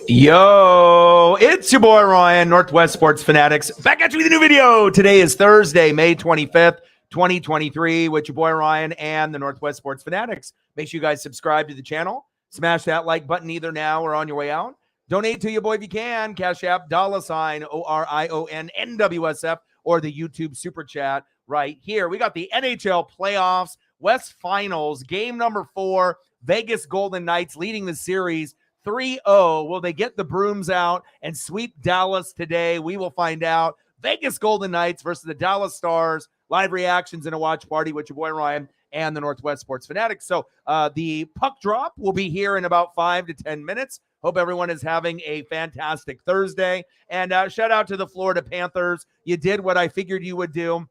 Yo, it's your boy Ryan, Northwest Sports Fanatics, back at you with a new video. Today is Thursday, May 25th, 2023, with your boy Ryan and the Northwest Sports Fanatics. Make sure you guys subscribe to the channel. Smash that like button either now or on your way out. Donate to your boy if you can. Cash App, $ ORION NWSF, or the YouTube Super Chat right here. We got the NHL playoffs, West Finals, game number 4. Vegas Golden Knights leading the series 3-0. Will they get the brooms out and sweep Dallas today? We will find out. Vegas Golden Knights versus the Dallas Stars. Live reactions and a watch party with your boy Ryan and the Northwest Sports Fanatics. So the puck drop will be here in about 5 to 10 minutes. Hope everyone is having a fantastic Thursday. And shout out to the Florida Panthers. You did what I figured you would do,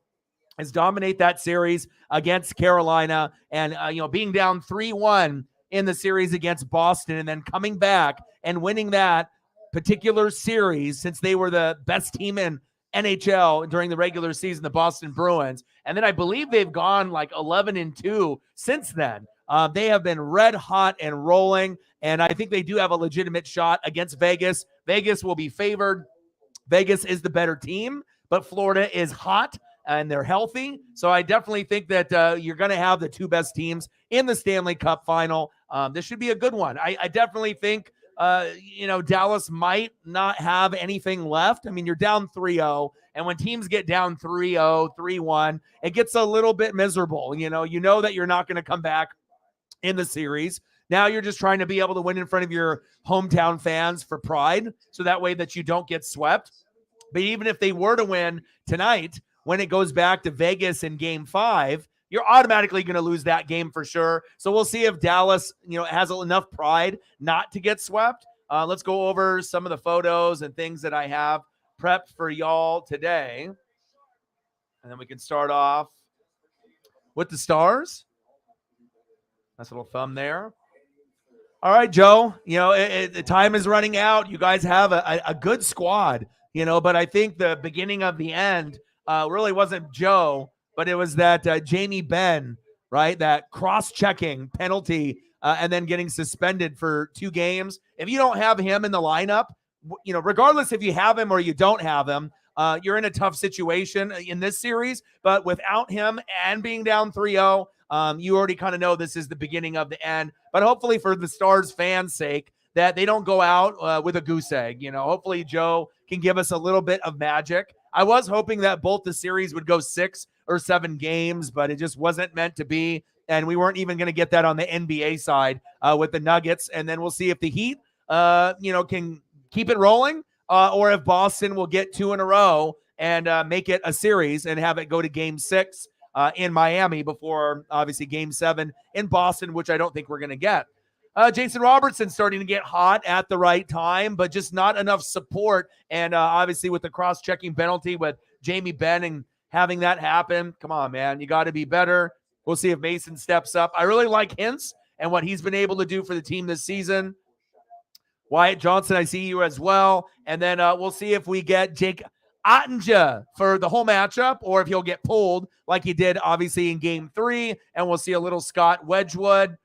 is dominate that series against Carolina, and being down 3-1 in the series against Boston, and then coming back and winning that particular series, since they were the best team in NHL during the regular season, the Boston Bruins. And then I believe they've gone like 11-2 since then. They have been red hot and rolling, and I think they do have a legitimate shot against Vegas. Vegas will be favored. Vegas is the better team, but Florida is hot and they're healthy. So I definitely think that you're going to have the two best teams in the Stanley Cup final. This should be a good one. I definitely think, Dallas might not have anything left. I mean, you're down 3-0, and when teams get down 3-0, 3-1, it gets a little bit miserable. You know that you're not going to come back in the series. Now you're just trying to be able to win in front of your hometown fans for pride, so that way that you don't get swept. But even if they were to win tonight, when it goes back to Vegas in game 5, you're automatically going to lose that game for sure. So we'll see if Dallas, has enough pride not to get swept. Let's go over some of the photos and things that I have prepped for y'all today. And then we can start off with the Stars. Nice little thumb there. All right, Joe, the time is running out. You guys have a good squad, but I think the beginning of the end really wasn't Joe, but it was that Jamie Benn, right? That cross-checking penalty and then getting suspended for 2 games. If you don't have him in the lineup, regardless if you have him or you don't have him, you're in a tough situation in this series. But without him and being down 3-0, you already kind of know this is the beginning of the end. But hopefully for the Stars fans' sake, that they don't go out with a goose egg. Hopefully Joe can give us a little bit of magic. I was hoping that both the series would go 6 or 7 games, but it just wasn't meant to be. And we weren't even going to get that on the NBA side with the Nuggets. And then we'll see if the Heat, can keep it rolling or if Boston will get 2 in a row and make it a series and have it go to game 6 in Miami before, obviously, game 7 in Boston, which I don't think we're going to get. Jason Robertson starting to get hot at the right time, but just not enough support. And obviously with the cross-checking penalty with Jamie Benn and having that happen, come on, man. You got to be better. We'll see if Mason steps up. I really like Hintz and what he's been able to do for the team this season. Wyatt Johnson, I see you as well. And then we'll see if we get Jake Ottinger for the whole matchup or if he'll get pulled like he did, obviously, in game 3. And we'll see a little Scott Wedgwood.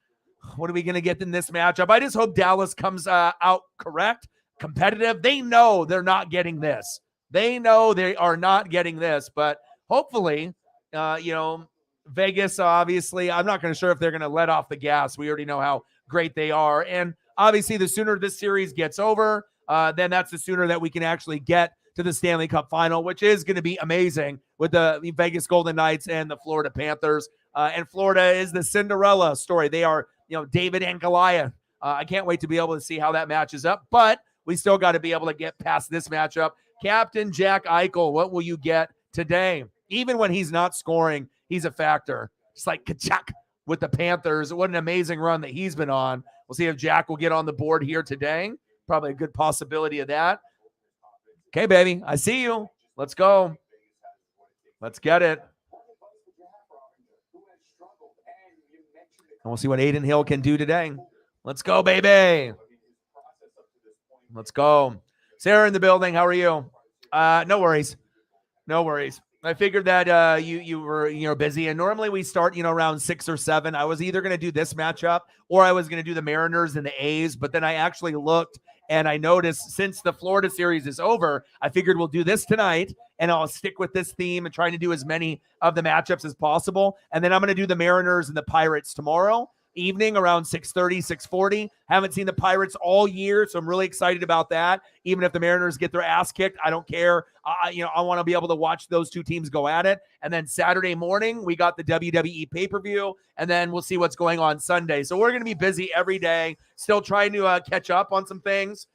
What are we going to get in this matchup? I just hope Dallas comes out correct, competitive. They know they're not getting this. They know they are not getting this, but hopefully, Vegas, obviously, I'm not sure if they're going to let off the gas. We already know how great they are. And obviously, the sooner this series gets over, then that's the sooner that we can actually get to the Stanley Cup final, which is going to be amazing with the Vegas Golden Knights and the Florida Panthers. And Florida is the Cinderella story. They are, David and Goliath. I can't wait to be able to see how that matches up, but we still got to be able to get past this matchup. Captain Jack Eichel, what will you get today? Even when he's not scoring, he's a factor. It's like Kachuk with the Panthers. What an amazing run that he's been on. We'll see if Jack will get on the board here today. Probably a good possibility of that. Okay, baby, I see you. Let's go. Let's get it. And we'll see what Aiden Hill can do today. Let's go, baby. Let's go. Sarah in the building. How are you? No worries. No worries. I figured that you were busy, and normally we start around 6 or 7. I was either going to do this matchup or I was going to do the Mariners and the A's, but then I actually looked and I noticed since the Florida series is over, I figured we'll do this tonight, and I'll stick with this theme and trying to do as many of the matchups as possible, and then I'm going to do the Mariners and the Pirates tomorrow evening around 6:30, 6:40. Haven't seen the Pirates all year, so I'm really excited about that. Even if the Mariners get their ass kicked, I don't care. I want to be able to watch those two teams go at it. And then Saturday morning, we got the WWE pay-per-view, and then we'll see what's going on Sunday. So we're going to be busy every day, still trying to catch up on some things.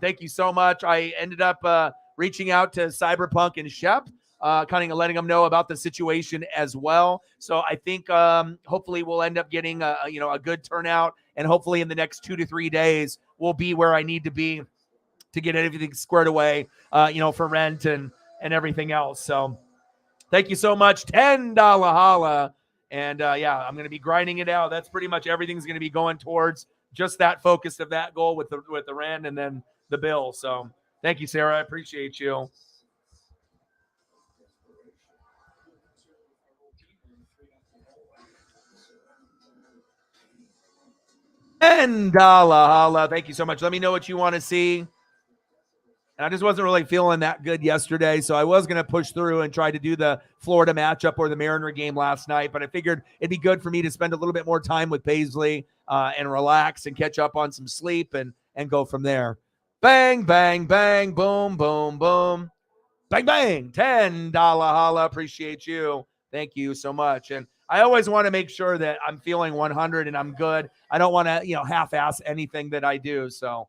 Thank you so much. I ended up reaching out to Cyberpunk and Shep, kind of letting them know about the situation as well. So I think hopefully we'll end up getting a good turnout, and hopefully in the next 2 to 3 days we'll be where I need to be to get everything squared away, for rent and everything else. So thank you so much. $10 holla. And I'm going to be grinding it out. That's pretty much everything's going to be going towards just that focus of that goal with the rent and then the bill. So thank you, Sarah. I appreciate you. $10 holla. Thank you so much. Let me know what you want to see. And I just wasn't really feeling that good yesterday, so I was going to push through and try to do the Florida matchup or the Mariner game last night, but I figured it'd be good for me to spend a little bit more time with Paisley and relax and catch up on some sleep and go from there. Bang, bang, bang, boom, boom, boom. Bang, bang, $10 holla. Appreciate you. Thank you so much. And I always want to make sure that I'm feeling 100 and I'm good. I don't want to, half-ass anything that I do. So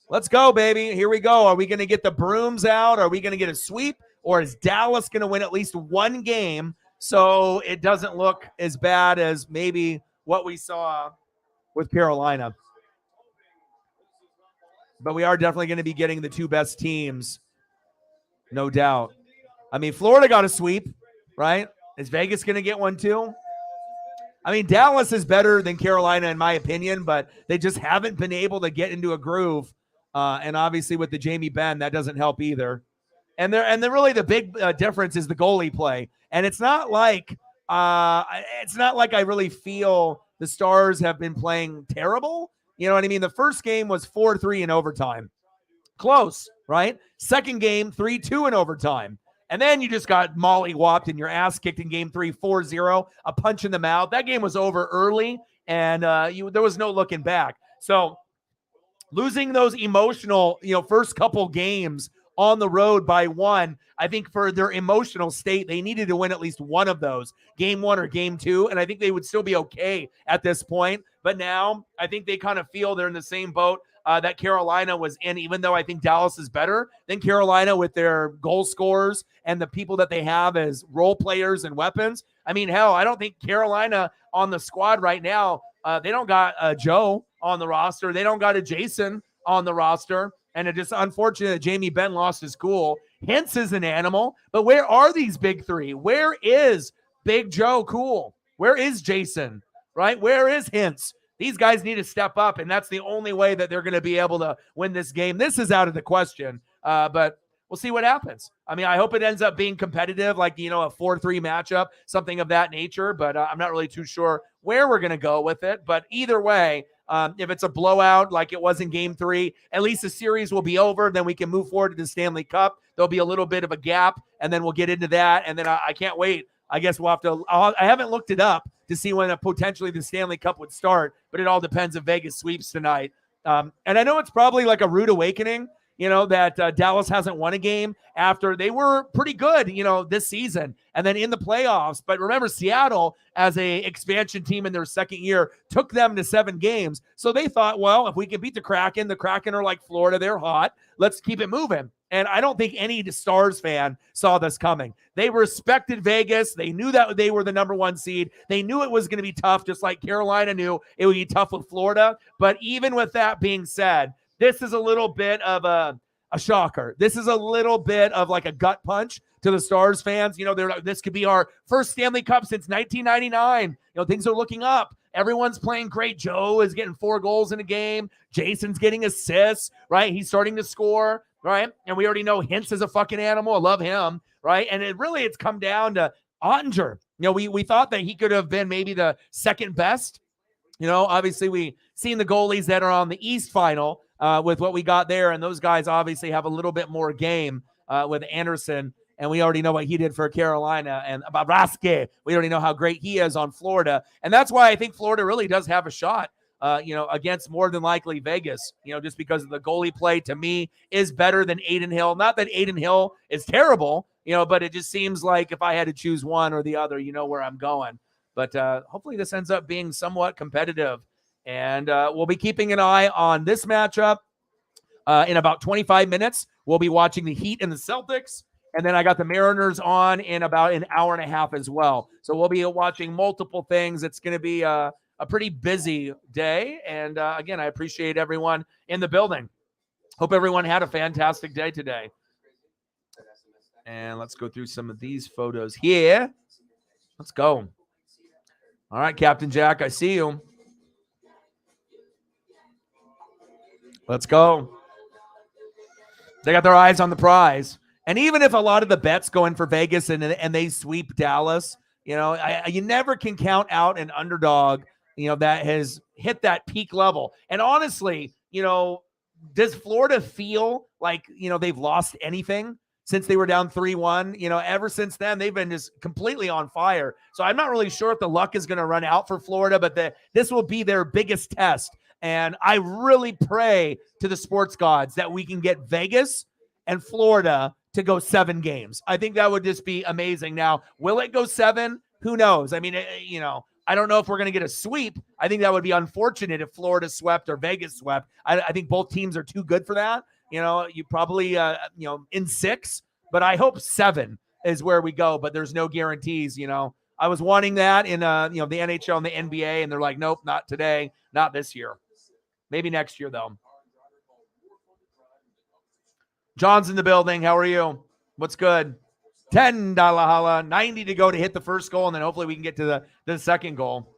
let's go, baby. Here we go. Are we going to get the brooms out? Are we going to get a sweep? Or is Dallas going to win at least one game so it doesn't look as bad as maybe what we saw with Carolina? But we are definitely going to be getting the two best teams, no doubt. I mean, Florida got a sweep, right? Is Vegas going to get one too? I mean, Dallas is better than Carolina in my opinion, but they just haven't been able to get into a groove. And obviously with the Jamie Benn, that doesn't help either. And really the big difference is the goalie play. And it's not like I really feel the Stars have been playing terrible. You know what I mean? The first game was 4-3 in overtime. Close, right? Second game, 3-2 in overtime. And then you just got molly-whopped and your ass kicked in game 3, 4-0, a punch in the mouth. That game was over early, and there was no looking back. So losing those emotional, first couple games on the road by one, I think for their emotional state, they needed to win at least one of those, game 1 or game 2, and I think they would still be okay at this point. But now I think they kind of feel they're in the same boat that Carolina was in, even though I think Dallas is better than Carolina with their goal scorers and the people that they have as role players and weapons. I mean, hell, I don't think Carolina on the squad right now, they don't got Joe on the roster. They don't got a Jason on the roster. And it just unfortunate that Jamie Benn lost his cool. Hintz is an animal, but where are these big three? Where is Big Joe Cool? Where is Jason, right? Where is Hintz? These guys need to step up, and that's the only way that they're going to be able to win this game. This is out of the question, but we'll see what happens. I mean, I hope it ends up being competitive, like, a 4-3 matchup, something of that nature, but I'm not really too sure where we're going to go with it. But either way, if it's a blowout like it was in game 3, at least the series will be over. Then we can move forward to the Stanley Cup. There'll be a little bit of a gap, and then we'll get into that. And then I can't wait. I guess we'll have to – I haven't looked it up to see when potentially the Stanley Cup would start, but it all depends if Vegas sweeps tonight. And I know it's probably like a rude awakening, that Dallas hasn't won a game after they were pretty good, this season and then in the playoffs. But remember, Seattle, as a expansion team in their second year, took them to 7 games. So they thought, well, if we can beat the Kraken are like Florida. They're hot. Let's keep it moving. And I don't think any Stars fan saw this coming. They respected Vegas. They knew that they were the number 1 seed. They knew it was going to be tough, just like Carolina knew it would be tough with Florida. But even with that being said, this is a little bit of a shocker. This is a little bit of like a gut punch to the Stars fans. They're like, this could be our first Stanley Cup since 1999. Things are looking up. Everyone's playing great. Joe is getting 4 goals in a game. Jason's getting assists, right? He's starting to score, right? And we already know Hintz is a fucking animal. I love him. right? And it's come down to Ottinger. We thought that he could have been maybe the second best. Obviously we seen the goalies that are on the East final with what we got there, and those guys obviously have a little bit more game with Anderson. And we already know what he did for Carolina, and Bobrovsky. We already know how great he is on Florida. And that's why I think Florida really does have a shot, against more than likely Vegas, just because of the goalie play to me is better than Adin Hill. Not that Adin Hill is terrible, but it just seems like if I had to choose one or the other, where I'm going. But hopefully this ends up being somewhat competitive. And we'll be keeping an eye on this matchup. In about 25 minutes, we'll be watching the Heat and the Celtics. And then I got the Mariners on in about an hour and a half as well. So we'll be watching multiple things. It's going to be a pretty busy day. And again, I appreciate everyone in the building. Hope everyone had a fantastic day today. And let's go through some of these photos here. Let's go. All right, Captain Jack, I see you. Let's go. They got their eyes on the prize. And even if a lot of the bets go in for Vegas and they sweep Dallas, you never can count out an underdog, that has hit that peak level. And honestly, does Florida feel like, they've lost anything since they were down 3-1? Ever since then, they've been just completely on fire. So I'm not really sure if the luck is going to run out for Florida, but this will be their biggest test. And I really pray to the sports gods that we can get Vegas and Florida to go 7 games. I think that would just be amazing. Now, will it go 7? Who knows? I mean, I don't know if we're going to get a sweep. I think that would be unfortunate if Florida swept or Vegas swept. I think both teams are too good for that. You probably, in 6, but I hope 7 is where we go, but there's no guarantees. I was wanting that in, the NHL and the NBA, and they're like, nope, not today, not this year. Maybe next year, though. John's in the building. How are you? What's good? $10 holla, 90 to go to hit the first goal, and then hopefully we can get to the second goal.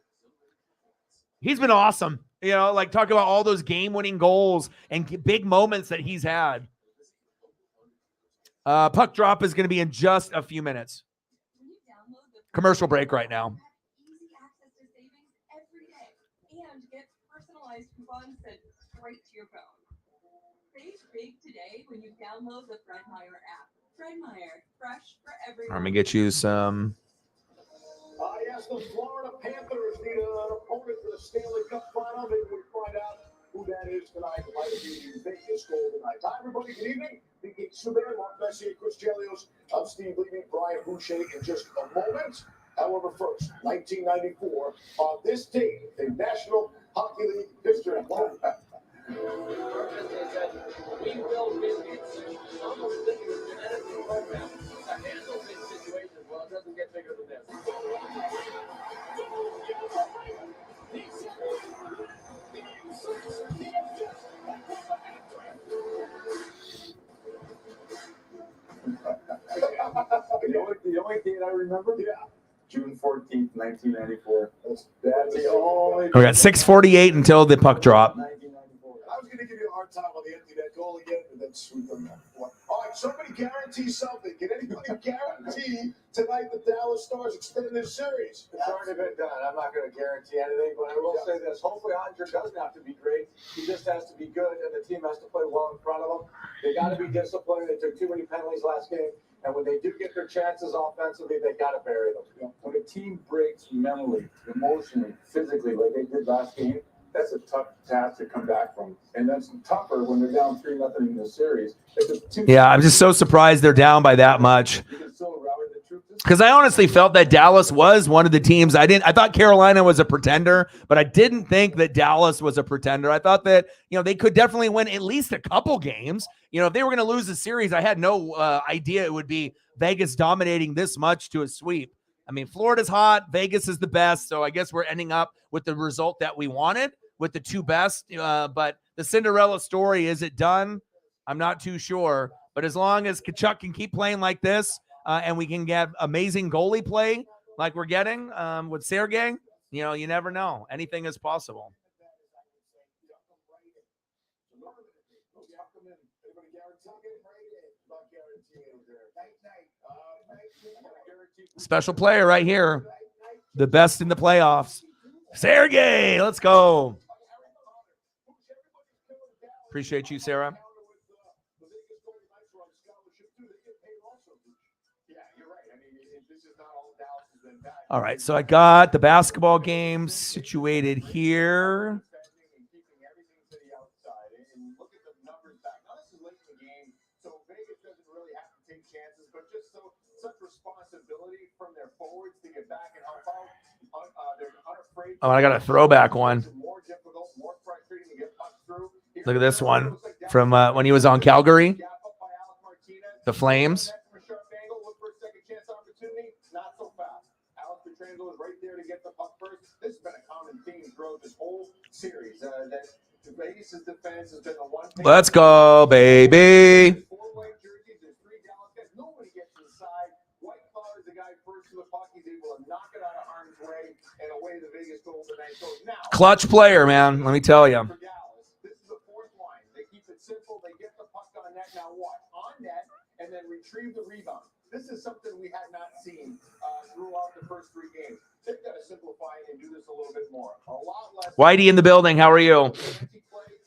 He's been awesome. Talk about all those game-winning goals and big moments that he's had. Puck drop is going to be in just a few minutes. Commercial break right now. Easy access to savings every day and get personalized coupons sent straight to your phone. Save big today when you download the Fred Meyer app. Fred Meyer, fresh for everyone. Let me get you some. Yes, the Florida Panthers need an opponent for the Stanley Cup final. Maybe we'll find out who that is tonight. It might be the Vegas Golden Knights. Hi, everybody. Good evening. Vicky Subban, Mark Messier, Chris Chelios. I'm Steve Levy, Brian Boucher in just a moment. However, first, 1994, on this date, the National Hockey League history. We will win it. Almost think it was genetically programmed to handle big situations. Well, it doesn't get bigger than this. The only date I remember? Yeah. June 14th, 1994. That's the only. We got 6:48 until the puck drop. 1994. I was going to give you a hard time on the empty net goal again, and then sweep them up. All right, somebody guarantee something. Can anybody guarantee tonight the Dallas Stars extend this series? It's already been done. I'm not going to guarantee anything, but I will say this. Hopefully, Ottinger doesn't have to be great. He just has to be good, and the team has to play well in front of him. They got to be disciplined. They took too many penalties last game. And when they do get their chances offensively, they got to bury them. When a team breaks mentally, emotionally, physically, like they did last game, that's a tough task to come back from. And that's tougher when they're down 3-0 in the series. Yeah, I'm just so surprised they're down by that much. Because I honestly felt that Dallas was one of the teams. I thought Carolina was a pretender, but I didn't think that Dallas was a pretender. I thought that, they could definitely win at least a couple games. If they were going to lose the series, I had no idea it would be Vegas dominating this much to a sweep. I mean, Florida's hot. Vegas is the best. So I guess we're ending up with the result that we wanted with the two best. But the Cinderella story, is it done? I'm not too sure. But as long as Tkachuk can keep playing like this, and we can get amazing goalie play like we're getting with Sergei, you never know. Anything is possible. Special player right here. The best in the playoffs. Sergey, let's go. Appreciate you, Sarah. All right, so I got the basketball games situated here. Oh, I got a throwback one. Look at this one from when he was on Calgary. The Flames. This has been a common theme throughout this whole series. Vegas' defense has been the one thing. Let's go, baby. Four-white jerseys, there's 3 Dallas guys. Nobody gets inside. White Claw is the guy first to the puck. He's able to knock it out of harm's way and away the Vegas goal tonight. So now, clutch player, man. Let me tell you. For Dallas, this is the fourth line. They keep it simple. They get the puck on net. Now what? On net and then retrieve the rebound. This is something we had not seen throughout the first 3 games. They've got to simplify it and do this a little bit more. A lot less. Whitey in the building. How are you?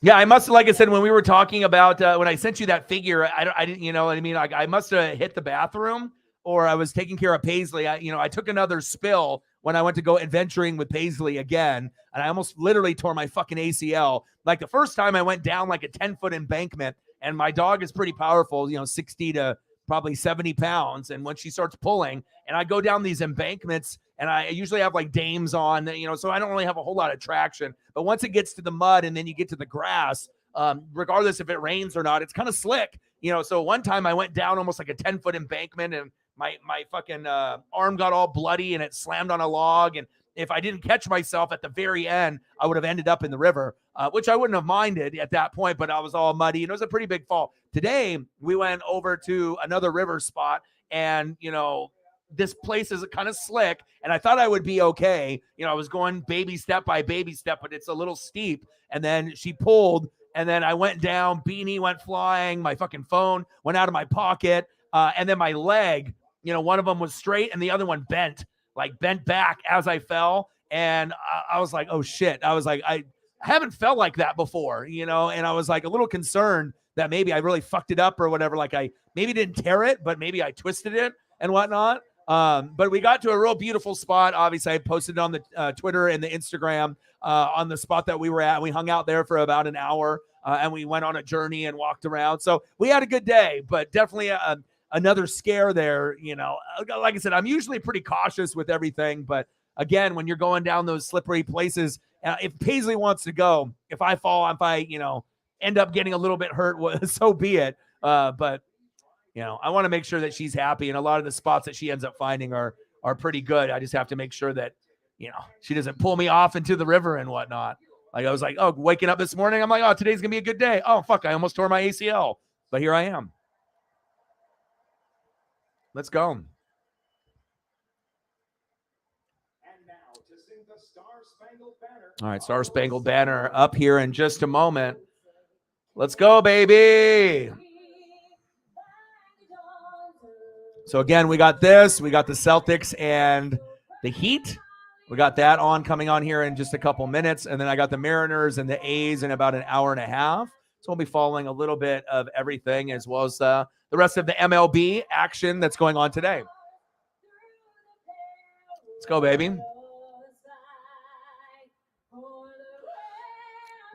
Yeah, I must, like I said, when we were talking about, when I sent you that figure, I didn't, you know what I mean? I must have hit the bathroom or I was taking care of Paisley. I took another spill when I went to go adventuring with Paisley again. And I almost literally tore my fucking ACL. Like the first time I went down like a 10-foot embankment and my dog is pretty powerful, 60 to probably 70 pounds. And when she starts pulling and I go down these embankments and I usually have like dames on, so I don't really have a whole lot of traction. But once it gets to the mud and then you get to the grass, regardless if it rains or not, it's kind of slick. So one time I went down almost like a 10-foot embankment and my fucking arm got all bloody and it slammed on a log. And if I didn't catch myself at the very end, I would have ended up in the river, which I wouldn't have minded at that point, but I was all muddy and it was a pretty big fall. Today, we went over to another river spot and, this place is kind of slick and I thought I would be okay. I was going baby step by baby step, but it's a little steep. And then she pulled and then I went down, beanie went flying. My fucking phone went out of my pocket. And then my leg, one of them was straight and the other one bent back as I fell. And I was like, oh shit. I was like, I haven't felt like that before, and I was like a little concerned that maybe I really fucked it up or whatever. Like I maybe didn't tear it, but maybe I twisted it and whatnot. But we got to a real beautiful spot. Obviously, I posted it on the Twitter and the Instagram on the spot that we were at. We hung out there for about an hour and we went on a journey and walked around. So we had a good day, but definitely another scare there. Like I said, I'm usually pretty cautious with everything. But again, when you're going down those slippery places, if Paisley wants to go, if I fall, if I, end up getting a little bit hurt, so be it. But I want to make sure that she's happy. And a lot of the spots that she ends up finding are pretty good. I just have to make sure that, she doesn't pull me off into the river and whatnot. Like I was like, oh, waking up this morning, I'm like, oh, today's going to be a good day. Oh, fuck, I almost tore my ACL. But here I am. Let's go. And now to sing the Star-Spangled Banner. All right, Star Spangled Banner up here in just a moment. Let's go, baby. So again, we got this. We got the Celtics and the Heat. We got that coming on here in just a couple minutes. And then I got the Mariners and the A's in about an hour and a half. So we'll be following a little bit of everything as well as the rest of the MLB action that's going on today. Let's go, baby.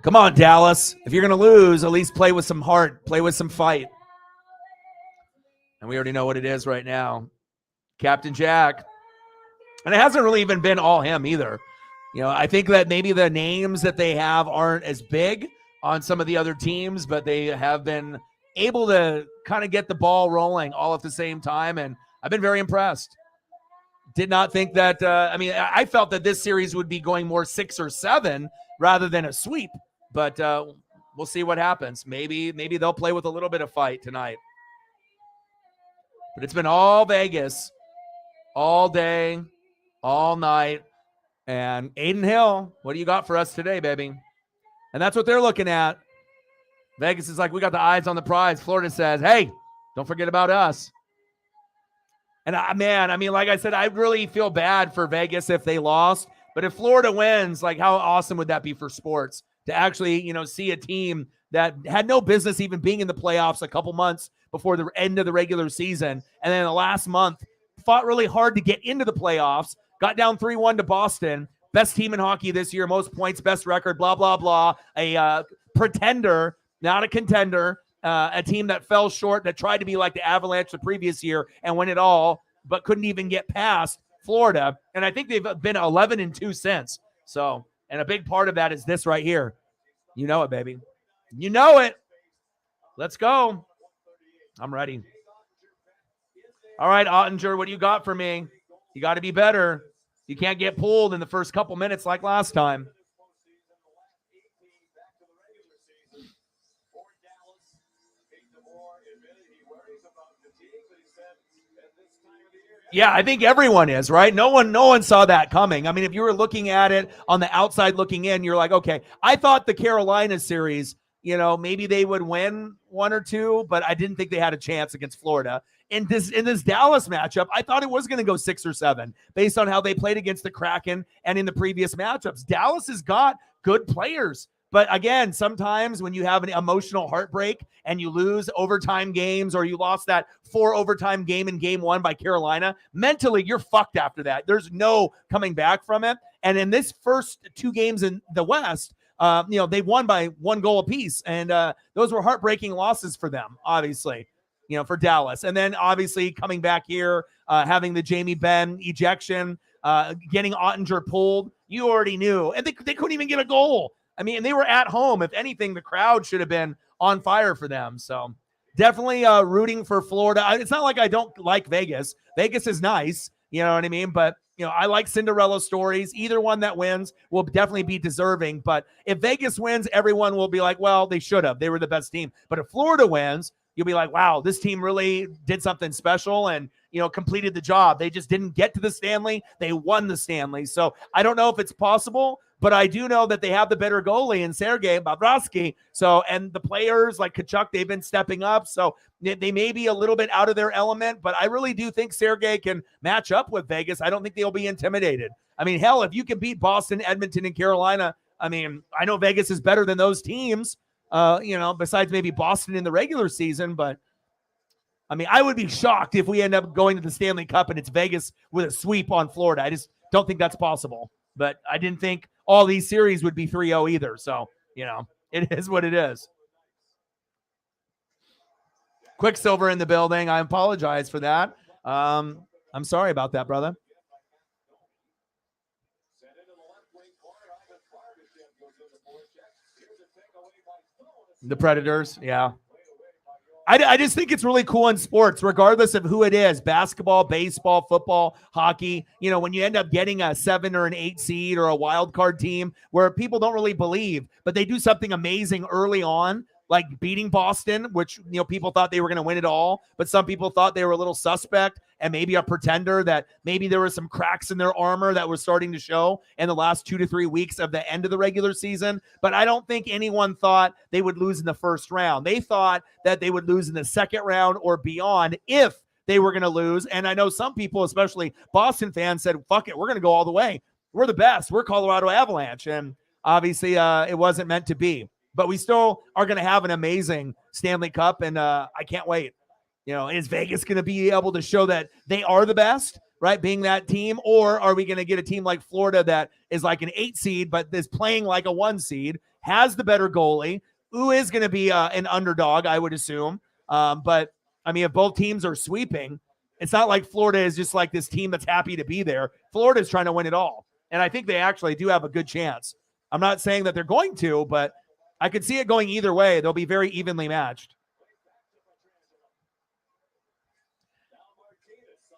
Come on, Dallas. If you're going to lose, at least play with some heart. Play with some fight. And we already know what it is right now. Captain Jack. And it hasn't really even been all him either. I think that maybe the names that they have aren't as big on some of the other teams, but they have been able to kind of get the ball rolling all at the same time. And I've been very impressed. Did not think that, I felt that this series would be going more 6 or 7 rather than a sweep. But we'll see what happens. Maybe they'll play with a little bit of fight tonight. But it's been all Vegas, all day, all night. And Aiden Hill, what do you got for us today, baby? And that's what they're looking at. Vegas is like, we got the eyes on the prize. Florida says, hey, don't forget about us. And man, I mean, like I said, I really feel bad for Vegas if they lost. But if Florida wins, like how awesome would that be for sports to actually, see a team that had no business even being in the playoffs a couple months before the end of the regular season. And then the last month fought really hard to get into the playoffs, got down 3-1 to Boston, best team in hockey this year, most points, best record, blah, blah, blah. A pretender, not a contender. A team that fell short, that tried to be like the Avalanche the previous year and win it all, but couldn't even get past Florida. And I think they've been 11-2 since. So, and a big part of that is this right here. You know it, baby. You know it. Let's go. I'm ready. All right, Ottinger, what do you got for me? You got to be better. You can't get pulled in the first couple minutes like last time. Yeah, I think everyone is, right? No one saw that coming. I mean, if you were looking at it on the outside looking in, you're like, okay, I thought the Carolina series, maybe they would win 1 or 2, but I didn't think they had a chance against Florida. In this Dallas matchup, I thought it was going to go 6 or 7 based on how they played against the Kraken and in the previous matchups. Dallas has got good players. But again, sometimes when you have an emotional heartbreak and you lose overtime games, or you lost that 4 overtime game in game 1 by Carolina, mentally you're fucked after that. There's no coming back from it. And in this first 2 games in the West, they won by 1 goal apiece. And those were heartbreaking losses for them, obviously, for Dallas. And then obviously coming back here, having the Jamie Benn ejection, getting Ottinger pulled, you already knew. And they couldn't even get a goal. I mean, they were at home. If anything, the crowd should have been on fire for them. So definitely rooting for Florida. It's not like I don't like Vegas. Vegas is nice. You know what I mean? But, I like Cinderella stories. Either one that wins will definitely be deserving. But if Vegas wins, everyone will be like, well, they should have. They were the best team. But if Florida wins, you'll be like, wow, this team really did something special and, completed the job. They just didn't get to the Stanley. They won the Stanley. So I don't know if it's possible, but I do know that they have the better goalie in Sergei Bobrovsky. So, and the players like Tkachuk, they've been stepping up. So they may be a little bit out of their element, but I really do think Sergei can match up with Vegas. I don't think they'll be intimidated. I mean, hell, if you can beat Boston, Edmonton, and Carolina, I mean, I know Vegas is better than those teams, besides maybe Boston in the regular season, but I mean, I would be shocked if we end up going to the Stanley Cup and it's Vegas with a sweep on Florida. I just don't think that's possible. But I didn't think all these series would be 3-0 either. So, it is what it is. Quicksilver in the building. I apologize for that. I'm sorry about that, brother. The Predators, yeah. I just think it's really cool in sports, regardless of who it is, basketball, baseball, football, hockey. When you end up getting a 7 or an 8 seed or a wild card team where people don't really believe, but they do something amazing early on, like beating Boston, which, people thought they were going to win it all, but some people thought they were a little suspect and maybe a pretender, that maybe there were some cracks in their armor that was starting to show in the last 2 to 3 weeks of the end of the regular season. But I don't think anyone thought they would lose in the first round. They thought that they would lose in the second round or beyond if they were going to lose. And I know some people, especially Boston fans, said, fuck it, we're going to go all the way. We're the best. We're Colorado Avalanche. And obviously it wasn't meant to be. But we still are going to have an amazing Stanley Cup, and I can't wait. Is Vegas going to be able to show that they are the best, right, being that team? Or are we going to get a team like Florida that is like an 8 seed but is playing like a 1 seed, has the better goalie, who is going to be an underdog, I would assume. But, I mean, if both teams are sweeping, it's not like Florida is just like this team that's happy to be there. Florida is trying to win it all, and I think they actually do have a good chance. I'm not saying that they're going to, but I could see it going either way. They'll be very evenly matched.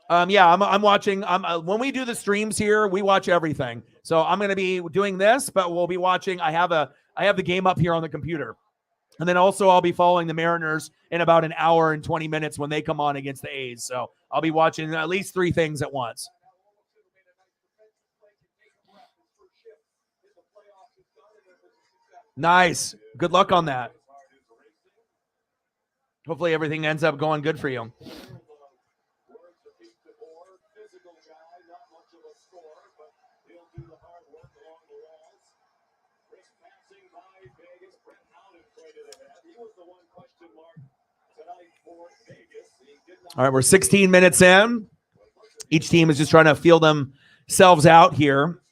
I'm watching. When we do the streams here, we watch everything. So I'm going to be doing this, but we'll be watching. I have the game up here on the computer, and then also I'll be following the Mariners in about an hour and 20 minutes when they come on against the A's. So I'll be watching at least 3 things at once. Nice. Good luck on that. Hopefully everything ends up going good for you. All right, we're 16 minutes in. Each team is just trying to feel themselves out here.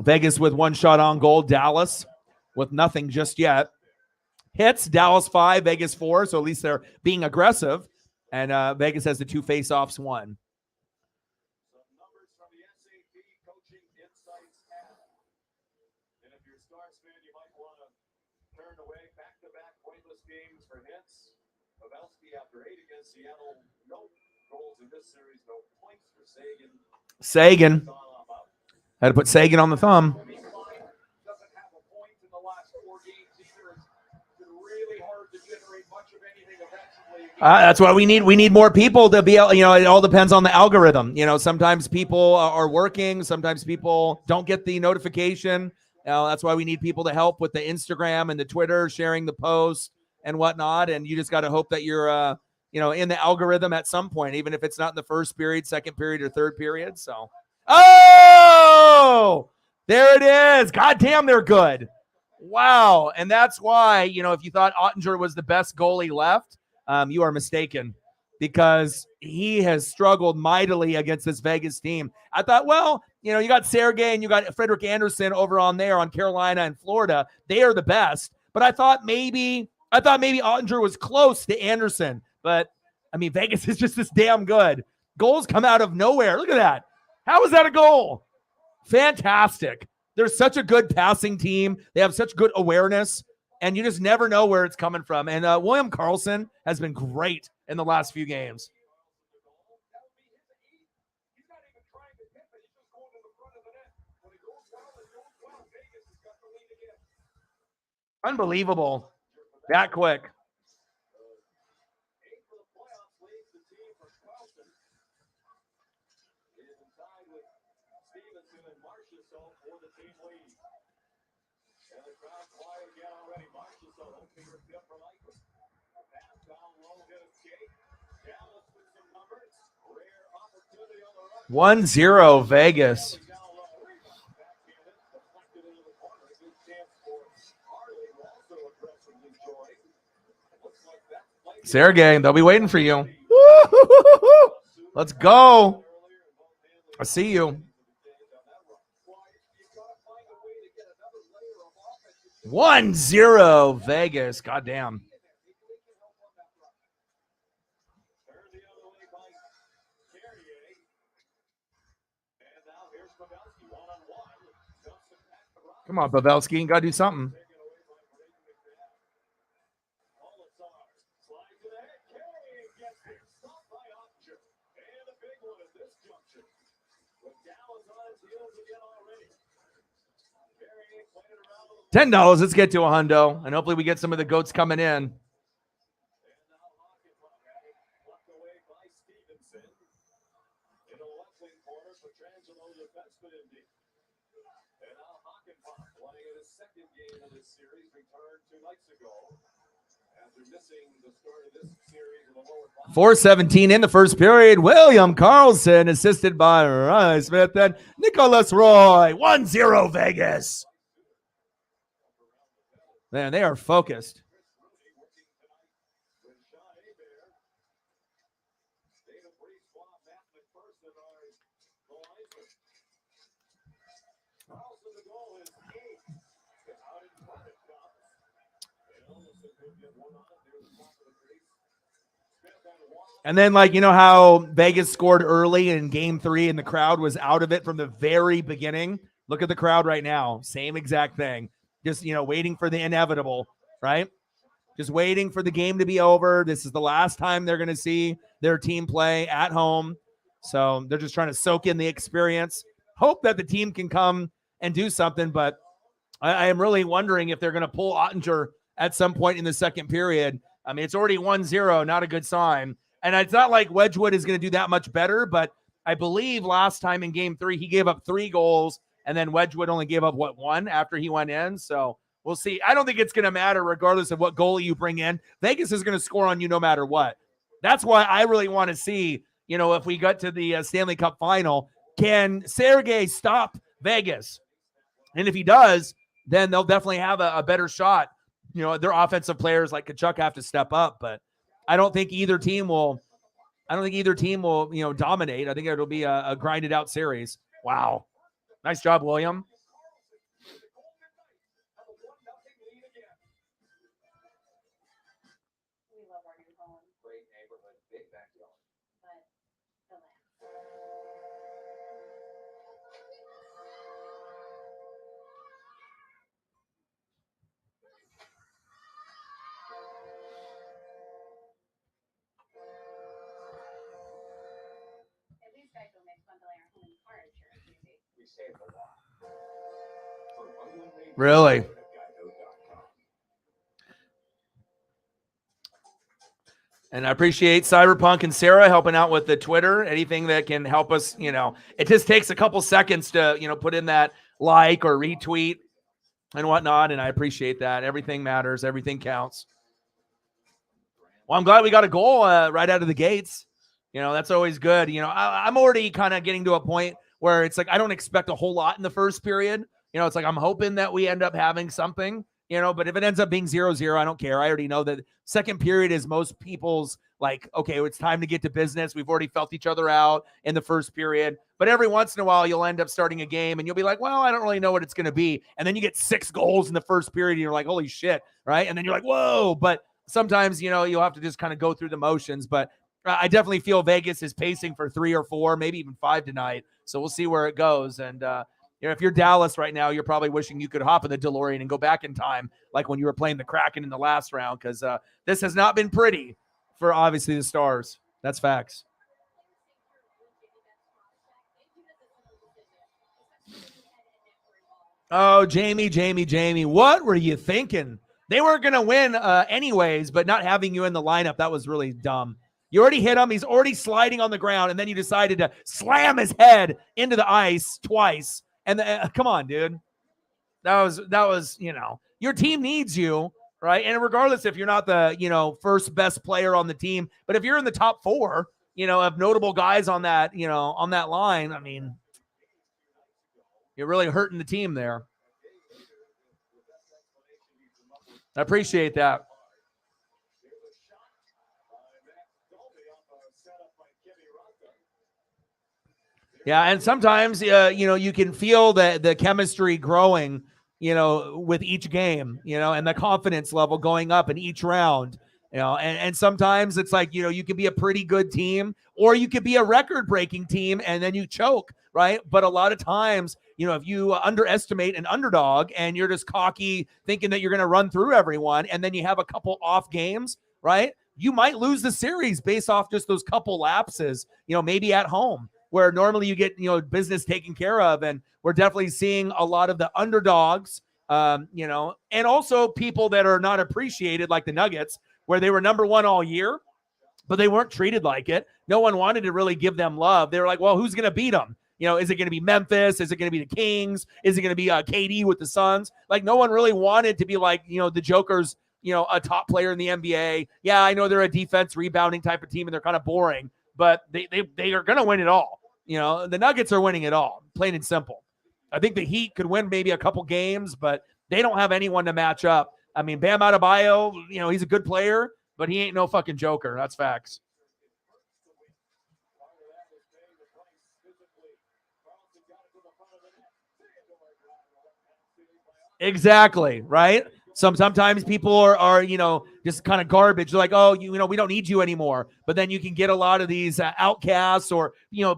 Vegas with one shot on goal. Dallas with nothing just yet. Hits, Dallas 5, Vegas 4. So at least they're being aggressive. And Vegas has the 2 face-offs won. Some numbers from the SAP Coaching Insights app. And if you're a Stars fan, you might want to turn away back-to-back pointless games for hits. Pavelski after 8 against Seattle. No goals in this series, no points for Sagan. Sagan. Had to put Sagan on the thumb. Doesn't have a point in the last 4 games either. It's been really hard to generate much of anything offensively. That's why we need more people to be able, it all depends on the algorithm. Sometimes people are working, sometimes people don't get the notification. That's why we need people to help with the Instagram and the Twitter, sharing the post and whatnot. And you just got to hope that you're, in the algorithm at some point, even if it's not in the first period, second period, or third period. So, there it is. God damn, they're good. Wow. And that's why, if you thought Ottinger was the best goalie left, you are mistaken, because he has struggled mightily against this Vegas team. I thought, you got Sergei and you got Frederik Andersen over on Carolina and Florida. They are the best. But I thought maybe Ottinger was close to Andersen. But, Vegas is just this damn good. Goals come out of nowhere. Look at that. How is that a goal? Fantastic. They're such a good passing team. They have such good awareness. And you just never know where it's coming from. And William Karlsson has been great in the last few games. Unbelievable. That quick. One 0 Vegas. Sergei, they'll be waiting for you. Let's go. I see you. 1-0 Vegas. Goddamn. Come on, Pavelski. You got to do something. $10. Let's get to a hundo, and hopefully we get some of the goats coming in. .417 in the first period. William Karlsson assisted by Ryan Smith and Nicholas Roy. 1-0 Vegas. Man, they are focused. And then, how Vegas scored early in game 3 and the crowd was out of it from the very beginning. Look at the crowd right now. Same exact thing. Just, waiting for the inevitable, right? Just waiting for the game to be over. This is the last time they're going to see their team play at home. So they're just trying to soak in the experience. Hope that the team can come and do something. But I am really wondering if they're going to pull Ottinger at some point in the second period. It's already 1-0, not a good sign. And it's not like Wedgwood is going to do that much better, but I believe last time in game 3, he gave up 3 goals, and then Wedgwood only gave up, 1 after he went in. So we'll see. I don't think it's going to matter regardless of what goalie you bring in. Vegas is going to score on you no matter what. That's why I really want to see, if we got to the Stanley Cup final, can Sergei stop Vegas? And if he does, then they'll definitely have a better shot. Their offensive players like Tkachuk have to step up, but I don't think either team will I don't think either team will, dominate. I think it'll be a grinded out series. Wow. Nice job, William. We love our new home, Great neighborhood, big backyard. but the land. At least Geico makes bundling our home and car insurance easy. We saved a lot. For bundling needs, Really? visit Geico.com. And I appreciate Cyberpunk and Sarah helping out with the Twitter. Anything that can help us, it just takes a couple seconds to, put in that like or retweet and whatnot. And I appreciate that. Everything matters. Everything counts. Well, I'm glad we got a goal right out of the gates. That's always good. I'm already kind of getting to a point where it's like I don't expect a whole lot in the first period. It's like I'm hoping that we end up having something, but if it ends up being 0-0, I don't care. I already know that second period is most people's like, okay, it's time to get to business. We've already felt each other out in the first period. But every once in a while, you'll end up starting a game and you'll be like, well, I don't really know what it's going to be. And then you get 6 goals in the first period and you're like, holy shit, right? And then you're like, whoa. But sometimes, you'll have to just kind of go through the motions. But I definitely feel Vegas is pacing for 3 or 4, maybe even 5 tonight. So we'll see where it goes. And, if you're Dallas right now, you're probably wishing you could hop in the DeLorean and go back in time, like when you were playing the Kraken in the last round, because this has not been pretty for obviously the Stars. That's facts. Oh, Jamie, what were you thinking? They weren't going to win anyways, but not having you in the lineup, that was really dumb. You already hit him. He's already sliding on the ground, and then you decided to slam his head into the ice twice. And come on, dude. That was, your team needs you, right? And regardless if you're not the, first best player on the team, but if you're in the top 4, of notable guys on that, on that line, I mean, you're really hurting the team there. I appreciate that. Yeah, and sometimes, you can feel the chemistry growing, with each game, and the confidence level going up in each round, and sometimes it's like, you can be a pretty good team or you could be a record-breaking team and then you choke, right? But a lot of times, if you underestimate an underdog and you're just cocky thinking that you're going to run through everyone and then you have a couple off games, right? You might lose the series based off just those couple lapses, maybe at home, where normally you get, business taken care of. And we're definitely seeing a lot of the underdogs, and also people that are not appreciated, like the Nuggets, where they were number 1 all year, but they weren't treated like it. No one wanted to really give them love. They were like, well, who's going to beat them? Is it going to be Memphis? Is it going to be the Kings? Is it going to be KD with the Suns? Like, no one really wanted to be like, the Joker's, a top player in the NBA. Yeah, I know they're a defense rebounding type of team and they're kind of boring, but they are going to win it all. The Nuggets are winning it all, plain and simple. I think the Heat could win maybe a couple games, but they don't have anyone to match up. I mean, Bam Adebayo, he's a good player, but he ain't no fucking Joker. That's facts. Exactly, right? Sometimes people are just kind of garbage. They're like, oh, we don't need you anymore. But then you can get a lot of these outcasts or,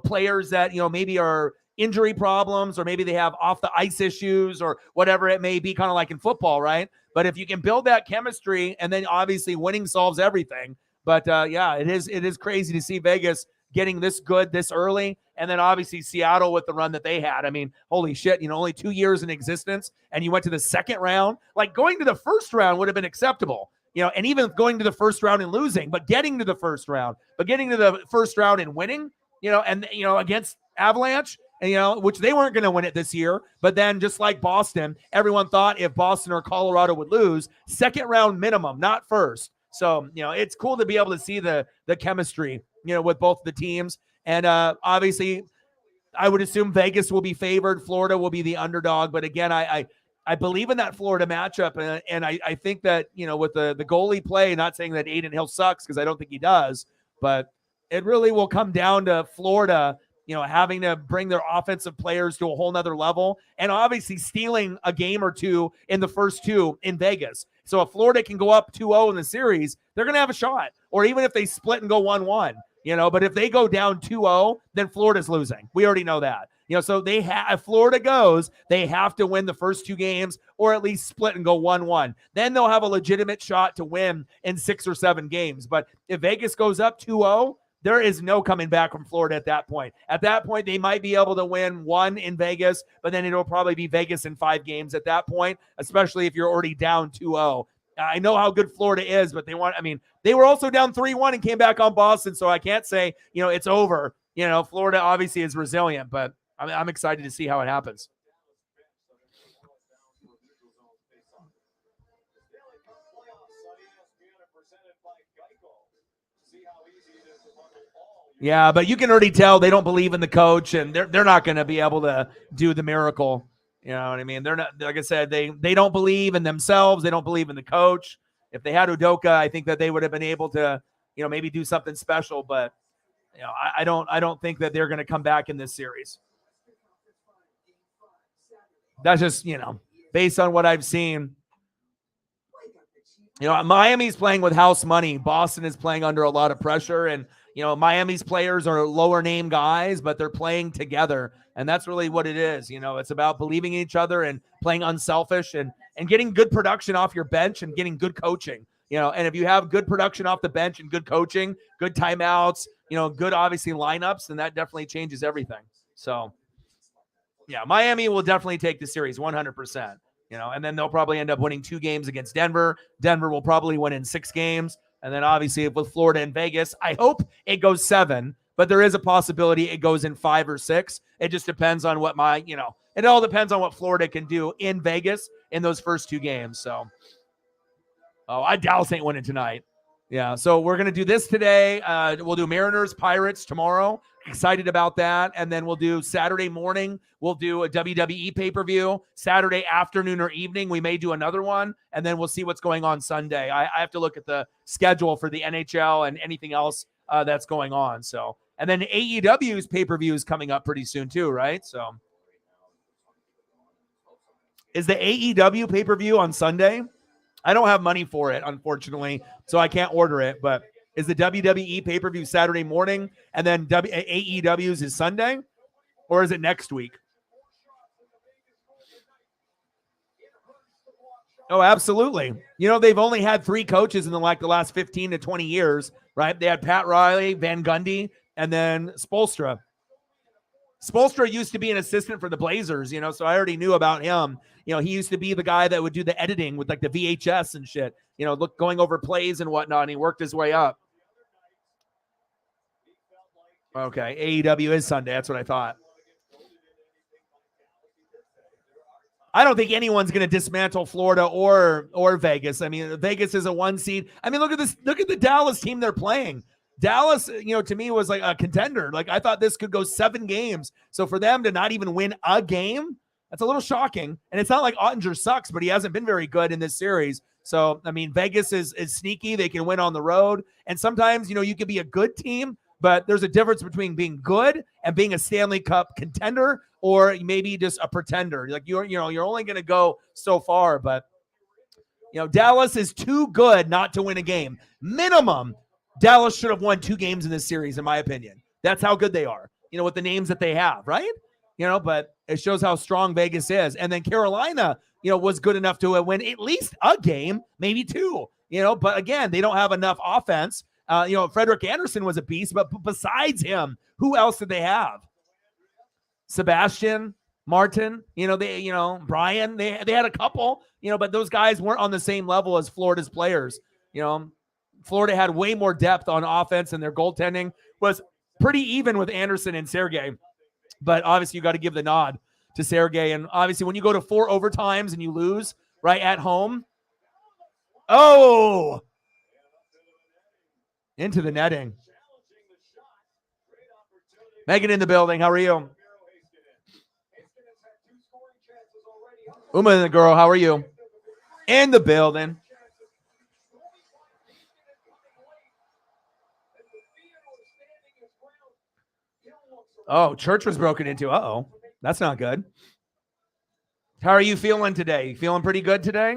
players that, maybe are injury problems or maybe they have off the ice issues or whatever it may be, kind of like in football, right? But if you can build that chemistry and then obviously winning solves everything. But yeah, it is crazy to see Vegas getting this good this early. And then obviously Seattle with the run that they had. I mean, holy shit, only 2 years in existence and you went to the second round. Like, going to the first round would have been acceptable, and even going to the first round and losing, but getting to the first round and winning, and, against Avalanche, and, which they weren't going to win it this year. But then just like Boston, everyone thought if Boston or Colorado would lose, second round minimum, not first. So, it's cool to be able to see the chemistry, with both the teams. And obviously, I would assume Vegas will be favored. Florida will be the underdog. But again, I believe in that Florida matchup. And I think that, with the goalie play, not saying that Adin Hill sucks, because I don't think he does. But It really will come down to Florida, having to bring their offensive players to a whole nother level and obviously stealing a game or two in the first two in Vegas. So if Florida can go up 2-0 in the series, they're going to have a shot. Or even if they split and go 1-1, but if they go down 2-0, then Florida's losing. We already know that. So if Florida goes, they have to win the first two games or at least split and go 1-1. Then they'll have a legitimate shot to win in 6 or 7 games. But if Vegas goes up 2-0, there is no coming back from Florida at that point. At that point, they might be able to win 1 in Vegas, but then it'll probably be Vegas in 5 games at that point, especially if you're already down 2-0. I know how good Florida is, but they were also down 3-1 and came back on Boston, so I can't say, it's over. Florida obviously is resilient, but I'm excited to see how it happens. Yeah, but you can already tell they don't believe in the coach, and they're not going to be able to do the miracle. You know what I mean? They're not, like I said, they don't believe in themselves. They don't believe in the coach. If they had Udoka, I think that they would have been able to, maybe do something special. But I don't think that they're going to come back in this series. That's just based on what I've seen. Miami's playing with house money. Boston is playing under a lot of pressure, and Miami's players are lower name guys, but they're playing together. And that's really what it is. It's about believing in each other and playing unselfish and getting good production off your bench and getting good coaching. And if you have good production off the bench and good coaching, good timeouts, good obviously lineups, then that definitely changes everything. So yeah, Miami will definitely take the series 100%. And then they'll probably end up winning 2 games against Denver. Denver will probably win in 6 games. And then obviously with Florida and Vegas, I hope it goes 7, but there is a possibility it goes in 5 or 6. It just depends on what it all depends on what Florida can do in Vegas in those first 2 games. So, Dallas ain't winning tonight. Yeah. So we're going to do this today. We'll do Mariners, Pirates tomorrow. Excited about that. And then we'll do Saturday morning. We'll do a WWE pay-per-view. Saturday afternoon or evening, we may do another one. And then we'll see what's going on Sunday. I have to look at the schedule for the NHL and anything else that's going on. So, and then AEW's pay-per-view is coming up pretty soon too, right? So is the AEW pay-per-view on Sunday? I don't have money for it, unfortunately, so I can't order it. But is the WWE pay-per-view Saturday morning and then AEW's is Sunday? Or is it next week? Oh, absolutely. They've only had 3 coaches in the last 15 to 20 years, right? They had Pat Riley, Van Gundy, and then Spoelstra. Spoelstra used to be an assistant for the Blazers, so I already knew about him. He used to be the guy that would do the editing with the VHS and shit, going over plays and whatnot, and he worked his way up. Okay, AEW is Sunday. That's what I thought. I don't think anyone's going to dismantle Florida or Vegas. I mean, Vegas is a 1 seed. I mean, look at this. Look at the Dallas team they're playing. Dallas, to me was like a contender. Like I thought this could go 7 games. So for them to not even win a game, that's a little shocking. And it's not like Ottinger sucks, but he hasn't been very good in this series. So, I mean, Vegas is sneaky. They can win on the road. And sometimes, you could be a good team, but there's a difference between being good and being a Stanley Cup contender or maybe just a pretender. Like you're only going to go so far, but Dallas is too good not to win a game. Minimum, Dallas should have won 2 games in this series, in my opinion. That's how good they are, with the names that they have, right? But it shows how strong Vegas is. And then Carolina, was good enough to win at least a game, maybe 2, but again, they don't have enough offense. Frederick Anderson was a beast, but besides him, who else did they have? Sebastian, Martin, Brian, they had a couple, but those guys weren't on the same level as Florida's players. Florida had way more depth on offense, and their goaltending was pretty even with Anderson and Sergei. But obviously, you got to give the nod to Sergei. And obviously, when you go to 4 overtimes and you lose right at home, into the netting. Megan in the building. How are you? Uma and the girl. How are you? In the building. Oh, church was broken into. Uh-oh. That's not good. How are you feeling today? You feeling pretty good today?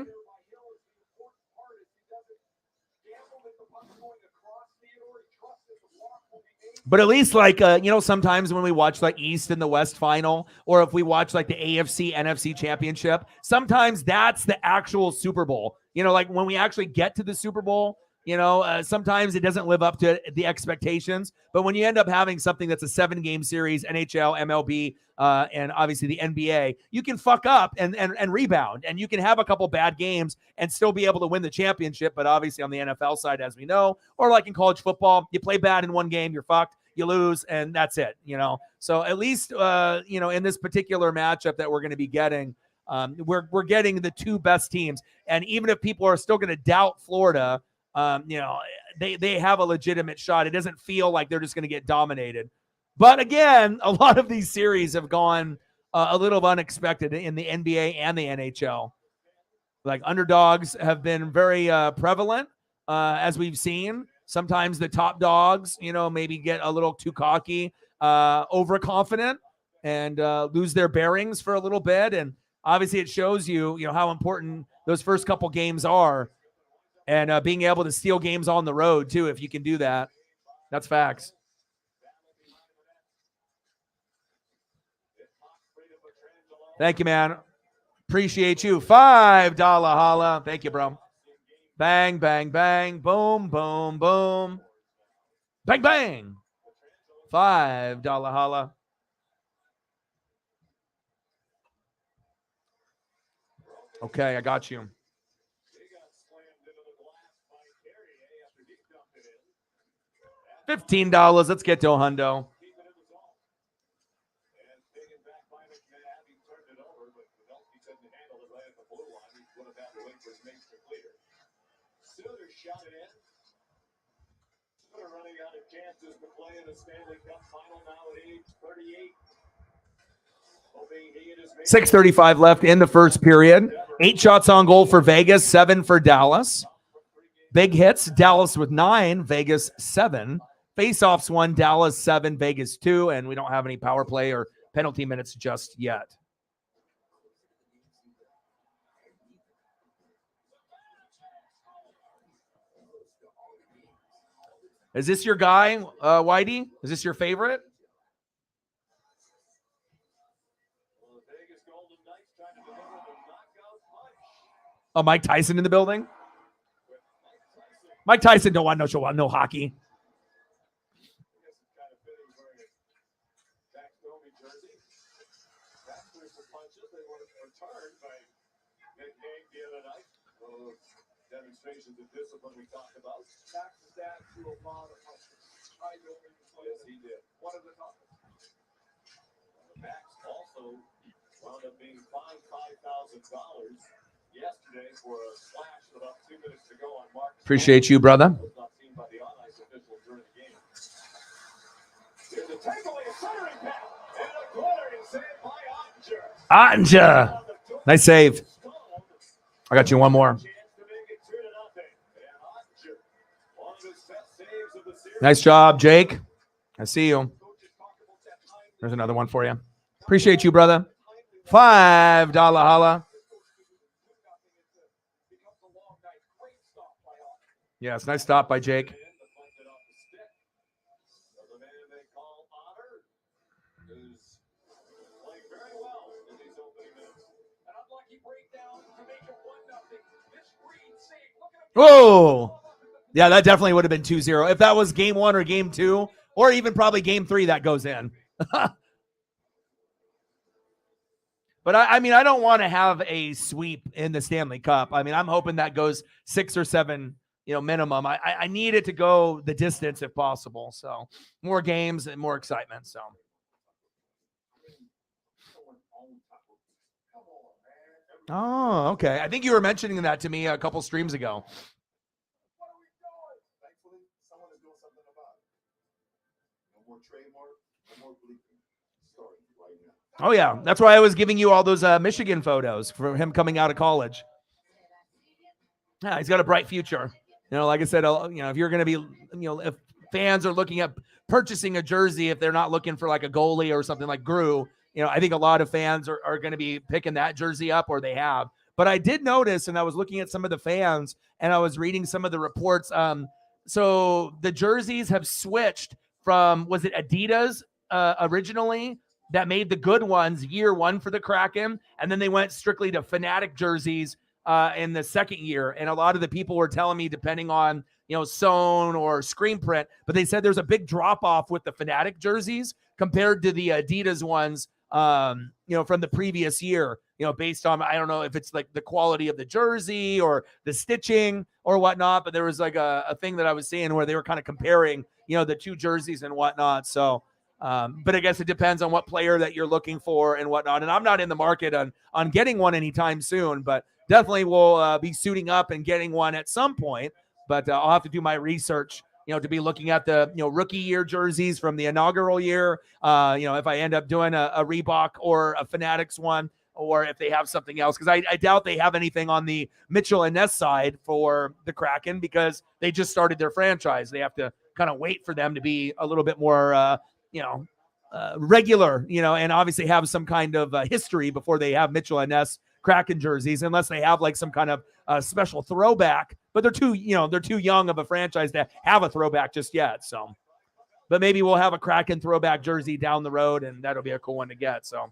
But at least sometimes when we watch like East and the West final, or if we watch like the AFC, NFC championship, sometimes that's the actual Super Bowl. Like when we actually get to the Super Bowl, sometimes it doesn't live up to the expectations. But when you end up having something that's a 7-game series, NHL, MLB, and obviously the NBA, you can fuck up and rebound, and you can have a couple bad games and still be able to win the championship. But obviously on the NFL side, as we know, or like in college football, you play bad in one game, you're fucked, you lose, and that's it. So at least in this particular matchup that we're going to be getting, we're getting the two best teams. And even if people are still going to doubt Florida, they have a legitimate shot. It doesn't feel like they're just going to get dominated. But again, a lot of these series have gone a little unexpected in the NBA and the NHL. Like underdogs have been very prevalent, as we've seen. Sometimes the top dogs, maybe get a little too cocky, overconfident, and lose their bearings for a little bit. And obviously it shows you, how important those first couple games are. And being able to steal games on the road, too, if you can do that. That's facts. Thank you, man. Appreciate you. $5 holla. Thank you, bro. Bang, bang, bang. Boom, boom, boom. Bang, bang. $5 holla. Okay, I got you. $15. Let's get to a hundo. Running out of chances to play in a Stanley Cup final now at age 38. 6:35 left in the first period. 8 shots on goal for Vegas, 7 for Dallas. Big hits, Dallas with 9, Vegas 7. Faceoffs 1, Dallas 7, Vegas 2, and we don't have any power play or penalty minutes just yet. Is this your guy, Whitey? Is this your favorite? Oh, Mike Tyson in the building? Mike Tyson don't want no hockey. Demonstrations of discipline we talked about. Taxes that to a lot of punches. Yes, he did. One of the toughest. The Max also wound up being fined $5,000 yesterday for a slash with about 2 minutes to go on Mark. Appreciate you, brother. Was not seen by the on-ice officials during the game. There's a takeaway, a centering pass, and a glaring save by Ottinger. Nice save. I got you one more. Nice job, Jake. I see you. There's another one for you. Appreciate you, brother. $5 holla. Yes, nice stop by Jake. Whoa. Yeah, that definitely would have been 2-0. If that was game 1 or game 2, or even probably game 3, that goes in. But I mean, I don't want to have a sweep in the Stanley Cup. I mean, I'm hoping that goes 6 or 7, minimum. I need it to go the distance if possible. So more games and more excitement. So. Oh, okay. I think you were mentioning that to me a couple streams ago. Oh, yeah. That's why I was giving you all those Michigan photos for him coming out of college. Yeah, he's got a bright future. Like I said, if you're going to be, if fans are looking at purchasing a jersey if they're not looking for like a goalie or something like Gru. I think a lot of fans are going to be picking that jersey up, or they have. But I did notice, and I was looking at some of the fans, and I was reading some of the reports. So the jerseys have switched from, was it Adidas originally that made the good ones year one for the Kraken, and then they went strictly to Fanatic jerseys in the second year. And a lot of the people were telling me, depending on sewn or screen print, but they said there's a big drop off with the Fanatic jerseys compared to the Adidas ones from the previous year, based on, I don't know if it's like the quality of the jersey or the stitching or whatnot, but there was like a thing that I was seeing where they were kind of comparing, the two jerseys and whatnot. So, but I guess it depends on what player that you're looking for and whatnot. And I'm not in the market on getting one anytime soon, but definitely will be suiting up and getting one at some point. But I'll have to do my research, to be looking at the, rookie year jerseys from the inaugural year. If I end up doing a Reebok or a Fanatics one, or if they have something else, because I doubt they have anything on the Mitchell and Ness side for the Kraken, because they just started their franchise. They have to kind of wait for them to be a little bit more, regular, and obviously have some kind of history before they have Mitchell and Ness Kraken jerseys, unless they have like some kind of special throwback. But they're too young of a franchise to have a throwback just yet. So, but maybe we'll have a Kraken throwback jersey down the road, and that'll be a cool one to get. So,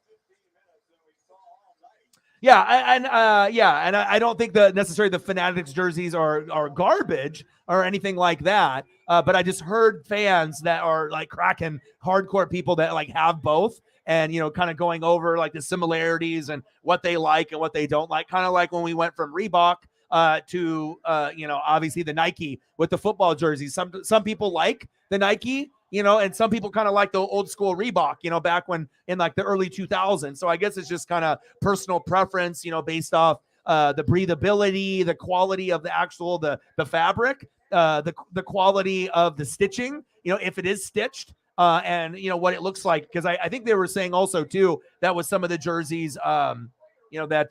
yeah, and I don't think necessarily the Fanatics jerseys are garbage or anything like that. But I just heard fans that are like Kraken hardcore people that like have both, and kind of going over like the similarities and what they like and what they don't like. Kind of like when we went from Reebok to obviously the Nike with the football jerseys. Some people like the Nike, and some people kind of like the old school Reebok, back when in like the early 2000s. So I guess it's just kind of personal preference, based off the breathability, the quality of the actual the fabric, the quality of the stitching, if it is stitched, and what it looks like. Because I think they were saying also too that with some of the jerseys, that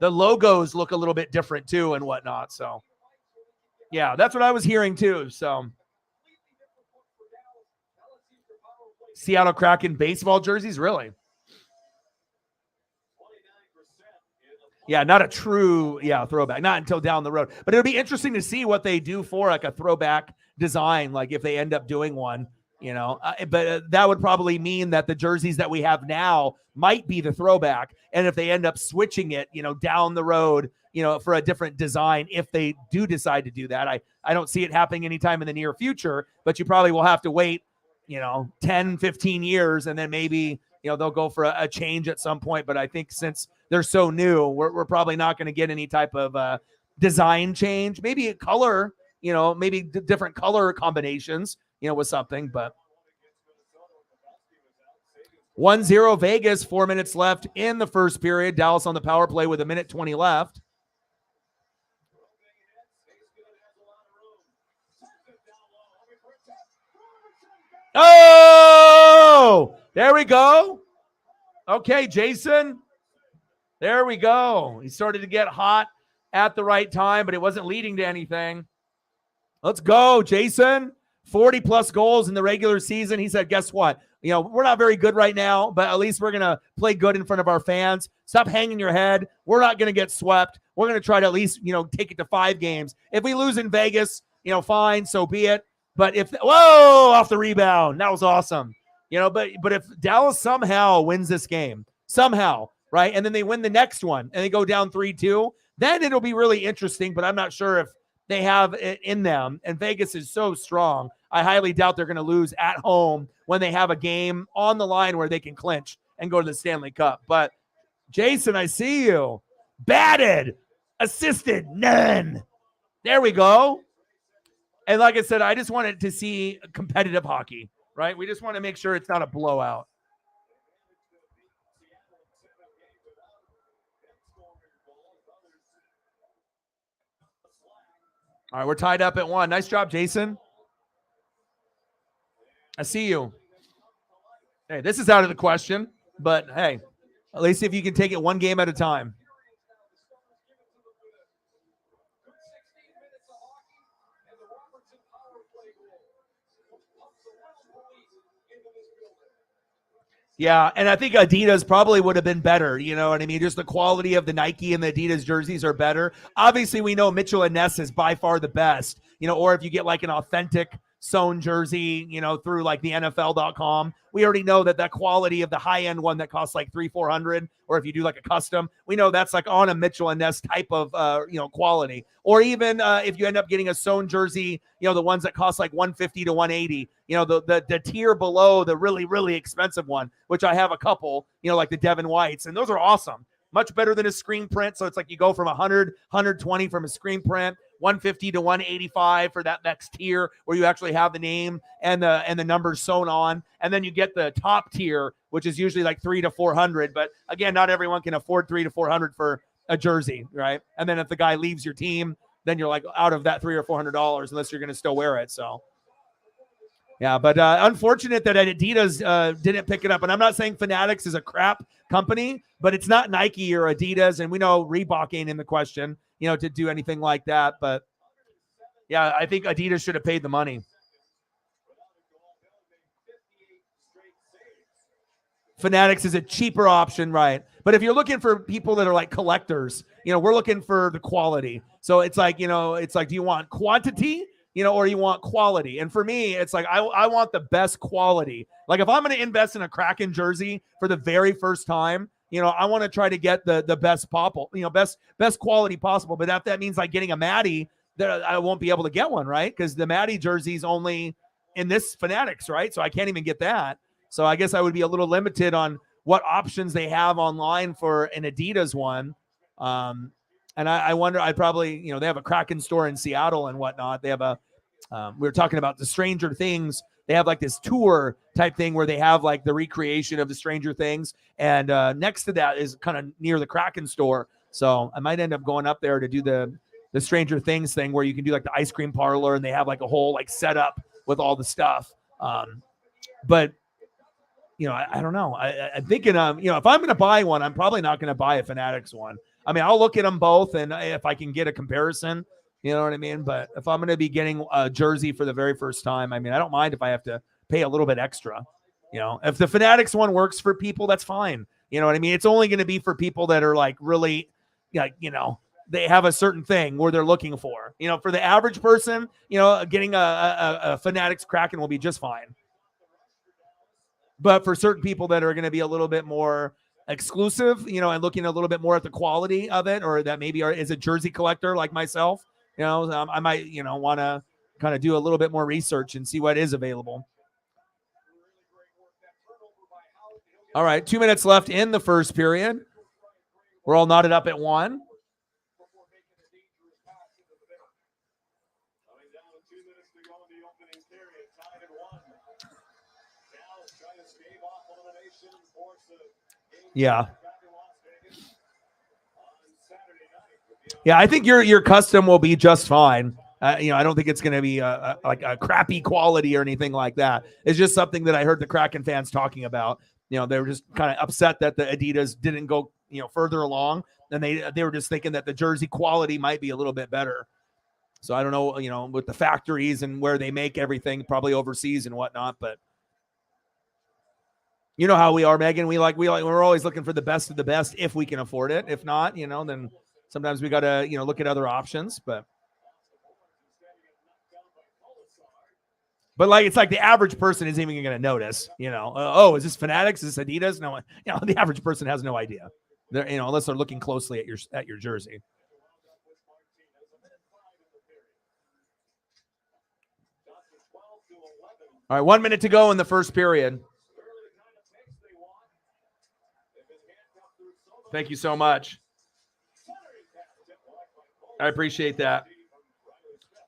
the logos look a little bit different too and whatnot. So yeah, that's what I was hearing too. So Seattle Kraken baseball jerseys, really? Yeah, not a true throwback, not until down the road. But it'll be interesting to see what they do for like a throwback design, like if they end up doing one, but that would probably mean that the jerseys that we have now might be the throwback. And if they end up switching it, down the road, for a different design, if they do decide to do that, I don't see it happening anytime in the near future, but you probably will have to wait, 10, 15 years, and then maybe, they'll go for a change at some point. But I think since they're so new, we're probably not going to get any type of design change, maybe a color, maybe different color combinations, with something. But 1-0 Vegas, 4 minutes left in the first period. Dallas on the power play with 1:20 left. Oh, there we go. Okay, Jason. There we go. He started to get hot at the right time, but it wasn't leading to anything. Let's go, Jason. 40-plus goals in the regular season. He said, guess what? We're not very good right now, but at least we're going to play good in front of our fans. Stop hanging your head. We're not going to get swept. We're going to try to at least, take it to 5 games. If we lose in Vegas, fine, so be it. But off the rebound. That was awesome. But if Dallas somehow wins this game, somehow, right? And then they win the next one and they go down 3-2, then it'll be really interesting. But I'm not sure if they have it in them. And Vegas is so strong. I highly doubt they're going to lose at home when they have a game on the line where they can clinch and go to the Stanley Cup. But Jason, I see you. Batted, assisted, none. There we go. And like I said, I just wanted to see competitive hockey, right? We just want to make sure it's not a blowout. All right, we're tied up at 1. Nice job, Jason. I see you. Hey, this is out of the question, but hey, at least if you can take it one game at a time. Yeah, and I think Adidas probably would have been better. You know what I mean? Just the quality of the Nike and the Adidas jerseys are better. Obviously, we know Mitchell and Ness is by far the best. You know, or if you get like an authentic sewn jersey, you know, through like the NFL.com, we already know that that quality of the high end one that costs like $300-$400, or if you do like a custom, we know that's like on a Mitchell and Ness type of quality. Or even if you end up getting a sewn jersey, you know, the ones that cost like $150 to $180, you know, the tier below the really, really expensive one, which I have a couple, you know, like the Devin Whites, and those are awesome. Much better than a screen print. So it's like you go from 100, 120 from a screen print, 150 to 185 for that next tier where you actually have the name and the numbers sewn on. And then you get the top tier, which is usually like $300 to $400. But again, not everyone can afford $300 to $400 for a jersey, right? And then if the guy leaves your team, then you're like out of that $300 or $400 unless you're going to still wear it. So yeah, but unfortunate that Adidas didn't pick it up. And I'm not saying Fanatics is a crap company, but it's not Nike or Adidas. And we know Reebok ain't in the question, you know, to do anything like that. But yeah, I think Adidas should have paid the money. Fanatics is a cheaper option, right? But if you're looking for people that are like collectors, you know, we're looking for the quality. So it's like, you know, it's like, do you want quantity, you know, or you want quality? And for me, it's like, I want the best quality. Like if I'm going to invest in a Kraken jersey for the very first time, you know, I want to try to get the best best quality possible. But if that means like getting a Matty, that I won't be able to get one, right? Because the Matty jersey's only in this Fanatics, right? So I can't even get that. So I guess I would be a little limited on what options they have online for an Adidas one. And I wonder, I probably, you know, they have a Kraken store in Seattle and whatnot. They have we were talking about the Stranger Things. They have like this tour type thing where they have like the recreation of the Stranger Things. And next to that is kind of near the Kraken store. So I might end up going up there to do the Stranger Things thing where you can do like the ice cream parlor and they have like a whole like setup with all the stuff. But you know, I don't know. I'm thinking, you know, if I'm going to buy one, I'm probably not going to buy a Fanatics one. I mean, I'll look at them both, and if I can get a comparison, you know what I mean? But if I'm going to be getting a jersey for the very first time, I mean, I don't mind if I have to pay a little bit extra. You know, if the Fanatics one works for people, that's fine. You know what I mean? It's only going to be for people that are like really, like, you know, they have a certain thing where they're looking for. You know, for the average person, you know, getting a Fanatics Kraken will be just fine. But for certain people that are going to be a little bit more exclusive, you know, and looking a little bit more at the quality of it, or that maybe is a jersey collector like myself, you know, I might, you know, want to kind of do a little bit more research and see what is available. All right, 2 minutes left in the first period. We're all knotted up at 1. Yeah. Yeah, I think your custom will be just fine. You know, I don't think it's going to be like a crappy quality or anything like that. It's just something that I heard the Kraken fans talking about. You know, they were just kind of upset that the Adidas didn't go, you know, further along, and they were just thinking that the jersey quality might be a little bit better. So I don't know, you know, with the factories and where they make everything, probably overseas and whatnot, but you know how we are, Megan. We're always looking for the best of the best if we can afford it. If not, you know, then sometimes we got to, you know, look at other options. But like, it's like the average person isn't even going to notice, you know, oh, is this Fanatics? Is this Adidas? No, you know, the average person has no idea. They're, you know, unless they're looking closely at your jersey. All right, 1 minute to go in the first period. Thank you so much. I appreciate that.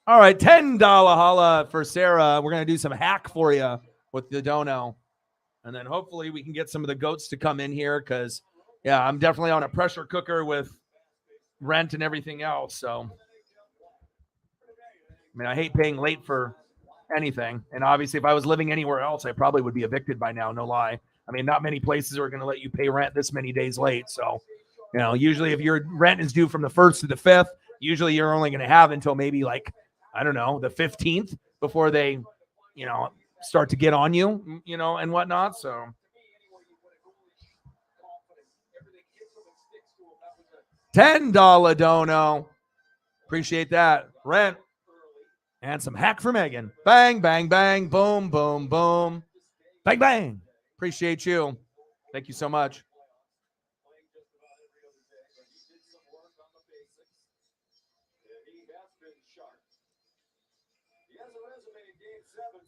All right, $10 holla for Sarah. We're going to do some hack for you with the dono. And then hopefully we can get some of the goats to come in here because, yeah, I'm definitely on a pressure cooker with rent and everything else. So, I mean, I hate paying late for anything. And obviously, if I was living anywhere else, I probably would be evicted by now, no lie. I mean, not many places are going to let you pay rent this many days late. So, you know, usually if your rent is due from the 1st to the 5th, usually you're only going to have until maybe like, I don't know, the 15th before they, you know, start to get on you, you know, and whatnot. So, $10 dono. Appreciate that. Rent. And some hack for Megan. Bang, bang, bang. Boom, boom, boom. Bang, bang. Appreciate you. Thank you so much.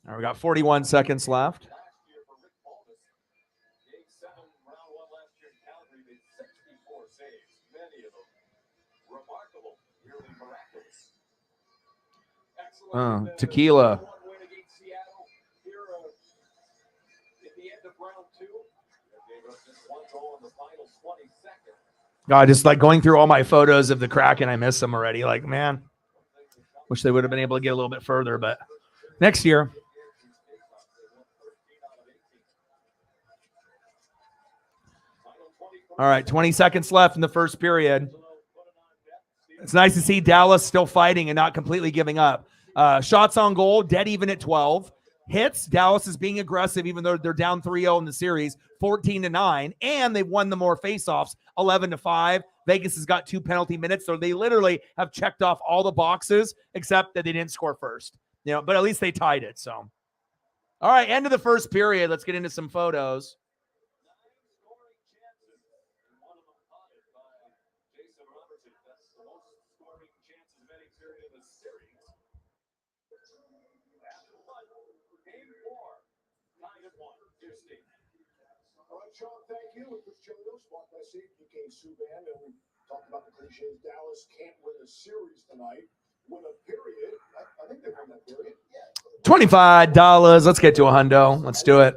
All right, we got 41 seconds left. Tequila. God, just like going through all my photos of the Kraken, I miss them already. Like, man, wish they would have been able to get a little bit further, but next year. All right, 20 seconds left in the first period. It's nice to see Dallas still fighting and not completely giving up. Shots on goal, dead even at 12. Hits, Dallas is being aggressive even though they're down 3-0 in the series, 14-9, and they've won the more faceoffs, 11-5. Vegas has got 2 penalty minutes, so they literally have checked off all the boxes except that they didn't score first. You know, but at least they tied it. So, all right, end of the first period. Let's get into some photos. All right, Sean, thank you. It was Chilios, Mark Messi, PK Subban, and we talked about the cliches. Dallas can't win a series tonight. Win a period. I think they won that period. Yeah. $25. Let's get to a hundo. Let's do it.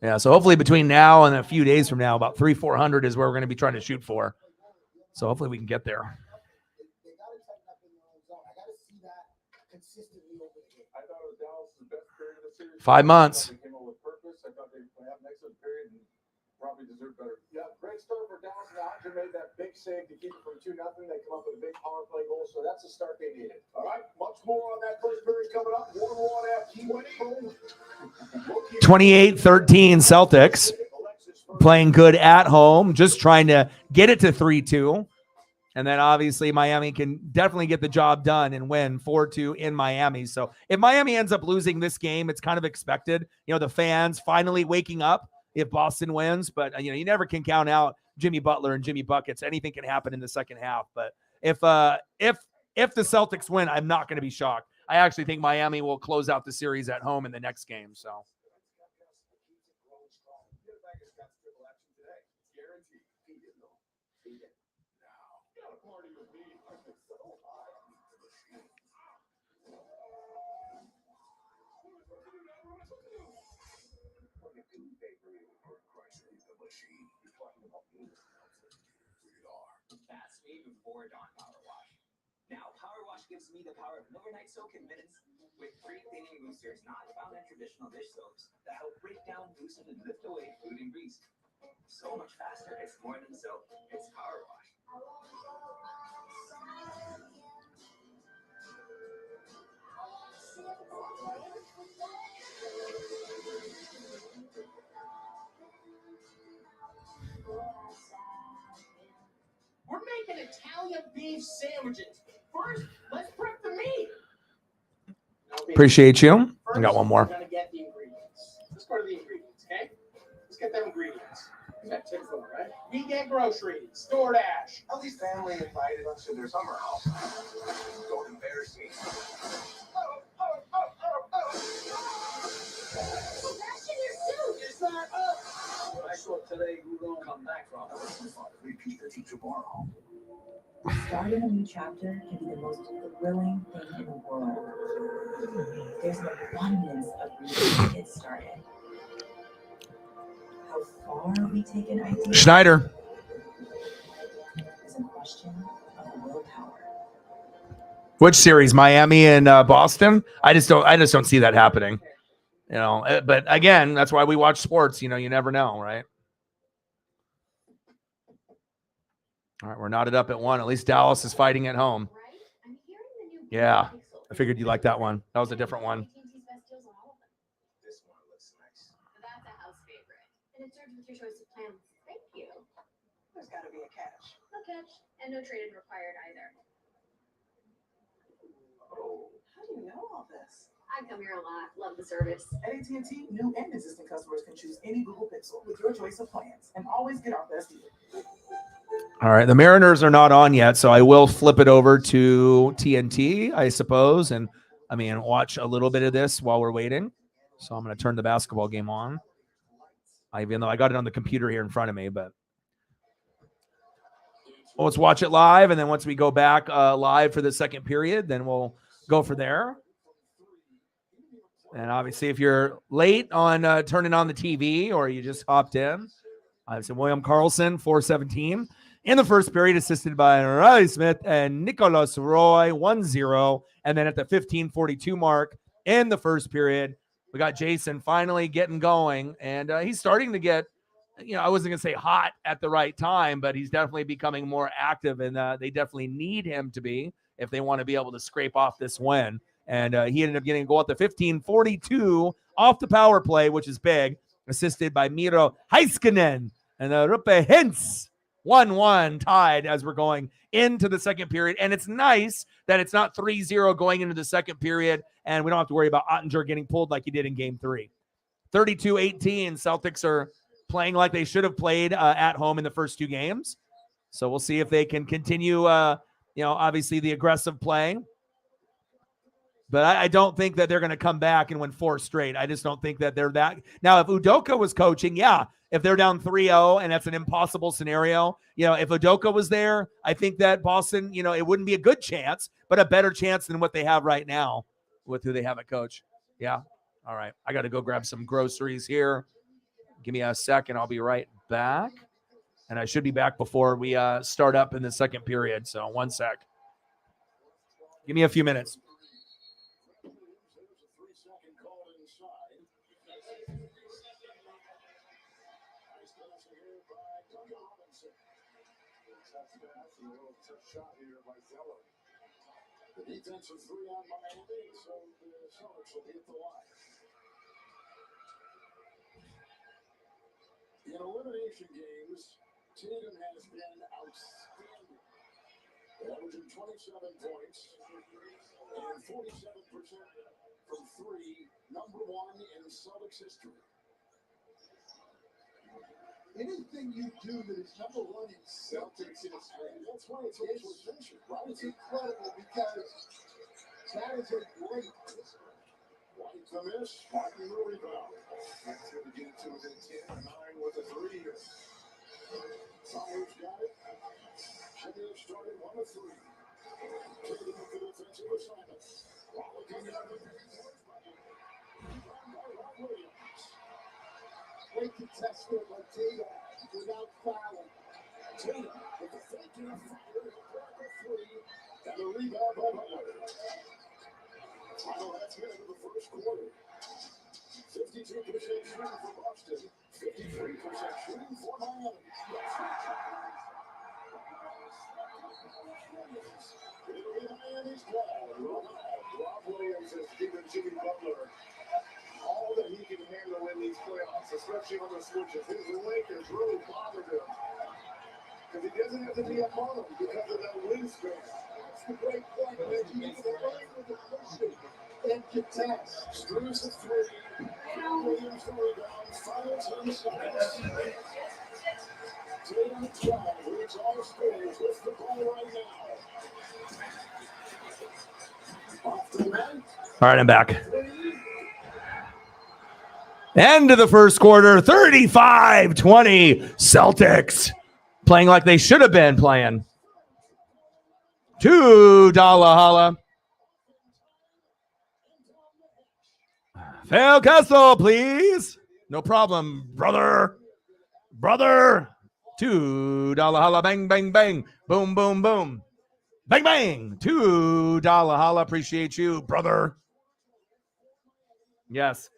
Yeah, so hopefully between now and a few days from now, about 300-400 is where we're going to be trying to shoot for. So hopefully we can get there. I thought it was Dallas' best period of the series. 5 months. They came up with purpose. I thought they had an excellent period and probably deserved better. Yeah, great start for Dallas. Now Andre made that big save to keep it from 2-0. They come up with a big power play goal, so that's the start they needed. All right, much more on that first period coming up. 1-1 after 20. 28-13 Celtics. Playing good at home, just trying to get it to 3-2. And then obviously Miami can definitely get the job done and win 4-2 in Miami. So if Miami ends up losing this game, it's kind of expected. You know, the fans finally waking up if Boston wins. But, you know, you never can count out Jimmy Butler and Jimmy Buckets. Anything can happen in the second half. But if the Celtics win, I'm not going to be shocked. I actually think Miami will close out the series at home in the next game. So. That's me before Dawn Power Wash. Now, Power Wash gives me the power of an overnight soak in minutes with 3 cleaning boosters not found in traditional dish soaps that help break down, loosen, and lift away food and grease. So much faster. It's more than soap. It's Power Wash. We're making Italian beef sandwiches. First, let's prep the meat. Appreciate you. First, I got one more. We're gonna get the ingredients. Let's go to the ingredients, okay? Let's get them ingredients. That's tip 4, right? We get groceries, DoorDash. At least family invited us to their summer house. Don't embarrass me. It's not us. I saw today who don't come back from. Repeat the team tomorrow. Starting a new chapter can be the most thrilling thing in the world. There's an abundance of reasons to get started. How far we take an idea Schneider. is a question of willpower. Which series? Miami and Boston? I just don't see that happening. You know, but again, that's why we watch sports. You know, you never know, right? All right, we're knotted up at 1. At least Dallas is fighting at home. Yeah, I figured you liked that one. That was a different one. This one looks nice. That's a house favorite. And it's served with your choice of plans. Thank catch, and no trade-in required either. How do you know all this? I come here a lot. Love the service. At AT&T, new and existing customers can choose any Google Pixel with your choice of plans and always get our best deal. All right, the Mariners are not on yet, so I will flip it over to TNT, I suppose, and watch a little bit of this while we're waiting. So I'm going to turn the basketball game on, even though I got it on the computer here in front of me. But let's watch it live, and then once we go back live for the second period, then we'll go for there. And obviously, if you're late on turning on the TV or you just hopped in, I've seen William Carlson, 417. In the first period, assisted by Riley Smith and Nicholas Roy, 1-0. And then at the 15:42 mark in the first period, we got Jason finally getting going. And he's starting to get, I wasn't going to say hot at the right time, but he's definitely becoming more active. And they definitely need him to be if they want to be able to scrape off this win. And he ended up getting a goal at the 15:42 off the power play, which is big, assisted by Miro Heiskanen and Rupe Hintz. 1-1 tied as we're going into the second period. And it's nice that it's not 3-0 going into the second period, and we don't have to worry about Ottinger getting pulled like he did in game 3. 32-18, Celtics are playing like they should have played at home in the first 2 games. So we'll see if they can continue, obviously the aggressive play. But I don't think that they're going to come back and win 4 straight. I just don't think that they're that. Now, if Udoka was coaching, if they're down 3-0 and that's an impossible scenario, if Udoka was there, I think that Boston, it wouldn't be a good chance, but a better chance than what they have right now with who they have at coach. Yeah. All right. I got to go grab some groceries here. Give me a second. I'll be right back. And I should be back before we start up in the second period. So 1 sec. Give me a few minutes. Shot here by Zeller. The defensive 3 on Miami, so the Celtics will hit the line. In elimination games, Tatum has been outstanding, averaging 27 points and 47% from 3, number 1 in Celtics history. Anything you do that is number 1 in Celtics history, that's why it's always mentioned, right? It's incredible because that is a great White the miss, Martin the rebound. That's going to get it to within 10, 9 with a 3. Fowler's got it. Shea started 1 of 3. Taking up the defensive assignment. Rollicking out of the Williams. Great contestant by Tatum without fouling. Tatum with the fake and a fire, a crack of 3, and a rebound by Butler. Final has been into the first quarter. 52% shooting for Boston, 53% shooting for Miami. It'll be Miami's ball. Rob Williams has given Jimmy Butler all that he can handle in these playoffs, especially on the switches. His Lakers really bothered him because he doesn't have to be up on them because of that wingspan. That's the great point that you need to run with the pushing and contest. Screws the 3. Williams the rebound. Finals 10 seconds. Tatum 12. Reads all scores with the ball right now. Off the right. All right, I'm back. End of the first quarter, 35-20, Celtics playing like they should have been playing. $2 holla. Phil Kessel, please. No problem, brother. Brother. $2 holla. Bang, bang, bang. Boom, boom, boom. Bang, bang. $2 holla. Appreciate you, brother. Yes.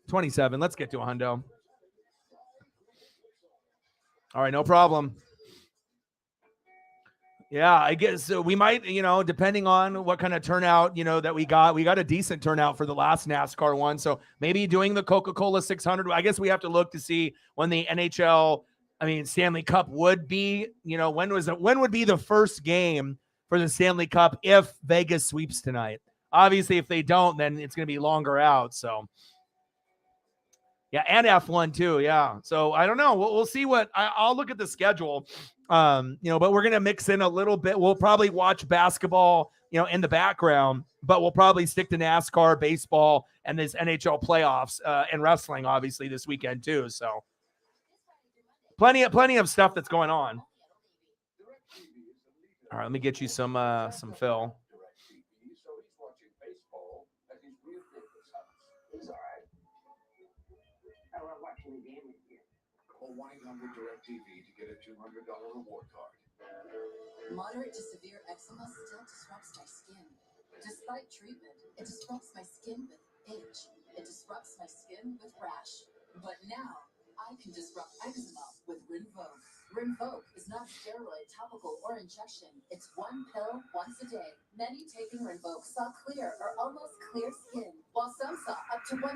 27. Let's get to a hundo. All right, no problem. Yeah, I guess we might, depending on what kind of turnout, that we got a decent turnout for the last NASCAR one. So maybe doing the Coca-Cola 600. I guess we have to look to see when the NHL I mean, Stanley Cup would be, when would be the first game for the Stanley Cup if Vegas sweeps tonight? Obviously, if they don't, then it's going to be longer out. So, yeah, and F1 too. Yeah. So I don't know. We'll see I'll look at the schedule. But we're going to mix in a little bit. We'll probably watch basketball, in the background, but we'll probably stick to NASCAR, baseball, and this NHL playoffs, and wrestling, obviously, this weekend too. So plenty of stuff that's going on. All right, let me get you some Phil. DirecTV to get a $200 reward card. Moderate to severe eczema still disrupts my skin. Despite treatment, it disrupts my skin with itch. It disrupts my skin with rash. But now, I can disrupt eczema with Rinvoq. Rinvoq is not a steroid, topical, or injection. It's one pill once a day. Many taking Rinvoq saw clear or almost clear skin, while some saw up to 100%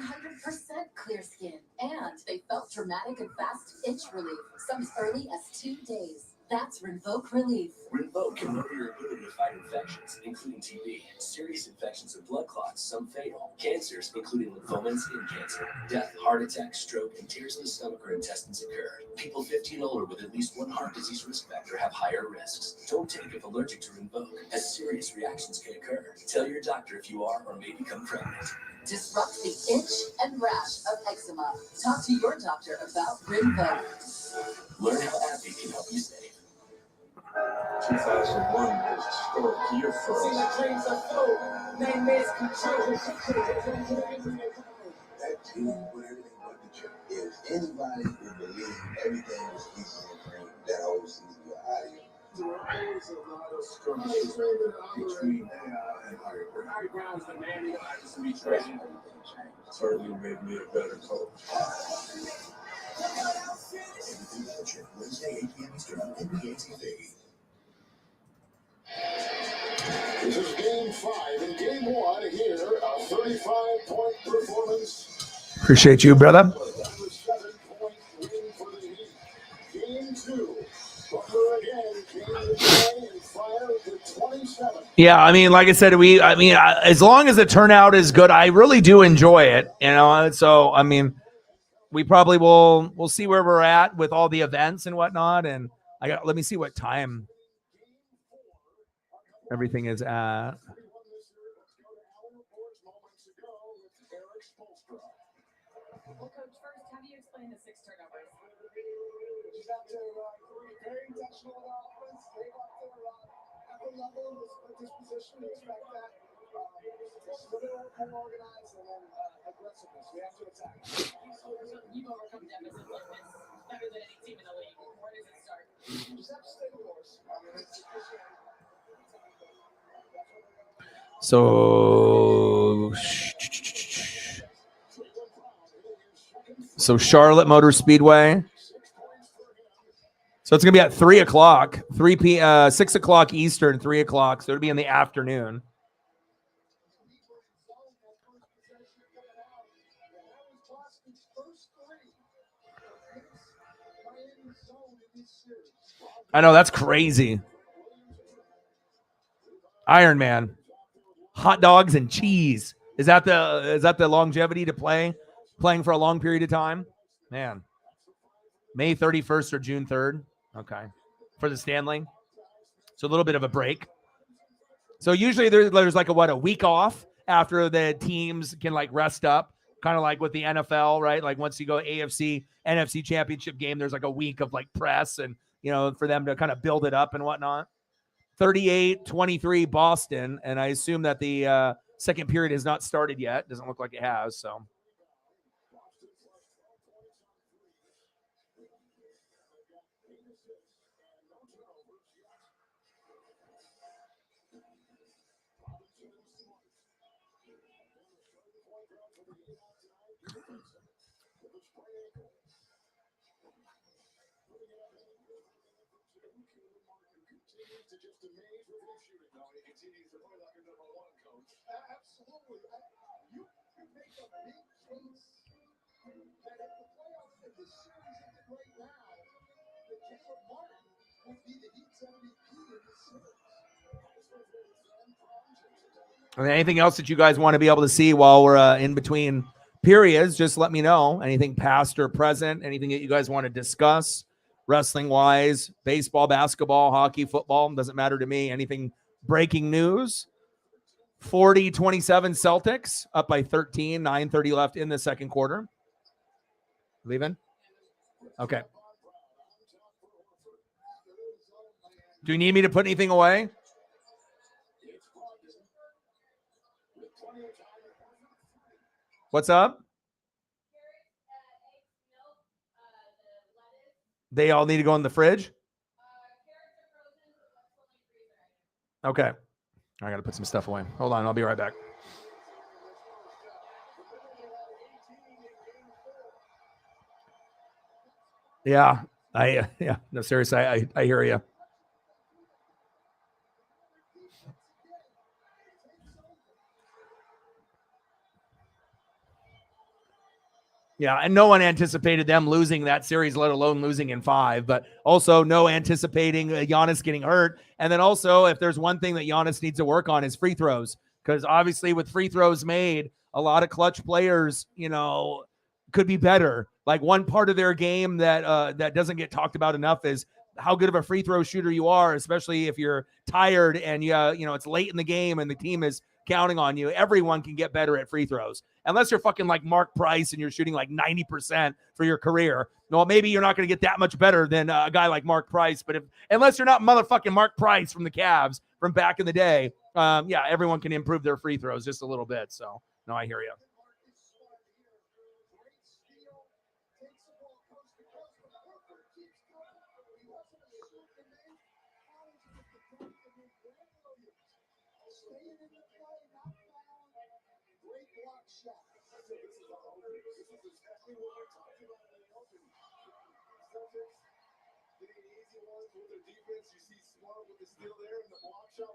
clear skin. And they felt dramatic and fast itch relief, some as early as 2 days. That's Rinvoq Relief. Rinvoq can lower your ability to fight infections, including TB, serious infections and blood clots, some fatal, cancers, including lymphoma and skin cancer, death, heart attack, stroke, and tears in the stomach or intestines occur. People 15 and older with at least one heart disease risk factor have higher risks. Don't take if allergic to Rinvoq, as serious reactions can occur. Tell your doctor if you are or may become pregnant. Disrupt the itch and rash of eczema. Talk to your doctor about Rinvoq. Learn how AbbVie can help you save. 2001 was a historic year for us. That team with everything but the chip. If anybody would believe everything was easy and green, that whole season was out of here. There were always a lot of skirmishes between AI and Harry Brown. Harry Brown was the man who allowed us to be traded. Everything changed. Certainly made me a better coach. Everything but the chip. Wednesday, 8 p.m. Eastern on NBA TV. This is game 5. In game 1, here, a 35-point performance. Appreciate you, brother. 7-point win for the Heat. Game 2, Butler again came to play and fired to 27. Yeah, I mean, like I said, as long as the turnout is good, I really do enjoy it. So I mean, we probably we'll see where we're at with all the events and whatnot. And let me see what time everything is at. Well, Coach, first, how do you explain the 6 turnovers? Just got to very intentional offense. They got at the level of disposition. We expect that. Just a little more organized and then aggressiveness. We have to attack. So you've overcome deficits like this better than any team in the league. Where does it start? You just have to stay the course. I mean, it's So Charlotte Motor Speedway. So it's gonna be at 3 o'clock, 6 o'clock Eastern, 3 o'clock. So it'll be in the afternoon. I know, that's crazy. Iron Man, hot dogs and cheese. Is that the longevity to playing for a long period of time? Man, May 31st or June 3rd. Okay, for the Stanley. So a little bit of a break. So usually there's like a week off after the teams can like rest up, kind of like with the NFL, right? Like once you go AFC, NFC championship game, there's like a week of like press and, for them to kind of build it up and whatnot. 38-23 Boston. And I assume that the second period has not started yet. Doesn't look like it has. So. absolutely. You can make a big case that if the playoffs, if the series ended right now, And anything else that you guys want to be able to see while we're in between periods, just let me know. Anything past or present, anything that you guys want to discuss, wrestling wise, baseball, basketball, hockey, football, doesn't matter to me. Anything breaking news? 40-27 Celtics, up by 13, 9:30 left in the second quarter. Leaving? Okay. Do you need me to put anything away? What's up? They all need to go in the fridge? Okay. I got to put some stuff away. Hold on. I'll be right back. Yeah. No, seriously. I hear you. Yeah, and no one anticipated them losing that series, let alone losing in 5. But also no anticipating Giannis getting hurt. And then also, if there's one thing that Giannis needs to work on is free throws. Because obviously with free throws made, a lot of clutch players, could be better. Like one part of their game that doesn't get talked about enough is how good of a free throw shooter you are, especially if you're tired and it's late in the game and the team is counting on you. Everyone can get better at free throws. Unless you're fucking like Mark Price and you're shooting like 90% for your career. Well, maybe you're not going to get that much better than a guy like Mark Price. But unless you're not motherfucking Mark Price from the Cavs from back in the day, everyone can improve their free throws just a little bit. So, no, I hear you.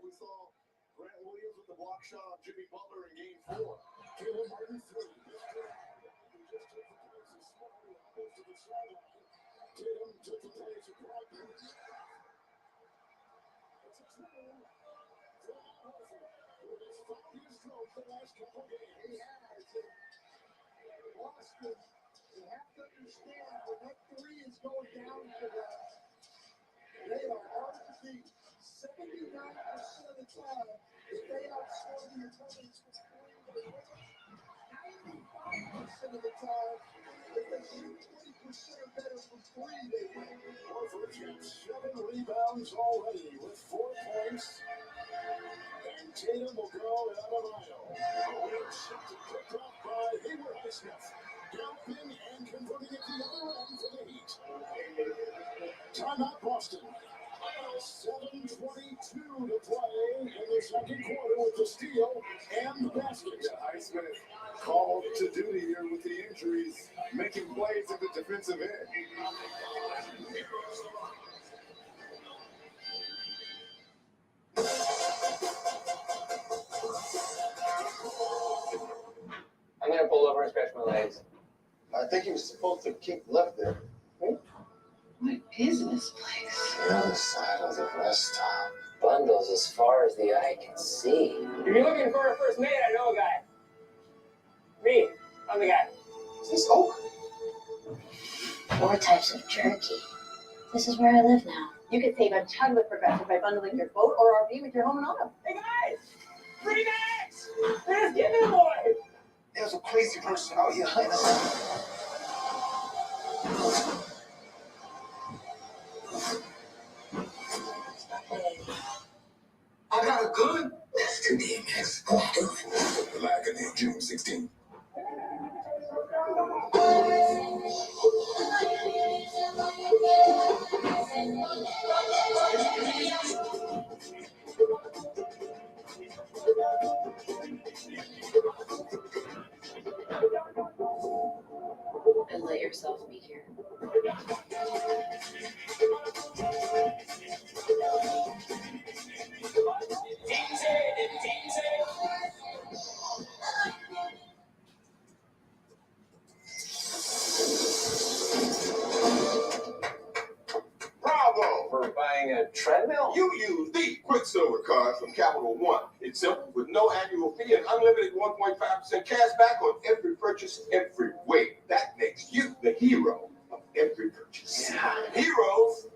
We saw Grant Williams with the block shot on Jimmy Butler in game 4. Caleb Martin 3. Tatum took the play to Brogdon. With his 5 stroke the last couple games. He has. Boston, you have to understand when that 3 is going down for them, they are hard to beat. 79% of the time, if they outscore the opponents with 3, 95% of the time, if they shoot 20% or better from 3, they win. Horford gets 7 rebounds already with 4 points. And Tatum will go out of idle. Williams picked off by Hayward Highsmith. Galloping and converting it to the other end for the Heat. Timeout Boston. 7:22 to play in the second quarter with the steal and the basket. Highsmith called to duty here with the injuries, making plays at the defensive end. I'm gonna pull over and stretch my legs. I think he was supposed to keep left there. What is this place? The other side of the rest stop. Bundles as far as the eye can see. If you're looking for a first mate, I know a guy. Me, I'm the guy. Is this Oak? 4 types of jerky. This is where I live now. You could save a ton with Progressive by bundling your boat or RV with your home and auto. Hey guys, free Max! Let's get me boy. There's a crazy person out here hiding us. I got a gun. That's too DMX. The Lack June 16th. And let yourself be here. You use the Quicksilver card from Capital One. It's simple with no annual fee and unlimited 1.5% cash back on every purchase, every way. That makes you the hero of every purchase. Yeah. Heroes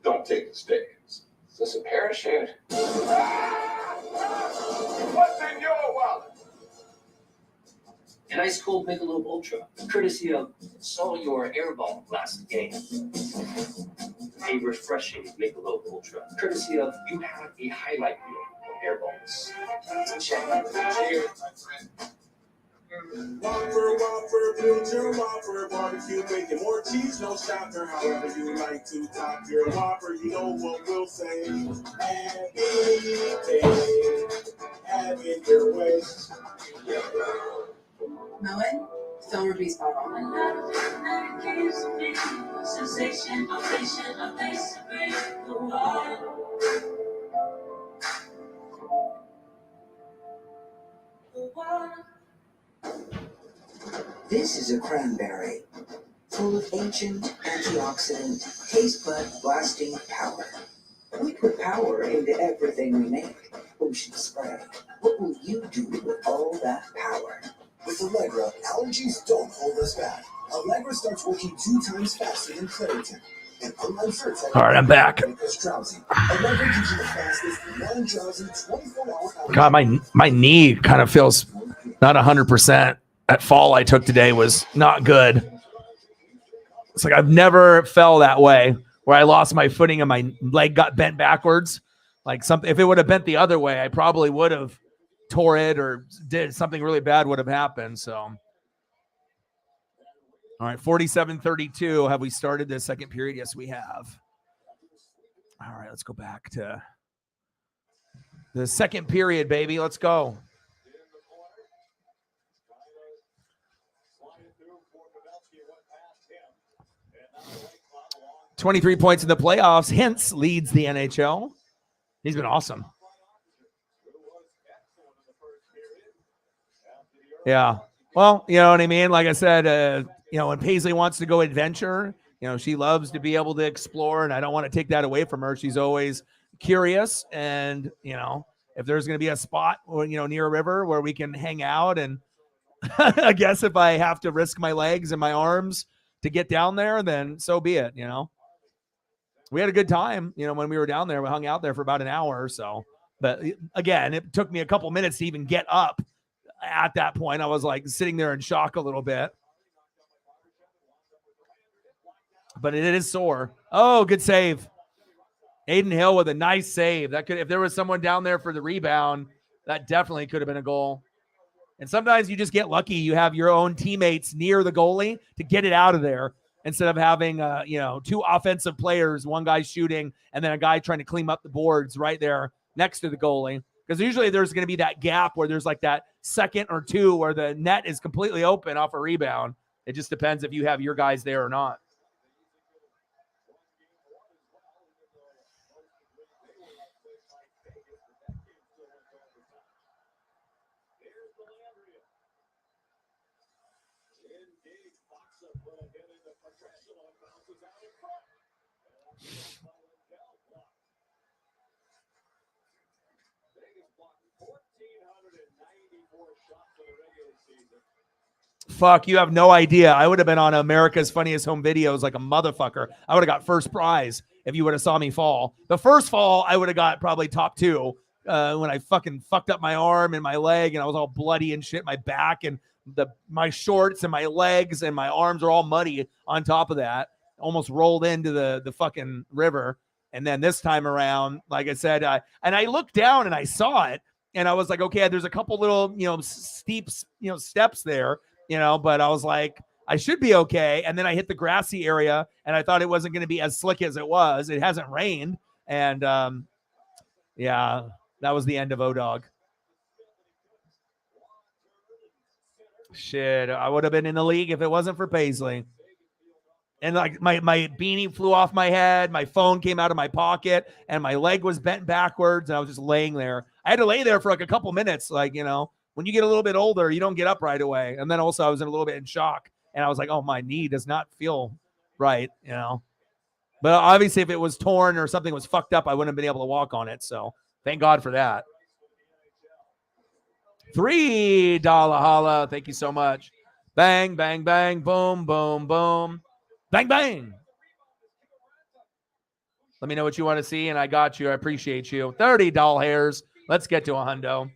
don't take the stairs. Is this a parachute? What's in your wallet? An ice cold Michelob Ultra, courtesy of Saw Your Airball last game. A refreshing Michelob Ultra, courtesy of You Have a Highlight Reel of Airballs. Cheers, my friend. Whopper, Whopper, build your Whopper, barbecue, bacon, more cheese, no shocker. However you like to top your Whopper, you know what we'll say. Have it your way. Moen, still repeat spot on. Sensation, ovation, a face to break the wall. This is a cranberry, full of ancient antioxidant, taste bud blasting power. We put power into everything we make. Ocean Spray. What will you do with all that power? With Allegra, allergies don't hold us back. Allegra starts working 2 times faster than Claritin. And unlike Zyrtec, All right, I'm back. make us drowsy. Allegra gives you the fastest, non-drowsy 24-hour. God, my knee kind of feels not 100%. That fall I took today was not good. It's like I've never fell that way where I lost my footing and my leg got bent backwards. Like something, if it would have bent the other way, I probably would have tore it or did something really bad would have happened. So, all right, 47-32. Have we started the second period? Yes, we have. All right, let's go back to the second period, baby. Let's go. 23 points in the playoffs. Hintz leads the NHL. He's been awesome. Yeah. Well, you know what I mean? Like I said, when Paisley wants to go adventure, she loves to be able to explore, and I don't want to take that away from her. She's always curious. And, if there's going to be a spot, near a river where we can hang out, and I guess if I have to risk my legs and my arms to get down there, then so be it, We had a good time, when we were down there. We hung out there for about an hour or so. But again, it took me a couple minutes to even get up. At that point, I was like sitting there in shock a little bit. But it is sore. Oh, good save. Aiden Hill with a nice save. That could, if there was someone down there for the rebound, that definitely could have been a goal. And sometimes you just get lucky. You have your own teammates near the goalie to get it out of there instead of having, 2 offensive players, one guy shooting, and then a guy trying to clean up the boards right there next to the goalie. Because usually there's going to be that gap where there's like that second or two where the net is completely open off a rebound. It just depends if you have your guys there or not. Fuck, you have no idea. I would have been on America's Funniest Home Videos like a motherfucker. I would have got first prize if you would have saw me fall. The first fall, I would have got probably top 2 when I fucking fucked up my arm and my leg, and I was all bloody and shit. My back and my shorts and my legs and my arms are all muddy on top of that. Almost rolled into the fucking river. And then this time around, like I said, I looked down and I saw it, and I was like, okay, there's a couple little, steep, steps there. But I was like, I should be okay. And then I hit the grassy area, and I thought it wasn't going to be as slick as it was. It hasn't rained. And, yeah, that was the end of O-Dog. Shit, I would have been in the league if it wasn't for Paisley. And like my beanie flew off my head. My phone came out of my pocket, and my leg was bent backwards. And I was just laying there. I had to lay there for like a couple minutes. Like, when you get a little bit older, you don't get up right away. And then also I was in a little bit in shock, and I was like, oh, my knee does not feel right. But obviously, if it was torn or something was fucked up, I wouldn't have been able to walk on it. So thank God for that. $3 holla. Thank you so much. Bang, bang, bang. Boom, boom, boom. Bang, bang. Let me know what you want to see, and I got you. I appreciate you. 30 doll hairs. Let's get to a hundo.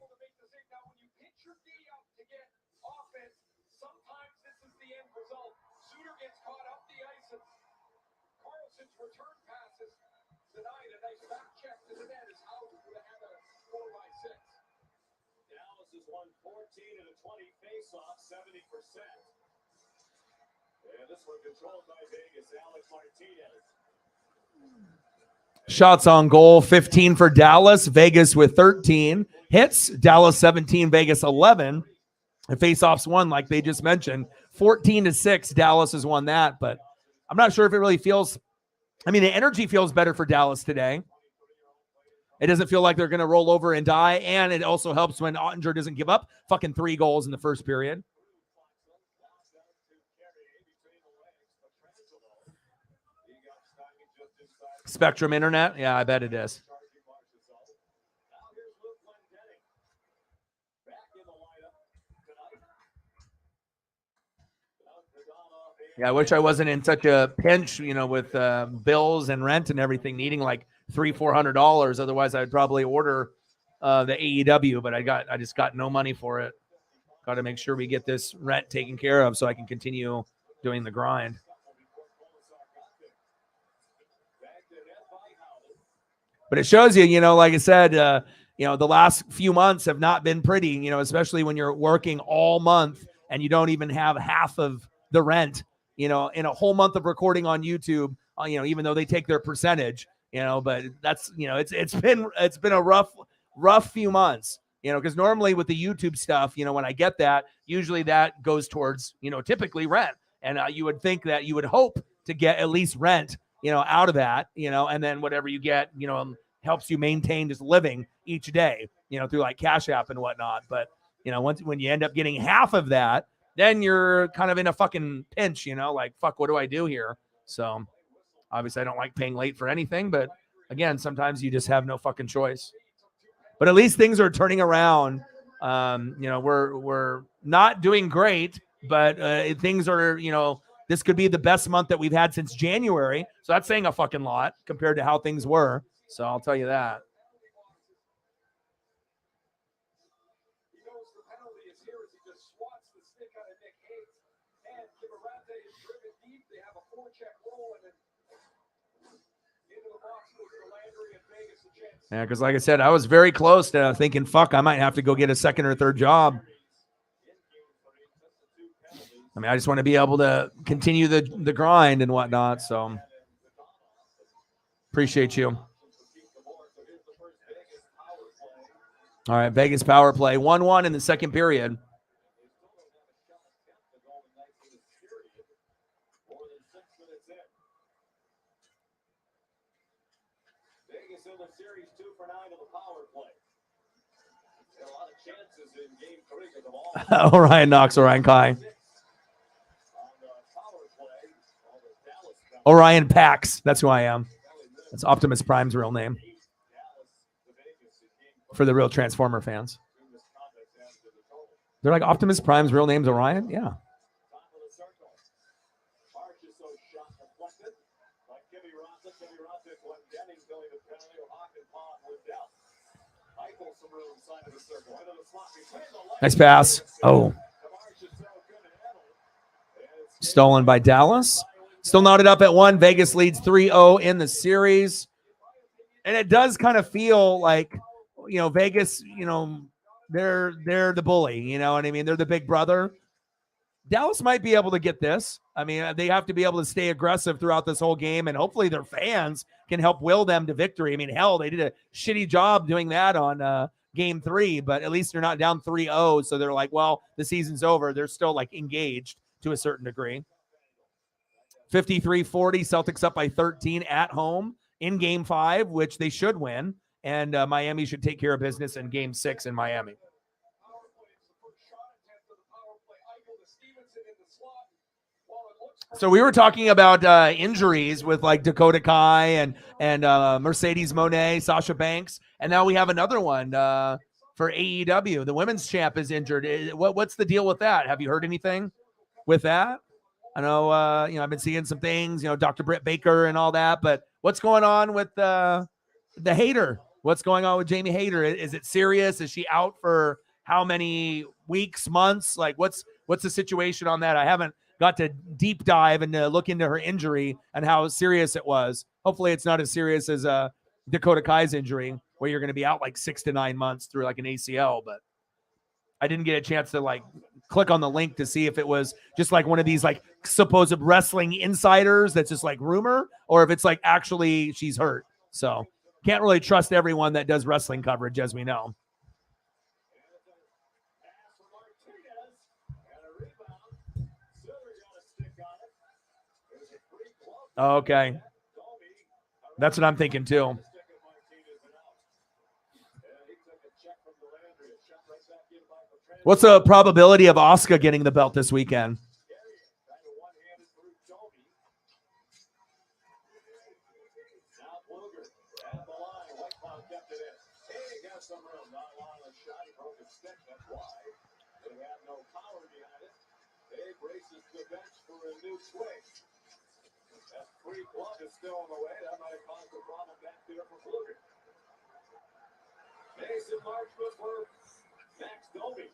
Dallas has won 14 of the 20 face-offs, 70%. And this one controlled by Vegas, Alex Martinez. Shots on goal, 15 for Dallas. Vegas with 13 hits. Dallas 17, Vegas 11. And face-offs won, like they just mentioned, 14-6. Dallas has won that, but I'm not sure if it really feels. I mean, the energy feels better for Dallas today. It doesn't feel like they're going to roll over and die, and it also helps when Ottinger doesn't give up fucking 3 goals in the first period. Spectrum Internet? Yeah, I bet it is. Yeah, I wish I wasn't in such a pinch, with bills and rent and everything, needing like $300-400. Otherwise, I'd probably order the AEW, but I just got no money for it. Got to make sure we get this rent taken care of so I can continue doing the grind. But it shows you, like I said, the last few months have not been pretty, especially when you're working all month and you don't even have half of the rent, in a whole month of recording on YouTube, even though they take their percentage, but that's, it's been a rough few months, because normally with the YouTube stuff, when I get that, usually that goes towards, typically rent. And you would think that you would hope to get at least rent, out of that, and then whatever you get, helps you maintain just living each day, through like Cash App and whatnot. But, when you end up getting half of that, then you're kind of in a fucking pinch, like, fuck, what do I do here? So obviously I don't like paying late for anything, but again, sometimes you just have no fucking choice. But at least things are turning around. We're not doing great, but things are, this could be the best month that we've had since January. So that's saying a fucking lot compared to how things were. So I'll tell you that. Yeah, because like I said, I was very close to thinking, fuck, I might have to go get a second or third job. I mean, I just want to be able to continue the grind and whatnot. So appreciate you. All right, Vegas power play. 1-1 in the second period. Vegas in the series 2 for 9 of the power play. There are a lot of chances in game 3 of the ball. Orion Knox, Orion Kai. Orion Pax. That's who I am. That's Optimus Prime's real name. For the real Transformer fans. They're like, Optimus Prime's real name's Orion? Yeah. Nice pass. Oh. Stolen by Dallas. Still knotted up at 1. Vegas leads 3-0 in the series. And it does kind of feel like, Vegas, they're the bully, you know what I mean? They're the big brother. Dallas might be able to get this. I mean, they have to be able to stay aggressive throughout this whole game, and hopefully their fans can help will them to victory. I mean, hell, they did a shitty job doing that on game 3, but at least they're not down 3-0, so they're like, well, the season's over. They're still like engaged to a certain degree. 53-40, Celtics up by 13 at home in game 5, which they should win, and Miami should take care of business in game 6 in Miami. So we were talking about injuries with like Dakota Kai and Mercedes Moné, Sasha Banks, and now we have another one for AEW. The women's champ is injured. What's the deal with that? Have you heard anything with that? I know I've been seeing some things, Dr. Britt Baker and all that, but what's going on with the Hayter? What's going on with Jamie Hayter? Is it serious? Is she out for how many weeks, months? Like what's the situation on that? I haven't got to deep dive and look into her injury and how serious it was. Hopefully it's not as serious as Dakota Kai's injury, where you're going to be out like 6 to 9 months through like an ACL. But I didn't get a chance to like click on the link to see if it was just like one of these like supposed wrestling insiders that's just like rumor, or if it's like actually she's hurt. So can't really trust everyone that does wrestling coverage, as we know. Okay. That's what I'm thinking too. What's the probability of Asuka getting the belt this weekend? Still on the way. That might have caused a problem back there for Fluger. Mason Marchman for Max Domi.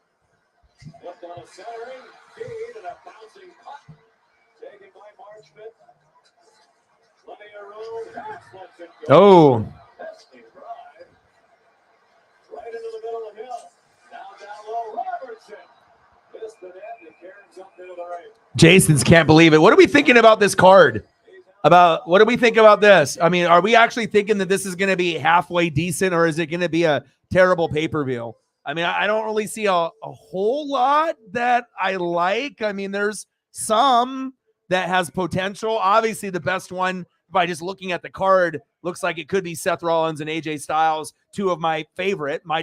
Left on a centering feed and a bouncing cut. Taken by Marchman. Plenty of room. That's what's it going. Oh. Testing drive. Right into the middle of the hill. Now down low. Robertson. Missed the net and carries up into the right. Jason's can't believe it. What are we thinking about this card? What do we think about this? I mean, are we actually thinking that this is going to be halfway decent, or is it going to be a terrible pay-per-view? I mean, I don't really see a whole lot that I like. I mean, there's some that has potential. Obviously, the best one, by just looking at the card, looks like it could be Seth Rollins and AJ Styles, two of my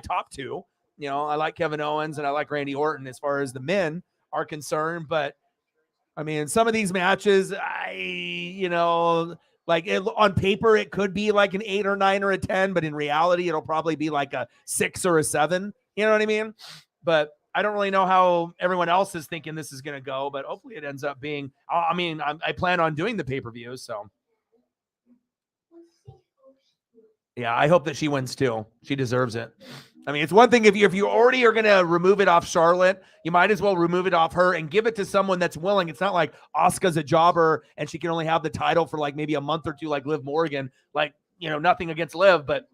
top two. I like Kevin Owens and I like Randy Orton as far as the men are concerned, but I mean, some of these matches, on paper, it could be like an 8 or 9 or a 10, but in reality, it'll probably be like a 6 or a 7. You know what I mean? But I don't really know how everyone else is thinking this is going to go, but hopefully it ends up being, I plan on doing the pay-per-view, so. Yeah, I hope that she wins too. She deserves it. I mean, it's one thing if you already are going to remove it off Charlotte, you might as well remove it off her and give it to someone that's willing. It's not like Asuka's a jobber and she can only have the title for like maybe a month or two, like Liv Morgan. Like, nothing against Liv, but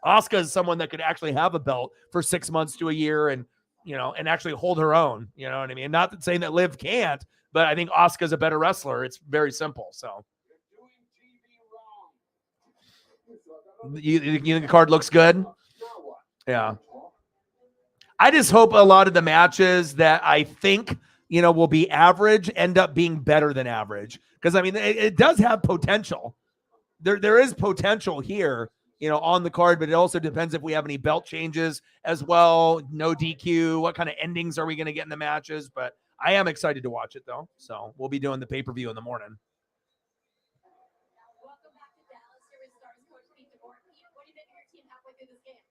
Asuka is someone that could actually have a belt for 6 months to a year and actually hold her own. You know what I mean? Not saying that Liv can't, but I think Asuka's a better wrestler. It's very simple. So you think the card looks good? Yeah. I just hope a lot of the matches that I think, will be average end up being better than average. Because, I mean, it does have potential. There is potential here, on the card, but it also depends if we have any belt changes as well. No DQ. What kind of endings are we going to get in the matches? But I am excited to watch it, though. So we'll be doing the pay-per-view in the morning. Welcome back to Dallas. Here with Stars coach Pete DeBoer. Pete, what do you think of your team halfway through this game?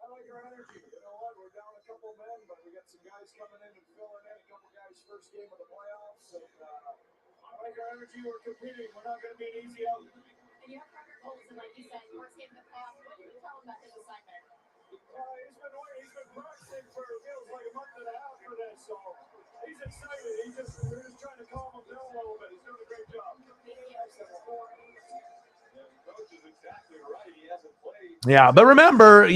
I like our energy. You know what? We're down a couple men, but we got some guys coming in and filling in. A couple guys first game of the playoffs. And I like our energy. We're competing. We're not going to be an easy out. And you have Parker Colson, like you said, first game of the playoffs. What do you tell him about his assignment? He's been practicing for feels like a month and a half for this, so he's excited. We're just trying to calm him down a little bit. He's doing a great job. Coach is exactly right. He hasn't played. Yeah, but remember,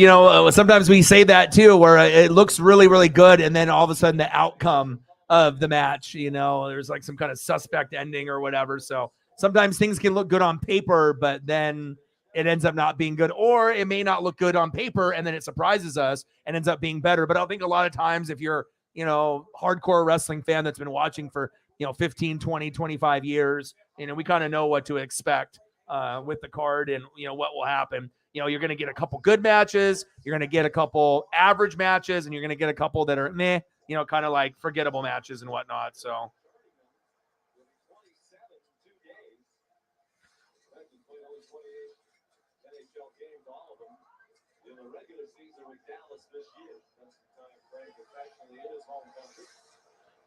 sometimes we say that too, where it looks really, really good, and then all of a sudden the outcome of the match, there's like some kind of suspect ending or whatever. So sometimes things can look good on paper, but then it ends up not being good, or it may not look good on paper and then it surprises us and ends up being better. But I think a lot of times if you're, hardcore wrestling fan that's been watching for, 15, 20, 25 years, we kind of know what to expect with the card and, what will happen. You're going to get a couple good matches. You're going to get a couple average matches, and you're going to get a couple that are meh, kind of like forgettable matches and whatnot. So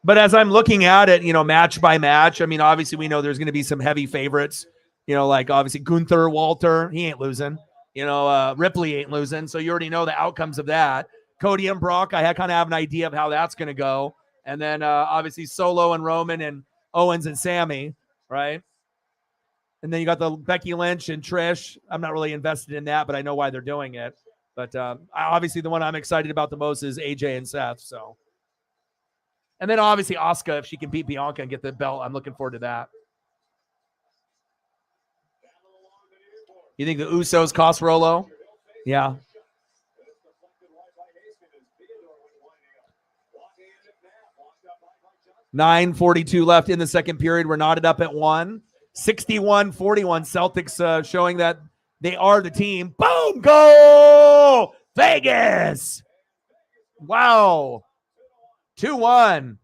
But as I'm looking at it, match by match, I mean, obviously we know there's going to be some heavy favorites, like obviously Gunther, Walter, he ain't losing. Ripley ain't losing. So you already know the outcomes of that. Cody and Brock, I kind of have an idea of how that's going to go. And then obviously Solo and Roman and Owens and Sammy, right? And then you got the Becky Lynch and Trish. I'm not really invested in that, but I know why they're doing it. But obviously the one I'm excited about the most is AJ and Seth. So, and then obviously Asuka, if she can beat Bianca and get the belt, I'm looking forward to that. You think the Usos cost Rolo? Yeah. 9:42 left in the second period. We're knotted up at 1. 61-41. Celtics showing that they are the team. Boom! Goal! Vegas! Wow. 2-1.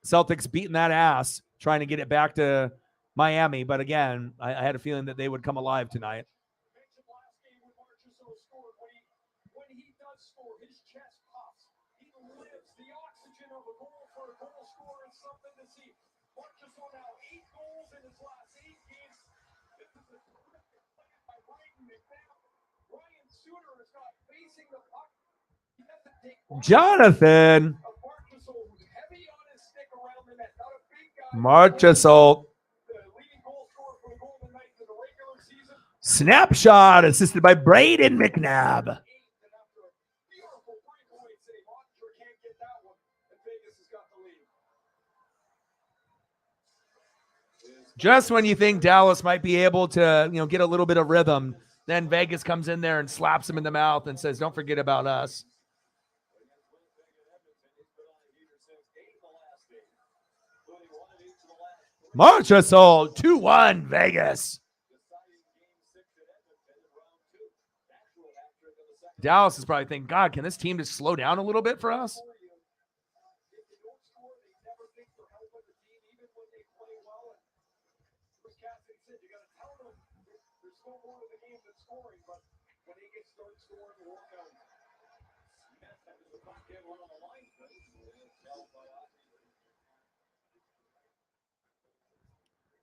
Celtics beating that ass, trying to get it back to Miami. But again, I had a feeling that they would come alive tonight. Jonathan Marchessault. Snapshot assisted by Braden McNabb. Just when you think Dallas might be able to, get a little bit of rhythm, then Vegas comes in there and slaps him in the mouth and says, "Don't forget about us." Marchessault, 2-1 Vegas. Dallas is probably thinking, God, can this team just slow down a little bit for us?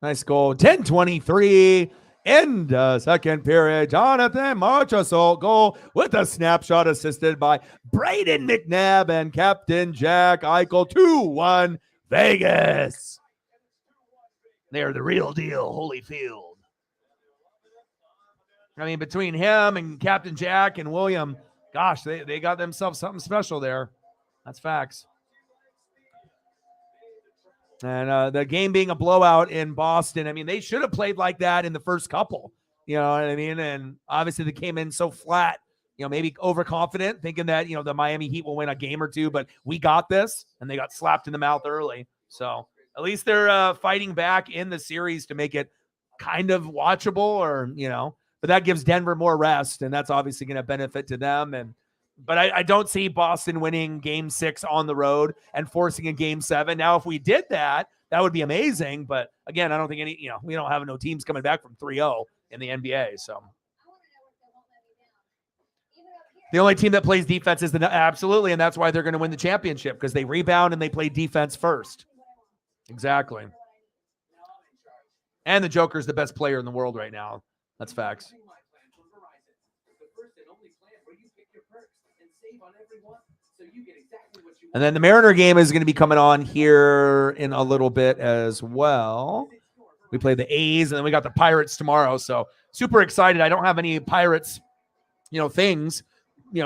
Nice goal. 10:23 in the second period. Jonathan Marchessault goal with a snapshot assisted by Braden McNabb and Captain Jack Eichel. 2-1 Vegas. They're the real deal, Holyfield. I mean, between him and Captain Jack and William, gosh, they got themselves something special there. That's facts. And the game being a blowout in Boston, I mean, they should have played like that in the first couple. You know what I mean? And obviously they came in so flat, maybe overconfident, thinking that, the Miami Heat will win a game or two, but we got this, and they got slapped in the mouth early. So at least they're fighting back in the series to make it kind of watchable but that gives Denver more rest, and that's obviously going to benefit to them. But I don't see Boston winning game 6 on the road and forcing a game 7. Now, if we did that, that would be amazing. But again, I don't think we don't have no teams coming back from 3-0 in the NBA. So the only team that plays defense is absolutely. And that's why they're going to win the championship, because they rebound and they play defense first. Exactly. And the Joker's the best player in the world right now. That's facts. And then the Mariner game is going to be coming on here in a little bit as well. We play the A's, and then we got the Pirates tomorrow. So super excited. I don't have any Pirates, things,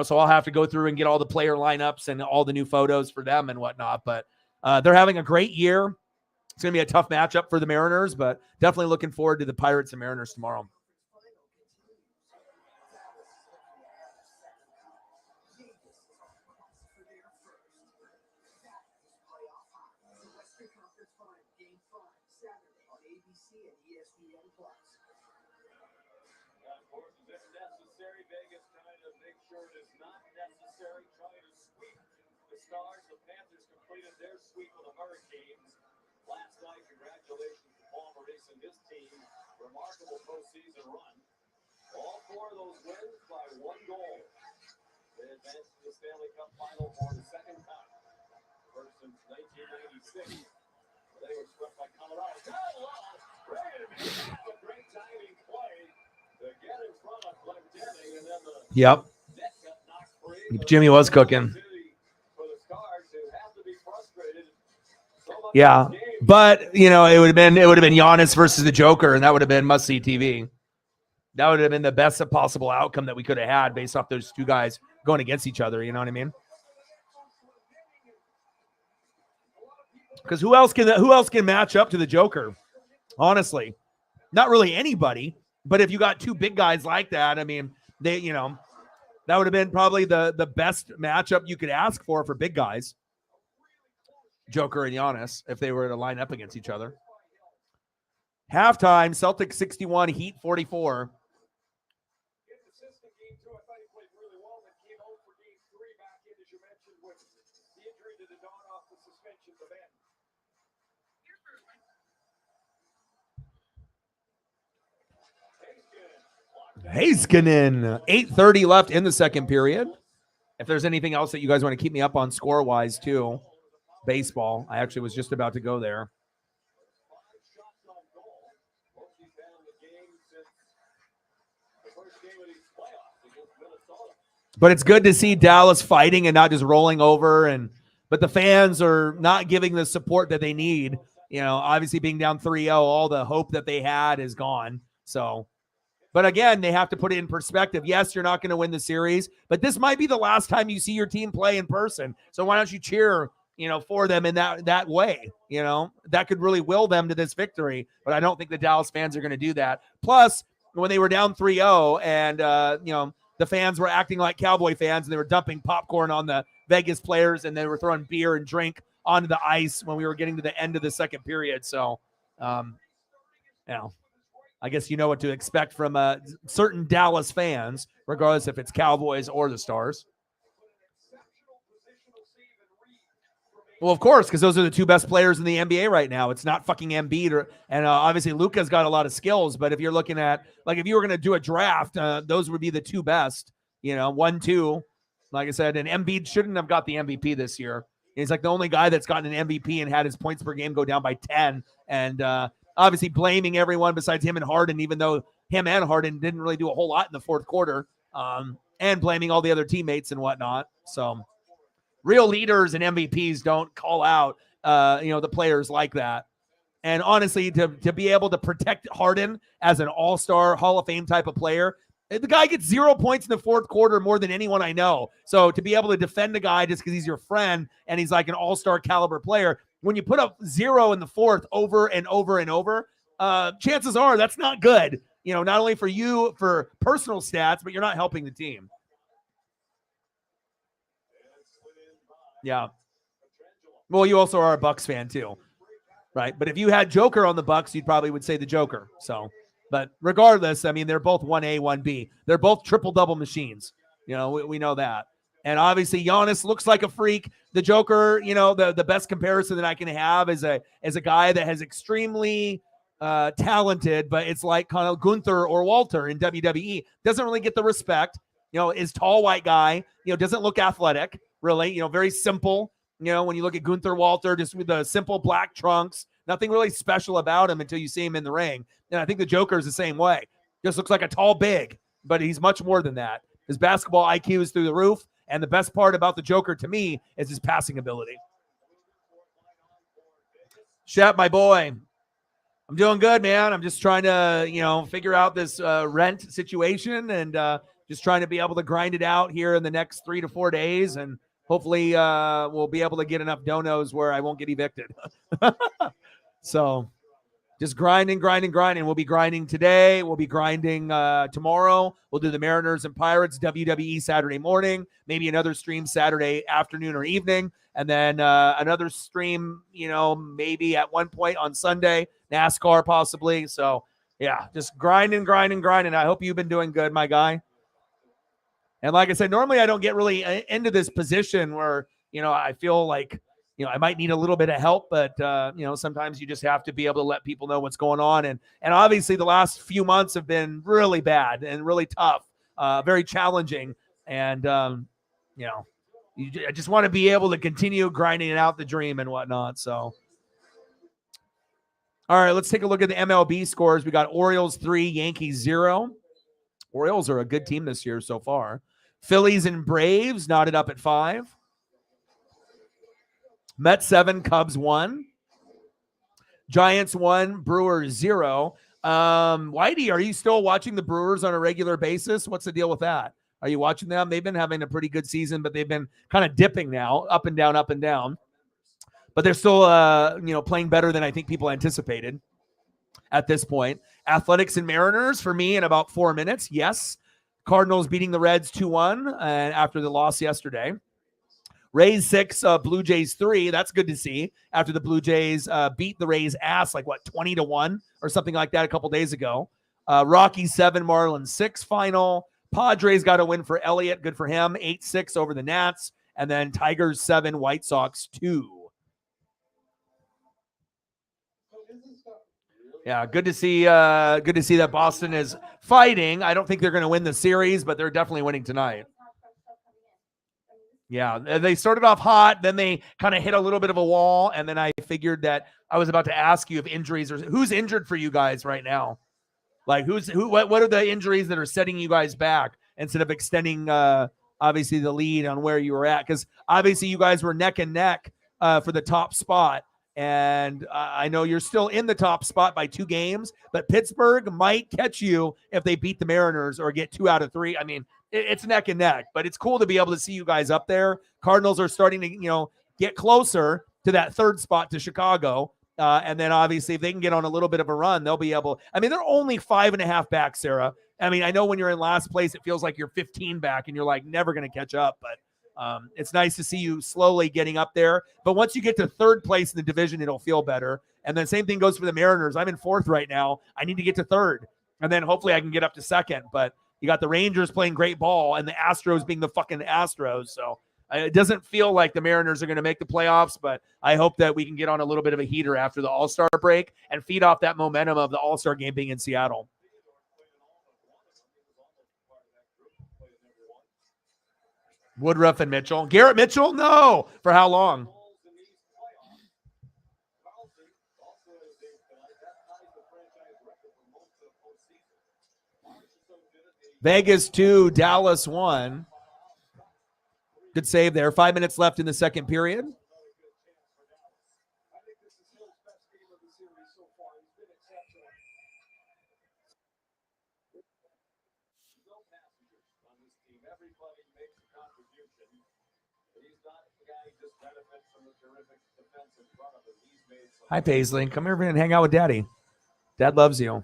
so I'll have to go through and get all the player lineups and all the new photos for them and whatnot. But they're having a great year. It's going to be a tough matchup for the Mariners, but definitely looking forward to the Pirates and Mariners tomorrow. Stars, the Panthers completed their sweep of the Hurricanes last night. Congratulations to Paul Maurice and his team. Remarkable postseason run. All 4 of those wins by 1 goal. They advanced to the Stanley Cup final for the second time. since 1996. They were swept by Colorado. Down low, ready to make a great timing play to get in front of Glendening, and then the Yep. net got knocked free. Jimmy was cooking. For the Stars who have to be frustrated. So much Yeah. of the game. But, you know, it would have been Giannis versus the Joker, and that would have been must-see TV. That would have been the best possible outcome that we could have had based off those two guys going against each other. You know what I mean? Because who else can match up to the Joker? Honestly, not really anybody. But if you got two big guys like that, I mean, that would have been probably the best matchup you could ask for big guys. Joker and Giannis, if they were to line up against each other. Halftime, Celtics 61, Heat 44. Consistent game two. I thought he played really well, but came out for game three back in, as you mentioned, with the injury to the dawn off the suspensions of end. Heiskanen, 8:30 left in the second period. If there's anything else that you guys want to keep me up on score-wise, too, baseball. I actually was just about to go there. But it's good to see Dallas fighting and not just rolling over. But the fans are not giving the support that they need. You know, obviously being down 3-0, all the hope that they had is gone. So, but again, they have to put it in perspective. Yes, you're not going to win the series, but this might be the last time you see your team play in person. So why don't you cheer, for them in that way? That could really will them to this victory. But I don't think the Dallas fans are going to do that. Plus, when they were down 3-0 and, the fans were acting like Cowboy fans and they were dumping popcorn on the Vegas players and they were throwing beer and drink onto the ice when we were getting to the end of the second period. So, I guess you know what to expect from certain Dallas fans, regardless if it's Cowboys or the Stars. Well, of course, because those are the two best players in the NBA right now. It's not fucking Embiid, and obviously Luka's got a lot of skills. But if you're looking at, if you were going to do a draft, those would be the two best. 1, 2. Like I said, and Embiid shouldn't have got the MVP this year. He's like the only guy that's gotten an MVP and had his points per game go down by 10. And obviously blaming everyone besides him and Harden, even though him and Harden didn't really do a whole lot in the fourth quarter, and blaming all the other teammates and whatnot. So real leaders and MVPs don't call out, the players like that. And honestly, to be able to protect Harden as an all-star Hall of Fame type of player, the guy gets 0 points in the fourth quarter more than anyone I know. So to be able to defend a guy just because he's your friend and he's like an all-star caliber player, when you put up 0 in the fourth over and over and over, chances are that's not good. Not only for you for personal stats, but you're not helping the team. Yeah. Well, you also are a Bucks fan too, right? But if you had Joker on the Bucks, you probably would say the Joker. So, but regardless, I mean, they're both 1A, 1B. They're both triple-double machines. We know that. And obviously, Giannis looks like a freak. The Joker, the best comparison that I can have is a guy that has extremely talented, but it's like kind of Gunther or Walter in WWE. Doesn't really get the respect. Is tall white guy. Doesn't look athletic. Really, very simple. When you look at Gunther Walter, just with the simple black trunks, nothing really special about him until you see him in the ring. And I think the Joker is the same way. Just looks like a tall big, but he's much more than that. His basketball IQ is through the roof. And the best part about the Joker to me is his passing ability. Shep, my boy, I'm doing good, man. I'm just trying to, figure out this rent situation and just trying to be able to grind it out here in the next 3 to 4 days. And hopefully we'll be able to get enough donos where I won't get evicted. So just grinding. We'll be grinding today. We'll be grinding tomorrow. We'll do the Mariners and Pirates WWE Saturday morning, maybe another stream Saturday afternoon or evening. And then another stream, maybe at one point on Sunday, NASCAR possibly. So yeah, just grinding. I hope you've been doing good, my guy. And like I said, normally I don't get really into this position where, I feel like, I might need a little bit of help, but, sometimes you just have to be able to let people know what's going on. And obviously the last few months have been really bad and really tough, very challenging. And, I just want to be able to continue grinding out the dream and whatnot. So, all right, let's take a look at the MLB scores. We got Orioles 3, Yankees 0. Orioles are a good team this year so far. Phillies and Braves knotted up at 5. Mets 7, Cubs 1. Giants 1, Brewers 0. Whitey, are you still watching the Brewers on a regular basis? What's the deal with that? Are you watching them? They've been having a pretty good season, but they've been kind of dipping now, up and down, up and down. But they're still, playing better than I think people anticipated at this point. Athletics and Mariners for me in about 4 minutes. Yes. Cardinals beating the Reds 2-1 after the loss yesterday. Rays 6, Blue Jays 3. That's good to see after the Blue Jays beat the Rays ass 20-1 or something like that a couple days ago. Rockies 7, Marlins 6 final. Padres got a win for Elliott. Good for him. 8-6 over the Nats. And then Tigers 7, White Sox 2. Yeah, good to see that Boston is fighting. I don't think they're going to win the series, but they're definitely winning tonight. Yeah, they started off hot, then they kind of hit a little bit of a wall, and then I figured that I was about to ask you if injuries or who's injured for you guys right now. Like what are the injuries that are setting you guys back instead of extending obviously the lead on where you were at? Because obviously you guys were neck and neck for the top spot. And I know you're still in the top spot by 2 games, but Pittsburgh might catch you if they beat the Mariners or get 2 out of 3. I mean, it's neck and neck, but it's cool to be able to see you guys up there. Cardinals are starting to, get closer to that 3rd spot to Chicago. And then obviously if they can get on a little bit of a run, they'll be able, they're only 5.5 back, Sarah. I know when you're in last place, it feels like you're 15 back and you're like never going to catch up, but it's nice to see you slowly getting up there. But once you get to 3rd place in the division, it'll feel better. And then same thing goes for the Mariners. I'm in 4th right now. I need to get to 3rd. And then hopefully I can get up to 2nd. But you got the Rangers playing great ball and the Astros being the fucking Astros. So it doesn't feel like the Mariners are going to make the playoffs, but I hope that we can get on a little bit of a heater after the All-Star break and feed off that momentum of the All-Star game being in Seattle. Woodruff and Mitchell. Garrett Mitchell? No. For how long? Vegas 2, Dallas 1. Good save there. 5 minutes left in the second period. Hi, Paisley. Come here and hang out with Daddy. Dad loves you.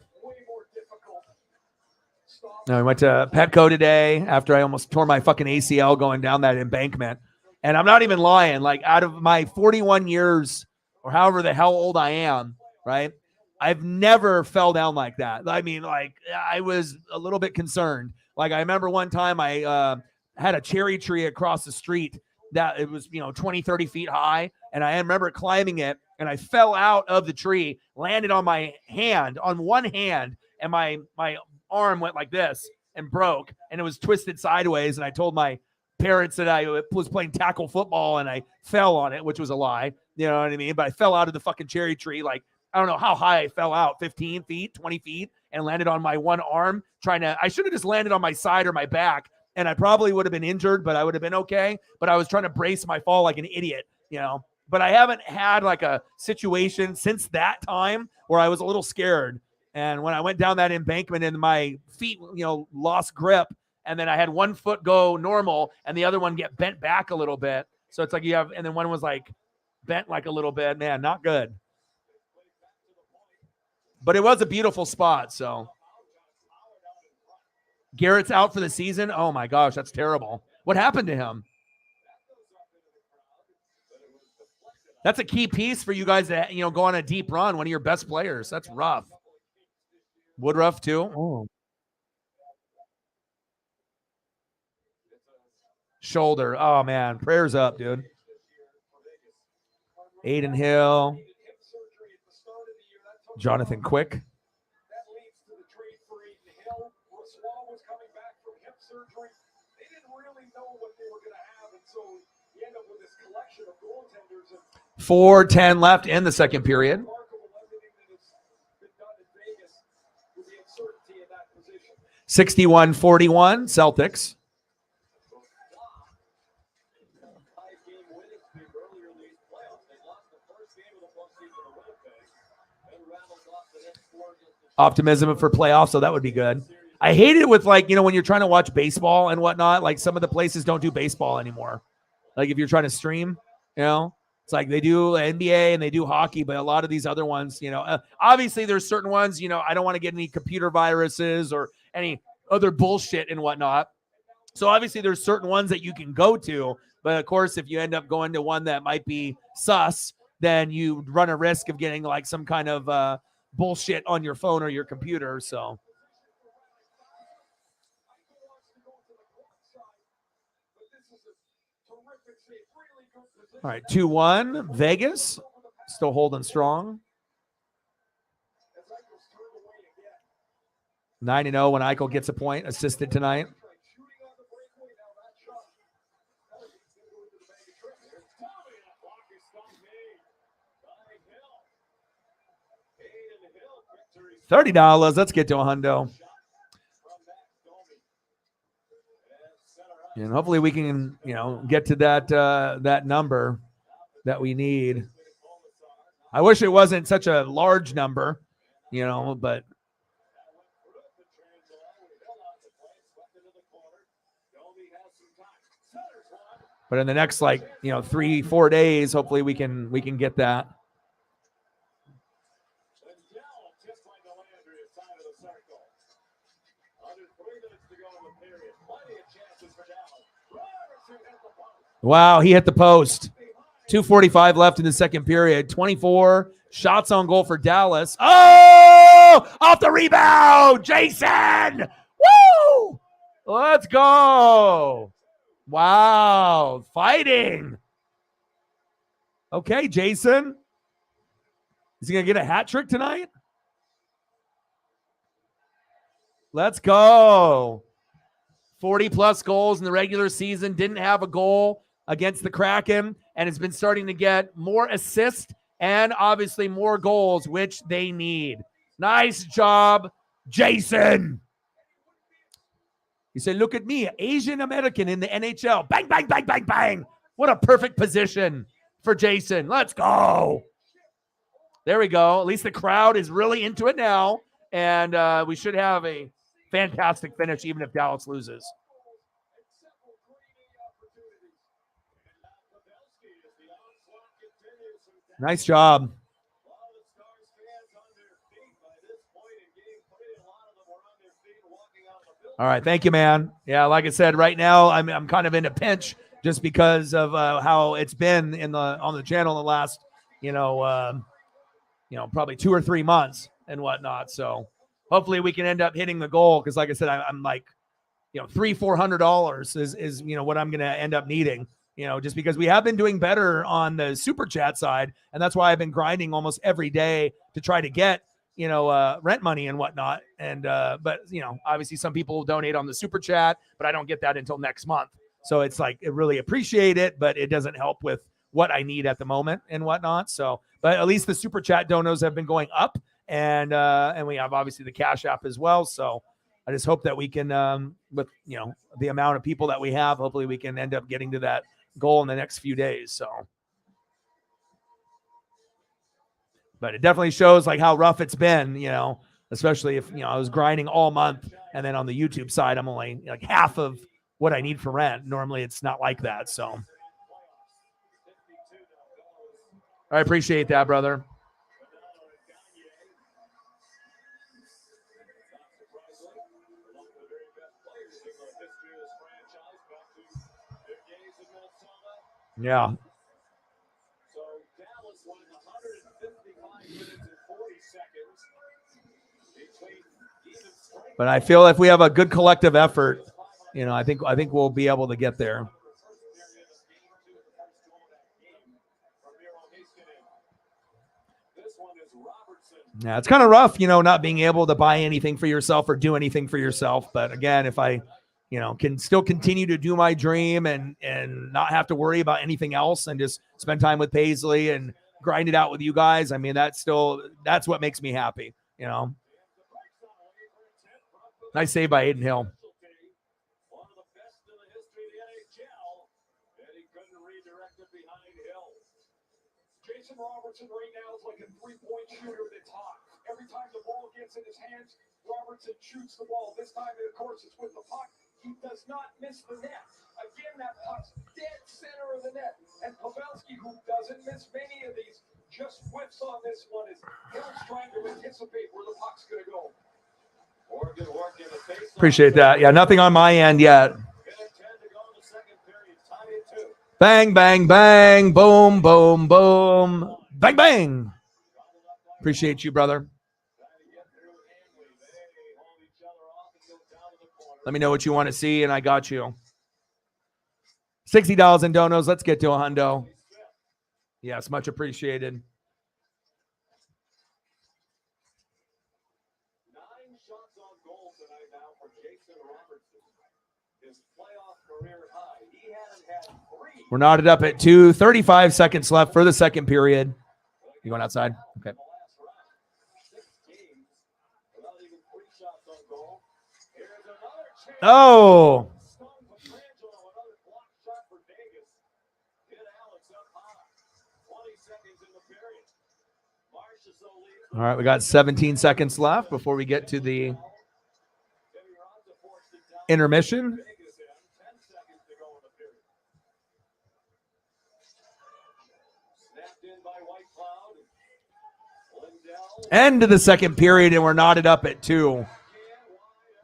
No, we went to Petco today after I almost tore my fucking ACL going down that embankment. And I'm not even lying. Like, out of my 41 years or however the hell old I am, right, I've never fell down like that. I was a little bit concerned. Like, I remember one time I had a cherry tree across the street that it was, 20, 30 feet high. And I remember climbing it, and I fell out of the tree, landed on my hand, on one hand, and my arm went like this and broke, and it was twisted sideways. And I told my parents that I was playing tackle football and I fell on it, which was a lie. You know what I mean? But I fell out of the fucking cherry tree. Like, I don't know how high I fell out, 15 feet, 20 feet, and landed on my one arm I should have just landed on my side or my back, and I probably would have been injured, but I would have been okay. But I was trying to brace my fall like an idiot, But I haven't had like a situation since that time where I was a little scared. And when I went down that embankment and my feet, lost grip, and then I had one foot go normal and the other one get bent back a little bit. So it's like and then one was like bent like a little bit. Man, not good. But it was a beautiful spot. So Garrett's out for the season. Oh my gosh, that's terrible. What happened to him? That's a key piece for you guys to, go on a deep run. One of your best players. That's rough. Woodruff too. Oh. Shoulder. Oh man, prayers up, dude. Aiden Hill. Jonathan Quick. 4:10 left in the second period. Remarkable everything that has been done in Vegas with the uncertainty in that position. 61-41 Celtics. Five-game winning streak earlier in these playoffs. They lost the first game of the postseason to Winnipeg and rattled off the next four against the Optimism for playoffs, so that would be good. I hate it with, like, you know, when you're trying to watch baseball and whatnot, like some of the places don't do baseball anymore. Like if you're trying to stream, you know, it's like they do NBA and they do hockey, but a lot of these other ones, you know, obviously there's certain ones, you know, I don't want to get any computer viruses or any other bullshit and whatnot. So obviously there's certain ones that you can go to, but of course, if you end up going to one that might be sus, then you run a risk of getting like some kind of bullshit on your phone or your computer. So. All right, 2-1. Vegas still holding strong. 9-0 when Eichel gets a point, assisted tonight. $30. Let's get to a hundo. And hopefully we can, you know, get to that number that we need. I wish it wasn't such a large number, you know, but in the next, like, you know, 3-4 days, hopefully we can get that. Wow, he hit the post. 2:45 left in the second period. 24 shots on goal for Dallas. Oh, off the rebound, Jason. Woo! Let's go. Wow, fighting. Okay, Jason. Is he going to get a hat trick tonight? Let's go. 40-plus goals in the regular season. Didn't have a goal against the Kraken, and has been starting to get more assists and obviously more goals, which they need. Nice job, Jason. He said, look at me, Asian American in the NHL. Bang, bang, bang, bang, bang. What a perfect position for Jason. Let's go. There we go. At least the crowd is really into it now, and we should have a fantastic finish even if Dallas loses. Nice job. All right, thank you, man. Yeah, like I said, right now I'm kind of in a pinch just because of how it's been on the channel the last, probably 2 or 3 months and whatnot. So hopefully we can end up hitting the goal because, like I said, I'm like, $300-400 is what I'm going to end up needing. Just because we have been doing better on the super chat side. And that's why I've been grinding almost every day to try to get, rent money and whatnot. And, but obviously some people donate on the super chat, but I don't get that until next month. So it's like, I really appreciate it, but it doesn't help with what I need at the moment and whatnot. So, but at least the super chat donos have been going up and we have obviously the Cash App as well. So I just hope that we can, with, the amount of people that we have, hopefully we can end up getting to that goal in the next few days. So, but it definitely shows like how rough it's been, especially if, I was grinding all month and then on the YouTube side, I'm only like half of what I need for rent. Normally it's not like that. So I appreciate that, brother. Yeah. So Dallas won 155 minutes and 40 seconds. But I feel if we have a good collective effort, I think we'll be able to get there. Yeah, it's kind of rough, not being able to buy anything for yourself or do anything for yourself. But again, if I, can still continue to do my dream and not have to worry about anything else and just spend time with Paisley and grind it out with you guys. I mean, that's what makes me happy, Nice save by Aiden Hill. One of the best in the history of the NHL, and he couldn't redirect it behind Hill. Jason Robertson right now is like a three-point shooter that's hot. Every time the ball gets in his hands, Robertson shoots the ball. This time, of course, it's with the puck. He does not miss the net. Again, that puck's dead center of the net. And Pavelski, who doesn't miss many of these, just whiffs on this one as Hill's trying to anticipate where the puck's going to go. Oregon working the face. Appreciate that. Yeah, nothing on my end yet. Bang, bang, bang. Boom, boom, boom. Bang, bang. Appreciate you, brother. Let me know what you want to see, and I got you. $60 in donos. Let's get to a hundo. Yes, much appreciated. 9 shots on goal tonight now for Jason Robertson. His playoff career high. He hasn't had 3. We're knotted up at 2. 35 seconds left for the second period. You going outside? Okay. 6 games without even 3 shots on goal. Here's another chance. Oh. Another block shot for Vegas. Hit Alex up high. 20 seconds in the period. Marchessault leads. All right, we got 17 seconds left before we get to the intermission. Vegas in. 10 seconds to go in the period. Snapped in by White Cloud. Lindell. End of the second period, and we're knotted up at 2.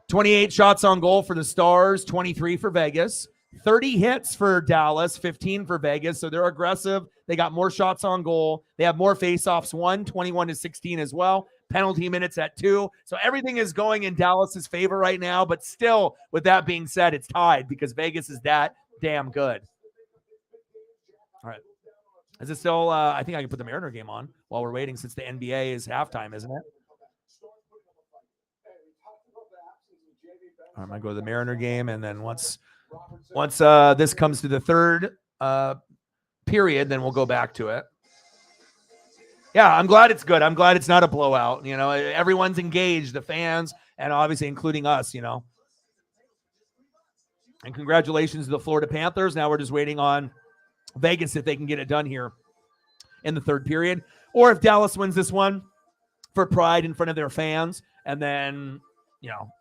28 shots on goal for the Stars, 23 for Vegas. 30 hits for Dallas, 15 for Vegas. So they're aggressive. They got more shots on goal. They have more faceoffs, 21-16 as well. Penalty minutes at 2. So everything is going in Dallas's favor right now. But still, with that being said, it's tied because Vegas is that damn good. All right. Is it still, I think I can put the Mariner game on while we're waiting since the NBA is halftime, isn't it? I'm going to go to the Mariner game, and then once this comes to the third period, then we'll go back to it. Yeah, I'm glad it's good. I'm glad it's not a blowout. Everyone's engaged, the fans, and obviously including us, And congratulations to the Florida Panthers. Now we're just waiting on Vegas if they can get it done here in the third period. Or if Dallas wins this one for pride in front of their fans, and then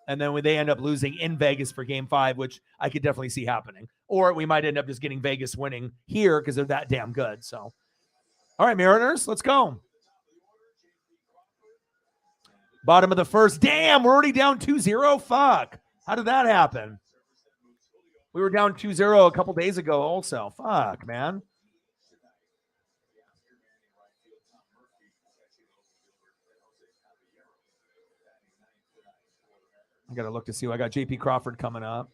when they end up losing in Vegas for game 5, which I could definitely see happening. Or we might end up just getting Vegas winning here because they're that damn good. So, all right, Mariners, let's go. Bottom of the first. Damn, we're already down 2-0. Fuck. How did that happen? We were down 2-0 a couple days ago also. Fuck, man. I got to look to see. I got JP Crawford coming up.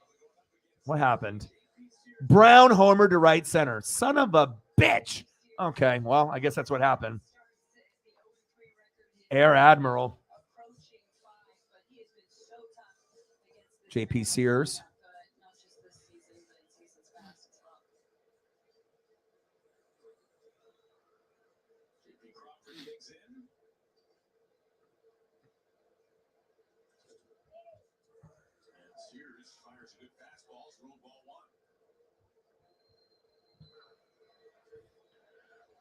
What happened? Brown homer to right center. Son of a bitch. Okay, well, I guess that's what happened. Air Admiral. JP Sears.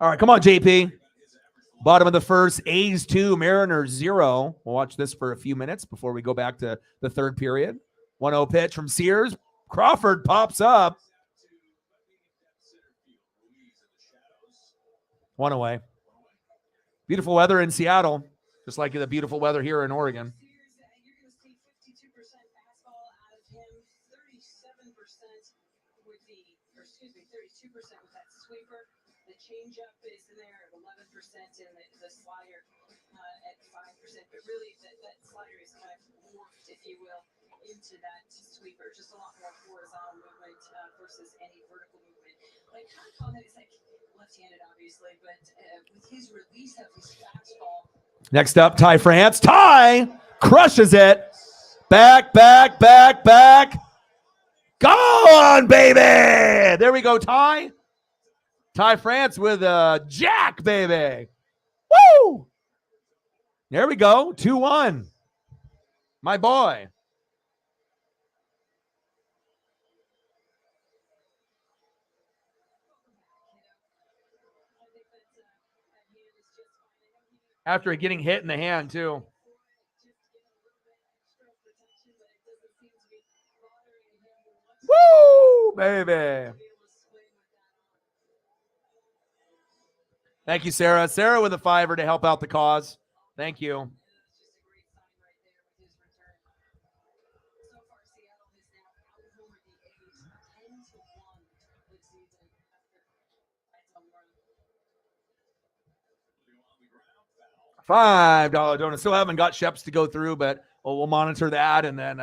All right, come on, JP. Bottom of the first, A's 2, Mariners 0. We'll watch this for a few minutes before we go back to the third period. 1-0 pitch from Sears. Crawford pops up. 1 away. Beautiful weather in Seattle, just like the beautiful weather here in Oregon. You're going to see 52% fastball out of him, 37% with 32% with that sweeper. The changeup is in there at 11% and the slider at 5%. But really, that slider is kind of morphed, if you will, into that sweeper. Just a lot more horizontal movement versus any vertical movement. Like, kind of comment is like left-handed, obviously, but with his release of his fastball. Next up, Ty France. Ty crushes it. Back. Gone, baby. There we go, Ty. Ty France with Jack, baby. Woo! There we go. 2-1. My boy. After getting hit in the hand, too. Woo, baby. Thank you, Sarah. Sarah with a $5 to help out the cause. Thank you. $5 donut. Still haven't got Sheps to go through, but we'll monitor that, and then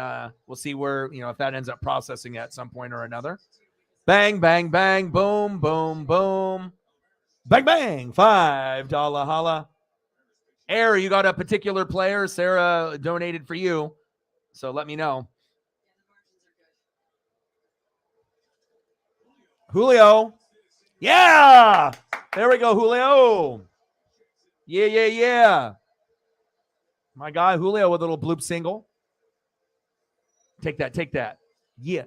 we'll see where, if that ends up processing at some point or another. Bang, bang, bang, boom, boom, boom. Bang, bang, $5 holla. Air, you got a particular player Sarah donated for you, so let me know. Julio. Yeah. There we go, Julio. Yeah. My guy, Julio, with a little bloop single. Take that. Yeah.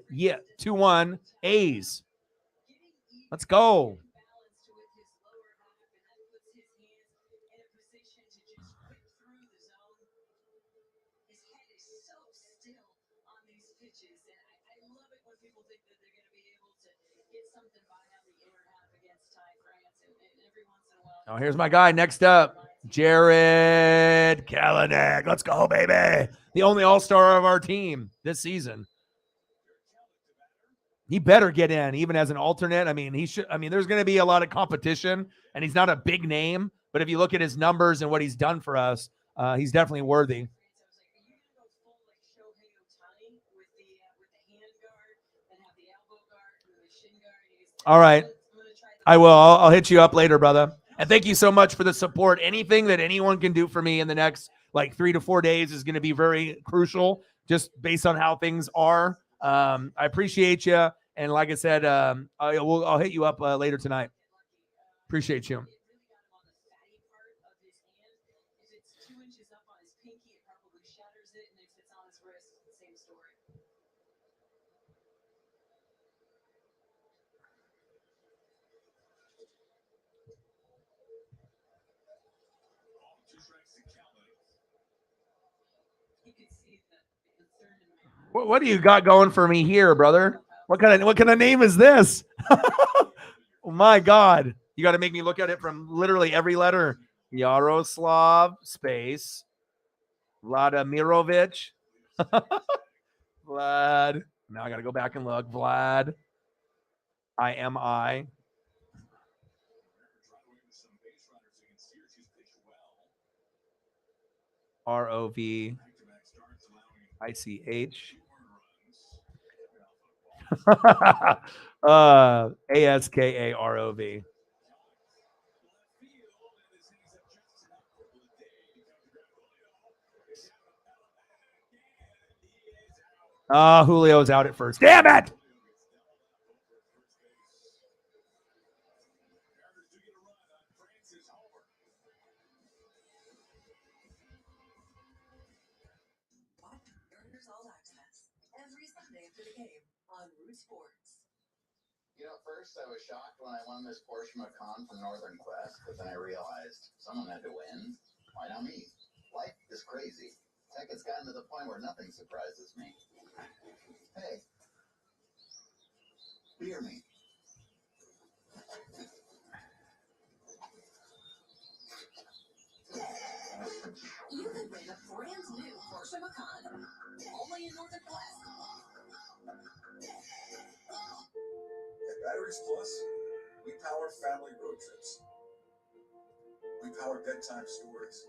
2-1. A's. Let's go. Oh, here's my guy next up. Jared Kalanick. Let's go, baby. The only all-star of our team this season. He better get in, even as an alternate. I mean, there's going to be a lot of competition, and he's not a big name, but if you look at his numbers and what he's done for us, he's definitely worthy. All right. I will. I'll hit you up later, brother. And thank you so much for the support. Anything that anyone can do for me in the next 3 to 4 days is going to be very crucial, just based on how things are. I appreciate you. And like I said, I'll hit you up later tonight. Appreciate you. What do you got going for me here, brother? What kind of name is this? Oh my God. You got to make me look at it from literally every letter. Yaroslav space Vladimirovich. Vlad. Now I got to go back and look. Vlad. I. ROV. ICH. ASKAROV. Julio's out at first. Damn it! Every Sunday after the game on Root Sports. First I was shocked when I won this Porsche Macan from Northern Quest, but then I realized someone had to win. Why not me? Life is crazy. Heck, it's gotten to the point where nothing surprises me. Hey, beer me. You could win a brand new Porsche Macan, only in Northern Quest. At Batteries Plus, we power family road trips. We power bedtime stories.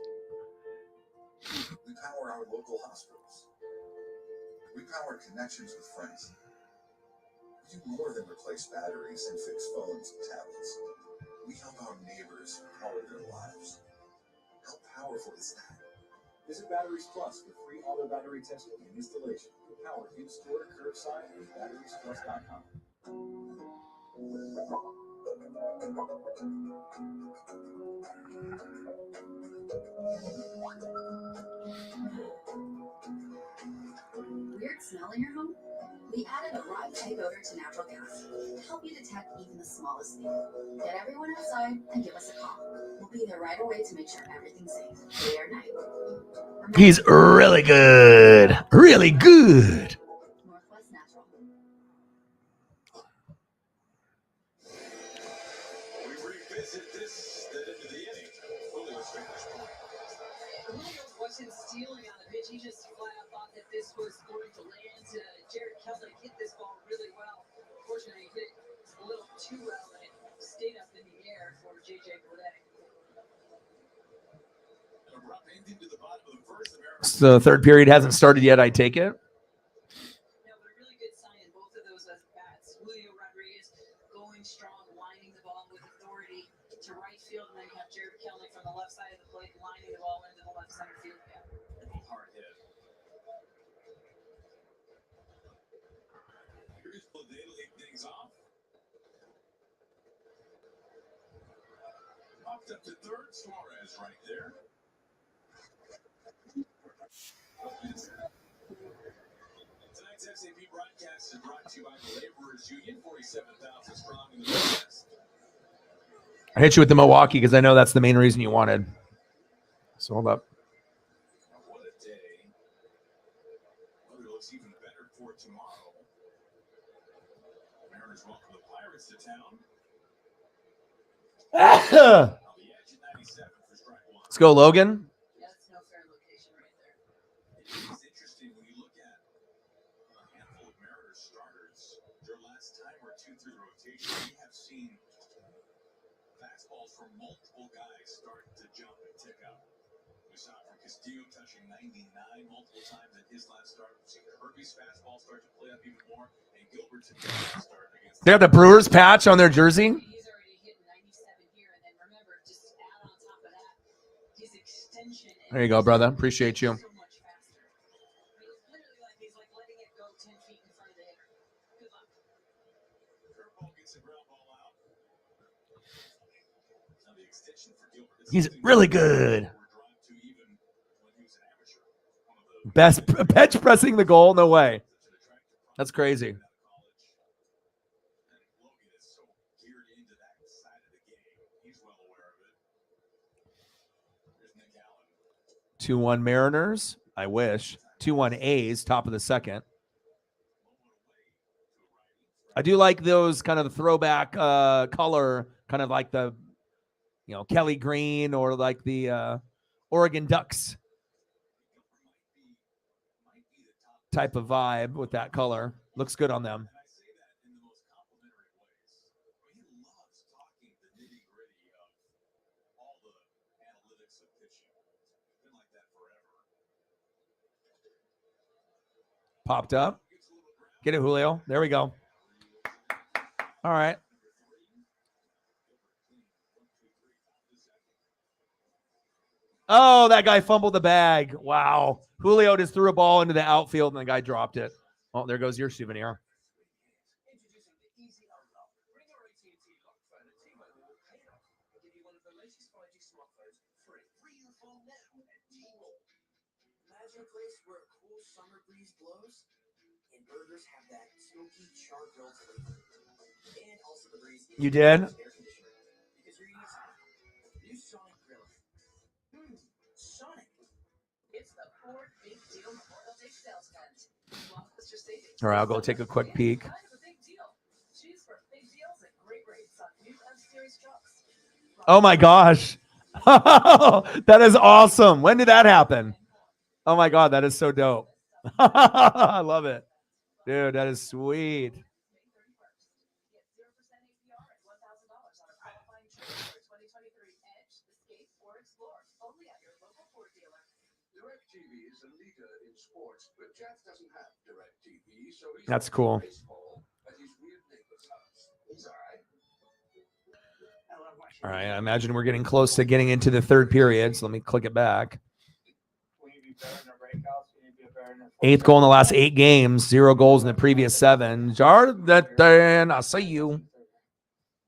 We power our local hospitals. We power connections with friends. We do more than replace batteries and fix phones and tablets. We help our neighbors power their lives. How powerful is that? Visit Batteries Plus for free auto battery testing and installation. Power in-store, curbside, and batteriesplus.com. Weird smell in your home? We added Arrive Type Odor to natural gas to help you detect even the smallest thing. Get everyone outside and give us a call. We'll be there right away to make sure everything's safe, day or night. Remember, He's really good. Really good. Northwest Natural. We revisit this, the end of the inning. Julio's vantage point. Julio wasn't stealing on the pitch. He just flat out thought that this was going to land. Jared Kelly hit this ball really well. Unfortunately, he hit it a little too well and it stayed up in the air for JJ Bleday. An abrupt ending to the bottom of the first. So the third period hasn't started yet, I take it. No, but a really good sign in both of those bats. Julio Rodriguez going strong, lining the ball with authority to right field, and then you have Jared Kelly from the left side of the plate lining the ball into the left center field gap. Hard hit. Here's Bleday to lead things off. Popped up to third. Suarez right there. Tonight's SAP broadcast is brought to you by the Laborers Union, 47,000 strong in the Midwest. I hit you with the Milwaukee because I know that's the main reason you wanted. So hold up. What a day. Weather looks even better for tomorrow. Mariners welcome the Pirates to town. On the edge at 97 for strike one. Let's go, Logan. That's no fair location right there. It's interesting when you look at a handful of Mariners starters. Their last time or two through the rotation, we have seen fastballs from multiple guys start to jump and tick up. We saw from Castillo touching 99 multiple times in his last start. We've seen Kirby's fastball start to play up even more, and Gilbert's start against. They got the Brewers patch on their jersey. He's already hit 97 here, and then remember, just add on top of that, his extension. There you go, brother. Appreciate you. So much faster. I mean, it's literally like he's like letting it go 10 feet in front of the hitter. Good luck. Curveball gets a ground ball out. Now the extension for Gilbert. He's really good. Best bench pressing the goal? No way. That's crazy. Logan is so geared into that side of the game. He's well aware of it. Here's Nick Allen. 2-1 Mariners. I wish. 2-1 A's, top of the second. I do like those kind of the throwback color, kind of like the, Kelly Green or like the Oregon Ducks type of vibe with that color. Looks good on them. And I say that in the most complimentary ways. I mean, he loves talking the nitty-gritty of all the analytics of pitching. It's been like that forever. Popped up. Get it, Julio. There we go. All right. Oh, that guy fumbled the bag. Wow. Julio just threw a ball into the outfield and the guy dropped it. Oh, there goes your souvenir. Introducing the Easy Unlock. Bring your AT&T lock phone and T-Mobile will pay it off and give you one of the latest 5G smartphones free. Free your phone now at T-Mobile. Imagine a place where a cool summer breeze blows and burgers have that smoky charcoal flavor. And also the breeze. You did? Air conditioner. Because you're easy. New Sonic Grill. Sonic. It's the Ford Big Deal Memorial Day sales event. Blockbuster savings. All right, I'll go take a quick peek. Kind of a big deal. Choose for big deals and great rates on new F-Series trucks. Oh my gosh. That is awesome. When did that happen? Oh my God, that is so dope. I love it. Dude, that is sweet. May 31st. Get 0% APR and $1,000 on a qualifying trade for 2023 Edge, Escape, or Explore. Only at your local Ford dealer. DirecTV is a leader in sports, but Jeff doesn't have DirecTV, so he's That's cool. baseball at his weird neighbor's house. He's all right. All right, I imagine we're getting close to getting into the third period, so let me click it back. 8th goal in the last 8 games, 0 goals in the previous 7. Jonathan, I see you.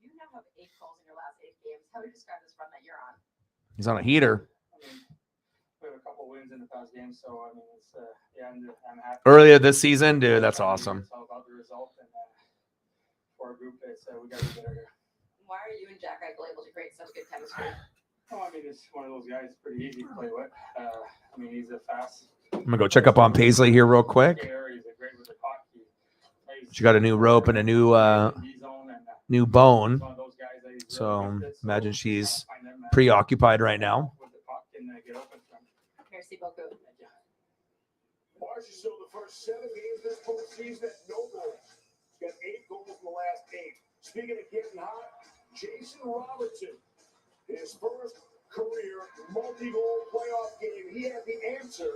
You now have 8 goals in your last 8 games. How would you describe this run that you're on? He's on a heater. We have a couple wins in the past game, so I mean, it's yeah, I'm happy. Earlier this season, dude, that's awesome. It's all about the result, and for our group, it's we got to be better here. Why are you and Jack Eichel able to create such good chemistry? Oh, I mean, it's one of those guys. Pretty easy to play with. I mean, he's a fast. I'm gonna go check up on Paisley here real quick. player. He's a great with the puck. He plays She got a new rope and a new D-zone, and, new bone. one of those guys that he's really So gifted, so imagine she's find them, preoccupied right now. with the puck and get open from. Merci beaucoup. Marsh is still the first 7 games this postseason at no goals. He's got 8 goals in the last 8. Speaking of getting hot, Jason Robertson, his first career multi-goal playoff game. He had the answer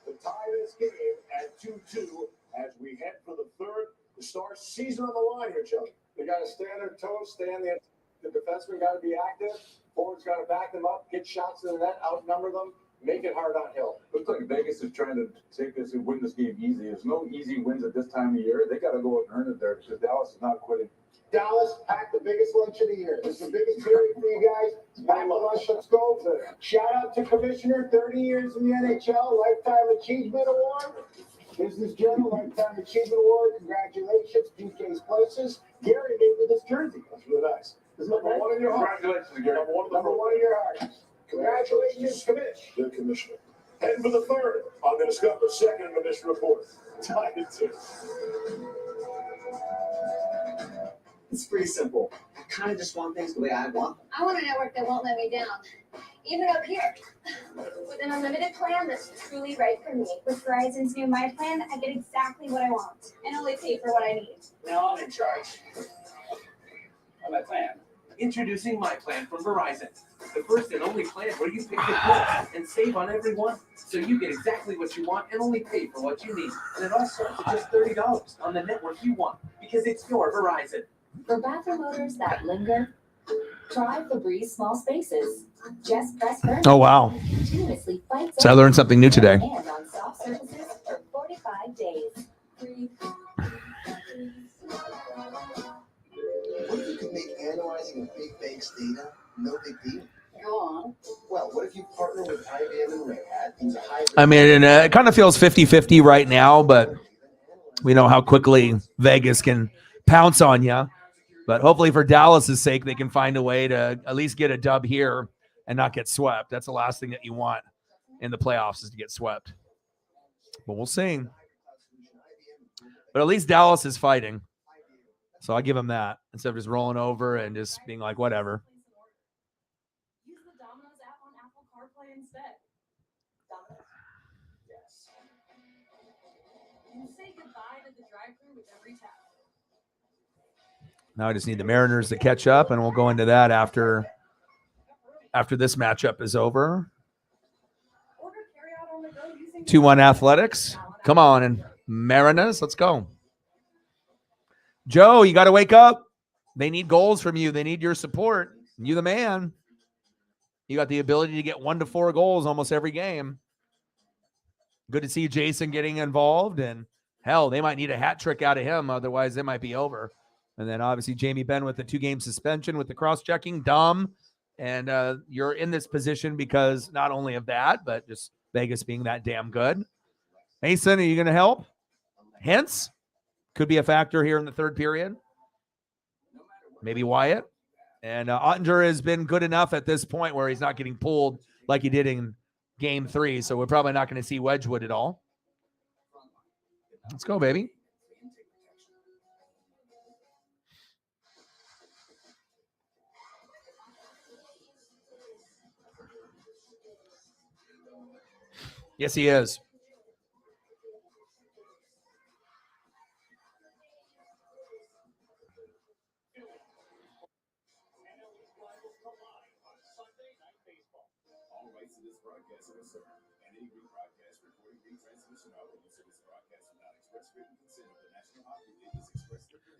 to tie this game at 2-2 as we head for the third. The Stars season on the line here, Joe. They got to stay on their toes, stay on the defenseman got to be active. Forwards got to back them up, get shots in the net, outnumber them, make it hard on Hill. Looks like Vegas is trying to take this and win this game easy. There's no easy wins at this time of year. They got to go out and earn it there because Dallas is not quitting. Dallas packed the biggest lunch of the year. This is the biggest period for you guys. Pack the lunch. Let's go. Shout out to Commissioner, 30 years in the NHL, Lifetime Achievement Award. Business Journal, Lifetime Achievement Award. Congratulations, PK's Places. Gary made me this jersey. That's really nice. It's number 1 in your heart. Congratulations, Gary. Number one in your heart. Congratulations, Commish. The Commissioner. Heading for the third. I'm going to discover second in the mission report. Tied at 2. It's pretty simple. I kind of just want things the way I want them. I want a network that won't let me down. Even up here. With an unlimited plan that's truly right for me. With Verizon's new My Plan, I get exactly what I want and only pay for what I need. Now I'm in charge. On my plan. Introducing My Plan from Verizon. The first and only plan where you pick your plan and save on every one. So you get exactly what you want and only pay for what you need. And it all starts at just $30 on the network you want because it's your Verizon. For bathroom odors that linger, try Febreze Small Spaces. Just press burn. Oh wow. Continuously fights So I learned something new today. and on soft surfaces for 45 days. What if you could make analyzing a big bank's data no big deal? Go on. Well, what if you partner with IBM and Red Hat into high? I mean, it kind of feels 50-50 right now, but we know how quickly Vegas can pounce on you. But hopefully for Dallas's sake, they can find a way to at least get a dub here and not get swept. That's the last thing that you want in the playoffs is to get swept. But we'll see. But at least Dallas is fighting. So I give them that instead of just rolling over and just being like, whatever. Use the Domino's app on Apple CarPlay instead. Domino's? Yes. And say goodbye to the drive-thru with every tap. Now I just need the Mariners to catch up, and we'll go into that after this matchup is over. Order carry-out on the go using 2-1 Athletics. Come on, and Mariners, let's go. Joe, you got to wake up. They need goals from you. They need your support. You the man. You got the ability to get 1 to 4 goals almost every game. Good to see Jason getting involved, and hell, they might need a hat trick out of him. Otherwise, it might be over. And then obviously Jamie Benn with the 2-game suspension with the cross-checking. Dumb. And you're in this position because not only of that, but just Vegas being that damn good. Mason, are you going to help? Hence, could be a factor here in the third period. Maybe Wyatt. And Ottinger has been good enough at this point where he's not getting pulled like he did in game 3. So we're probably not going to see Wedgwood at all. Let's go, baby. Yes, he is.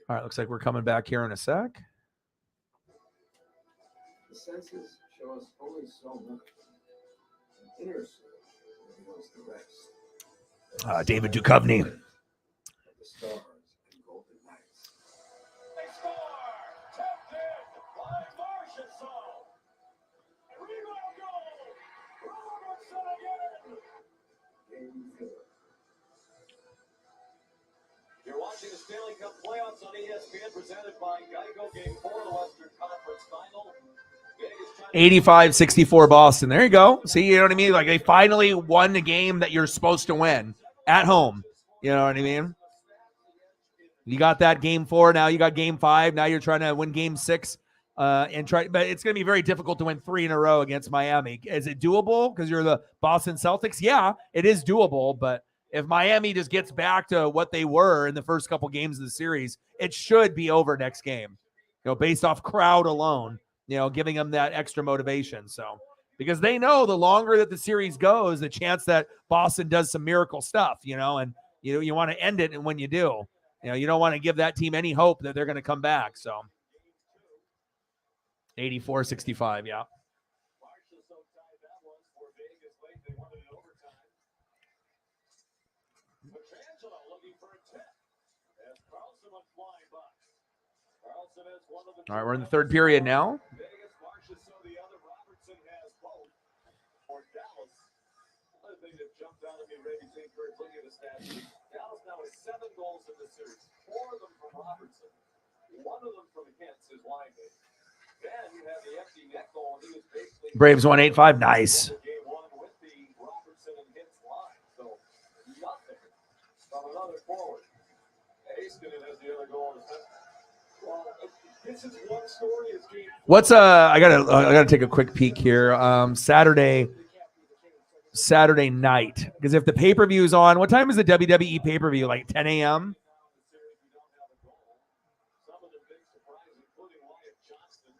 All right, looks like we're coming back here in a sec. The senses show us only so much. Inner was the rest. David Duchovny. The Stars and Golden Knights. They score! Tempted by Marchessault. Rebound goal! Robertson again! Game 4. You're watching the Stanley Cup playoffs on ESPN, presented by Geico. Game 4 of the Western Conference Final. 85-64 Boston. There you go. See, you know what I mean? Like they finally won the game that you're supposed to win at home. You know what I mean? You got that game 4. Now you got game 5. Now you're trying to win game 6 and try. But it's going to be very difficult to win 3 in a row against Miami. Is it doable because you're the Boston Celtics? Yeah, it is doable. But if Miami just gets back to what they were in the first couple games of the series, it should be over next game. You know, based off crowd alone. You know, giving them that extra motivation. So, because they know the longer that the series goes, the chance that Boston does some miracle stuff, you know, and you want to end it. And when you do, you know, you don't want to give that team any hope that they're going to come back. So 84-65. Yeah. All right, we're in the third period now. Dallas now has 7 goals in the series. 4 of them from Robertson. 1 of them from Hintz, his line mate. Then you have the empty net goal, and he was basically Braves 185. Nice. game 1 with the Robertson and Hintz line. So nothing from another forward. Heiskanen has the other goal. Well, this is one story. Is game. What's I gotta take a quick peek here. Saturday night, because if the pay-per-view is on, what time is the WWE pay-per-view? Like 10 a.m. Some of the big surprises, including Wyatt Johnston,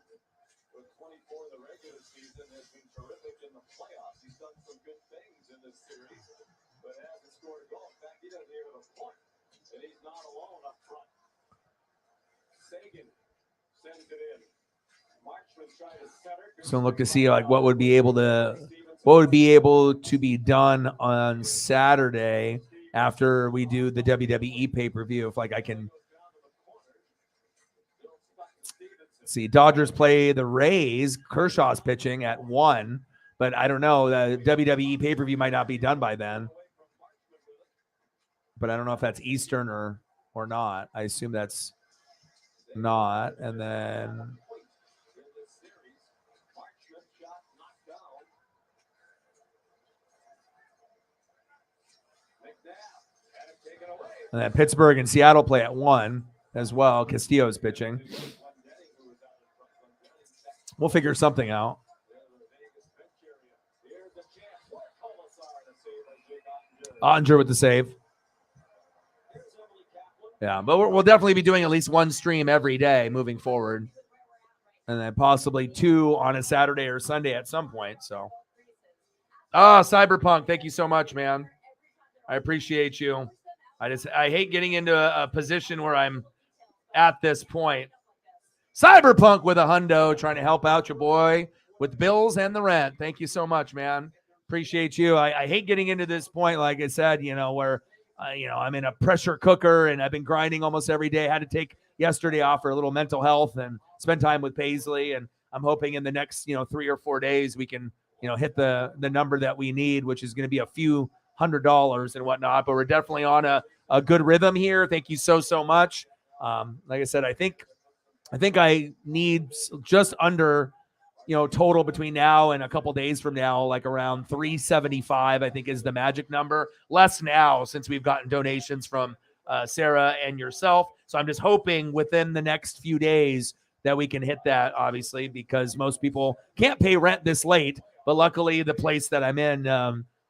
with 24 in the regular season, has been terrific in the playoffs. He's done some good things in this series, but hasn't scored a goal. In fact, he doesn't even have a point, and he's not alone up front. Sagan sends it in. Marchman's trying to center. So look to see like what would be able to be done on Saturday after we do the WWE pay-per-view. If like I can see, Dodgers play the Rays. Kershaw's pitching at 1, but I don't know. The WWE pay-per-view might not be done by then. But I don't know if that's Eastern or not. I assume that's not. And then Pittsburgh and Seattle play at 1 as well. Castillo's pitching. We'll figure something out. Ottinger with the save. Yeah, but we'll definitely be doing at least 1 stream every day moving forward. And then possibly 2 on a Saturday or Sunday at some point. So, Cyberpunk, thank you so much, man. I appreciate you. I hate getting into a position where I'm at this point. Cyberpunk with a hundo, trying to help out your boy with bills and the rent. Thank you so much, man. Appreciate you. I hate getting into this point, like I said, you know, where, I'm in a pressure cooker and I've been grinding almost every day. I had to take yesterday off for a little mental health and spend time with Paisley. And I'm hoping in the next, 3 or 4 days we can, hit the number that we need, which is going to be a few $100 and whatnot. But we're definitely on a good rhythm here. Thank you so much. Like I said, I think I need just under, total between now and a couple days from now, like around 375, I think is the magic number. Less now since we've gotten donations from Sarah and yourself. So I'm just hoping within the next few days that we can hit that, obviously, because most people can't pay rent this late. But luckily, the place that I'm in,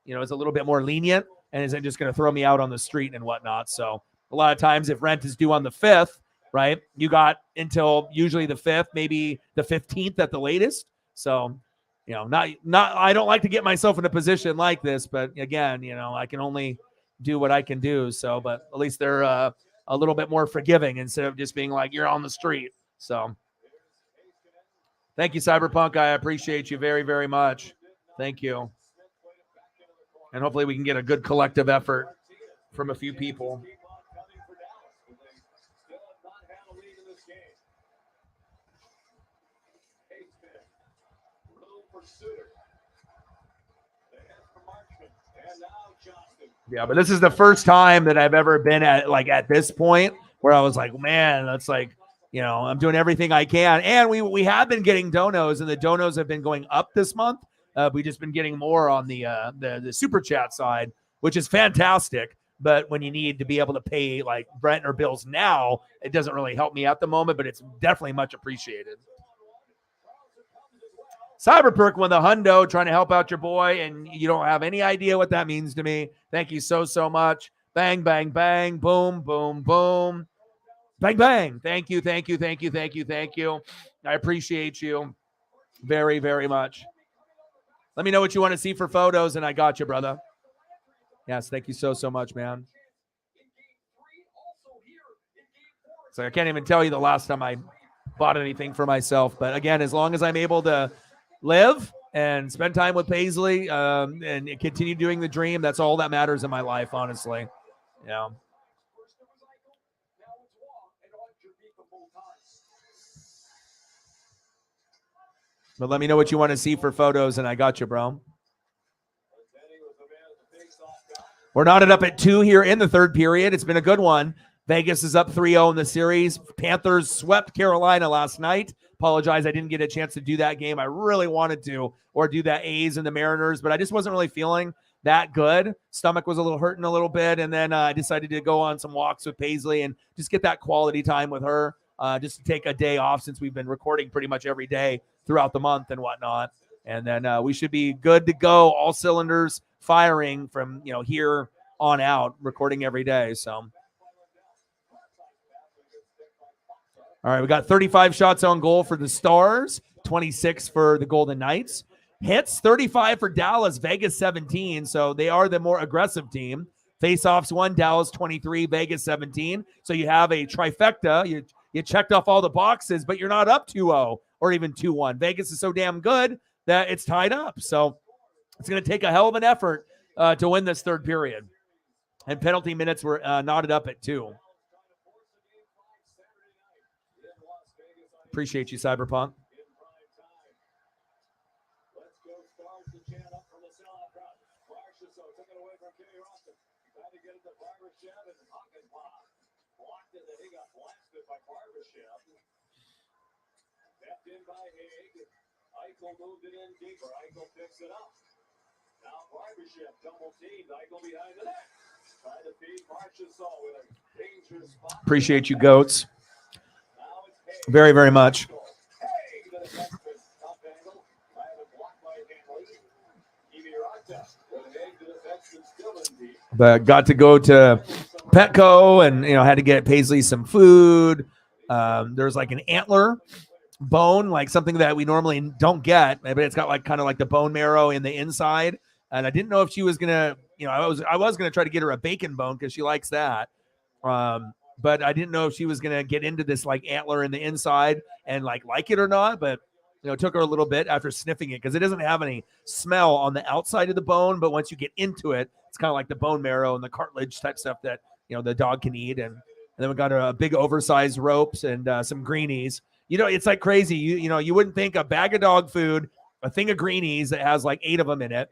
is a little bit more lenient and isn't just going to throw me out on the street and whatnot. So a lot of times if rent is due on the 5th, right, you got until usually the 5th, maybe the 15th at the latest. So, not I don't like to get myself in a position like this, but again, I can only do what I can do. So, but at least they're a little bit more forgiving instead of just being like, you're on the street. So thank you, Cyberpunk. I appreciate you very, very much. Thank you. And hopefully we can get a good collective effort from a few people. Yeah, but this is the first time that I've ever been at this point where I was like, man, that's like, I'm doing everything I can. And we have been getting donos, and the donos have been going up this month. We just been getting more on the super chat side, which is fantastic. But when you need to be able to pay like rent or bills now, it doesn't really help me at the moment, but it's definitely much appreciated. Cyberperk won the hundo, trying to help out your boy, and you don't have any idea what that means to me. Thank you so much. Bang, bang, bang, boom, boom, boom. Bang, bang. Thank you. I appreciate you very, very much. Let me know what you want to see for photos, and I got you, brother. Yes, thank you so much, man. So I can't even tell you the last time I bought anything for myself. But again, as long as I'm able to live and spend time with Paisley and continue doing the dream, that's all that matters in my life, honestly. Yeah. But let me know what you want to see for photos, and I got you, bro. We're knotted up at 2 here in the third period. It's been a good one. Vegas is up 3-0 in the series. Panthers swept Carolina last night. Apologize, I didn't get a chance to do that game. I really wanted to, or do that A's and the Mariners, but I just wasn't really feeling that good. Stomach was hurting a little bit, and then I decided to go on some walks with Paisley and just get that quality time with her, just to take a day off since we've been recording pretty much every day throughout the month and whatnot. And then we should be good to go, all cylinders firing from here on out, recording every day. So. All right, we got 35 shots on goal for the Stars, 26 for the Golden Knights. Hits, 35 for Dallas, Vegas 17, so they are the more aggressive team. Face-offs 1, Dallas 23, Vegas 17. So you have a trifecta. You checked off all the boxes, but you're not up 2-0 or even 2-1. Vegas is so damn good that it's tied up. So it's going to take a hell of an effort to win this third period. And penalty minutes were knotted up at 2. Appreciate you, Cyberpunk. Eichel moved it in deeper. Eichel picks it up. Now Barbashev double teamed. Eichel behind the net. Trying to feed Marchessault with a dangerous spot. Appreciate you, goats. Very, very much. But got to go to Petco and had to get Paisley some food. There's like an antler bone, like something that we normally don't get, but it's got like kind of like the bone marrow in the inside. And I didn't know if she was gonna, I was gonna try to get her a bacon bone because she likes that. But I didn't know if she was gonna get into this like antler in the inside and like it or not. But it took her a little bit after sniffing it because it doesn't have any smell on the outside of the bone. But once you get into it, it's kind of like the bone marrow and the cartilage type stuff that the dog can eat. And then we got her a big oversized ropes and some greenies. It's like crazy. You wouldn't think a bag of dog food, a thing of greenies that has like 8 of them in it,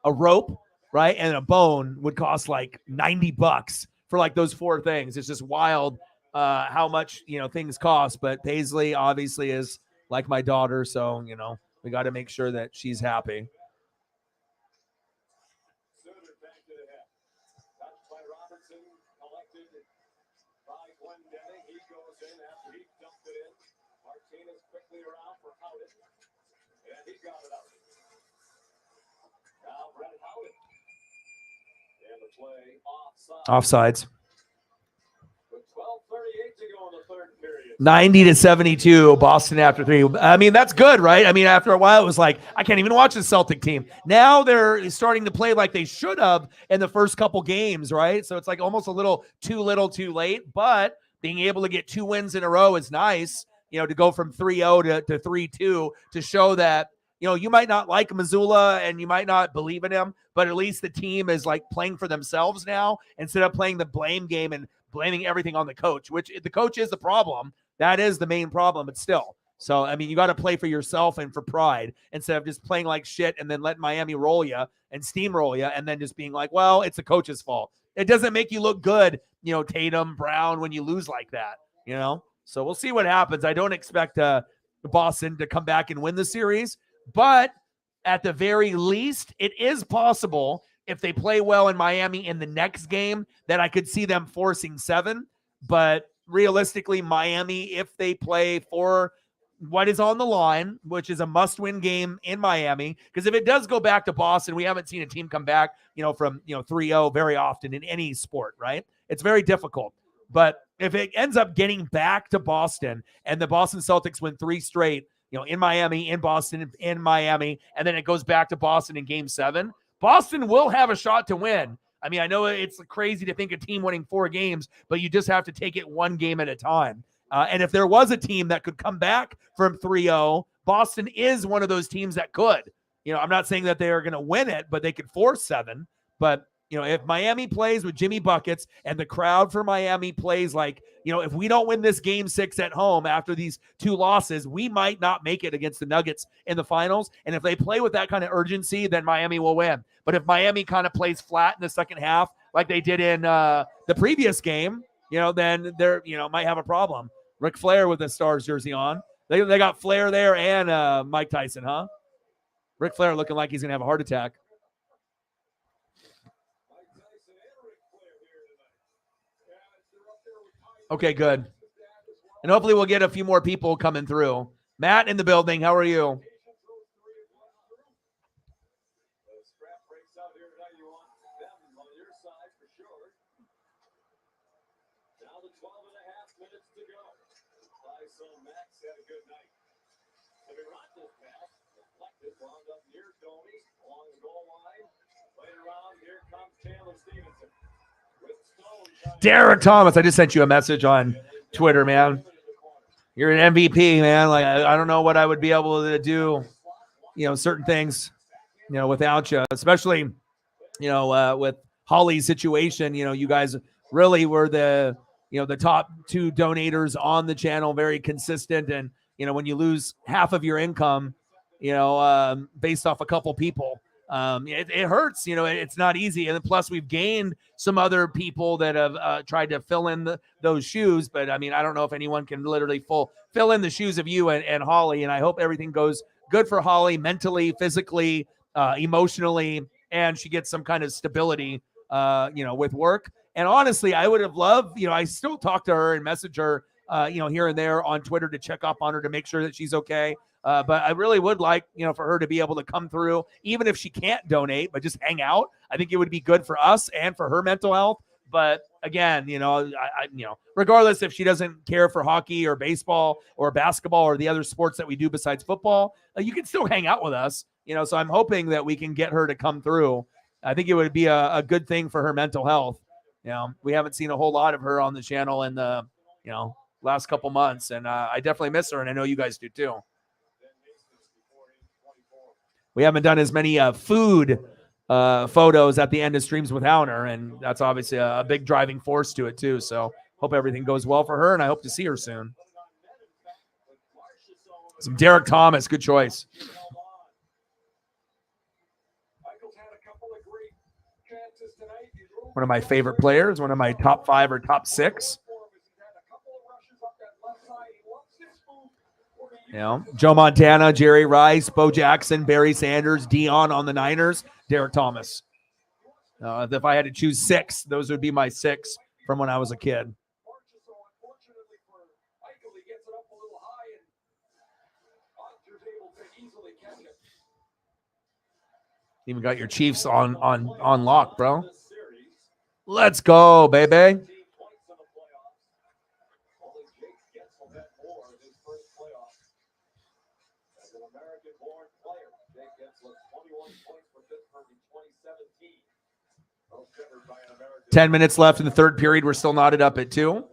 a rope, right, and a bone would cost like $90 for like those 4 things. It's just wild how much things cost. But Paisley obviously is like my daughter, so we got to make sure that she's happy. Offsides. 90-72, Boston after 3. I mean, that's good, right? I mean, after a while, it was like, I can't even watch the Celtic team. Now they're starting to play like they should have in the first couple games, right? So it's like almost a little too little, too late. But being able to get 2 wins in a row is nice, to go from 3-0 to 3-2 to show that You might not like Missoula and you might not believe in him, but at least the team is like playing for themselves now instead of playing the blame game and blaming everything on the coach, which the coach is the problem. That is the main problem, but still. So, I mean, you got to play for yourself and for pride instead of just playing like shit and then letting Miami roll you and steamroll you and then just being like, well, it's the coach's fault. It doesn't make you look good, Tatum, Brown, when you lose like that, So we'll see what happens. I don't expect Boston to come back and win the series, but at the very least, it is possible if they play well in Miami in the next game that I could see them forcing 7. But realistically, Miami, if they play for what is on the line, which is a must-win game in Miami, because if it does go back to Boston, we haven't seen a team come back, from 3-0 very often in any sport, right? It's very difficult. But if it ends up getting back to Boston and the Boston Celtics win 3 straight, in Miami, in Boston, in Miami, and then it goes back to Boston in Game 7, Boston will have a shot to win. I mean, I know it's crazy to think a team winning 4 games, but you just have to take it one game at a time. And if there was a team that could come back from 3-0, Boston is one of those teams that could. I'm not saying that they are going to win it, but they could force 7. But, if Miami plays with Jimmy Buckets and the crowd for Miami plays like, if we don't win this Game 6 at home after these 2 losses, we might not make it against the Nuggets in the finals. And if they play with that kind of urgency, then Miami will win. But if Miami kind of plays flat in the second half, like they did in the previous game, then they're, might have a problem. Ric Flair with the Stars jersey on. They got Flair there and Mike Tyson, huh? Ric Flair looking like he's going to have a heart attack. Okay, good. And hopefully we'll get a few more people coming through. Matt in the building. How are you? Derek Thomas, I just sent you a message on Twitter, man. You're an MVP, man. Like, I don't know what I would be able to do, certain things, without you, especially, with Holly's situation. You guys really were the top 2 donators on the channel, very consistent. And, when you lose half of your income, based off a couple people, it hurts. It's not easy. And plus we've gained some other people that have tried to fill in those shoes. But I mean, I don't know if anyone can literally fill in the shoes of you and Holly. And I hope everything goes good for Holly mentally, physically, emotionally, and she gets some kind of stability, with work. And honestly, I would have loved, I still talk to her and message her, here and there on Twitter to check up on her to make sure that she's okay. But I really would like, for her to be able to come through, even if she can't donate, but just hang out. I think it would be good for us and for her mental health. But again, regardless if she doesn't care for hockey or baseball or basketball or the other sports that we do besides football, you can still hang out with us. So I'm hoping that we can get her to come through. I think it would be a good thing for her mental health. We haven't seen a whole lot of her on the channel in the, last couple months. And I definitely miss her. And I know you guys do too. We haven't done as many food photos at the end of streams without her, and that's obviously a big driving force to it too. So hope everything goes well for her, and I hope to see her soon. Some Derek Thomas, good choice. One of my favorite players, one of my top 5 or top 6. Joe Montana, Jerry Rice, Bo Jackson, Barry Sanders, Dion on the Niners, Derek Thomas. If I had to choose 6, those would be my 6 from when I was a kid. Even got your Chiefs on lock, bro. Let's go, baby. American-born player. Jake Gensler, 21 points for Pittsburgh in 2017. 10 minutes left in the third period. We're still knotted up at 2.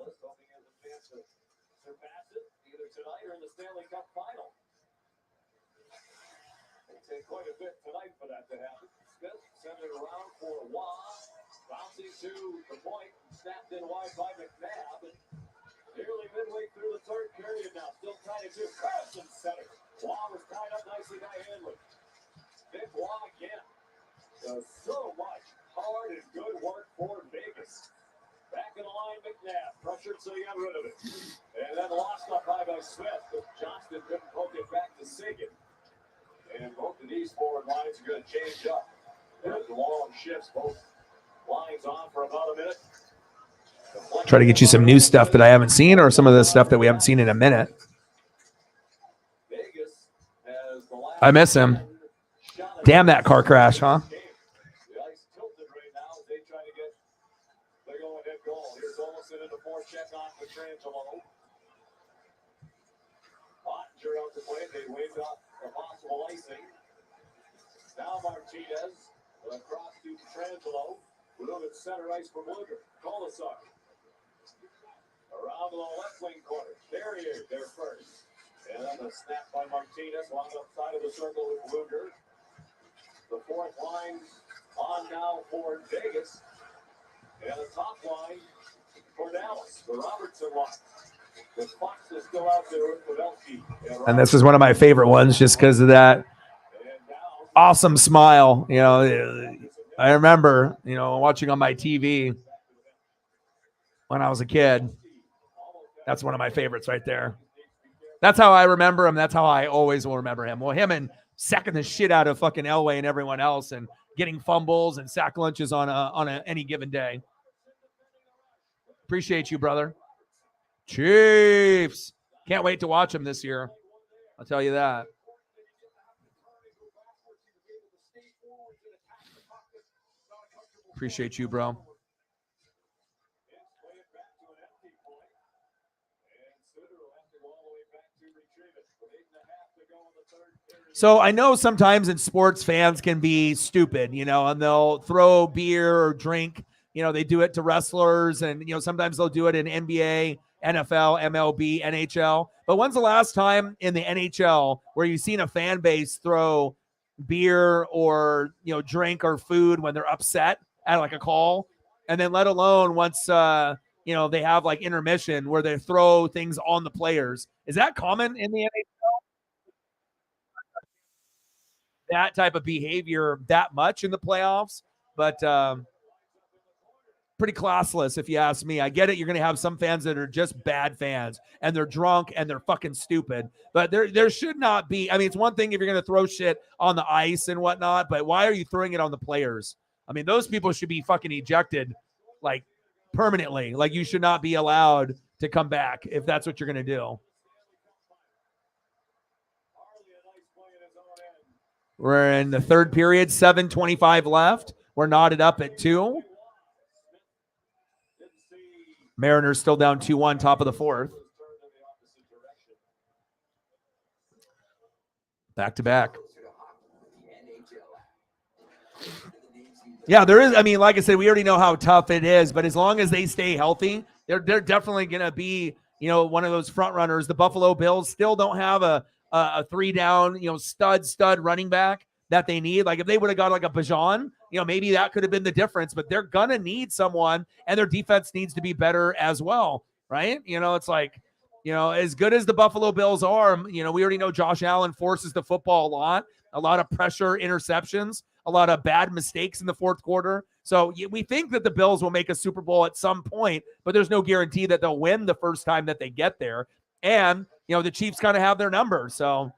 take quite a bit tonight for that to happen. Smith sent it around for Waugh. Bouncing to the point, snapped in wide by McNabb. And nearly midway through the third period now, still tied at 2. Carlson center. Waugh was tied up nicely by Hanley. Vic Waugh again. So much hard and good work for Vegas. Back in the line, McNabb. Pressured, so he got rid of it. And then lost up high by Smith, but Johnston couldn't poke it back to Sagan. And both of these forward lines are going to change up. There's the long shifts, both lines on for about a minute. Try to get you some new stuff that I haven't seen, or some of the stuff that we haven't seen in a minute. I miss him. Damn that car crash, huh? The ice tilted right now as they try to get the go-ahead goal. Here's Olsen in the forecheck on Pietrangelo. Ottinger out to play. They waved off a possible icing. Now Martinez across to Pietrangelo. Move it center ice for Bluger. Kolasar. Around the left wing corner. There he is, there first. And then the snap by Martinez along the side of the circle with Bluger. The fourth line on now for Vegas. And the top line for Dallas. The Robertson line. The Fox is still out there with Pavelski. And this is one of my favorite ones just because of that awesome smile. You know, I remember, you know, watching on my TV when I was a kid. That's one of my favorites right there. That's how I remember him. That's how I always will remember him. Well, him and sacking the shit out of fucking Elway and everyone else and getting fumbles and sack lunches on any given day. Appreciate you, brother. Chiefs. Can't wait to watch them this year. I'll tell you that. Appreciate you, bro. So I know sometimes in sports fans can be stupid, you know, and they'll throw beer or drink. You know, they do it to wrestlers, and, you know, sometimes they'll do it in NBA, NFL, MLB, NHL. But when's the last time in the NHL where you've seen a fan base throw beer or, you know, drink or food when they're upset at like a call? And then let alone once, you know, they have like intermission where they throw things on the players. Is that common in the NHL? That type of behavior that much in the playoffs, but pretty classless if you ask me. I get it. You're going to have some fans that are just bad fans and they're drunk and they're fucking stupid, but there should not be. I mean, it's one thing if you're going to throw shit on the ice and whatnot, but why are you throwing it on the players? I mean, those people should be fucking ejected like permanently. Like, you should not be allowed to come back if that's what you're going to do. We're in the third period, 7:25 left. We're knotted up at 2. Mariners still down 2-1, top of the fourth. Back to back. Yeah, there is. I mean, like I said, we already know how tough it is, but as long as they stay healthy, they're definitely going to be, you know, one of those front runners. The Buffalo Bills still don't have a 3-down, you know, stud running back that they need. Like, if they would have got like a Bajan, you know, maybe that could have been the difference, but they're going to need someone, and their defense needs to be better as well. Right. You know, it's like, you know, as good as the Buffalo Bills are, you know, we already know Josh Allen forces the football a lot of pressure, interceptions, a lot of bad mistakes in the fourth quarter. So we think that the Bills will make a Super Bowl at some point, but there's no guarantee that they'll win the first time that they get there. And, you know, the Chiefs kind of have their number. So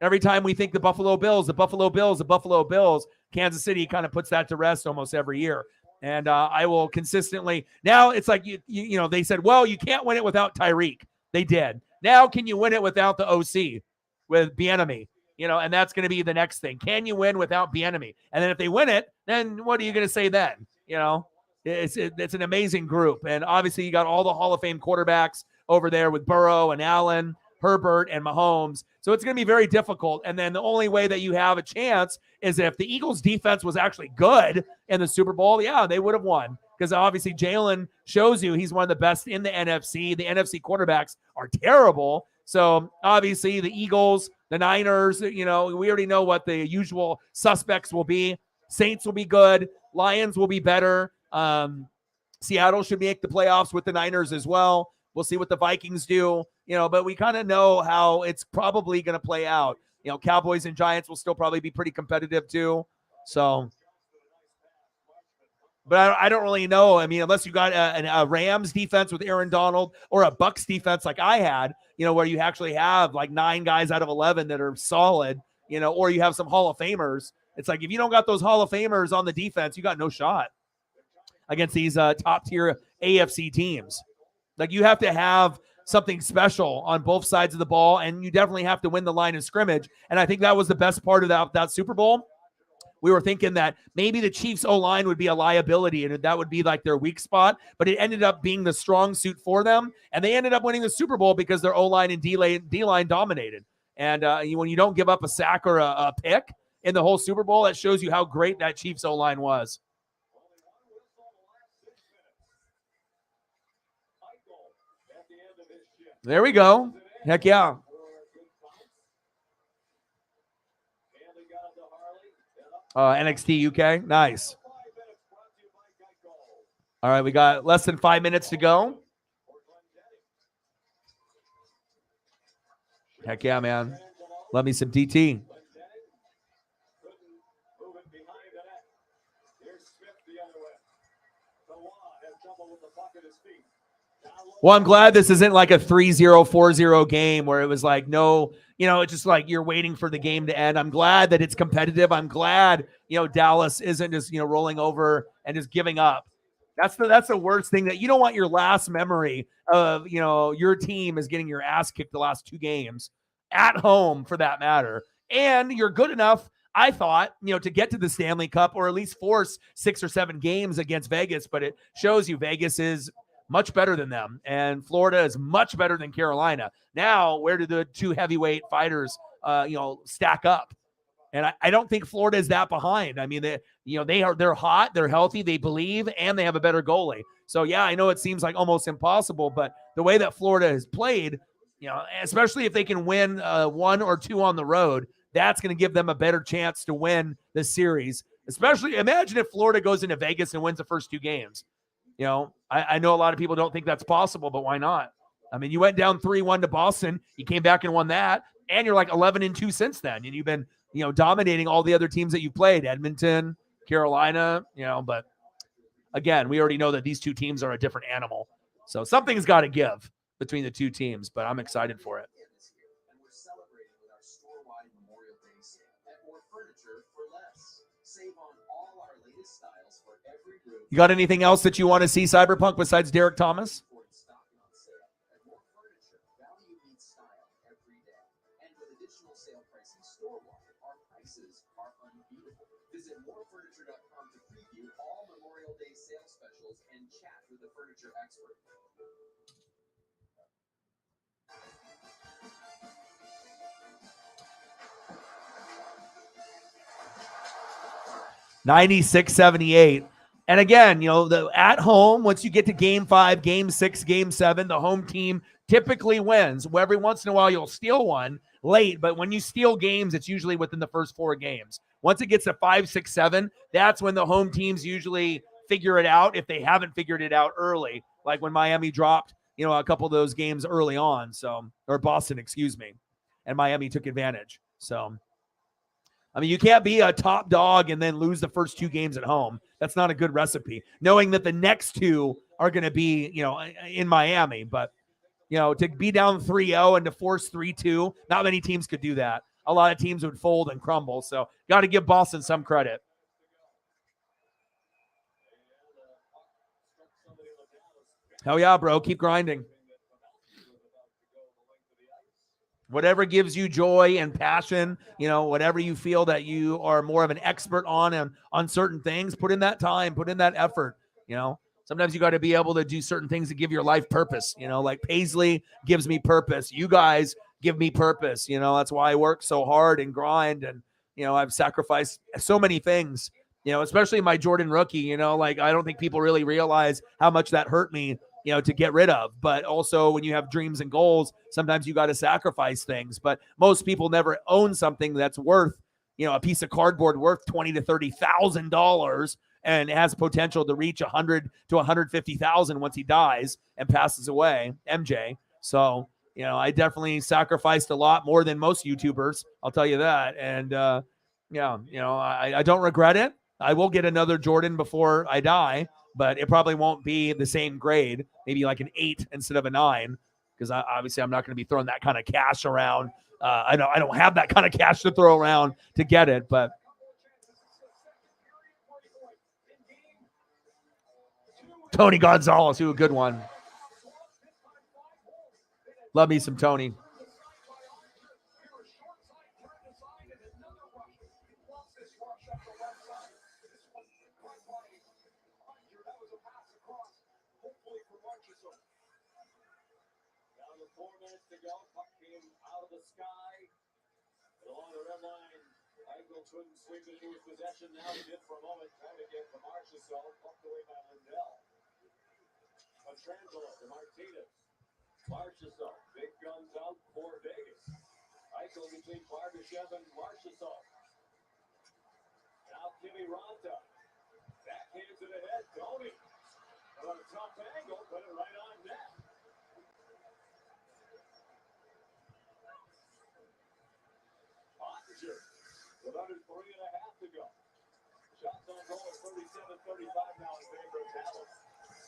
every time we think the Buffalo Bills, Kansas City kind of puts that to rest almost every year. And I will consistently, now it's like, you know, they said, well, you can't win it without Tyreek. They did. Now, can you win it without the OC with Bieniemy? You know, and that's going to be the next thing. Can you win without Bieniemy? And then if they win it, then what are you going to say then? You know, it's an amazing group. And obviously you got all the Hall of Fame quarterbacks over there with Burrow and Allen, Herbert and Mahomes. So it's going to be very difficult. And then the only way that you have a chance is if the Eagles defense was actually good in the Super Bowl. Yeah, they would have won, because obviously Jalen shows you he's one of the best in the NFC. The NFC quarterbacks are terrible. So obviously the Eagles The Niners, we already know what the usual suspects will be. Saints will be good. Lions will be better. Seattle should make the playoffs with the Niners as well. We'll see what the Vikings do, but we kind of know how it's probably going to play out. Cowboys and Giants will still probably be pretty competitive too. So, but I don't really know. I mean, unless you got a Rams defense with Aaron Donald or a Bucks defense like I had, where you actually have like 9 guys out of 11 that are solid, or you have some Hall of Famers. It's like if you don't got those Hall of Famers on the defense, you got no shot against these top tier AFC teams. Like you have to have something special on both sides of the ball, and you definitely have to win the line of scrimmage. And I think that was the best part of that Super Bowl. We were thinking that maybe the Chiefs O-line would be a liability and that would be like their weak spot, but it ended up being the strong suit for them. And they ended up winning the Super Bowl because their O-line and D-line dominated. And when you don't give up a sack or a pick in the whole Super Bowl, that shows you how great that Chiefs O-line was. There we go. Heck yeah. NXT UK. Nice. All right, we got less than 5 minutes to go. Heck yeah, man. Love me some DT. Well, I'm glad this isn't like a 3-0, 4-0 game where it was like no, it's just like you're waiting for the game to end. I'm glad that it's competitive. I'm glad, Dallas isn't just, rolling over and just giving up. That's the worst thing, that you don't want your last memory of, your team is getting your ass kicked the last 2 games at home for that matter. And you're good enough, I thought, to get to the Stanley Cup or at least force 6 or 7 games against Vegas. But it shows you Vegas is much better than them, and Florida is much better than Carolina. Now, where do the 2 heavyweight fighters, stack up? And I don't think Florida is that behind. I mean, they're hot, they're healthy, they believe, and they have a better goalie. So yeah, I know it seems like almost impossible, but the way that Florida has played, especially if they can win 1 or 2 on the road, that's going to give them a better chance to win the series. Especially, imagine if Florida goes into Vegas and wins the first 2 games. I know a lot of people don't think that's possible, but why not? I mean, you went down 3-1 to Boston. You came back and won that, and you're like 11-2 since then. And you've been, dominating all the other teams that you played, Edmonton, Carolina, but again, we already know that these 2 teams are a different animal. So something's got to give between the 2 teams, but I'm excited for it. And we're celebrating with our store-wide Memorial Day sale at More Furniture for Less. Save on all our latest styles for every group. You got anything else that you want to see, Cyberpunk, besides Derek Thomas? At More Furniture, value meets style every day. And with additional sale pricing store-wide, our prices are unbeatable. Visit morefurniture.com to preview all Memorial Day sale specials and chat with the furniture expert. $96.78. And again, the at home, once you get to game 5, game 6, game 7, the home team typically wins. Well, every once in a while, you'll steal one late, but when you steal games, it's usually within the first 4 games. Once it gets to 5, 6, 7, that's when the home teams usually figure it out if they haven't figured it out early, like when Miami dropped, a couple of those games early on. Or Boston, excuse me. And Miami took advantage. So, I mean, you can't be a top dog and then lose the first 2 games at home. That's not a good recipe, knowing that the next 2 are going to be, in Miami. But, to be down 3-0 and to force 3-2, not many teams could do that. A lot of teams would fold and crumble. So, got to give Boston some credit. Hell yeah, bro. Keep grinding. Whatever gives you joy and passion, whatever you feel that you are more of an expert on certain things, put in that time, put in that effort. Sometimes you got to be able to do certain things that give your life purpose. Like Paisley gives me purpose. You guys give me purpose. That's why I work so hard and grind. And, I've sacrificed so many things, especially my Jordan rookie, I don't think people really realize how much that hurt me, to get rid of. But also when you have dreams and goals, sometimes you got to sacrifice things. But most people never own something that's worth, a piece of cardboard worth $20,000 to $30,000 and has potential to reach 100 to 150,000 once he dies and passes away, MJ. So, I definitely sacrificed a lot more than most YouTubers. I'll tell you that. And I don't regret it. I will get another Jordan before I die, but it probably won't be the same grade, maybe like an 8 instead of a 9, because obviously I'm not going to be throwing that kind of cash around. I don't have that kind of cash to throw around to get it, but Tony Gonzalez, who a good one. Love me some Tony. Couldn't swing into his possession. Now he did for a moment, trying to get to Marchessault, pumped away by Lindell. Petrangelo to Martinez. Marchessault, big guns out for Vegas. Eichel between Barbashev and Marchessault. Now Kimmy Ranta. Backhands it ahead. Tony. On a tough angle, put it right on net. Ottinger. With under 3.5 to go. Shots on goal at 37-35 now in favor of Dallas.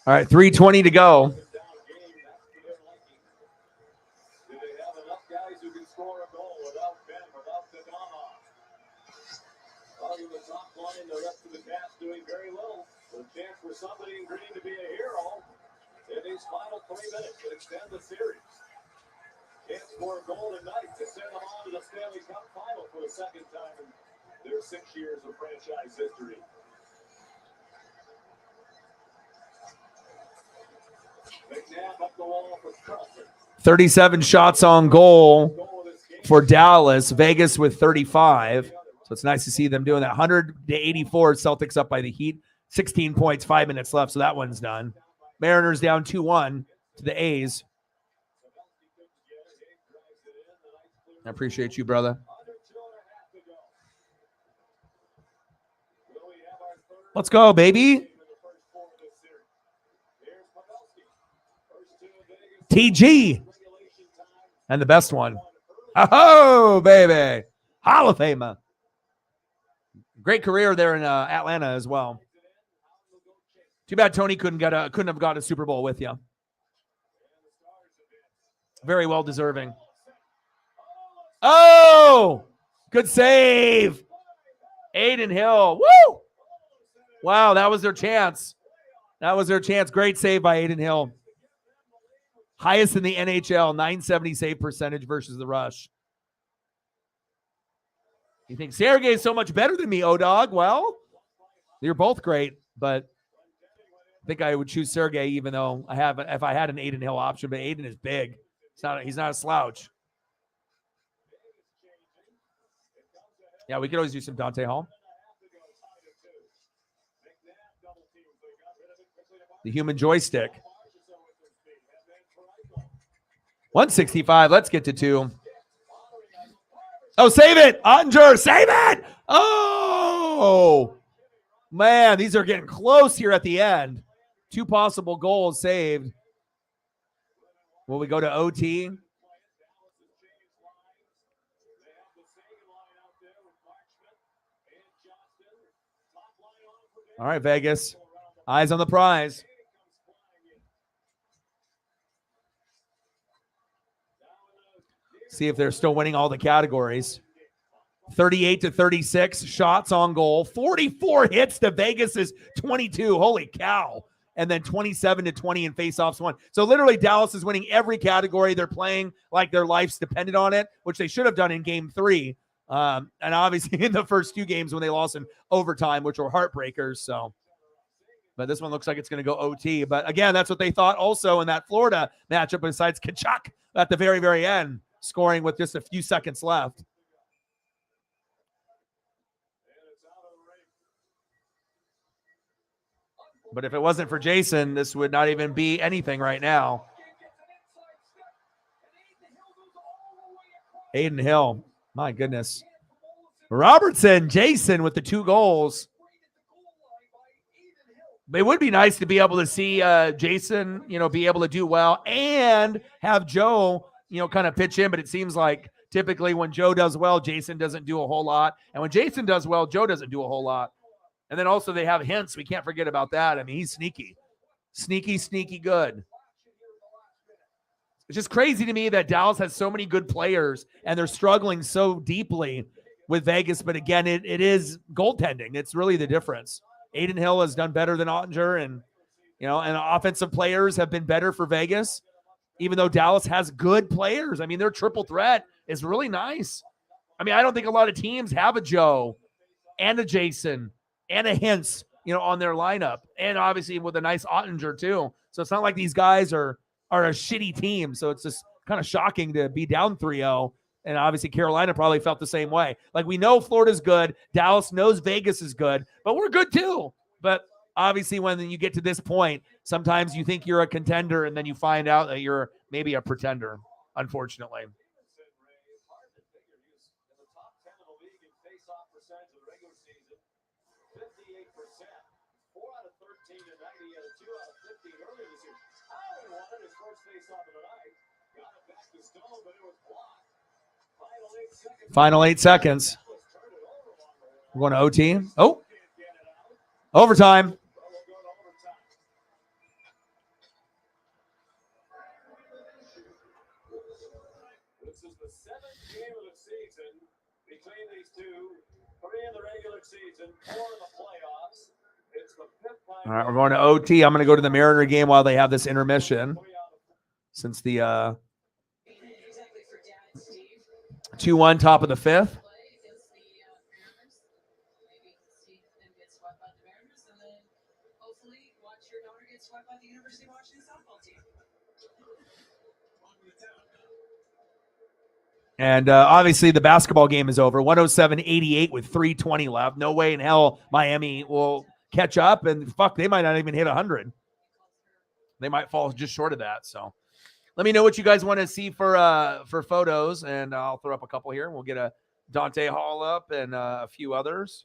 All right, 3:20 to go. Do they have enough guys who can score a goal without Ben, without Dadonov? Following the top line, the rest of the cast doing very little. With a chance for somebody in green to be a hero in these final 3 minutes to extend the series. Can't score a goal tonight to send them on to the Stanley Cup final for the second time in their 6 years of franchise history. McNabb up the wall for Carlson. 37 shots on goal for Dallas. Vegas with 35. So it's nice to see them doing that. 100-84 Celtics up by the Heat. 16 points, 5 minutes left. So that one's done. Mariners down 2-1 to the A's. I appreciate you, brother. Let's go, baby. TG. And the best one. Oh, baby. Hall of Famer. Great career there in Atlanta as well. Too bad Tony couldn't have got a Super Bowl with you. Very well deserving. Oh, good save. Adin Hill. Woo! Wow, that was their chance. That was their chance. Great save by Adin Hill. Highest in the NHL, 970 save percentage versus the Rush. You think Sergey is so much better than me, O-Dog? Well, you're both great, but I think I would choose Sergey even though if I had an Adin Hill option, but Adin is big. He's not a slouch. Yeah, we could always do some Dante Hall. The human joystick. 165. Let's get to 2. Oh, save it. Ottinger, save it. Oh, man, these are getting close here at the end. 2 possible goals saved. Will we go to OT? All right, Vegas. Eyes on the prize. See if they're still winning all the categories. 38-36 shots on goal. 44 hits to Vegas's 22. Holy cow. And then 27-20 in faceoffs won. So literally Dallas is winning every category. They're playing like their life's dependent on it, which they should have done in game 3. And obviously in the first 2 games when they lost in overtime, which were heartbreakers. So, but this one looks like it's going to go OT. But again, that's what they thought also in that Florida matchup, besides Kachuk at the very, very end, scoring with just a few seconds left. But if it wasn't for Jason, this would not even be anything right now. Aiden Hill, my goodness. Robertson, Jason with the 2 goals. It would be nice to be able to see Jason, be able to do well and have Joe, kind of pitch in. But it seems like typically when Joe does well, Jason doesn't do a whole lot. And when Jason does well, Joe doesn't do a whole lot. And then also they have Hintz. We can't forget about that. I mean, he's sneaky. Sneaky good. It's just crazy to me that Dallas has so many good players and they're struggling so deeply with Vegas. But again, it is goaltending. It's really the difference. Aiden Hill has done better than Ottinger, and offensive players have been better for Vegas, even though Dallas has good players. I mean, their triple threat is really nice. I mean, I don't think a lot of teams have a Joe and a Jason and a Hintz, on their lineup, and obviously with a nice Ottinger too. So it's not like these guys are a shitty team. So it's just kind of shocking to be down 3-0. And obviously Carolina probably felt the same way. Like, we know Florida's good. Dallas knows Vegas is good, but we're good too. But obviously when you get to this point, sometimes you think you're a contender and then you find out that you're maybe a pretender, unfortunately. Final 8 seconds. We're going to OT. Oh, overtime. This is the 7th game of the season between these two. 3 in the regular season, 4 in the playoffs. It's the 5th time. All right, we're going to OT. I'm going to go to the Mariner game while they have this intermission, since the 2-1 top of the 5th. And obviously the basketball game is over. 107-88 with 3:20 left. No way in hell Miami will catch up, and they might not even hit 100. They might fall just short of that. So let me know what you guys want to see for photos, and I'll throw up a couple here. We'll get a Dante Hall up and a few others.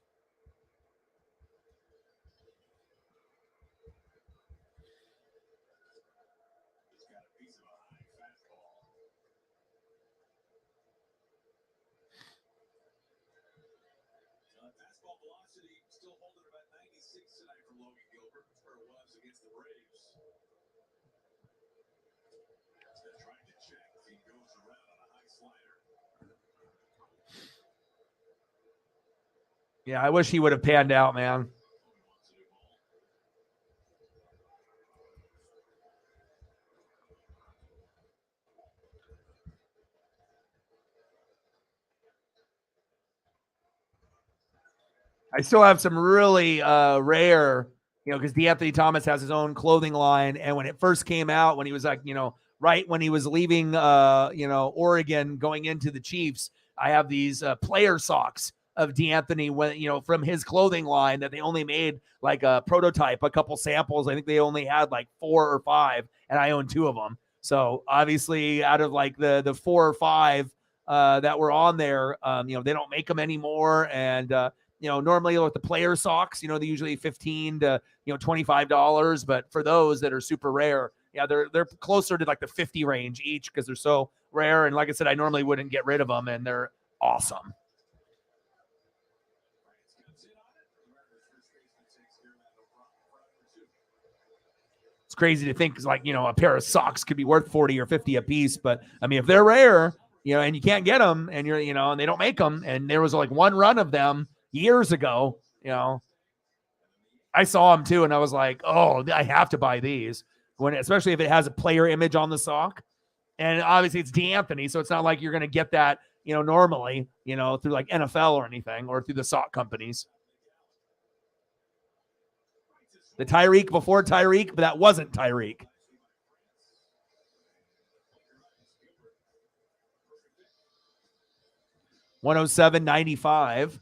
Fastball velocity still holding about 96 tonight from Logan Gilbert, where it was against the Braves. They're trying to check. He goes around on a high slider. Yeah, I wish he would have panned out, man. I still have some really rare, because DeAnthony Thomas has his own clothing line. And when it first came out, when he was like, right when he was leaving, Oregon going into the Chiefs, I have these player socks of DeAnthony, when, from his clothing line that they only made like a prototype, a couple samples. I think they only had like 4 or 5, and I own 2 of them. So obviously out of like the 4 or 5 that were on there, they don't make them anymore. And, normally with the player socks, they're usually $15 to $25, but for those that are super rare, yeah, they're closer to like the 50 range each because they're so rare. And like I said, I normally wouldn't get rid of them, and they're awesome. It's crazy to think, like, a pair of socks could be worth 40 or 50 a piece, but I mean, if they're rare, and you can't get them, and you're, and they don't make them, and there was like one run of them years ago, I saw them too, and I was like, oh, I have to buy these, especially if it has a player image on the sock. And obviously it's DeAnthony, so it's not like you're going to get that, normally, through like NFL or anything, or through the sock companies. The Tyreek before Tyreek, but that wasn't Tyreek. $107.95.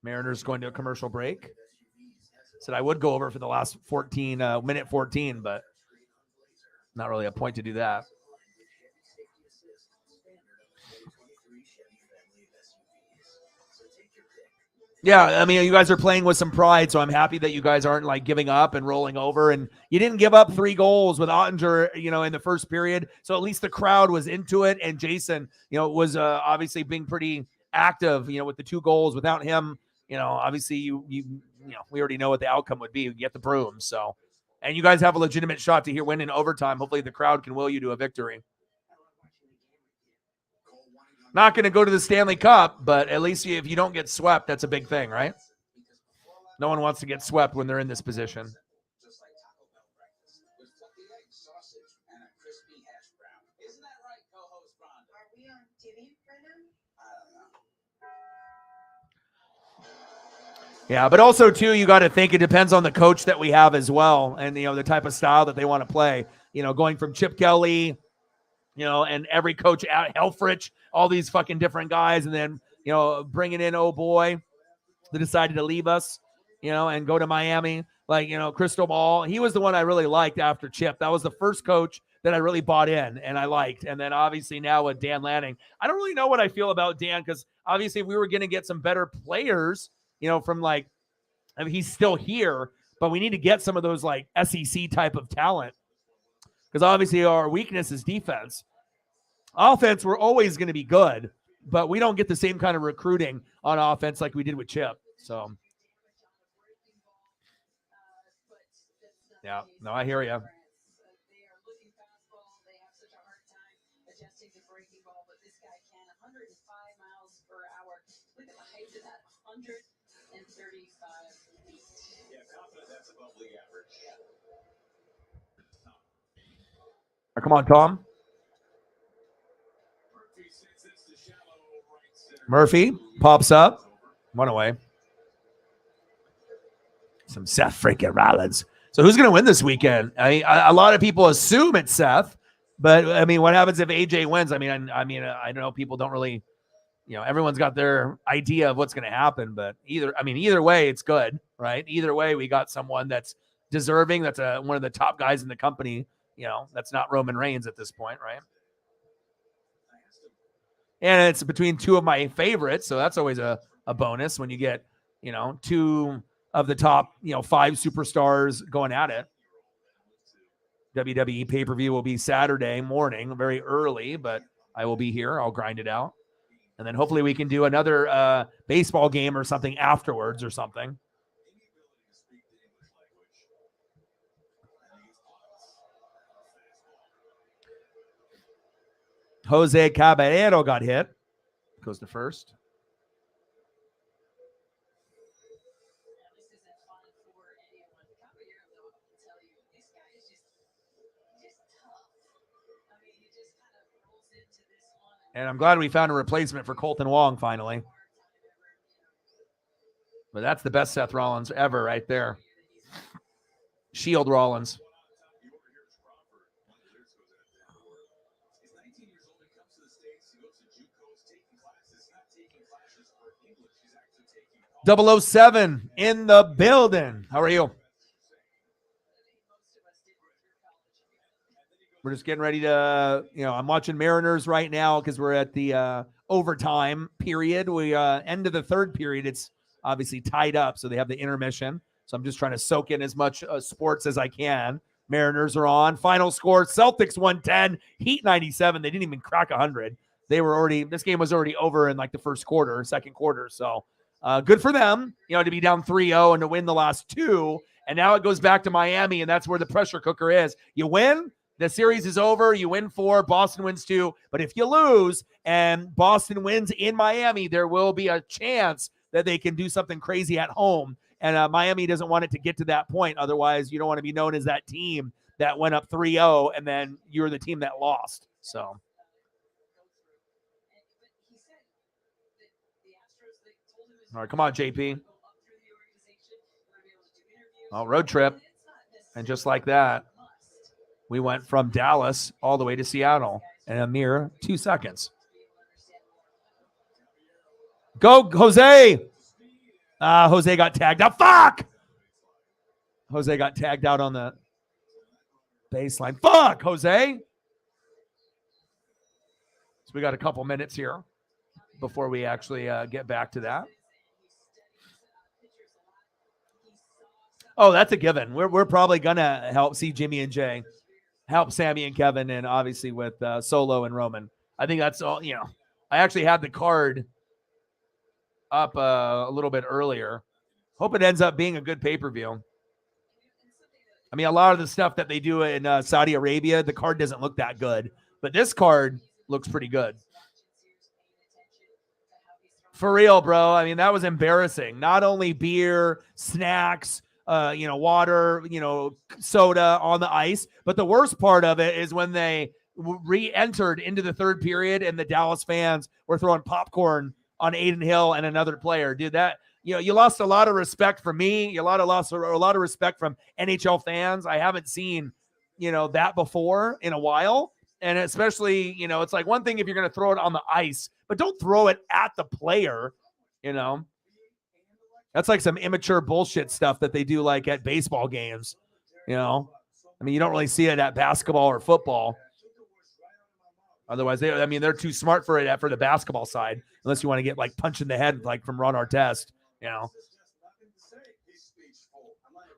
Mariners going to a commercial break. Said I would go over for the last 14, minute 14, but not really a point to do that. Yeah, I mean, you guys are playing with some pride, so I'm happy that you guys aren't like giving up and rolling over. And you didn't give up 3 goals with Ottinger, in the first period. So at least the crowd was into it. And Jason, was obviously being pretty active, with the 2 goals. Without him, obviously you we already know what the outcome would be. You get the brooms. So, and you guys have a legitimate shot to win in overtime. Hopefully the crowd can will you to a victory. Not going to go to the Stanley Cup, but at least if you don't get swept, that's a big thing, right? No one wants to get swept when they're in this position. Yeah, but also, too, you got to think it depends on the coach that we have as well and, the type of style that they want to play. Going from Chip Kelly, and every coach out, Helfrich, all these fucking different guys, and then, bringing in, oh boy, that decided to leave us, and go to Miami. Like, Crystal Ball, he was the one I really liked after Chip. That was the first coach that I really bought in and I liked. And then obviously now with Dan Lanning, I don't really know what I feel about Dan because obviously we were going to get some better players, from he's still here, but we need to get some of those like SEC type of talent because obviously our weakness is defense. Offense, we're always going to be good, but we don't get the same kind of recruiting on offense like we did with Chip. So, yeah, no, I hear you. Come on, Tom. Murphy pops up. 1 away. Some Seth freaking Rollins. So who's going to win this weekend? A lot of people assume it's Seth, but I mean, what happens if AJ wins? I know people don't really, everyone's got their idea of what's going to happen, but either way, it's good, right? Either way, we got someone that's deserving. That's one of the top guys in the company. That's not Roman Reigns at this point, right? And it's between 2 of my favorites, so that's always a bonus when you get, 2 of the top, 5 superstars going at it. WWE pay-per-view will be Saturday morning, very early, but I will be here. I'll grind it out. And then hopefully we can do another baseball game or something afterwards or something. Jose Caballero got hit. Goes to first. And I'm glad we found a replacement for Colton Wong finally. But that's the best Seth Rollins ever right there. Shield Rollins. .007 in the building. How are you? We're just getting ready to, I'm watching Mariners right now because we're at the overtime period. We end of the third period. It's obviously tied up, so they have the intermission. So I'm just trying to soak in as much sports as I can. Mariners are on. Final score, Celtics 110, Heat 97. They didn't even crack 100. This game was already over in like the second quarter. So good for them, to be down 3-0 and to win the last 2. And now it goes back to Miami, and that's where the pressure cooker is. You win, the series is over. You win 4, Boston wins 2. But if you lose and Boston wins in Miami, there will be a chance that they can do something crazy at home. And Miami doesn't want it to get to that point. Otherwise, you don't want to be known as that team that went up 3-0 and then you're the team that lost. So. All right, come on, JP. Oh, road trip. And just like that, we went from Dallas all the way to Seattle in a mere 2 seconds. Go, Jose. Jose got tagged. Now, fuck! Jose got tagged out on the baseline. Fuck, Jose. So we got a couple minutes here before we actually get back to that. Oh, that's a given. We're probably gonna help see Jimmy and Jay, help Sammy and Kevin, and obviously with Solo and Roman. I think that's all. You know, I actually had the card up a little bit earlier. Hope it ends up being a good pay-per-view. I mean, a lot of the stuff that they do in Saudi Arabia, the card doesn't look that good, but this card looks pretty good. For real, bro. I mean, that was embarrassing. Not only beer, snacks, water, soda on the ice, but the worst part of it is when they re-entered into the third period and the Dallas fans were throwing popcorn on Aiden Hill and another player. Dude, that you lost a lot of respect from me. You lost a lot of respect from NHL fans. I haven't seen that before in a while. And especially, it's like one thing if you're going to throw it on the ice, but don't throw it at the player, That's like some immature bullshit stuff that they do like at baseball games, I mean, you don't really see it at basketball or football. Otherwise, they're too smart for it for the basketball side, unless you want to get like punched in the head like from Ron Artest,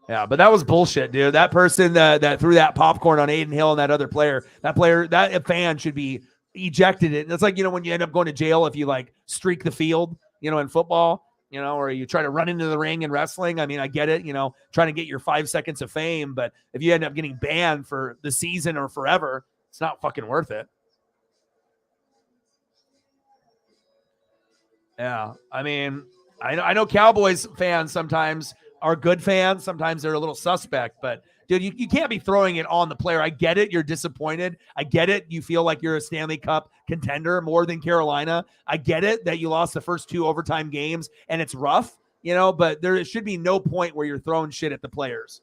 Yeah, but that was bullshit, dude. That person that threw that popcorn on Aiden Hill and that other player, that fan should be ejected. It's like, when you end up going to jail if you like streak the field, in football, or you try to run into the ring in wrestling. I mean, I get it, trying to get your 5 seconds of fame, but if you end up getting banned for the season or forever, it's not fucking worth it. Yeah, I mean, I know Cowboys fans sometimes are good fans. Sometimes they're a little suspect, but dude, you can't be throwing it on the player. I get it. You're disappointed. I get it. You feel like you're a Stanley Cup contender more than Carolina. I get it that you lost the first 2 overtime games and it's rough, but there should be no point where you're throwing shit at the players,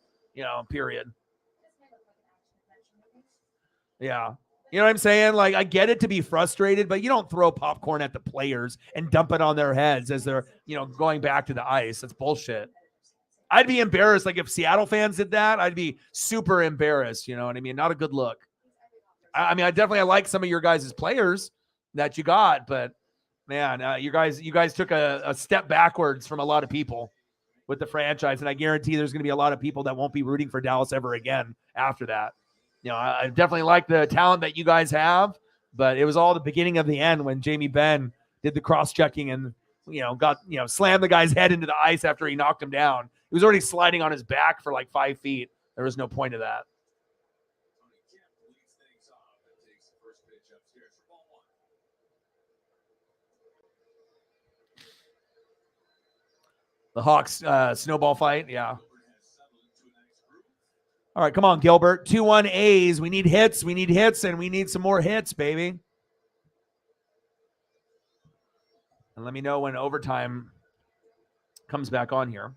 period. Yeah. You know what I'm saying? Like, I get it to be frustrated, but you don't throw popcorn at the players and dump it on their heads as they're, going back to the ice. That's bullshit. I'd be embarrassed. Like if Seattle fans did that, I'd be super embarrassed. You know what I mean? Not a good look. I definitely like some of your guys' players that you got, but man, you guys took a step backwards from a lot of people with the franchise. And I guarantee there's going to be a lot of people that won't be rooting for Dallas ever again after that. I definitely like the talent that you guys have, but it was all the beginning of the end when Jamie Benn did the cross-checking and, slammed the guy's head into the ice after he knocked him down. He was already sliding on his back for like 5 feet. There was no point of that. The Hawks snowball fight, yeah. All right, come on, Gilbert. 2-1 A's. We need hits, and we need some more hits, baby. And let me know when overtime comes back on here.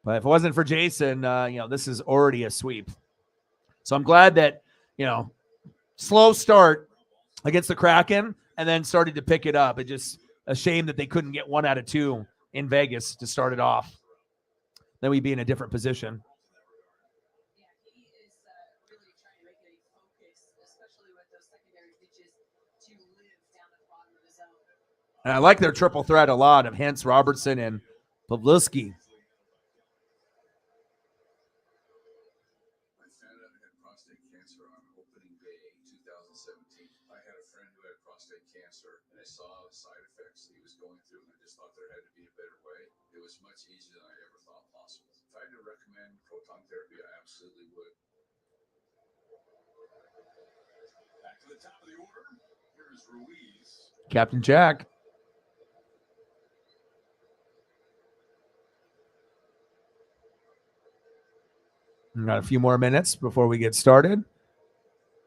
But if it wasn't for Jason, this is already a sweep. So I'm glad that, slow start against the Kraken and then started to pick it up. It's just a shame that they couldn't get 1 out of 2 in Vegas to start it off. Then we'd be in a different position. And I like their triple threat a lot of Hintz, Robertson, and Pavlovsky. Much easier than I ever thought possible. If I had to recommend proton therapy, I absolutely would. Back to the top of the order. Here's Ruiz. Captain Jack. We've got a few more minutes before we get started.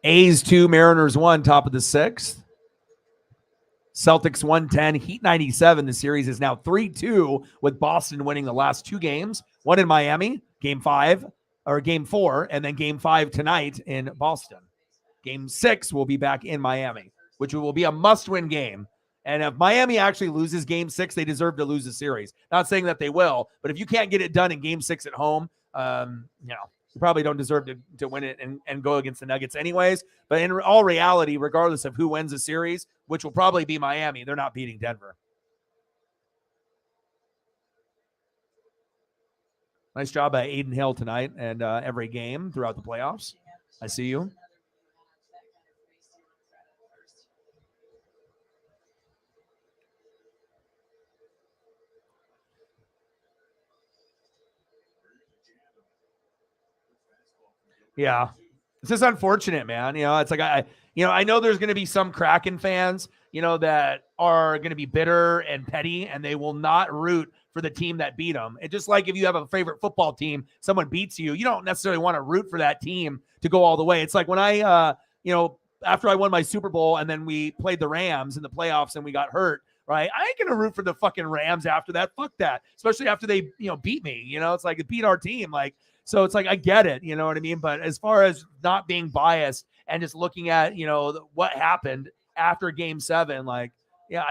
A's 2, Mariners 1, top of the 6th. Celtics 110, Heat 97. The series is now 3-2 with Boston winning the last 2 games. One in Miami, game 4, and then game 5 tonight in Boston. Game 6 will be back in Miami, which will be a must-win game. And if Miami actually loses Game 6, they deserve to lose the series. Not saying that they will, but if you can't get it done in Game 6 at home, you probably don't deserve to win it and go against the Nuggets anyways. But in all reality, regardless of who wins the series, which will probably be Miami, they're not beating Denver. Nice job by Aiden Hill tonight and every game throughout the playoffs. I see you. Yeah. It's just unfortunate, man. It's like I know there's going to be some Kraken fans, that are going to be bitter and petty, and they will not root for the team that beat them. It's just like if you have a favorite football team, someone beats you, you don't necessarily want to root for that team to go all the way. It's like when I, after I won my Super Bowl and then we played the Rams in the playoffs and we got hurt, right? I ain't going to root for the fucking Rams after that. Fuck that. Especially after they, beat me, it's like it beat our team. So it's like, I get it, you know what I mean? But as far as not being biased and just looking at, what happened after Game 7, I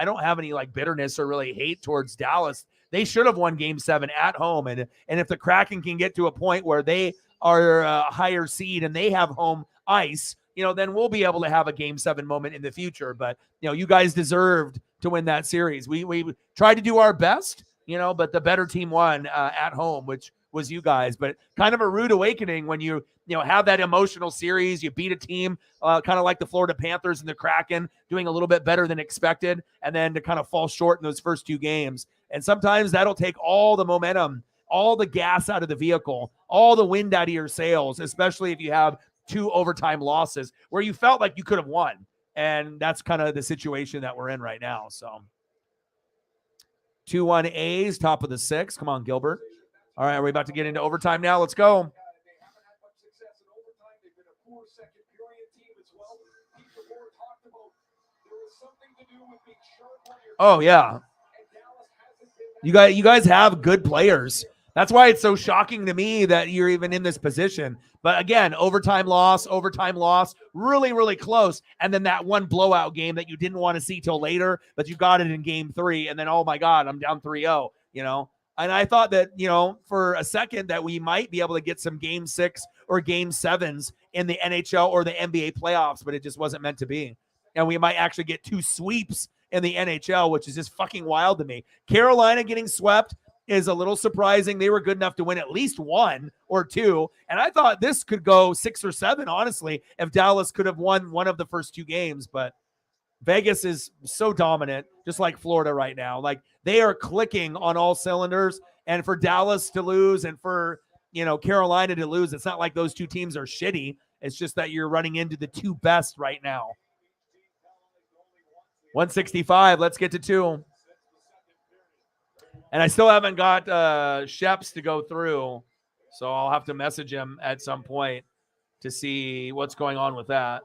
don't have any bitterness or really hate towards Dallas. They should have won Game 7 at home. And if the Kraken can get to a point where they are a higher seed and they have home ice, then we'll be able to have a Game 7 moment in the future. But, you guys deserved to win that series. We tried to do our best, but the better team won at home, which was you guys. But kind of a rude awakening when you have that emotional series. You beat a team kind of like the Florida Panthers and the Kraken, doing a little bit better than expected, and then to kind of fall short in those first 2 games. And sometimes that'll take all the momentum, all the gas out of the vehicle, all the wind out of your sails, especially if you have 2 overtime losses where you felt like you could have won. And that's kind of the situation that we're in right now. So 2-1 A's, top of the 6th. Come on, Gilbert. All right, are we about to get into overtime now? Let's go. Oh, yeah. You guys have good players. That's why it's so shocking to me that you're even in this position. But again, overtime loss, really, really close. And then that one blowout game that you didn't want to see till later, but you got it in Game 3. And then, oh my God, I'm down 3-0, And I thought that, for a second that we might be able to get some Game 6 or Game 7s in the NHL or the NBA playoffs, but it just wasn't meant to be. And we might actually get 2 sweeps in the NHL, which is just fucking wild to me. Carolina getting swept is a little surprising. They were good enough to win at least 1 or 2. And I thought this could go 6 or 7, honestly, if Dallas could have won one of the first 2 games. But Vegas is so dominant, just like Florida right now. They are clicking on all cylinders. And for Dallas to lose and for, Carolina to lose, it's not like those 2 teams are shitty. It's just that you're running into the 2 best right now. 165. Let's get to 2. And I still haven't got Sheps to go through, so I'll have to message him at some point to see what's going on with that.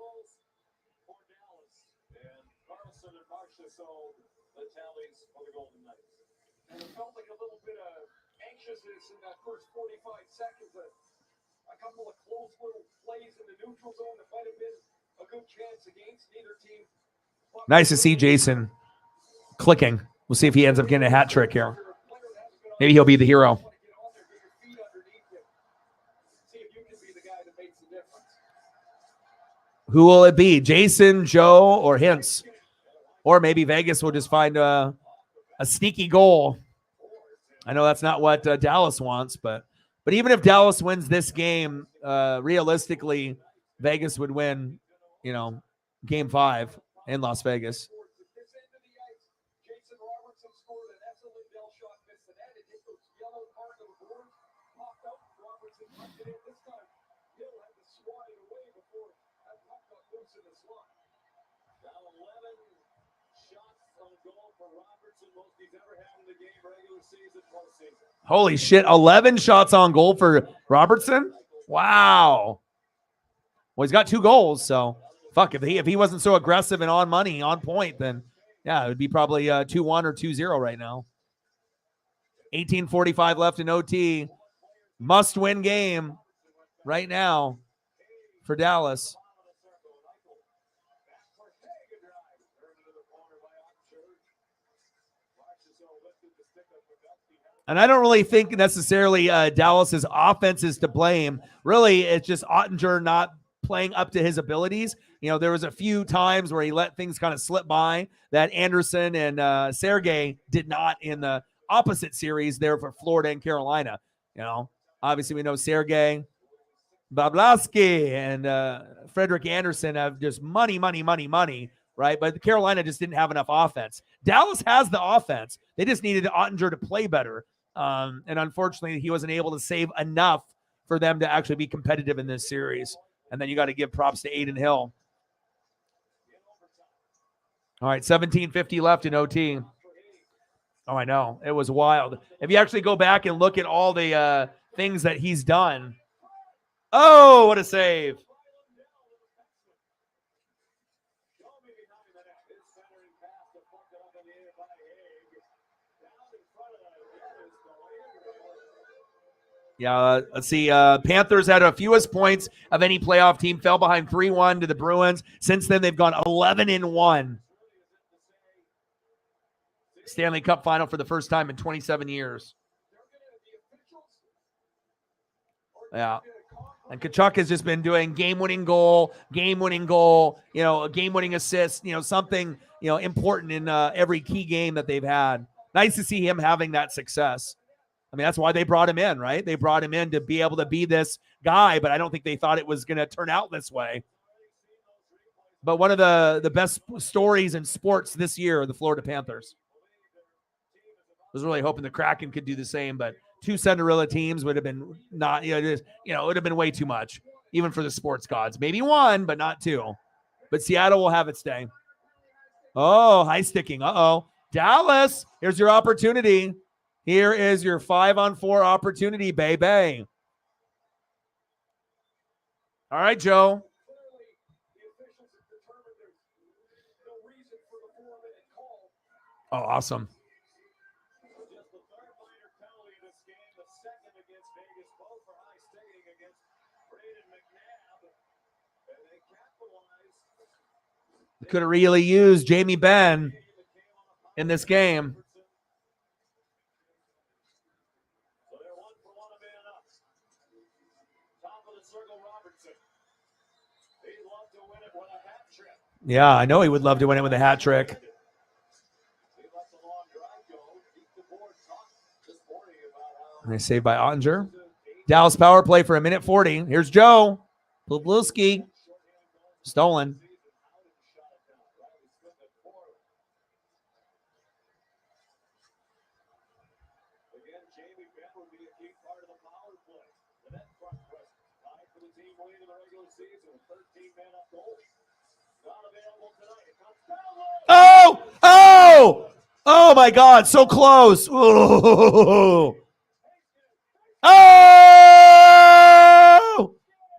And it felt like a little bit of anxiousness in that first 45 seconds. A couple of close little plays in the neutral zone that might have been a good chance against neither team. Nice to see Jason clicking. We'll see if he ends up getting a hat trick here. Maybe he'll be the hero. Who will it be? Jason, Joe, or Hintz? Or maybe Vegas will just find a sneaky goal. I know that's not what Dallas wants, but even if Dallas wins this game, realistically, Vegas would win, Game 5 in Las Vegas. Holy shit, 11 shots on goal for Robertson? Wow. Well, he's got 2 goals, so fuck, if he wasn't so aggressive and on money, on point, then yeah, it would be probably 2-1 or 2-0 right now. 18:45 left in OT. Must-win game right now for Dallas. And I don't really think necessarily Dallas's offense is to blame. Really, it's just Ottinger not playing up to his abilities. You know, there was a few times where he let things kind of slip by that Anderson and Sergey did not in the opposite series there for Florida and Carolina. You know, obviously we know Sergey Bobrovsky and Frederick Anderson have just money, right? But Carolina just didn't have enough offense. Dallas has the offense. They just needed Ottinger to play better. And unfortunately, he wasn't able to save enough for them to actually be competitive in this series. And then you got to give props to Aiden Hill. All right, 17:50 left in OT. Oh, I know. It was wild. If you actually go back and look at all the things that he's done. Oh, what a save. Yeah, let's see. Panthers had a fewest points of any playoff team, fell behind 3-1 to the Bruins. Since then, they've gone 11-1. Stanley Cup final for the first time in 27 years. Yeah. And Tkachuk has just been doing game-winning goal, you know, a game-winning assist, you know, something, you know, important in every key game that they've had. Nice to see him having that success. I mean, that's why they brought him in, right? They brought him in to be able to be this guy, but I don't think they thought it was going to turn out this way. But one of the best stories in sports this year are the Florida Panthers. I was really hoping the Kraken could do the same, but 2 Cinderella teams would have been not, you know, just, you know, it would have been way too much, even for the sports gods. Maybe 1, but not 2. But Seattle will have its day. Oh, high sticking. Uh-oh. Dallas, here's your opportunity. Here is your 5-on-4 opportunity, baby. All right, Joe. Oh, awesome. Could have really used Jamie Benn in this game. Yeah, I know he would love to win it with a hat trick. Nice save by Ottinger. Dallas power play for 1:40. Here's Joe. Pavelski. Stolen. Oh! Oh! Oh my God, so close. Ooh. Oh!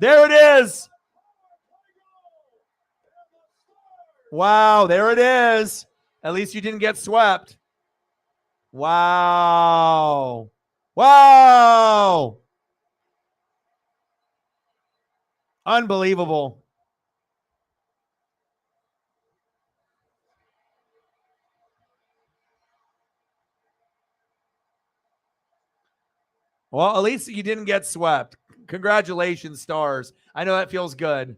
There it is. Wow, there it is. At least you didn't get swept. Wow. Wow. Unbelievable. Well, at least you didn't get swept. Congratulations, Stars. I know that feels good.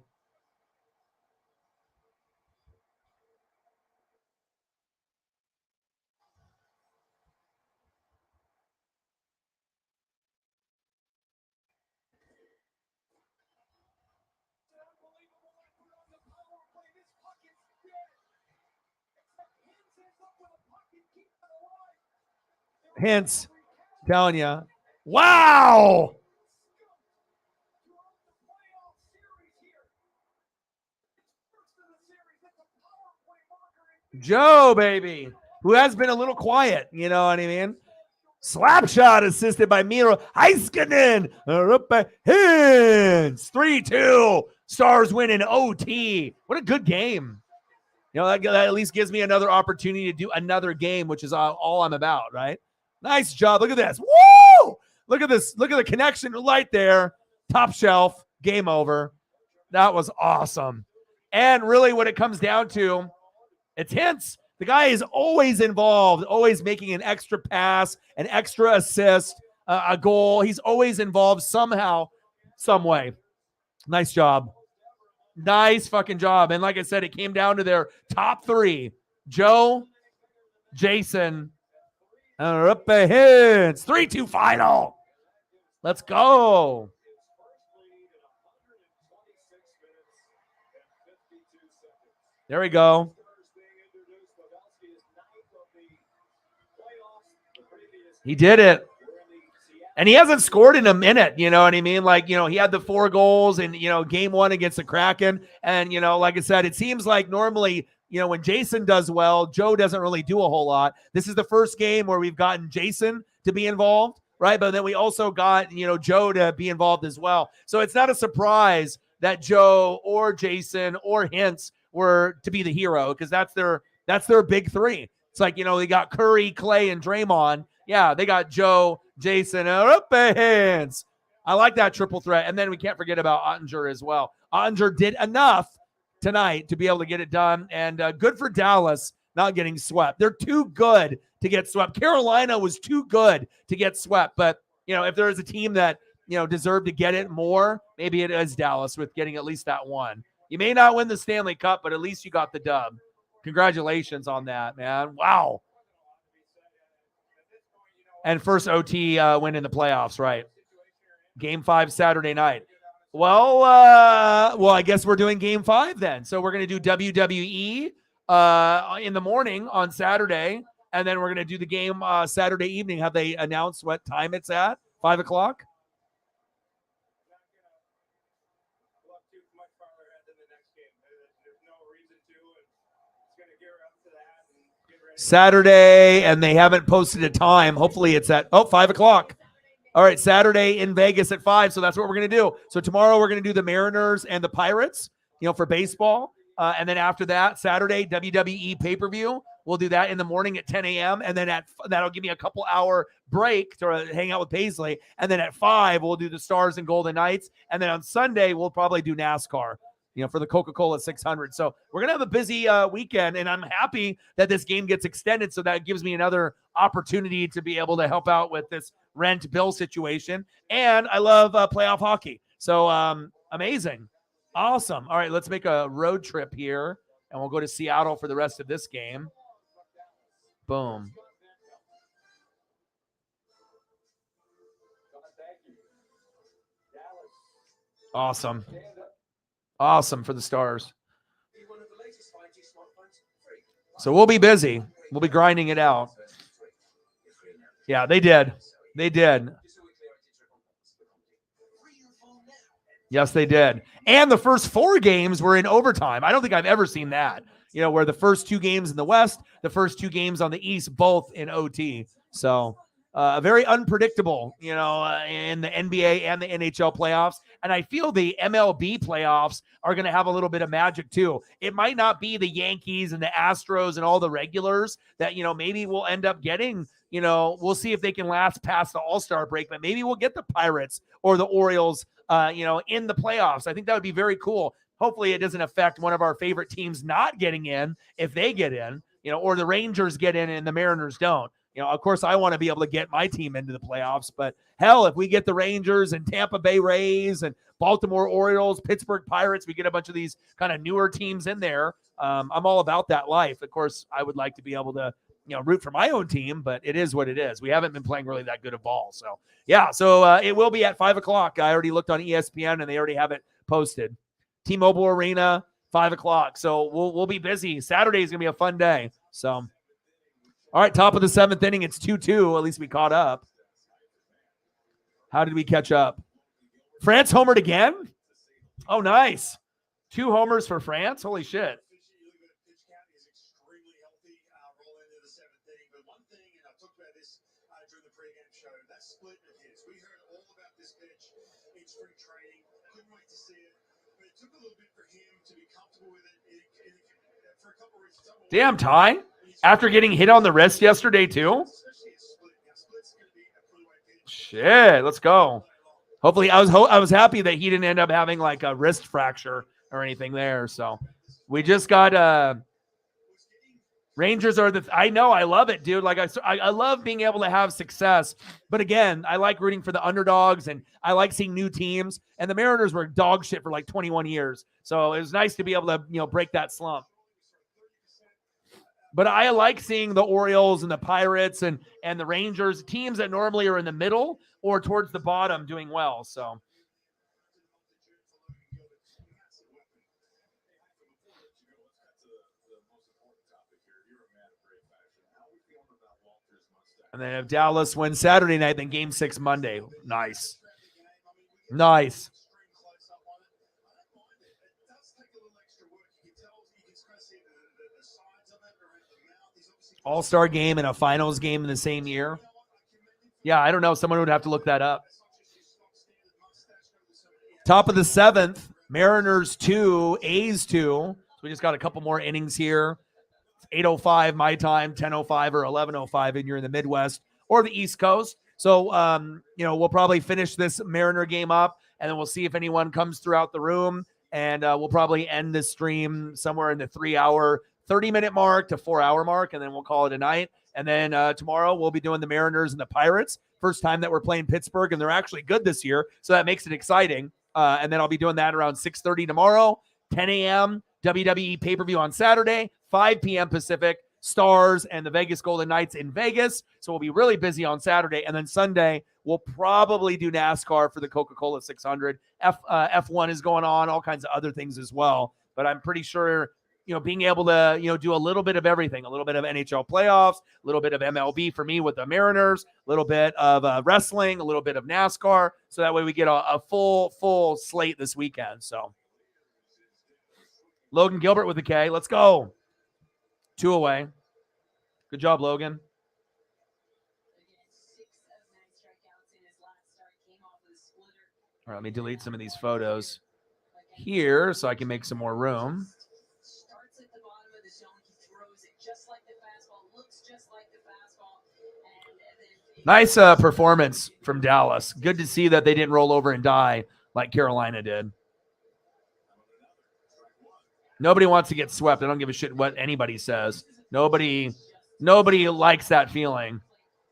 Hence, telling you. Wow! Joe, baby, who has been a little quiet, you know what I mean? Slap shot assisted by Miro Heiskanen. Hintz. 3-2. Stars win in OT. What a good game. You know, that at least gives me another opportunity to do another game, which is all I'm about, right? Nice job. Look at this. Woo! Look at this. Look at the connection right there. Top shelf. Game over. That was awesome. And really what it comes down to, it's Hintz The guy is always involved, always making an extra pass, an extra assist, a goal. He's always involved somehow, some way. Nice job. Nice fucking job. And like I said, it came down to their top three. Joe, Jason, and up ahead. 3-2 final. Let's go. There we go. He did it. And he hasn't scored in a minute, you know what I mean? Like, you know, he had the 4 goals in, you know, game 1 against the Kraken. And, you know, like I said, it seems like normally, you know, when Jason does well, Joe doesn't really do a whole lot. This is the first game where we've gotten Jason to be involved, right? But then we also got, you know, Joe to be involved as well. So it's not a surprise that Joe or Jason or Hintz were to be the hero, because that's their big three. It's like, you know, they got Curry, Clay, and Draymond. Yeah, they got Joe, Jason, and up hands. I like that triple threat. And then we can't forget about Ottinger as well. Ottinger did enough tonight to be able to get it done. And good for Dallas not getting swept. They're too good to get swept. Carolina was too good to get swept. But, you know, if there is a team that, you know, deserved to get it more, maybe it is Dallas with getting at least that one. You may not win the Stanley Cup, but at least you got the dub. Congratulations on that, man. Wow. And first OT win in the playoffs, right? Game 5 Saturday night. Well, I guess we're doing Game 5 then. So we're going to do WWE in the morning on Saturday, and then we're going to do the game Saturday evening. Have they announced what time it's at? 5 o'clock? Saturday, and they haven't posted a time. Hopefully it's at 5 o'clock. All right, Saturday in Vegas at 5. So that's what we're going to do. So tomorrow we're going to do the Mariners and the Pirates, you know, for baseball. And then after that, Saturday, WWE pay-per-view. We'll do that in the morning at 10 a.m. And then that'll give me a couple hour break to hang out with Paisley. And then at 5, we'll do the Stars and Golden Knights. And then on Sunday, we'll probably do NASCAR, you know, for the Coca-Cola 600. So we're going to have a busy weekend, and I'm happy that this game gets extended, so that gives me another opportunity to be able to help out with this rent bill situation. And I love playoff hockey. So amazing. Awesome. All right, let's make a road trip here, and we'll go to Seattle for the rest of this game. Boom. Awesome. Awesome for the Stars. So we'll be busy. We'll be grinding it out. Yeah, they did. They did. Yes, they did. And the first 4 games were in overtime. I don't think I've ever seen that. You know, where the first 2 games in the West, the first 2 games on the East, both in OT. So very unpredictable, you know, in the NBA and the NHL playoffs. And I feel the MLB playoffs are going to have a little bit of magic too. It might not be the Yankees and the Astros and all the regulars that, you know, maybe we'll end up getting, you know, we'll see if they can last past the All-Star break, but maybe we'll get the Pirates or the Orioles, you know, in the playoffs. I think that would be very cool. Hopefully it doesn't affect one of our favorite teams not getting in if they get in, you know, or the Rangers get in and the Mariners don't. You know, of course, I want to be able to get my team into the playoffs, but hell, if we get the Rangers and Tampa Bay Rays and Baltimore Orioles, Pittsburgh Pirates, we get a bunch of these kind of newer teams in there. I'm all about that life. Of course, I would like to be able to, you know, root for my own team, but it is what it is. We haven't been playing really that good of ball. So, yeah, so it will be at 5 o'clock. I already looked on ESPN, and they already have it posted. T-Mobile Arena, 5 o'clock. So we'll be busy. Saturday is going to be a fun day. So, all right, top of the 7th inning. It's 2-2. At least we caught up. How did we catch up? France homered again? Oh, nice. 2 homers for France? Holy shit. Damn, Ty. After getting hit on the wrist yesterday, too? Shit, let's go. Hopefully, I was happy that he didn't end up having like a wrist fracture or anything there. So we just got Rangers are I know, I love it, dude. Like I love being able to have success. But again, I like rooting for the underdogs and I like seeing new teams. And the Mariners were dog shit for like 21 years. So it was nice to be able to, break that slump. But I like seeing the Orioles and the Pirates and the Rangers, teams that normally are in the middle or towards the bottom doing well. So and then if Dallas wins Saturday night, then Game 6 Monday. Nice. Nice. All-star game and a finals game in the same year. Yeah, I don't know. Someone would have to look that up. Top of the 7th, Mariners 2, A's 2. So we just got a couple more innings here. 8:05 my time, 10:05 or 11:05, and you're in the Midwest or the East Coast. So, we'll probably finish this Mariner game up, and then we'll see if anyone comes throughout the room, and we'll probably end this stream somewhere in the 3-hour, 30-minute mark to 4-hour mark, and then we'll call it a night. And then tomorrow we'll be doing the Mariners and the Pirates. First time that we're playing Pittsburgh, and they're actually good this year, so that makes it exciting. And then I'll be doing that around 6:30 tomorrow, 10 a.m. WWE pay-per-view on Saturday, 5 p.m. Pacific, Stars and the Vegas Golden Knights in Vegas. So we'll be really busy on Saturday. And then Sunday, we'll probably do NASCAR for the Coca-Cola 600. F1 is going on, all kinds of other things as well. But I'm pretty sure, being able to, do a little bit of everything, a little bit of NHL playoffs, a little bit of MLB for me with the Mariners, a little bit of wrestling, a little bit of NASCAR. So that way we get a full slate this weekend. So Logan Gilbert with the K. Let's go. 2 away. Good job, Logan. All right, let me delete some of these photos here so I can make some more room. Nice performance from Dallas. Good to see that they didn't roll over and die like Carolina did. Nobody wants to get swept. I don't give a shit what anybody says. Nobody likes that feeling,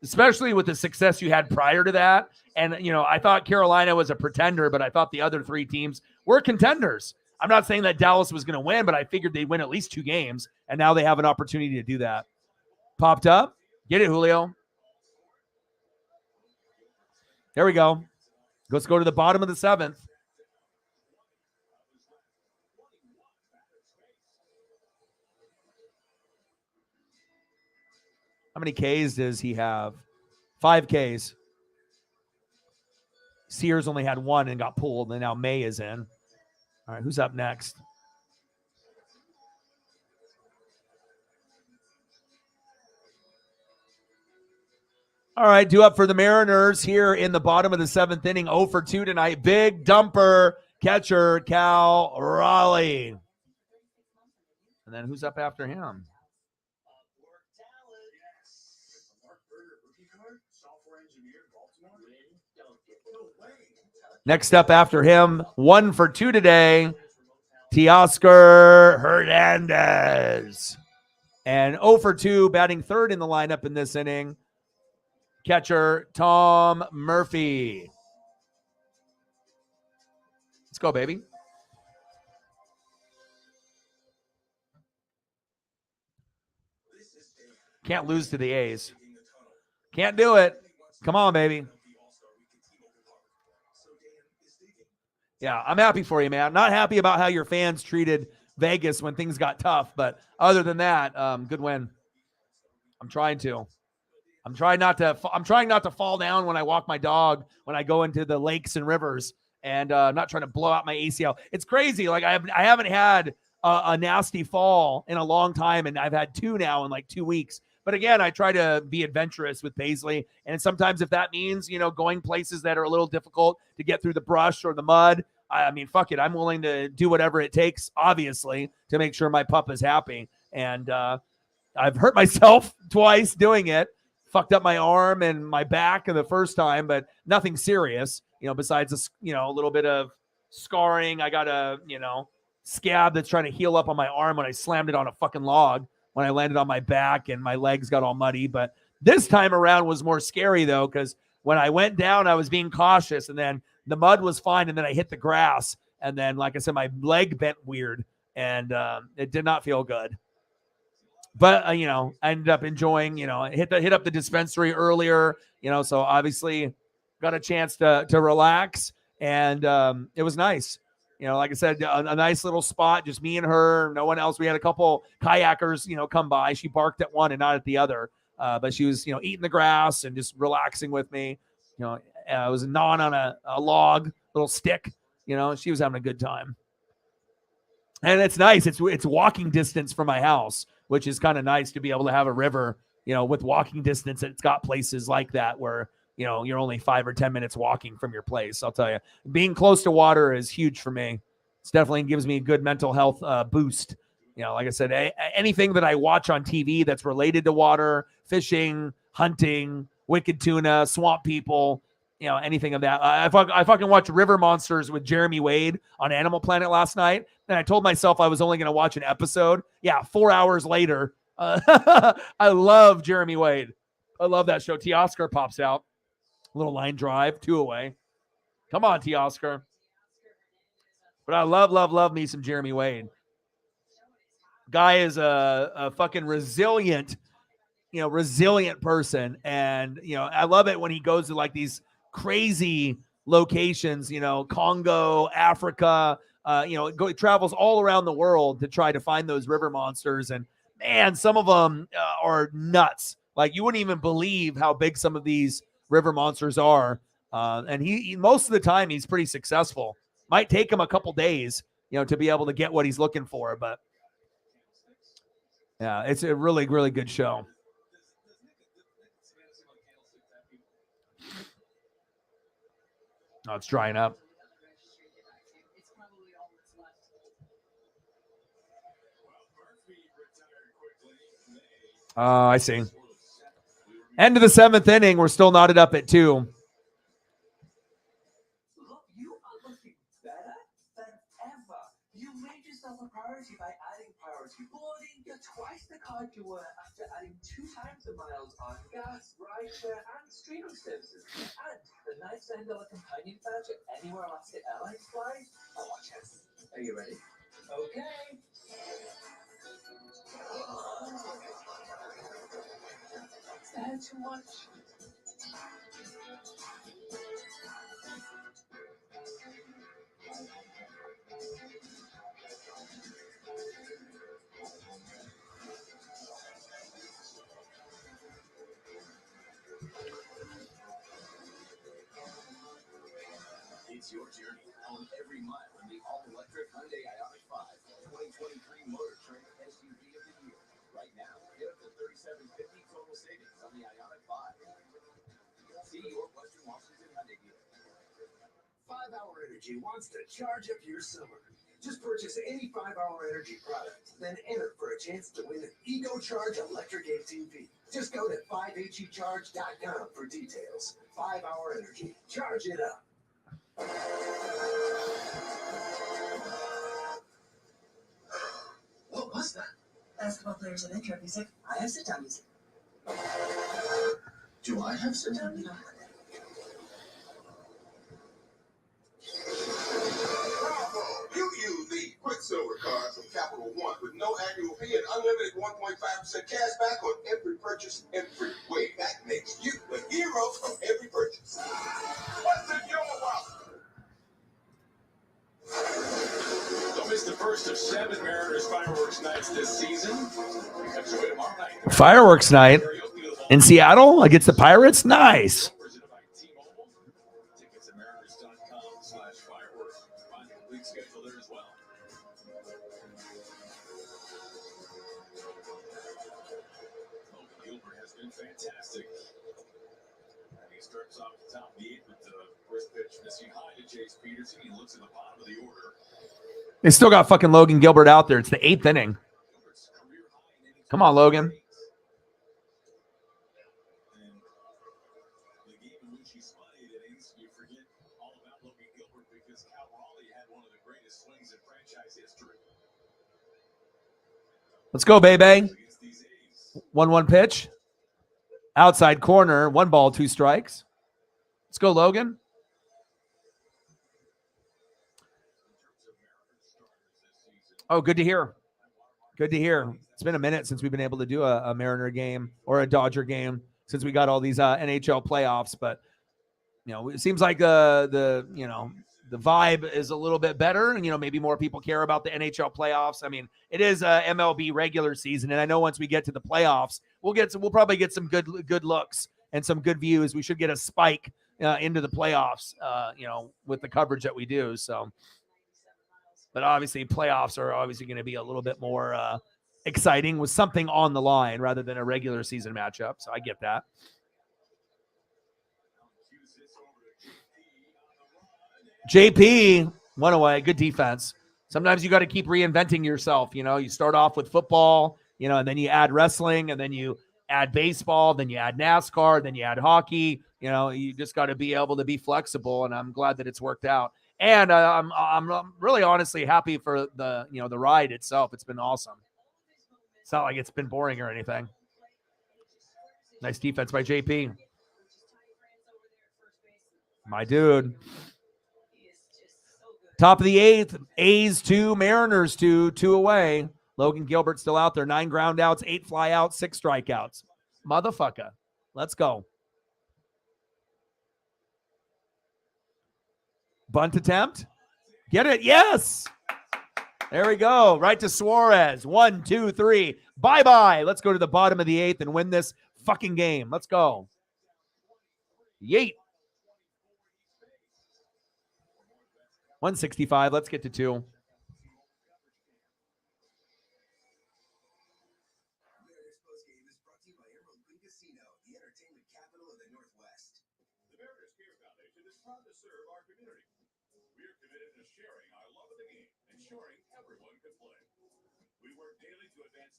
especially with the success you had prior to that. And, I thought Carolina was a pretender, but I thought the other 3 teams were contenders. I'm not saying that Dallas was going to win, but I figured they'd win at least 2 games, and now they have an opportunity to do that. Popped up. Get it, Julio. There we go. Let's go to the bottom of the 7th. How many Ks does he have? 5 Ks. Sears only had 1 and got pulled, and now May is in. All right, who's up next? All right, due up for the Mariners here in the bottom of the 7th inning. 0 for 2 tonight. Big dumper catcher, Cal Raleigh. And then who's up after him? Next up after him, 1 for 2 today, Teoscar Hernandez. And 0 for 2, batting third in the lineup in this inning, catcher Tom Murphy. Let's go, baby. Can't lose to the A's. Can't do it. Come on, baby. Yeah, I'm happy for you, man. Not happy about how your fans treated Vegas when things got tough, but other than that, good win. I'm trying not to fall down when I walk my dog, when I go into the lakes and rivers, and I'm not trying to blow out my ACL. It's crazy. Like I haven't had a nasty fall in a long time, and I've had 2 now in like 2 weeks. But again, I try to be adventurous with Paisley, and sometimes if that means, going places that are a little difficult to get through the brush or the mud, I mean, fuck it. I'm willing to do whatever it takes, obviously, to make sure my pup is happy. And I've hurt myself twice doing it. Fucked up my arm and my back the first time, but nothing serious, besides a little bit of scarring. I got a, scab that's trying to heal up on my arm when I slammed it on a fucking log. when I landed on my back and my legs got all muddy. But this time around was more scary, though, because when I went down, I was being cautious, and then the mud was fine, and then I hit the grass, and then, like I said, my leg bent weird, and it did not feel good. But I ended up enjoying. I hit up the dispensary earlier. So obviously got a chance to relax, and it was nice. Like I said, a nice little spot, just me and her, no one else. We had a couple kayakers, come by. She barked at one and not at the other. But she was, eating the grass and just relaxing with me. I was gnawing on a log, little stick. She was having a good time. And it's nice. It's walking distance from my house, which is kind of nice to be able to have a river, with walking distance. It's got places like that where, you're only 5 or 10 minutes walking from your place. I'll tell you, being close to water is huge for me. It's definitely gives me a good mental health boost. Like I said, anything that I watch on TV that's related to water, fishing, hunting, wicked tuna, swamp people, anything of that. I fucking watched River Monsters with Jeremy Wade on Animal Planet last night, and I told myself I was only going to watch an episode. Yeah, 4 hours later. I love Jeremy Wade. I love that show. T. Oscar pops out. Little line drive, 2 away. Come on, T. Oscar. But I love me some Jeremy Wade. Guy is a fucking resilient person. And, I love it when he goes to like these crazy locations, Congo, Africa, he travels all around the world to try to find those river monsters. And man, some of them are nuts. Like you wouldn't even believe how big some of these river monsters are. And he most of the time he's pretty successful. Might take him a couple days, to be able to get what he's looking for. But yeah, it's a really, really good show. Oh, it's drying up. Oh, I see. End of the 7th inning. We're still knotted up at 2. A priority by adding priority boarding. Get twice the card you were after adding 2 times the miles on gas, rideshare, and streaming services. And the $99 companion voucher anywhere Alaska Airlines flies. Oh, watch this. Are you ready? Okay. Is that too much? It's your journey on every mile in the all-electric Hyundai Ioniq 5, 2023 Motor Trend SUV of the year. Right now, get up to $3,750 total savings on the Ioniq 5. See your Western Washington Hyundai dealer. 5 Hour Energy wants to charge up your summer. Just purchase any 5 Hour Energy product, then enter for a chance to win an EcoCharge electric ATV. Just go to 5HECharge.com for details. 5 Hour Energy. Charge it up. What was that? Basketball players have intro music. I have sit-down music. Do I have sit-down music? You use the Quicksilver card from Capital One with no annual fee and unlimited 1.5% cash back on every purchase every way. That makes you the hero of every purchase. What's in your wallet? Don't miss the first of 7 Mariners fireworks nights this season. Enjoy tomorrow night. Fireworks night in Seattle against the Pirates. Nice. Tickets at mariners.com/fireworks. Find the complete schedule there as well. Logan Gilbert has been fantastic. And he starts off the top of the 8th with the first pitch missing high to Chase Peterson. He looks at the bottom of the order. They still got fucking Logan Gilbert out there. It's the 8th inning. Come on, Logan. The game in which he spun 8 innings, you forget all about Logan Gilbert because Cal Raleigh had one of the greatest swings in franchise history. Let's go, baby. Against the 1-1 pitch. Outside corner. 1 ball, 2 strikes. Let's go, Logan. Oh, good to hear. Good to hear. It's been a minute since we've been able to do a Mariner game or a Dodger game since we got all these NHL playoffs. But, it seems like the vibe is a little bit better, and maybe more people care about the NHL playoffs. I mean, it is a MLB regular season, and I know once we get to the playoffs, we'll probably get some good looks and some good views. We should get a spike into the playoffs, with the coverage that we do. So, but obviously, playoffs are obviously going to be a little bit more exciting with something on the line rather than a regular season matchup. So I get that. JP, 1 away, good defense. Sometimes you got to keep reinventing yourself. You start off with football, and then you add wrestling, and then you add baseball, then you add NASCAR, then you add hockey. You just got to be able to be flexible, and I'm glad that it's worked out. And I'm really honestly happy for the the ride itself. It's been awesome. It's not like it's been boring or anything. Nice defense by JP. My dude. Top of the 8th, A's 2, Mariners 2, 2 away. Logan Gilbert still out there. 9 ground outs, 8 fly outs, 6 strikeouts. Motherfucker. Let's go. Bunt attempt. Get it. Yes. There we go. Right to Suarez. 1, 2, 3. Bye-bye. Let's go to the bottom of the 8th and win this fucking game. Let's go. Yeet. 165. Let's get to 2.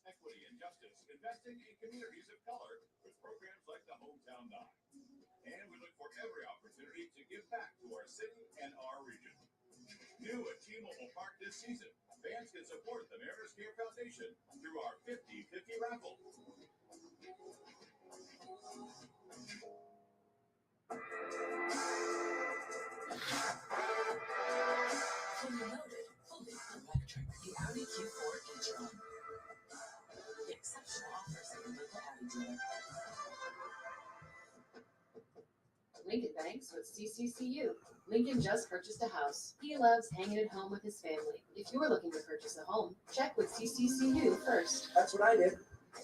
Equity and justice, investing in communities of color with programs like the Hometown 9. And we look for every opportunity to give back to our city and our region. New at T-Mobile Park this season, fans can support the Mariners Care Foundation through our 50-50 raffle. Fully loaded, fully electric. The Audi Q4 e-tron. Exceptional offers at your local Audi dealer. Lincoln Banks with CCCU. Lincoln just purchased a house. He loves hanging at home with his family. If you're looking to purchase a home, check with CCCU first. That's what I did,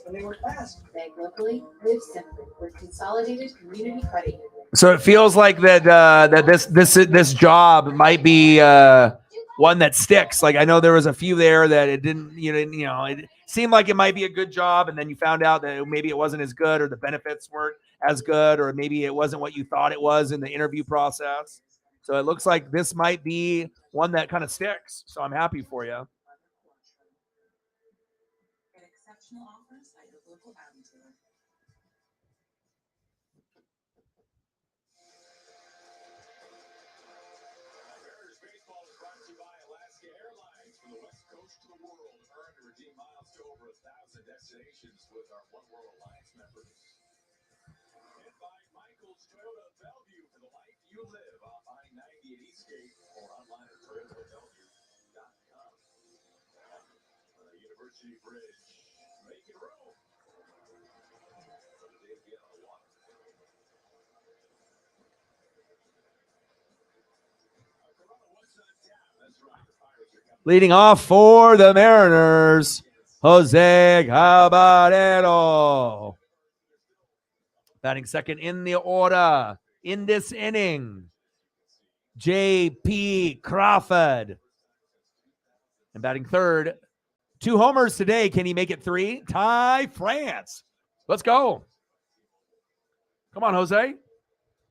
and they were fast. Bank locally, live simply with Consolidated Community Credit Union. So it feels like that this job might be one that sticks. Like I know there was a few there that it didn't, it seemed like it might be a good job, and then you found out that maybe it wasn't as good, or the benefits weren't as good, or maybe it wasn't what you thought it was in the interview process. So it looks like this might be one that kind of sticks. So I'm happy for you. Get exceptional offers at your local Audi dealer. Mariners baseball is brought to you by Alaska Airlines. From the West Coast to the world, earn and redeem miles to over 1,000 destinations with our One World Alliance members. And by Michael's Toyota Bellevue for the life you live off I-90 at Eastgate or online at ToyotaBellevue.com. On the University Bridge, making room for the day to get on the water. Corona once on tap. That's right. The Pirates are coming. Leading off for the Mariners, Jose Caballero. Batting second in the order in this inning, J.P. Crawford. And batting third, 2 homers today. Can he make it 3? Ty France. Let's go. Come on, Jose.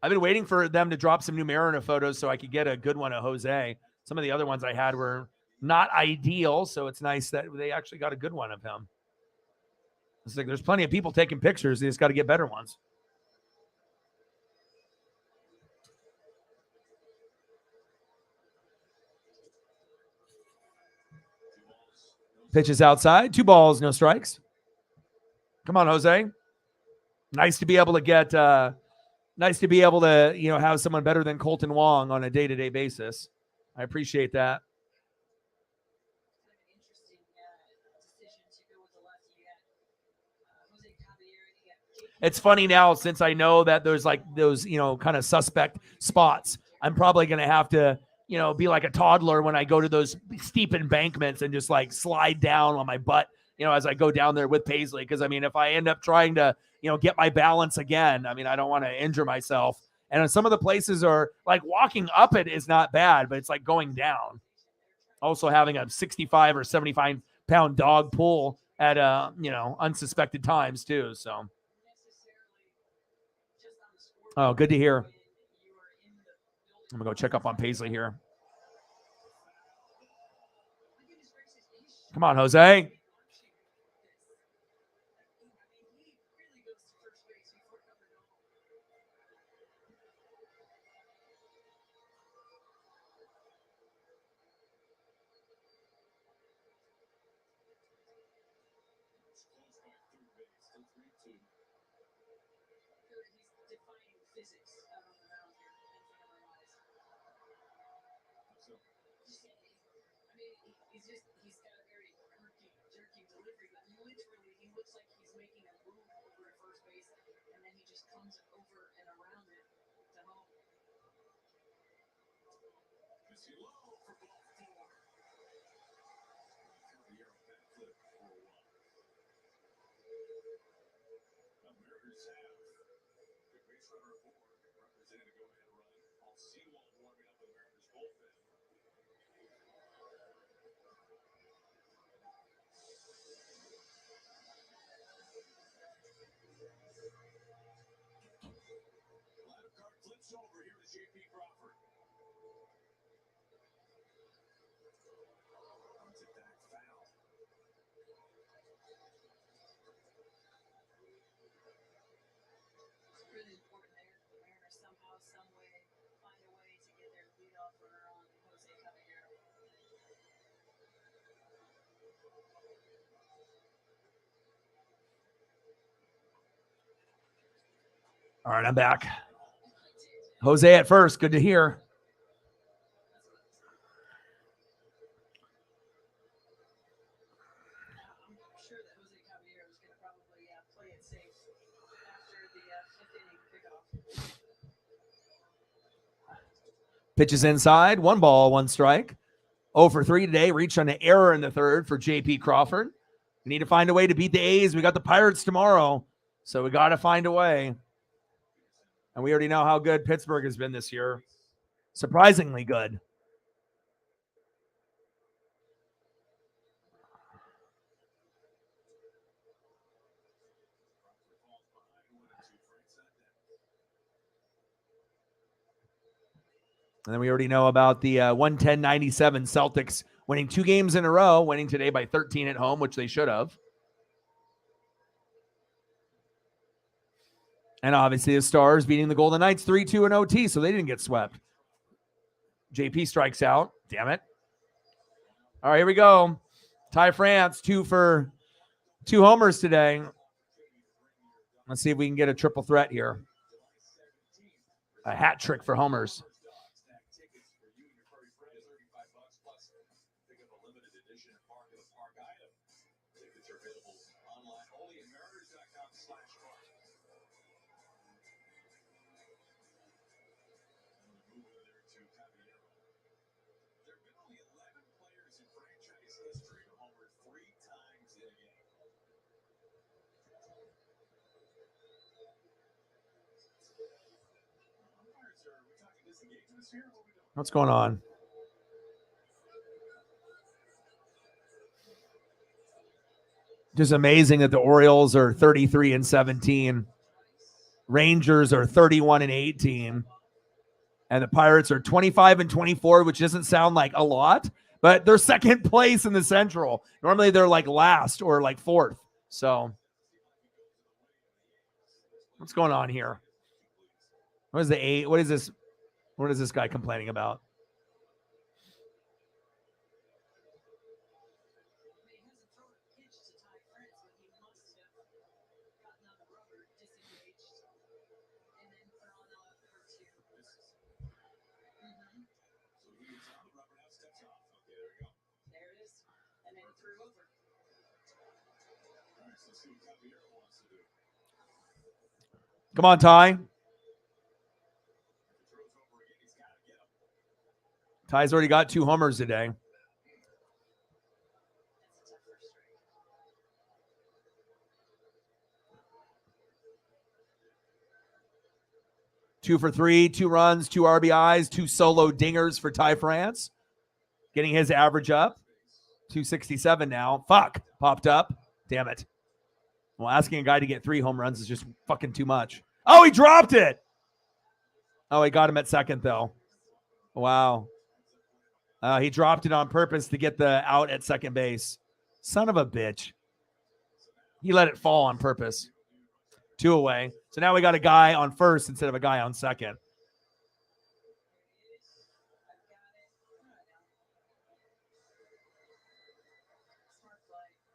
I've been waiting for them to drop some new Mariner photos so I could get a good one of Jose. Some of the other ones I had were not ideal, so it's nice that they actually got a good one of him. It's like there's plenty of people taking pictures. They just got to get better ones. Pitches outside. 2 balls, no strikes. Come on, Jose. Nice to be able to get have someone better than Colton Wong on a day-to-day basis. I appreciate that. It's funny now, since I know that there's like those, kind of suspect spots, I'm probably going to have to, be like a toddler when I go to those steep embankments and just like slide down on my butt, as I go down there with Paisley. Because, if I end up trying to, get my balance again, I don't want to injure myself. And some of the places are like walking up it is not bad, but it's like going down. Also having a 65 or 75 pound dog pull at, unsuspected times too. So. Oh, good to hear. I'm going to go check up on Paisley here. Come on, Jose. He's got a very jerky delivery, but literally he looks like he's making a move over at first base, and then he just comes over and around it to home. Flips over here to JP Crawford. Runs it back foul. It's really important there that the Mariners somehow, some way, find a way to get their leadoff runner on Jose Caballero. All right, I'm back. Jose at first. Good to hear. I'm sure that Jose Caballero is going to probably play it safe after the fifth inning pickoff. Pitches inside. 1 ball, 1 strike. 0 for 3 today. Reach on an error in the third for JP Crawford. We need to find a way to beat the A's. We got the Pirates tomorrow, so we got to find a way. And we already know how good Pittsburgh has been this year. Surprisingly good. And then we already know about the 110-97 Celtics winning 2 games in a row, winning today by 13 at home, which they should have. And obviously the Stars beating the Golden Knights 3-2 in OT, so they didn't get swept. JP strikes out. Damn it. All right, here we go. Ty France, 2 for 2 homers today. Let's see if we can get a triple threat here. A hat trick for homers. What's going on? Just amazing that the Orioles are 33-17. Rangers are 31-18. And the Pirates are 25-24, which doesn't sound like a lot, but they're second place in the Central. Normally they're like last or like fourth. So what's going on here? What is the 8? What is this? What is this guy complaining about? There it is. And then threw over. All right, so let's see what Caballero wants to do. Come on, Ty. Ty's already got 2 homers today. Two for 3, 2 runs, 2 RBIs, 2 solo dingers for Ty France. Getting his average up. 267 now. Fuck. Popped up. Damn it. Well, asking a guy to get 3 home runs is just fucking too much. Oh, he dropped it. Oh, he got him at second, though. Wow. He dropped it on purpose to get the out at second base. Son of a bitch. He let it fall on purpose. 2 away. So now we got a guy on first instead of a guy on second.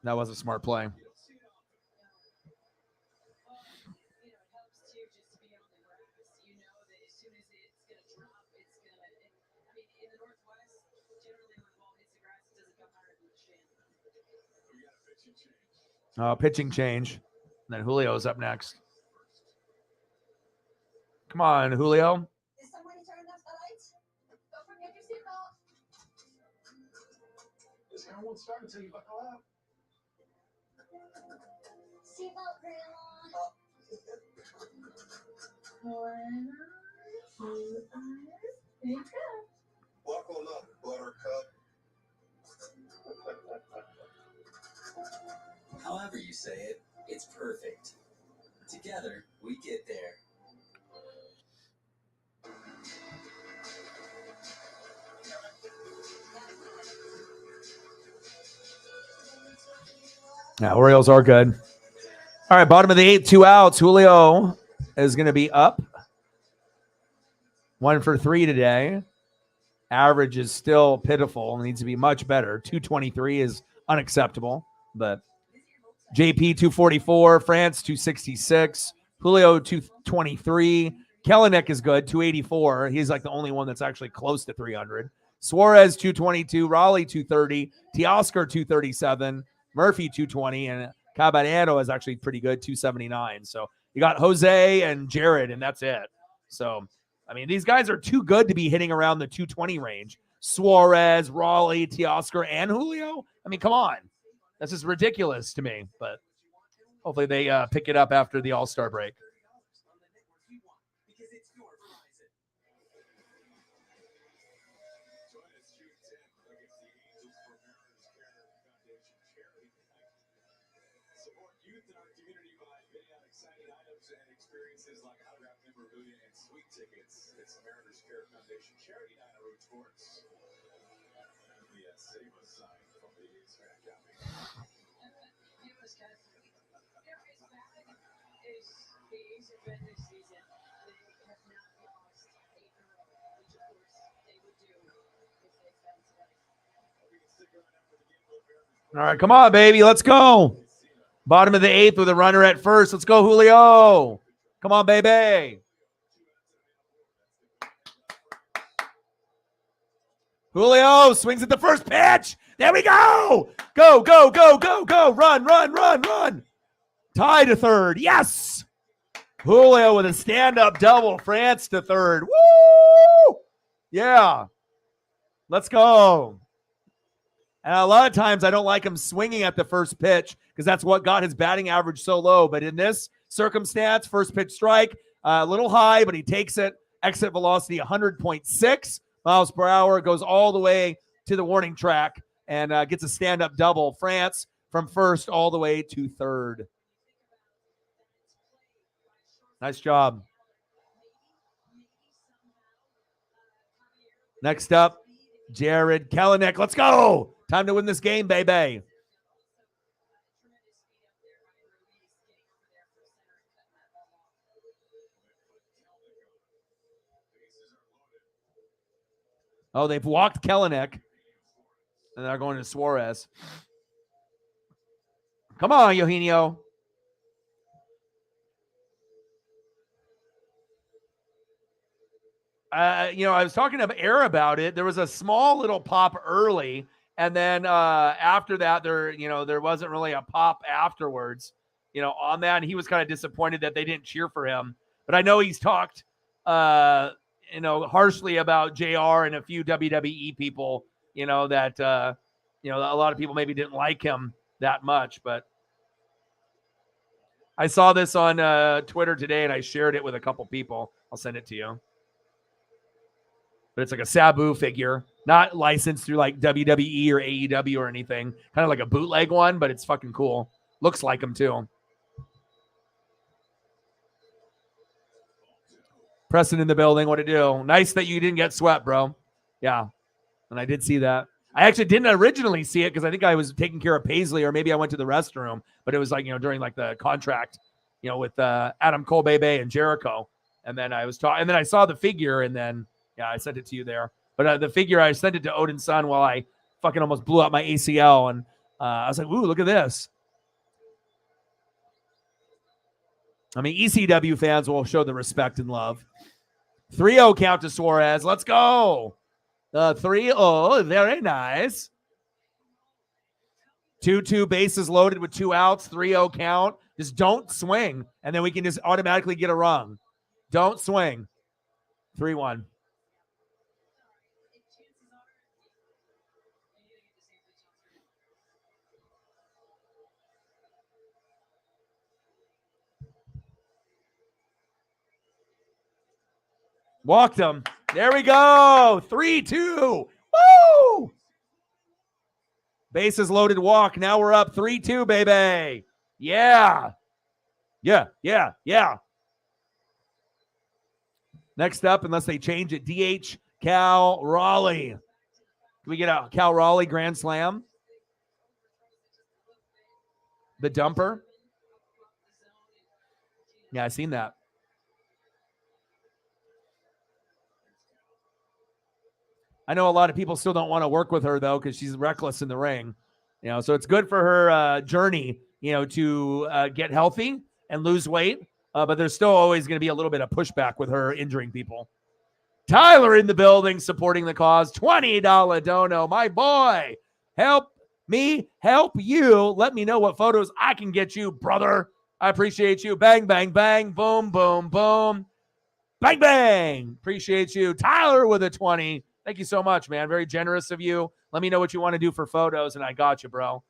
That was a smart play. Pitching change. And then Julio's up next. Come on, Julio. Is somebody turning off the lights? Don't forget your seatbelt. This car won't start until you buckle up. Seatbelt, Grandma. There you go. Buckle up, Buttercup. However you say it, it's perfect. Together, we get there. Yeah, Orioles are good. All right, bottom of the 8th, 2 outs. Julio is going to be up. 1 for 3 today. Average is still pitiful. Needs to be much better. 223 is unacceptable. But JP 244, France 266, Julio 223. Kelenic is good, 284. He's like the only one that's actually close to 300. Suarez 222, Raleigh 230, Teoscar 237, Murphy 220, and Caballero is actually pretty good, 279. So you got Jose and Jared, and that's it. So, I mean, these guys are too good to be hitting around the 220 range. Suarez, Raleigh, Teoscar, and Julio. I mean, come on. That's just ridiculous to me, but hopefully they pick it up after the All-Star break. Support youth in our community by bidding on exciting items and experiences like autographed memorabilia and sweet tickets. It's the Mariners Care Foundation charity night at Root Sports. The save us sign from the A's fan camping. It was kind of funny. It's bad. The A's have been this season. They have not lost 8 in a row, which of course they would do if they fell tonight. All right, come on, baby. Let's go. Bottom of the 8th with a runner at first. Let's go, Julio. Come on, baby. Julio swings at the first pitch. There we go. Go, go, go, go, go. Run, run, run, run. Tie to third. Yes. Julio with a stand-up double. France to third. Woo! Yeah. Let's go. And a lot of times I don't like him swinging at the first pitch because that's what got his batting average so low. But in this circumstance, first pitch strike, a little high, but he takes it. Exit velocity 100.6 miles per hour. Goes all the way to the warning track and gets a stand-up double. France from first all the way to third. Nice job. Next up, Jared Kelenic. Let's go. Time to win this game, baby. Oh, they've walked Kelenic. And they're going to Suarez. Come on, Eugenio. I was talking to Air about it. There was a small little pop early, and then after that, there wasn't really a pop afterwards, on that. And he was kind of disappointed that they didn't cheer for him. But I know he's talked, harshly about JR and a few WWE people, that a lot of people maybe didn't like him that much. But I saw this on Twitter today, and I shared it with a couple people. I'll send it to you. But it's like a Sabu figure, not licensed through like WWE or AEW or anything. Kind of like a bootleg one, but it's fucking cool. Looks like him too. Preston in the building. What to do? Nice that you didn't get swept, bro. Yeah. And I did see that. I actually didn't originally see it because I think I was taking care of Paisley, or maybe I went to the restroom, but it was like, during like the contract, with Adam Cole, Bebe, and Jericho. And then I was talking, and then I saw the figure, and then, yeah, I sent it to you there. But the figure, I sent it to Odin's son while I fucking almost blew out my ACL. And I was like, ooh, look at this. I mean, ECW fans will show the respect and love. 3-0 count to Suarez. Let's go. 3-0. Very nice. 2-2 bases loaded with 2 outs. 3-0 count. Just don't swing. And then we can just automatically get a run. Don't swing. 3-1. Walked him. There we go. 3-2. Woo! Bases loaded walk. Now we're up 3-2, baby. Yeah. Yeah. Next up, unless they change it, DH Cal Raleigh. Can we get a Cal Raleigh grand slam? The dumper. Yeah, I seen that. I know a lot of people still don't want to work with her, though, because she's reckless in the ring. So it's good for her journey, to get healthy and lose weight. But there's still always going to be a little bit of pushback with her injuring people. Tyler in the building supporting the cause. $20 dono. My boy, help me help you. Let me know what photos I can get you, brother. I appreciate you. Bang, bang, bang. Boom, boom, boom. Bang, bang. Appreciate you. Tyler with a 20. Thank you so much, man. Very generous of you. Let me know what you want to do for photos, and I got you, bro.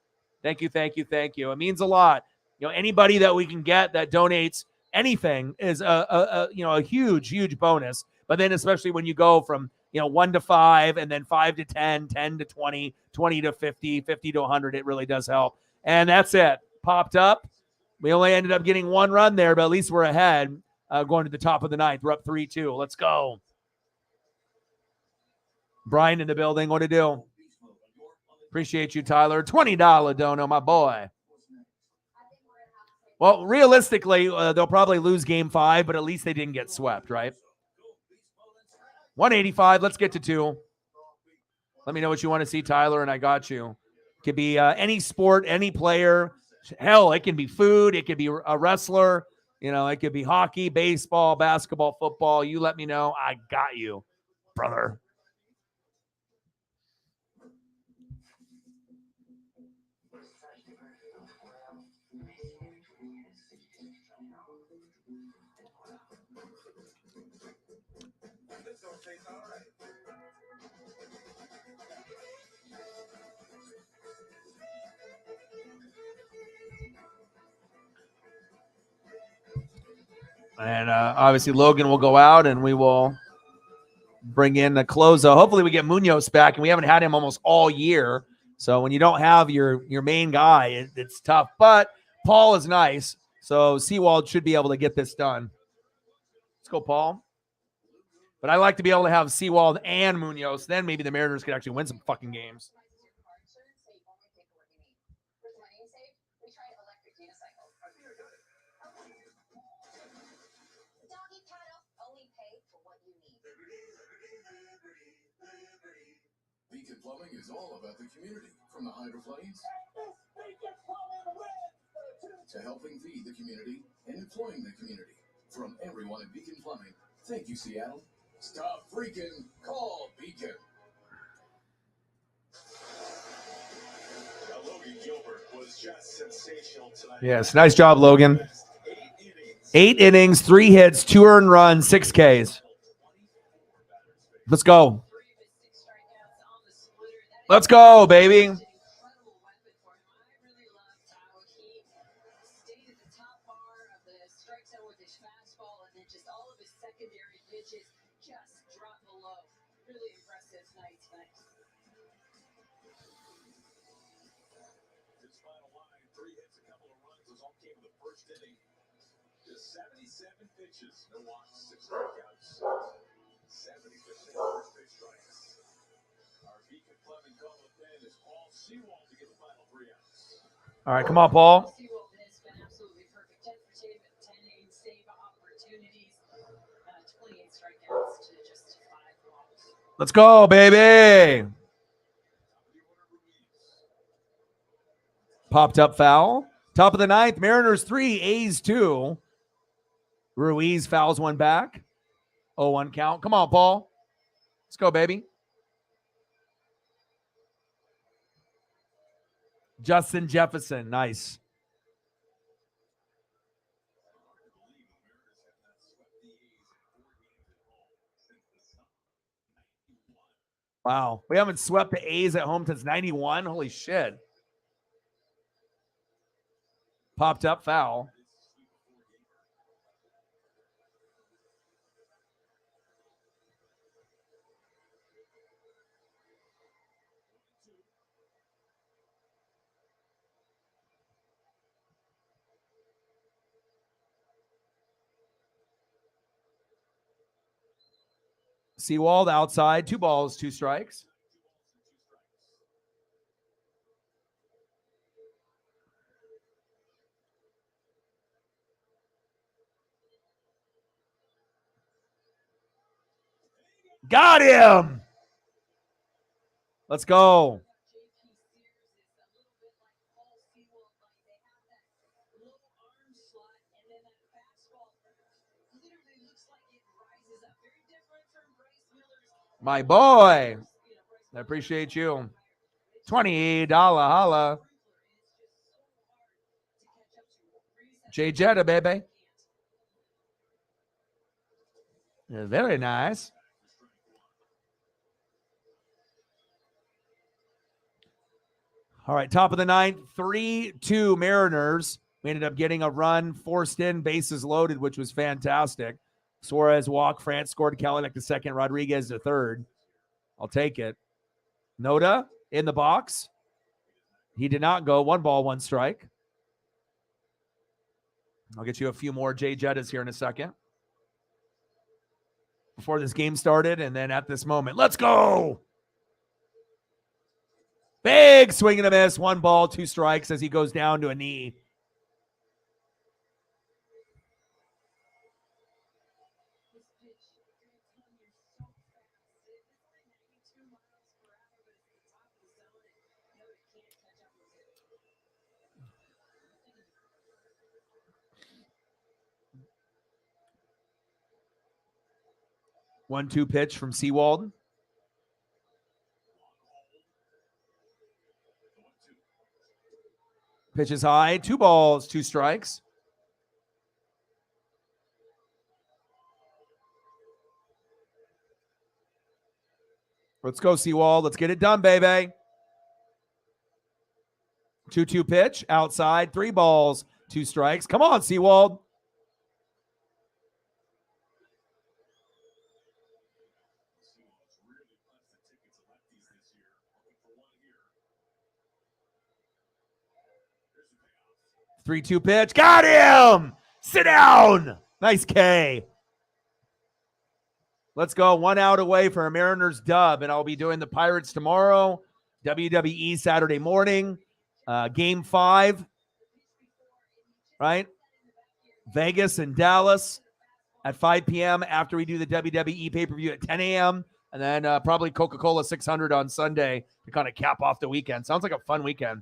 Thank you. It means a lot. Anybody that we can get that donates anything is a huge bonus. But then especially when you go from 1 to 5, and then 5 to 10, 10 to 20, 20 to 50, 50 to 100, it really does help. And that's it. Popped up. We only ended up getting 1 run there, but at least we're ahead going to the top of the 9th. We're up 3-2. Let's go. Brian in the building. What to do? Appreciate you, Tyler. $20 dono, my boy. Well, realistically, they'll probably lose game 5, but at least they didn't get swept, right? 185. Let's get to 2. Let me know what you want to see, Tyler, and I got you. Could be any sport, any player. Hell, it can be food. It could be a wrestler. It could be hockey, baseball, basketball, football. You let me know. I got you, brother. And obviously Logan will go out, and we will bring in the closer. Hopefully we get Munoz back, and we haven't had him almost all year. So when you don't have your main guy, it's tough. But Paul is nice, so Seawald should be able to get this done. Let's go, Paul. But I like to be able to have Seawald and Munoz. Then maybe the Mariners could actually win some fucking games. Beacon Plumbing is all about the community, from the hydroplanes to helping feed the community and employing the community. From everyone at Beacon Plumbing, thank you, Seattle. Stop freaking. Call Beacon. Now, Logan Gilbert was just sensational tonight. Yes, nice job, Logan. 8 innings, 3 hits, 2 earned runs, 6 Ks. Let's go. Let's go, baby. His final line, 3 hits, a couple of runs, was all came in the first inning. Just 77 pitches, no walks, 6 strikeouts, 70% first pitch strikes. Our Beacon Fleming call up then is Paul Sewald to get the final 3 outs. All right, come on, Paul. Let's go, baby. Popped up foul. Top of the 9th, Mariners 3, A's 2. Ruiz fouls one back. 0-1 count. Come on, Paul. Let's go, baby. Justin Jefferson. Nice. Wow. We haven't swept the A's at home since 91. Holy shit. Popped up foul. Sewald outside, 2 balls, 2 strikes. Got him. Let's go. My boy. I appreciate you. $20 holla. Jay Jetta, baby. Yeah, very nice. All right, top of the 9th, 3-2 Mariners. We ended up getting a run forced in, bases loaded, which was fantastic. Suarez walked, France scored, Kelenic the second, Rodriguez the third. I'll take it. Noda in the box. He did not go. 1 ball, 1 strike. I'll get you a few more Jay Jettas here in a second. Before this game started and then at this moment. Let's go! Big swing and a miss. 1 ball, 2 strikes as he goes down to a knee. One-two pitch from Sewald. Pitch is high. 2 balls, 2 strikes. Let's go, Sewald. Let's get it done, baby. 2-2 pitch outside. 3 balls, 2 strikes. Come on, Sewald. Three-two pitch. Got him. Sit down. Nice K. Let's go. 1 out away for a Mariners dub, and I'll be doing the Pirates tomorrow. WWE Saturday morning. Game 5. Right? Vegas and Dallas at 5 p.m. after we do the WWE pay-per-view at 10 a.m. And then probably Coca-Cola 600 on Sunday to kind of cap off the weekend. Sounds like a fun weekend.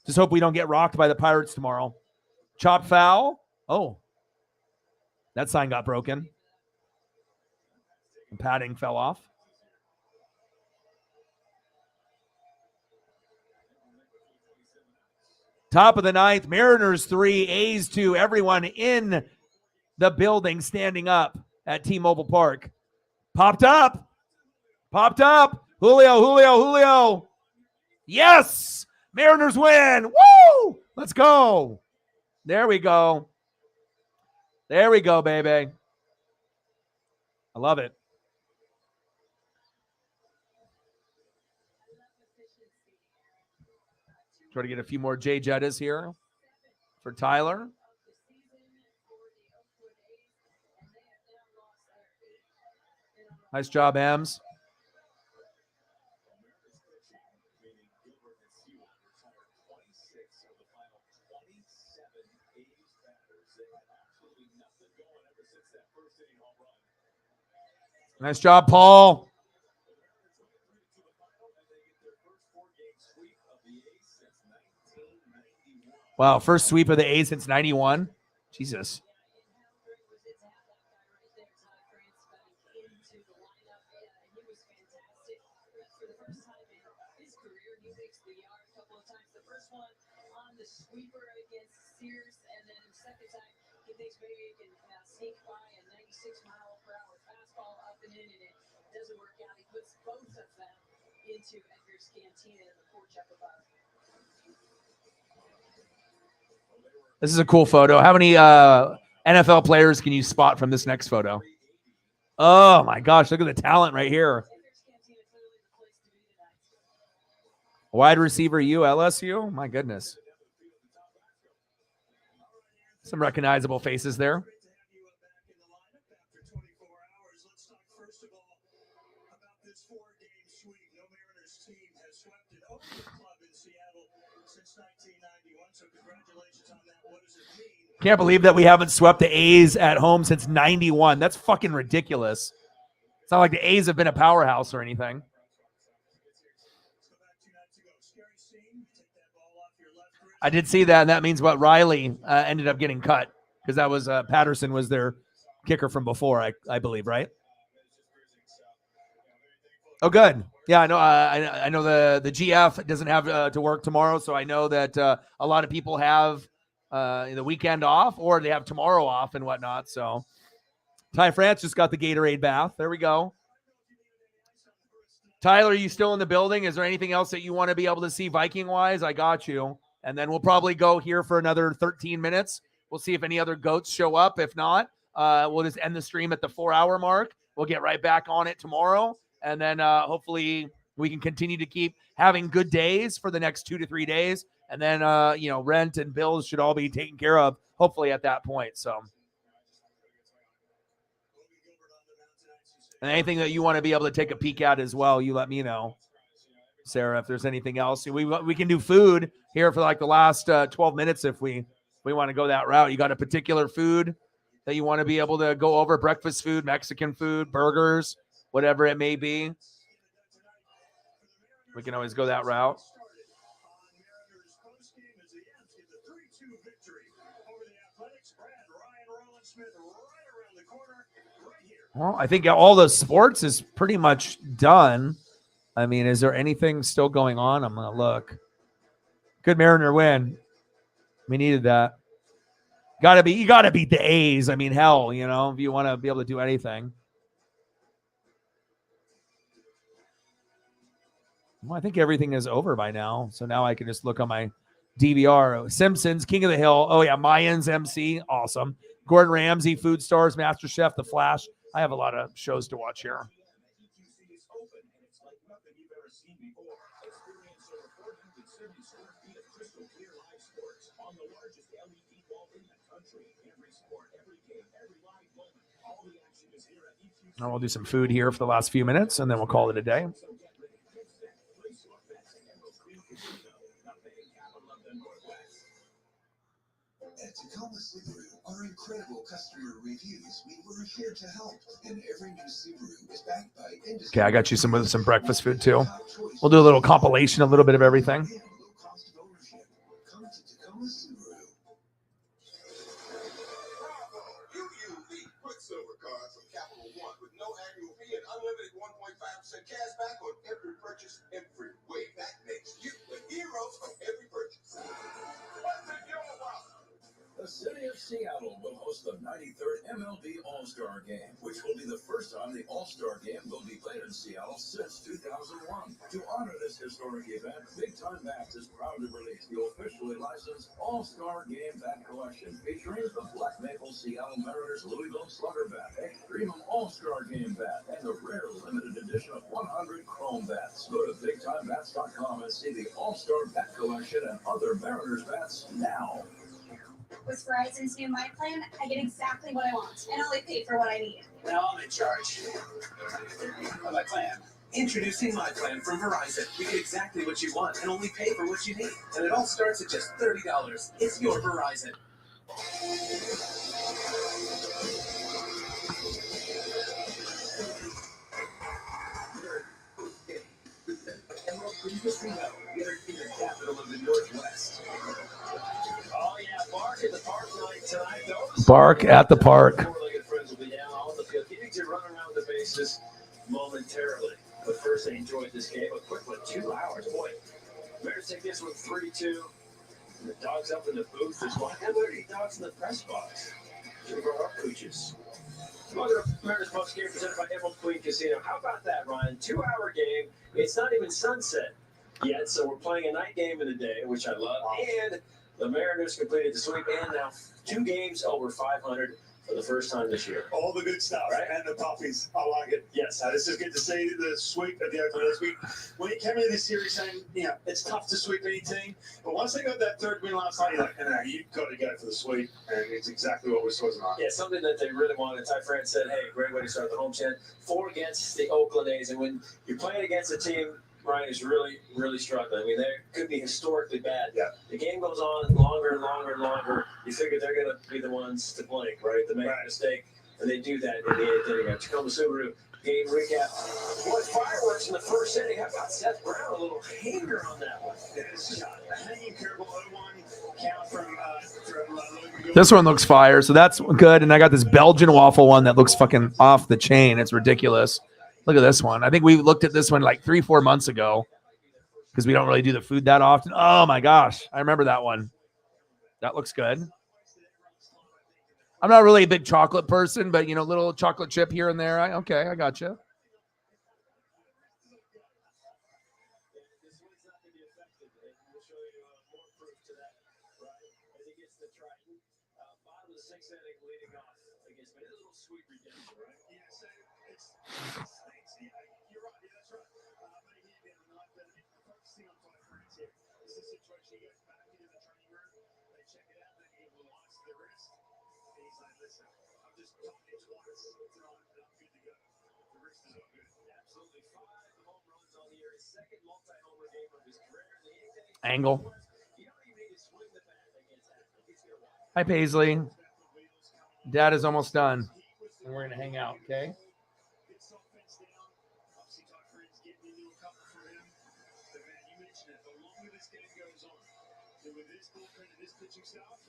Just hope we don't get rocked by the Pirates tomorrow. Chop foul. Oh, that sign got broken. The padding fell off. Top of the ninth, Mariners 3, A's 2. Everyone in the building standing up at T-Mobile Park. Popped up. Julio. Yes! Mariners win. Woo! Let's go. There we go, baby. I love it. Try to get a few more Jay Jettas here for Tyler. Nice job, Ems. Nice job, Paul. Wow, first sweep of the A's since 91. Jesus. This is a cool photo. How many NFL players can you spot from this next photo? Oh my gosh, look at the talent right here. Wide receiver U, LSU? My goodness. Some recognizable faces there. Can't believe that we haven't swept the A's at home since 91. That's fucking ridiculous. It's not like the A's have been a powerhouse or anything. I did see that, and that means what Riley ended up getting cut because that was Patterson was their kicker from before, I believe, right? Oh, good. Yeah, I know. I know the GF doesn't have to work tomorrow, so I know that a lot of people have the weekend off, or they have tomorrow off and whatnot. So Ty France just got the Gatorade bath. There we go. Tyler, are you still in the building? Is there anything else that you want to be able to see Viking-wise? I got you. And then we'll probably go here for another 13 minutes. We'll see if any other goats show up. If not, we'll just end the stream at the 4-hour mark. We'll get right back on it tomorrow. And then hopefully we can continue to keep having good days for the next 2 to 3 days. And then, rent and bills should all be taken care of, hopefully at that point. So, and anything that you want to be able to take a peek at as well, you let me know, Sarah, if there's anything else. We can do food here for like the last 12 minutes if we want to go that route. You got a particular food that you want to be able to go over? Breakfast food, Mexican food, burgers, whatever it may be. We can always go that route. Well, I think all the sports is pretty much done. I mean, is there anything still going on? I'm going to look. Good Mariner win. We needed that. You got to beat the A's. I mean, hell, if you want to be able to do anything. Well, I think everything is over by now. So now I can just look on my DVR. Simpsons, King of the Hill. Oh, yeah, Mayans MC. Awesome. Gordon Ramsay, Food Stars, MasterChef, The Flash. I have a lot of shows to watch here. And we'll do some food here for the last few minutes, and then we'll call it a day. At Tacoma Subaru, our incredible customer reviews mean we're here to help, and every new Subaru is backed by industry. Okay, I got you some breakfast food too. We'll do a little compilation, a little bit of everything. Come to Tacoma Subaru. You use the Quicksilver card from Capital One with no annual fee and cash back on every purchase every way. That makes you the heroes of every purchase. What's in your wallet? The city of Seattle will host the 93rd MLB All-Star Game, which will be the first time the All-Star Game will be played in Seattle since 2001. To honor this historic event, Big Time Bats is proud to release the officially licensed All-Star Game Bat Collection, featuring the Black Maple Seattle Mariners Louisville Slugger Bat, Extreme All-Star Game Bat, and the rare limited edition of 100 Chrome Bats. Go to BigTimeBats.com and see the All-Star Bat Collection and other Mariners bats now. With Verizon's new My Plan, I get exactly what I want and only pay for what I need. Now I'm in charge of my plan. Introducing My Plan from Verizon. You get exactly what you want and only pay for what you need. And it all starts at just $30. It's your Verizon. Emerald Green Casino, the entertainment capital of the Northwest. Oh yeah, Bark at the Park night tonight. Bark at the Park. Four-legged friends will be down on the field. You need to run around the bases momentarily. But first, they enjoyed this game. A quick one, 2 hours. Boy, Bears take this one 3-2. The dogs up in the booth. There's 130 dogs in the press box. Should have brought our cooches. Welcome to Mariners Post Game presented by Emerald Queen Casino. How about that, Ryan? 2-hour game. It's not even sunset yet, so we're playing a night game in the day, which I love. And the Mariners completed the sweep, and now 2 games over 500 for the first time this year. All the good stuff, Right? And the puppies. I like it. Yes. This is good to see the sweep of the Oakland A's. When you came into this series saying, it's tough to sweep any team, but once they got that third win last night, you're like, no, you've got to go for the sweep, and it's exactly what we saw tonight. Yeah, something that they really wanted. Ty France said, hey, great way to start the home stand. 4 against the Oakland A's, and when you're playing against a team, Ryan, is really, really struggling. I mean, they could be historically bad. Yeah. The game goes on longer and longer and longer. You figure they're going to be the ones to blink, right? They make a mistake, and they do that in the 8th inning. Tacoma Subaru game recap. Boy, fireworks in the first inning. How about Seth Brown? A little hanger on that one. Yeah, it's just a hanging curveball 0-1 count from This one looks fire, so that's good. And I got this Belgian waffle one that looks fucking off the chain. It's ridiculous. Look at this one. I think we looked at this one like 3-4 months ago because we don't really do the food that often. Oh my gosh. I remember that one. That looks good. I'm not really a big chocolate person, but little chocolate chip here and there. Okay, I got you. Angle. Hi, Paisley. Dad is almost done, and we're going to hang out, okay?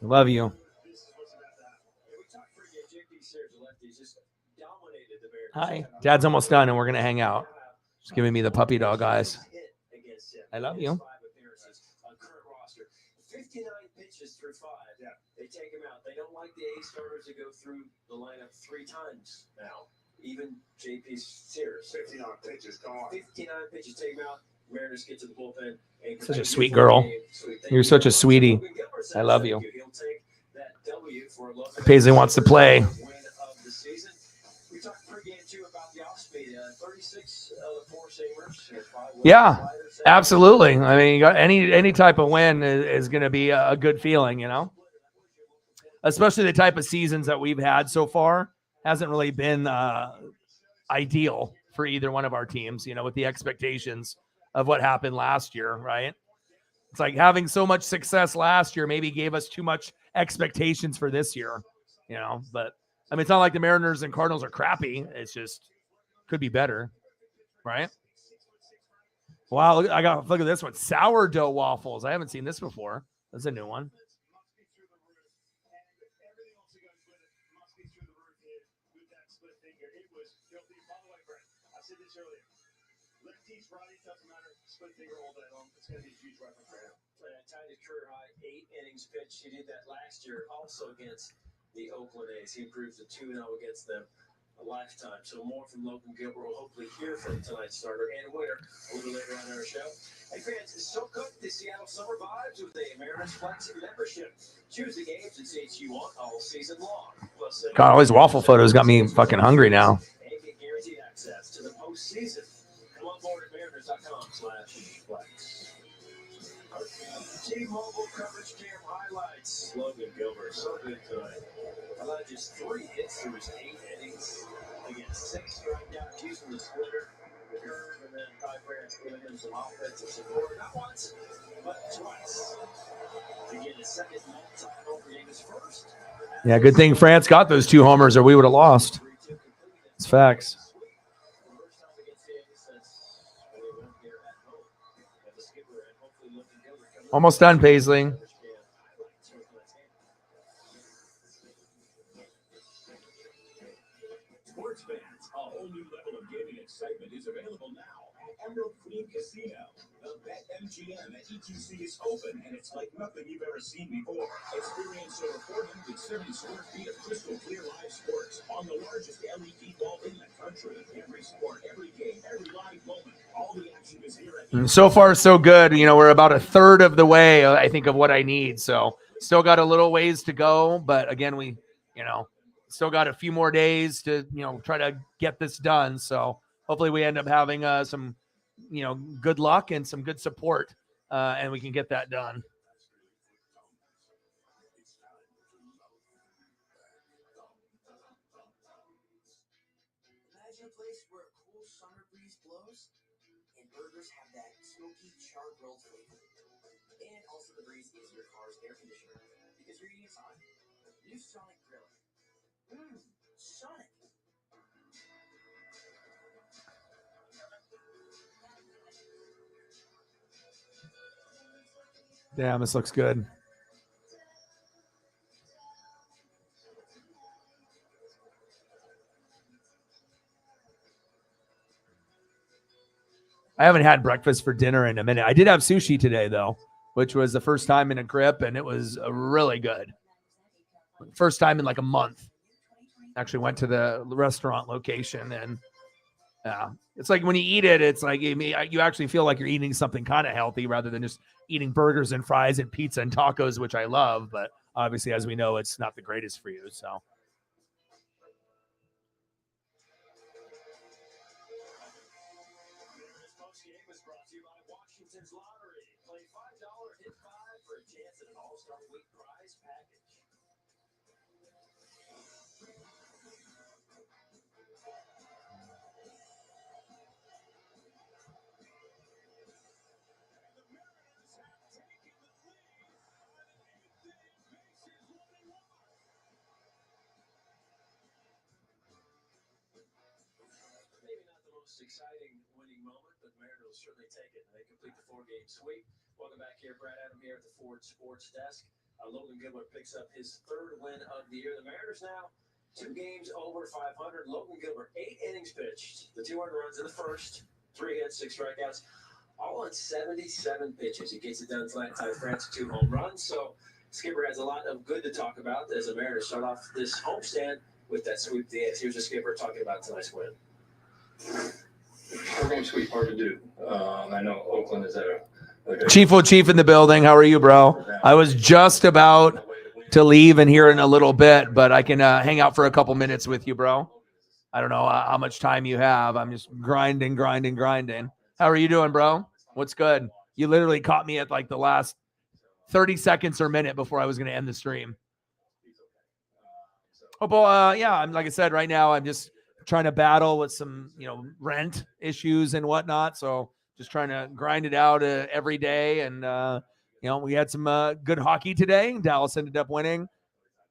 Love you. Hi. Dad's almost done, and we're going to hang out. Just giving me the puppy dog eyes. I love you. 59 pitches through 5. Yeah. They take him out. They don't like the A starters to go through the lineup 3 times now. Even JP Sears. 59 pitches. Come on. 59 pitches. Take him out. Mariners get to the bullpen. And Such a sweet girl. You're such a sweetie. I love you. He'll take that W for a Paisley wants to play. win of the season. We talked pregame too about the off speed. 36 of the 4 seamers. Yeah, absolutely. I mean, you got any type of win is going to be a good feeling, especially the type of seasons that we've had so far. Hasn't really been ideal for either one of our teams, with the expectations of what happened last year, right? It's like having so much success last year maybe gave us too much expectations for this year, but I mean, it's not like the Mariners and Cardinals are crappy. It's just could be better, right? Wow, look at this one. Sourdough waffles. I haven't seen this before. That's a new one. Split finger all day long. It's going to be a huge weapon for him. Tied his career high 8 innings pitched. He did that last year also against the Oakland A's. He improved to 2-0 against them a lifetime. So more from Logan Gilbert. We'll hopefully hear from tonight's starter and winner a little later on in our show. Hey fans, soak up the Seattle summer vibes with a Mariners Flex membership. Choose the games and seats you want all season long. Plus, God, all these waffle photos got me fucking hungry now. and get guaranteed access to the postseason. Come on board at Mariners.com/flex. T-Mobile coverage cam highlights. Logan Gilbert, so good tonight. Allowed just 3 hits through his 8 innings. Again, 6 strikeouts using the splitter, the curve, and then Ty France giving him some offensive support. Not once, but twice. To get his second multi-home game, his first. Yeah, good thing France got those 2 homers or we would have lost. It's facts. Almost done, Paisley. Sports fans, a whole new level of gaming excitement is available now at Emerald Queen Casino. The BetMGM at ETC is open, and it's like nothing you've ever seen before. Experience over 470 square feet of crystal clear live sports on the largest LED ball in the country. Every sport, every game, every live moment, all the action is here at So far, so good. You know, we're about a third of the way, I think, of what I need. So still got a little ways to go. But again, we, still got a few more days to, try to get this done. So hopefully we end up having some, good luck and some good support, and we can get that done. Imagine a place where a cool summer breeze blows and burgers have that smoky char-grilled flavor. And also the breeze is your car's air conditioner because you're eating inside. New Sonic Grill. Sonic. Damn, this looks good. I haven't had breakfast for dinner in a minute. I did have sushi today, though, which was the first time in a grip, and it was really good. First time in like a month. Actually went to the restaurant location, and yeah, it's like when you eat it, it's like you actually feel like you're eating something kind of healthy rather than just eating burgers and fries and pizza and tacos, which I love. But obviously, as we know, it's not the greatest for you. So. Washington's Lottery. Play $5 hit 5 for a chance at an All-Star Week prize package. Maybe not the most exciting winning moment, but Mariners will certainly take it. They complete the 4-game sweep. Welcome back here, Brad Adam here at the Ford Sports Desk. Logan Gilbert picks up his 3rd win of the year. The Mariners now 2 games over 500. Logan Gilbert, 8 innings pitched, the 2 earned runs in the first, 3 hits, 6 strikeouts, all on 77 pitches. He gets it done tonight. Ty France, 2 home runs. So Skipper has a lot of good to talk about as the Mariners start off this homestand with that sweep. Here's the Skipper talking about tonight's win. 4-game sweep, hard to do. I know Oakland is at a Chief in the building. How are you, bro? I was just about to leave and here in a little bit, but I can hang out for a couple minutes with you, bro. I don't know how much time you have. I'm just grinding. How are you doing, bro? What's good? You literally caught me at like the last 30 seconds or minute before I was going to end the stream. Oh, well, yeah, I'm like I said, right now I'm just trying to battle with some, rent issues and whatnot. So just trying to grind it out every day. And, we had some good hockey today. Dallas ended up winning.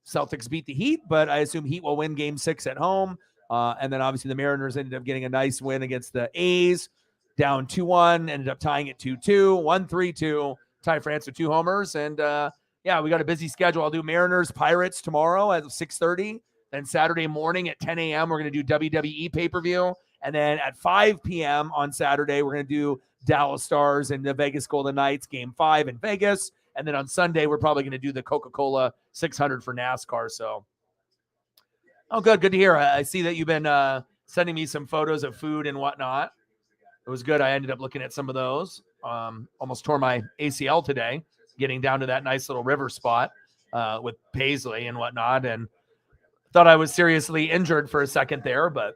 Celtics beat the Heat, but I assume Heat will win game 6 at home. And then obviously the Mariners ended up getting a nice win against the A's, down 2-1, ended up tying it 2-2, 1-3-2. Ty France with 2 homers. And yeah, we got a busy schedule. I'll do Mariners Pirates tomorrow at 6:30. Then Saturday morning at 10 a.m., we're going to do WWE pay-per-view. And then at 5 p.m. on Saturday, we're going to do Dallas Stars and the Vegas Golden Knights Game 5 in Vegas. And then on Sunday, we're probably going to do the Coca-Cola 600 for NASCAR. So, oh, good to hear. I see that you've been sending me some photos of food and whatnot. It was good. I ended up looking at some of those. Almost tore my ACL today, getting down to that nice little river spot with Paisley and whatnot, and thought I was seriously injured for a second there, but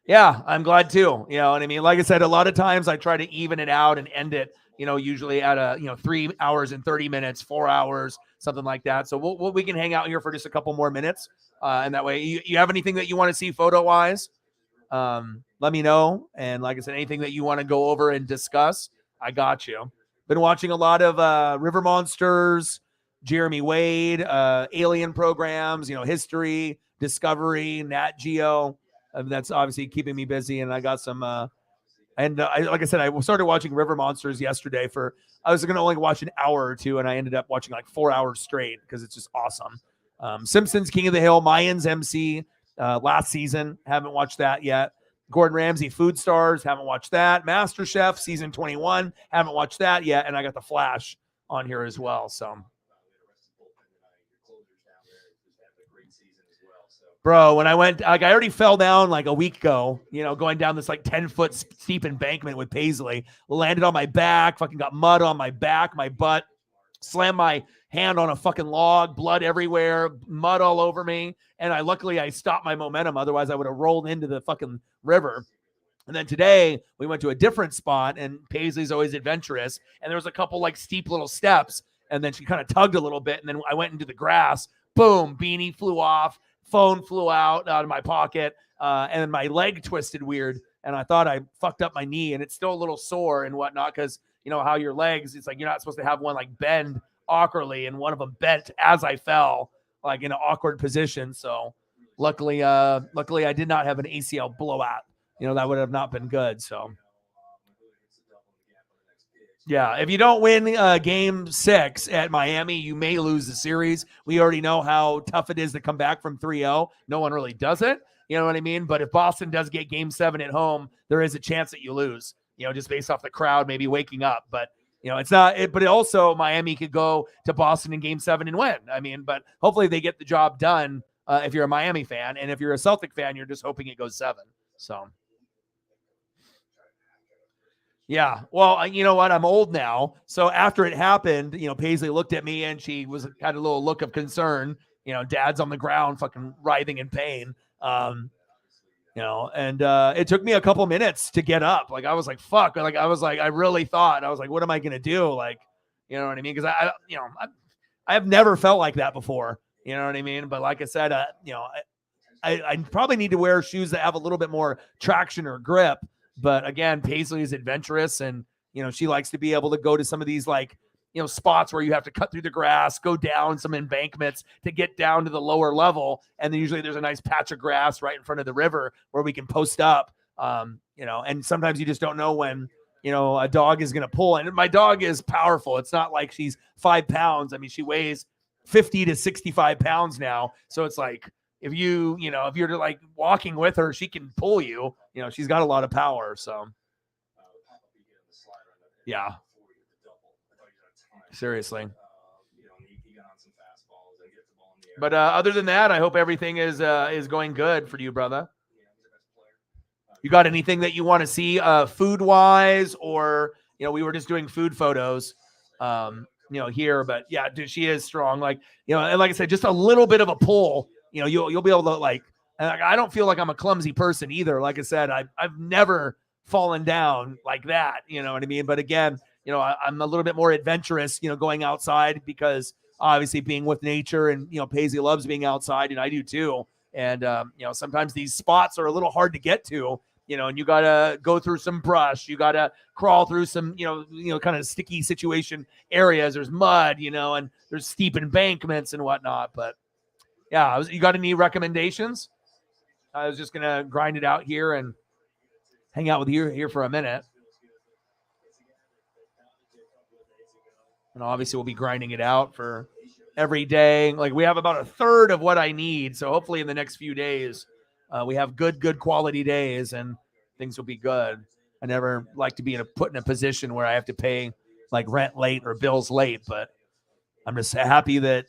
yeah, I'm glad too. You know what I mean? Like I said, a lot of times I try to even it out and end it, usually at 3 hours and 30 minutes, 4 hours, something like that. So we can hang out here for just a couple more minutes. And that way, you have anything that you want to see photo-wise, let me know. And like I said, anything that you want to go over and discuss, I got you. Been watching a lot of River Monsters, Jeremy Wade, alien programs, History, Discovery, Nat Geo. That's obviously keeping me busy. And I got some, like I said, I started watching River Monsters yesterday I was going to only watch an hour or two, and I ended up watching like 4 hours straight because it's just awesome. Simpsons, King of the Hill, Mayans MC, last season. Haven't watched that yet. Gordon Ramsay, Food Stars. Haven't watched that. MasterChef, season 21. Haven't watched that yet. And I got The Flash on here as well. So, bro, when I went, I already fell down like a week ago, going down this like 10-foot steep embankment with Paisley, landed on my back, fucking got mud on my back, my butt, slammed my hand on a fucking log, blood everywhere, mud all over me. And luckily I stopped my momentum. Otherwise I would have rolled into the fucking river. And then today we went to a different spot, and Paisley's always adventurous. And there was a couple like steep little steps, and then she kind of tugged a little bit. And then I went into the grass, boom, beanie flew off. Phone flew out of my pocket, and then my leg twisted weird, and I thought I fucked up my knee, and it's still a little sore and whatnot because how your legs, it's like you're not supposed to have one like bend awkwardly, and one of them bent as I fell, like in an awkward position. So luckily I did not have an ACL blowout. That would have not been good. So yeah, if you don't win game 6 at Miami, you may lose the series. We already know how tough it is to come back from 3-0. No one really does it. You know what I mean? But if Boston does get game 7 at home, there is a chance that you lose, just based off the crowd maybe waking up. But, it's not it. But also Miami could go to Boston in game 7 and win. I mean, but hopefully they get the job done if you're a Miami fan. And if you're a Celtic fan, you're just hoping it goes 7. So. Yeah. Well, you know what? I'm old now. So after it happened, Paisley looked at me and she had a little look of concern. Dad's on the ground, fucking writhing in pain. And it took me a couple minutes to get up. Like, I was like, fuck. Like, I really thought, I was like, what am I going to do? Like, you know what I mean? Cause I have never felt like that before. You know what I mean? But like I said, I probably need to wear shoes that have a little bit more traction or grip. But again, Paisley is adventurous, and she likes to be able to go to some of these like spots where you have to cut through the grass, go down some embankments to get down to the lower level, and then usually there's a nice patch of grass right in front of the river where we can post up. And sometimes you just don't know when a dog is going to pull, and my dog is powerful. It's not like she's 5 pounds. I mean, she weighs 50 to 65 pounds now, so it's like. If you're like walking with her, she can pull you. She's got a lot of power. So, yeah. Seriously. But other than that, I hope everything is going good for you, brother. You got anything that you want to see food wise, or we were just doing food photos, here. But yeah, dude, she is strong. Like and like I said, just a little bit of a pull. You'll be able to like, and I don't feel like I'm a clumsy person either. Like I said, I've never fallen down like that. You know what I mean? But again, I'm a little bit more adventurous, going outside because obviously being with nature, and, Paisley loves being outside, and I do too. And, sometimes these spots are a little hard to get to, and you got to go through some brush. You got to crawl through some, kind of sticky situation areas. There's mud, and there's steep embankments and whatnot. But yeah, you got any recommendations? I was just going to grind it out here and hang out with you here for a minute. And obviously we'll be grinding it out for every day. Like, we have about a third of what I need. So hopefully in the next few days, we have good quality days, and things will be good. I never like to be put in a position where I have to pay like rent late or bills late, but I'm just happy that,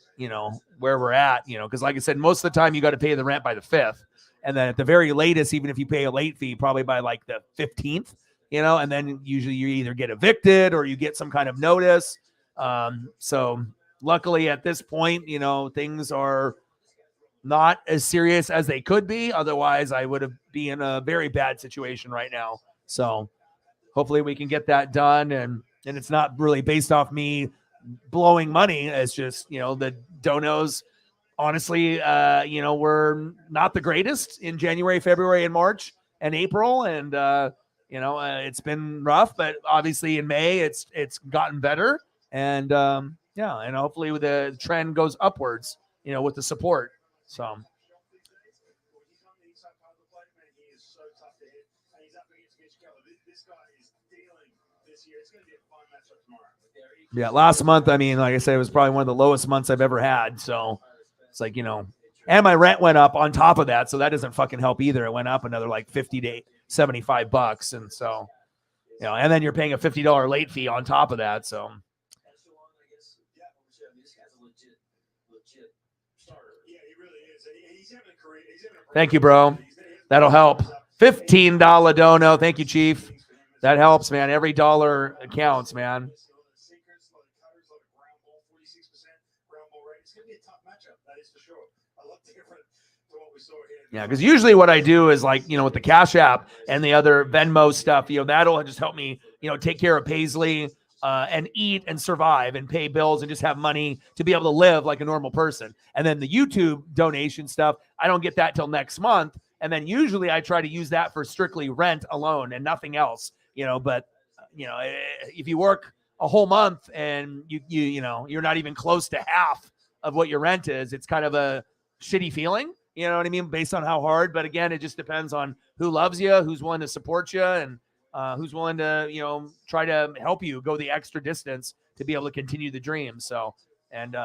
where we're at, because like I said, most of the time you got to pay the rent by the 5th. And then at the very latest, even if you pay a late fee, probably by like the 15th, and then usually you either get evicted or you get some kind of notice. So luckily at this point, things are not as serious as they could be. Otherwise, I would have been in a very bad situation right now. So hopefully we can get that done. And it's not really based off me blowing money. It's just, the donos, honestly, we're not the greatest in January, February, and March and April. And, it's been rough, but obviously in May it's gotten better. And, and hopefully the trend goes upwards, with the support. So. Yeah, last month, I mean, like I said, it was probably one of the lowest months I've ever had. So it's like, and my rent went up on top of that. So that doesn't fucking help either. It went up another like $50 to $75. And so, and then you're paying a $50 late fee on top of that. So. Thank you, bro. That'll help. $15 dono. Thank you, Chief. That helps, man. Every dollar counts, man. Yeah, because usually what I do is like, with the Cash App and the other Venmo stuff, that'll just help me, take care of Paisley and eat and survive and pay bills and just have money to be able to live like a normal person. And then the YouTube donation stuff, I don't get that till next month. And then usually I try to use that for strictly rent alone and nothing else, but if you work a whole month and you're not even close to half of what your rent is, it's kind of a shitty feeling. You know what I mean? Based on how hard. But again, it just depends on who loves you, who's willing to support you, and who's willing to, try to help you go the extra distance to be able to continue the dream. So, and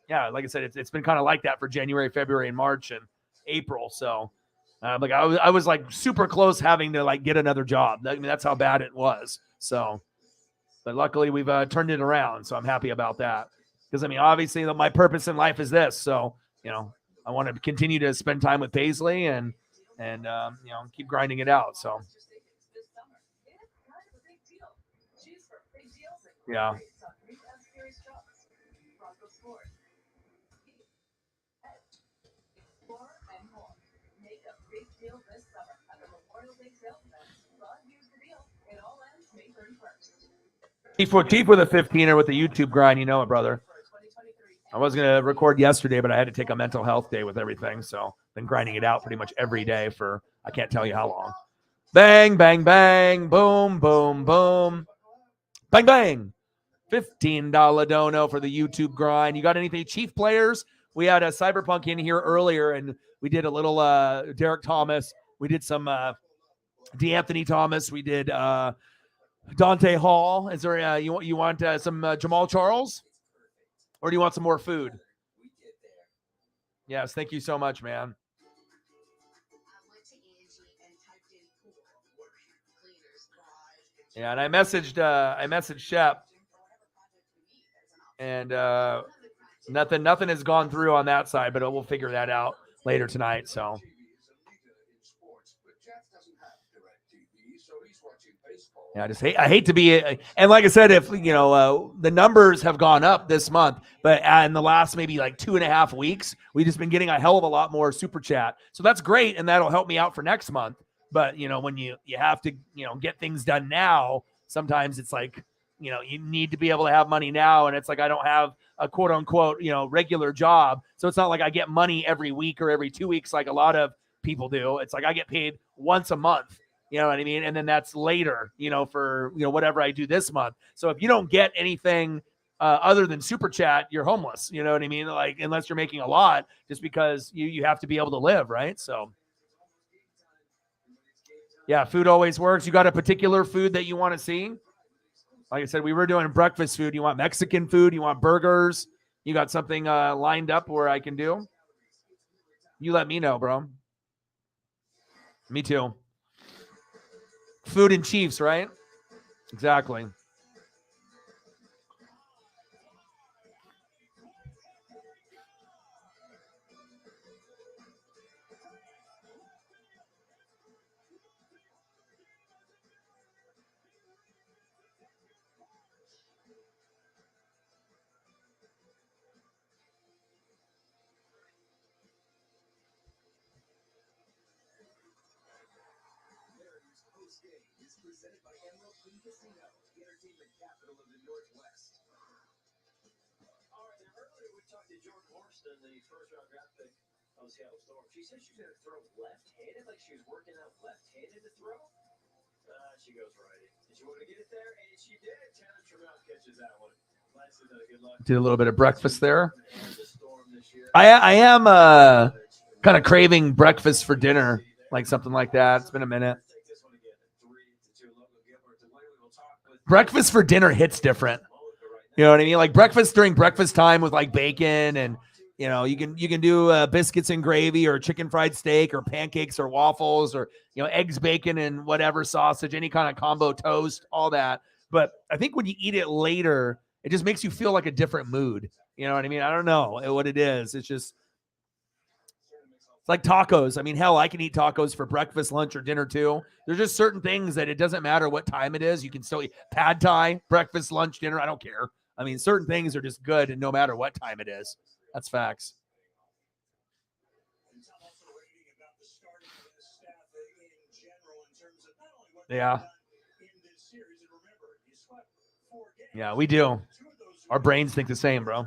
like I said, it's been kind of like that for January, February, and March and April. So, like I was like super close having to like get another job. I mean, that's how bad it was. So, but luckily we've turned it around. So I'm happy about that. Because I mean, obviously my purpose in life is this. So, I want to continue to spend time with Paisley and keep grinding it out. So, yeah. Chief with a 15er with the YouTube grind, you know it, brother. I was going to record yesterday, but I had to take a mental health day with everything. So been grinding it out pretty much every day for, I can't tell you how long. Bang, bang, bang, boom, boom, boom. Bang, bang. $15 dono for the YouTube grind. You got anything, Chief players? We had a Cyberpunk in here earlier, and we did a little Derek Thomas. We did some D'Anthony Thomas. We did Dante Hall. Is there you want some Jamal Charles? Or do you want some more food? Yes, thank you so much, man. Yeah, and I messaged Shep, and nothing has gone through on that side, but we'll figure that out later tonight. So. Yeah, I hate to be, and like I said, if the numbers have gone up this month, but in the last maybe like 2.5 weeks, we've just been getting a hell of a lot more super chat. So that's great, and that'll help me out for next month. But when you have to get things done now, sometimes it's like you need to be able to have money now, and it's like I don't have a quote unquote regular job, so it's not like I get money every week or every 2 weeks like a lot of people do. It's like I get paid once a month. You know what I mean? And then that's later, for, whatever I do this month. So if you don't get anything other than super chat, you're homeless. You know what I mean? Like, unless you're making a lot, just because you have to be able to live, right? So, yeah, food always works. You got a particular food that you want to see? Like I said, we were doing breakfast food. You want Mexican food? You want burgers? You got something lined up where I can do? You let me know, bro. Me too. Food and Chiefs, right? Exactly. Mariners Postgame is presented by Emerald Queen Casino, the entertainment capital of the Northwest. All right, now earlier we talked to Jordan Horston, the first-round draft pick of the Seattle Storm. She said she's going to throw left-handed, like she was working out left-handed to throw. She goes righty. Did you want to get it there? And she did. Tanner Tremont catches that one. Good luck. Did a little bit of breakfast there. I am kind of craving breakfast for dinner, like something like that. It's been a minute. Breakfast for dinner hits different. You know what I mean? Like breakfast during breakfast time with like bacon and, you know, you can do biscuits and gravy or chicken fried steak or pancakes or waffles or, you know, eggs, bacon and whatever sausage, any kind of combo toast, all that. But I think when you eat it later, it just makes you feel like a different mood. You know what I mean? I don't know what it is. It's just, it's like tacos. I mean, hell, I can eat tacos for breakfast, lunch, or dinner too. There's just certain things that it doesn't matter what time it is. You can still eat pad thai, breakfast, lunch, dinner. I don't care. I mean, certain things are just good and no matter what time it is. That's facts. Yeah. Yeah, we do. Our brains think the same, bro.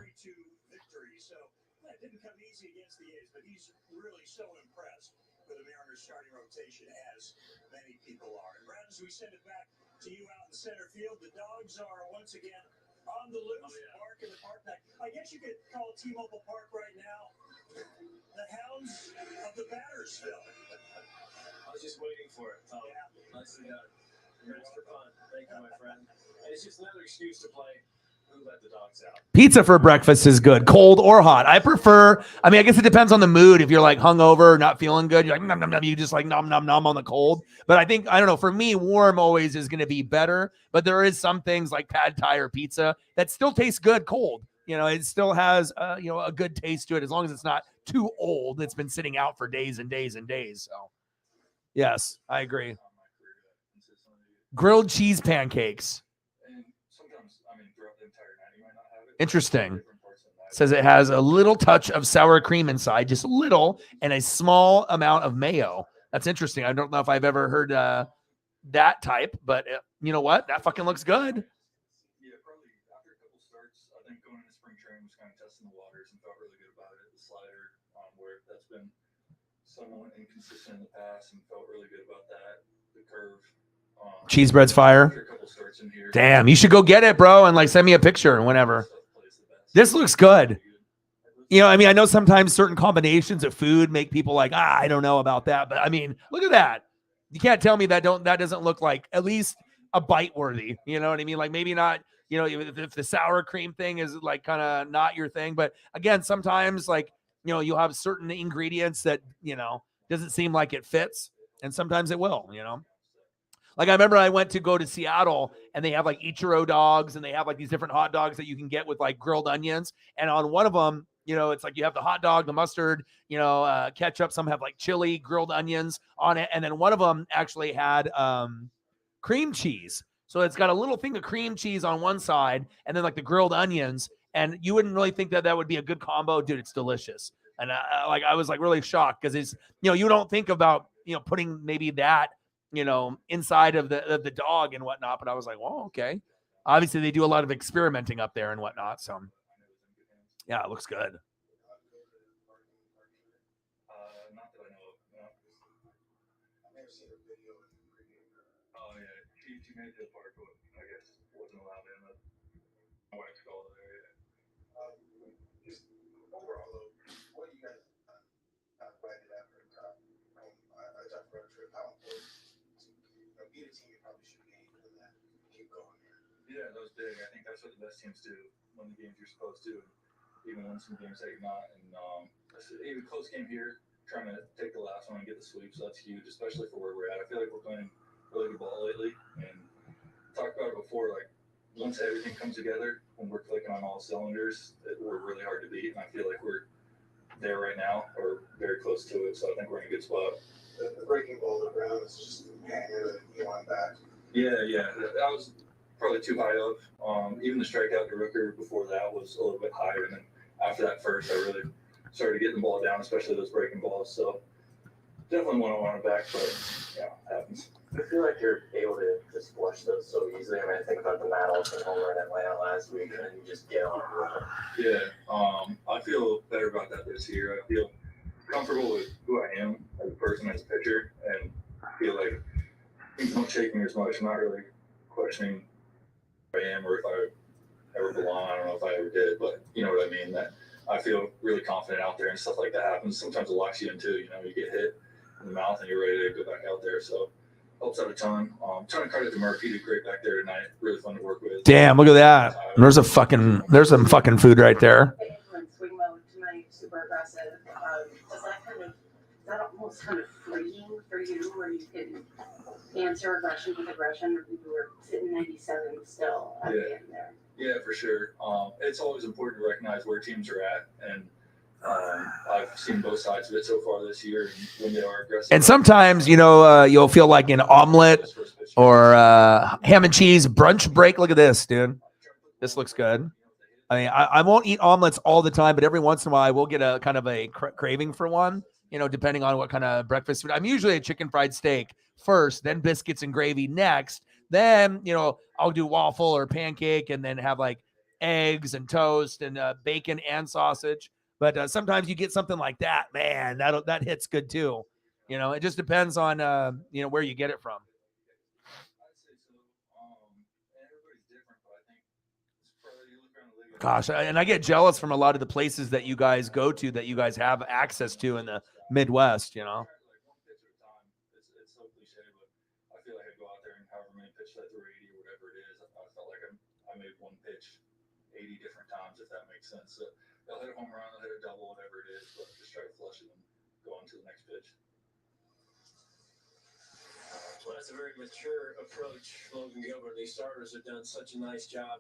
As we send it back to you out in center field, the Dogs are once again on the loose. Park in the park. I guess you could call T-Mobile Park right now the Hounds of the Battersville. I was just waiting for it, Tom. Yeah. Nicely done. Rest for fun. Thank you, my friend. And it's just another excuse to play Who Let the Dogs Out. Pizza for breakfast is good, cold or hot. I guess it depends on the mood. If you're like hungover, not feeling good, you're like, nom, nom, nom, you just like nom, nom, nom on the cold. But I don't know, for me, warm always is going to be better. But there is some things like pad thai or pizza that still taste good cold. You know, it still has, a good taste to it as long as it's not too old. It's been sitting out for days and days and days. So, yes, I agree. Grilled cheese pancakes. Interesting. Says it has a little touch of sour cream inside, just a little, and a small amount of mayo. That's interesting. I don't know if I've ever heard that type, but you know what? That fucking looks good. Yeah, probably after a couple starts, I think going into spring training was kind of testing the waters and felt really good about it. The slider, where that's been somewhat inconsistent in the past, and felt really good about that. The curve. Cheese bread's fire. Damn, you should go get it, bro, and like send me a picture whenever. This looks good. You know, I mean, I know sometimes certain combinations of food make people like, I don't know about that, but I mean, look at that. You can't tell me that doesn't look like at least a bite worthy. You know what I mean? Like maybe not, you know, if the sour cream thing is like kind of not your thing, but again, sometimes like, you know, you'll have certain ingredients that, you know, doesn't seem like it fits, and sometimes it will, you know. Like I remember I went to go to Seattle and they have like Ichiro dogs and they have like these different hot dogs that you can get with like grilled onions. And on one of them, you know, it's like you have the hot dog, the mustard, you know, ketchup. Some have like chili, grilled onions on it. And then one of them actually had cream cheese. So it's got a little thing of cream cheese on one side and then like the grilled onions. And you wouldn't really think that would be a good combo. Dude, it's delicious. And I was like really shocked because it's, you know, you don't think about, you know, putting maybe that, you know, inside of the dog and whatnot. But I was like, well, okay. Obviously, they do a lot of experimenting up there and whatnot. So, yeah, it looks good. Not that I know of. No. I may have seen a video. Oh yeah, he made the part, but I guess wasn't allowed in. My wife's called there. Yeah. Just overall, though, what you guys planned after a tough road trip? How important? Beat a team you probably should be for that. Keep going. Yeah, that was big. I think that's what the best teams do. Win the games you're supposed to, even win some games that you're not. And even close game here, trying to take the last one and get the sweep, so that's huge, especially for where we're at. I feel like we're playing really good ball lately, and talked about it before, like once everything comes together, when we're clicking on all cylinders, we're really hard to beat, and I feel like we're there right now, or very close to it, so I think we're in a good spot. The breaking ball to the ground is just a hanger that you want back. Yeah, that was probably too high up. Even the strikeout to Rooker before that was a little bit higher, and then after that first, I really started getting the ball down, especially those breaking balls. So definitely want it back, but yeah, it happens. I feel like you're able to just flush those so easily. I mean, I think about the Matt Olson home run at Atlanta last week, and then you just get on it. Yeah, I feel better about that this year. I feel comfortable with who I am as a person, as a pitcher, and I feel like things don't shake me as much. I'm not really questioning who I am or if I ever belong. I don't know if I ever did, but you know what I mean. That I feel really confident out there, and stuff like that happens. Sometimes it locks you in too. You know, you get hit in the mouth and you're ready to go back out there. So helps out a ton. Trying to credit to Murphy, did great back there tonight. Really fun to work with. Damn, look at that. There's some fucking food right there. Swing mode tonight, super aggressive. Is that almost kind of freeing for you, where you can answer aggression with aggression, or you were sitting 97 still at the end there? Yeah, for sure. It's always important to recognize where teams are at, and I've seen both sides of it so far this year. And when they are aggressive, And sometimes, you'll feel like an omelet or ham and cheese brunch break. Look at this, dude. This looks good. I mean, I won't eat omelets all the time, but every once in a while I will get a kind of a craving for one, depending on what kind of breakfast food. I'm usually a chicken fried steak first, then biscuits and gravy next. Then, I'll do waffle or pancake and then have like eggs and toast and bacon and sausage. But sometimes you get something like that, man, that hits good too. It just depends on, where you get it from. Gosh, and I get jealous from a lot of the places that you guys go to, that you guys have access to in the Midwest, It's so cliche, but I feel like I go out there and however many pitches I throw 80 or whatever it is, I felt like I made one pitch 80 different times, if that makes sense. So they'll hit a home run, they'll hit a double, whatever it is, but just try to flush it and go on to the next pitch. Well, that's a very mature approach, Logan Gilbert. These starters have done such a nice job,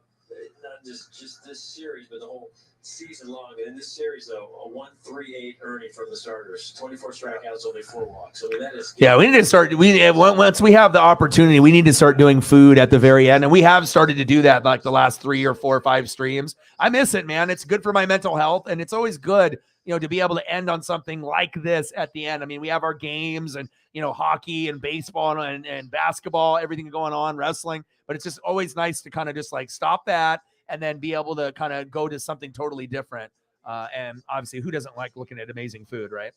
not just this series, but the whole season long. And in this series, though, a 1.38 earning from the starters, 24 strikeouts, only 4 walks. I mean, that is. Yeah, we need to start. Once we have the opportunity, we need to start doing food at the very end, and we have started to do that like the last 3 or 4 or 5 streams. I miss it, man. It's good for my mental health, and it's always good, to be able to end on something like this at the end. I mean, we have our games and hockey and baseball and basketball, everything going on, wrestling, but it's just always nice to kind of just like stop that and then be able to kind of go to something totally different. And obviously, who doesn't like looking at amazing food, right?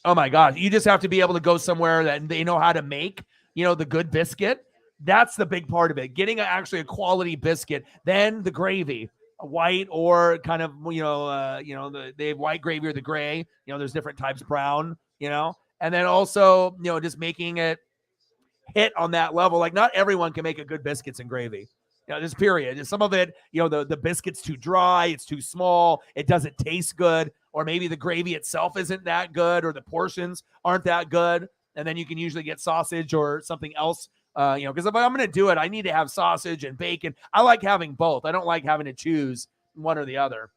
Oh my God. You just have to be able to go somewhere that they know how to make, the good biscuit. That's the big part of it. Getting actually a quality biscuit, then the gravy, white or kind of, they have white gravy or the gray, there's different types, brown, and then also, just making it hit on that level. Like not everyone can make a good biscuits and gravy. This period. Some of it, the biscuit's too dry, it's too small, it doesn't taste good, or maybe the gravy itself isn't that good, or the portions aren't that good. And then you can usually get sausage or something else, because if I'm going to do it, I need to have sausage and bacon. I like having both. I don't like having to choose one or the other.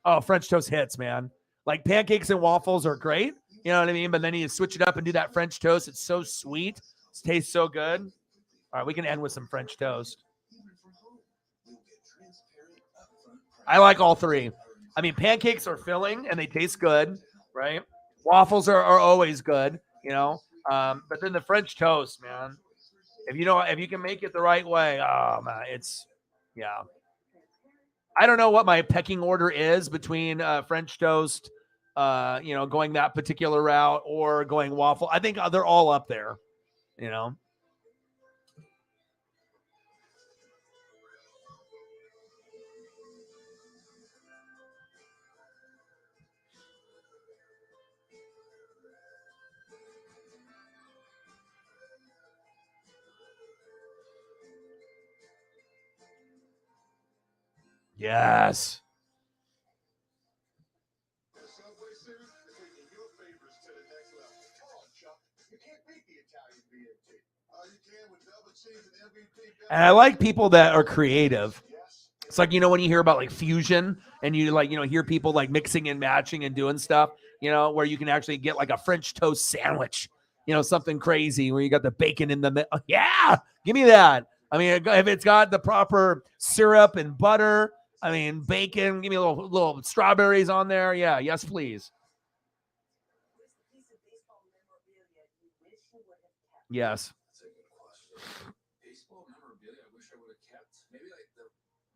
Oh, French toast hits, man. Like pancakes and waffles are great. You know what I mean? But then you switch it up and do that French toast. It's so sweet. It tastes so good. All right, we can end with some French toast. I like all three. I mean, pancakes are filling and they taste good, right? Waffles are always good, but then the French toast, man, if you can make it the right way, oh man, yeah. I don't know what my pecking order is between French toast, going that particular route or going waffle. I think they're all up there, Yes. And I like people that are creative. It's like, when you hear about like fusion and you like, hear people like mixing and matching and doing stuff, where you can actually get like a French toast sandwich, something crazy where you got the bacon in the middle. Yeah, give me that. I mean, if it's got the proper syrup and butter, I mean, bacon, give me a little strawberries on there. Yeah, yes, please. Yes.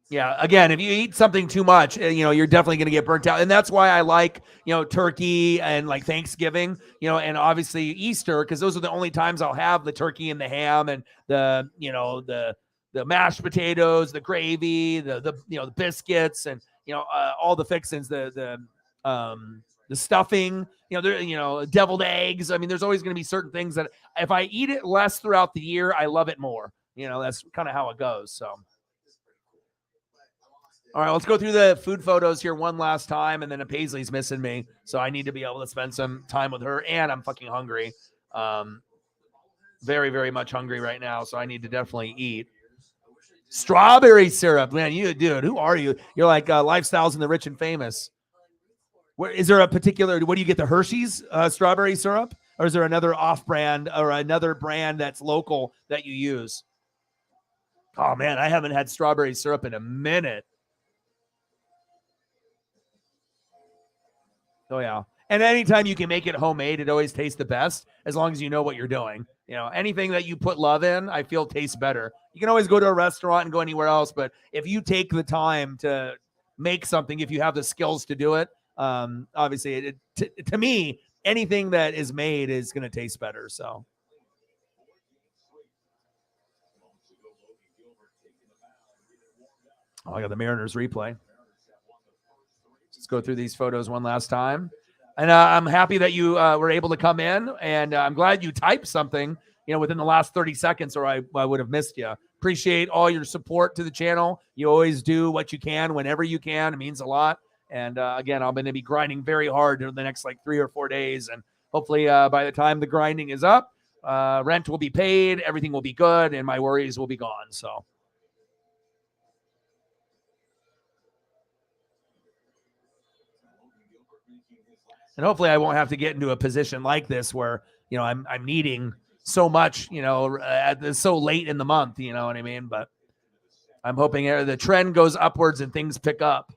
Yeah, again, if you eat something too much, you're definitely going to get burnt out. And that's why I like, turkey and like Thanksgiving, and obviously Easter, because those are the only times I'll have the turkey and the ham and the mashed potatoes, the gravy, the biscuits, and all the fixings, the stuffing, deviled eggs. I mean, there's always going to be certain things that if I eat it less throughout the year, I love it more. That's kind of how it goes. So. All right, let's go through the food photos here one last time, and then Paisley's missing me, so I need to be able to spend some time with her, and I'm fucking hungry. Very, very much hungry right now, so I need to definitely eat. Strawberry syrup. Man, dude, who are you? You're like Lifestyles and the Rich and Famous. Is there a particular, what do you get, the Hershey's strawberry syrup? Or is there another off-brand or another brand that's local that you use? Oh, man, I haven't had strawberry syrup in a minute. Oh, yeah. And anytime you can make it homemade, it always tastes the best as long as you know what you're doing. Anything that you put love in, I feel tastes better. You can always go to a restaurant and go anywhere else, but if you take the time to make something, if you have the skills to do it, obviously, to me, anything that is made is going to taste better. So. Oh, I got the Mariners replay. Let's go through these photos one last time. And I'm happy that you were able to come in, and I'm glad you typed something, within the last 30 seconds, or I would have missed you. Appreciate all your support to the channel. You always do what you can whenever you can. It means a lot. And again, I'm going to be grinding very hard in the next 3 or 4 days. And hopefully by the time the grinding is up, rent will be paid, everything will be good, and my worries will be gone. So. And hopefully I won't have to get into a position like this where, I'm needing so much, so late in the month, you know what I mean? But I'm hoping the trend goes upwards and things pick up.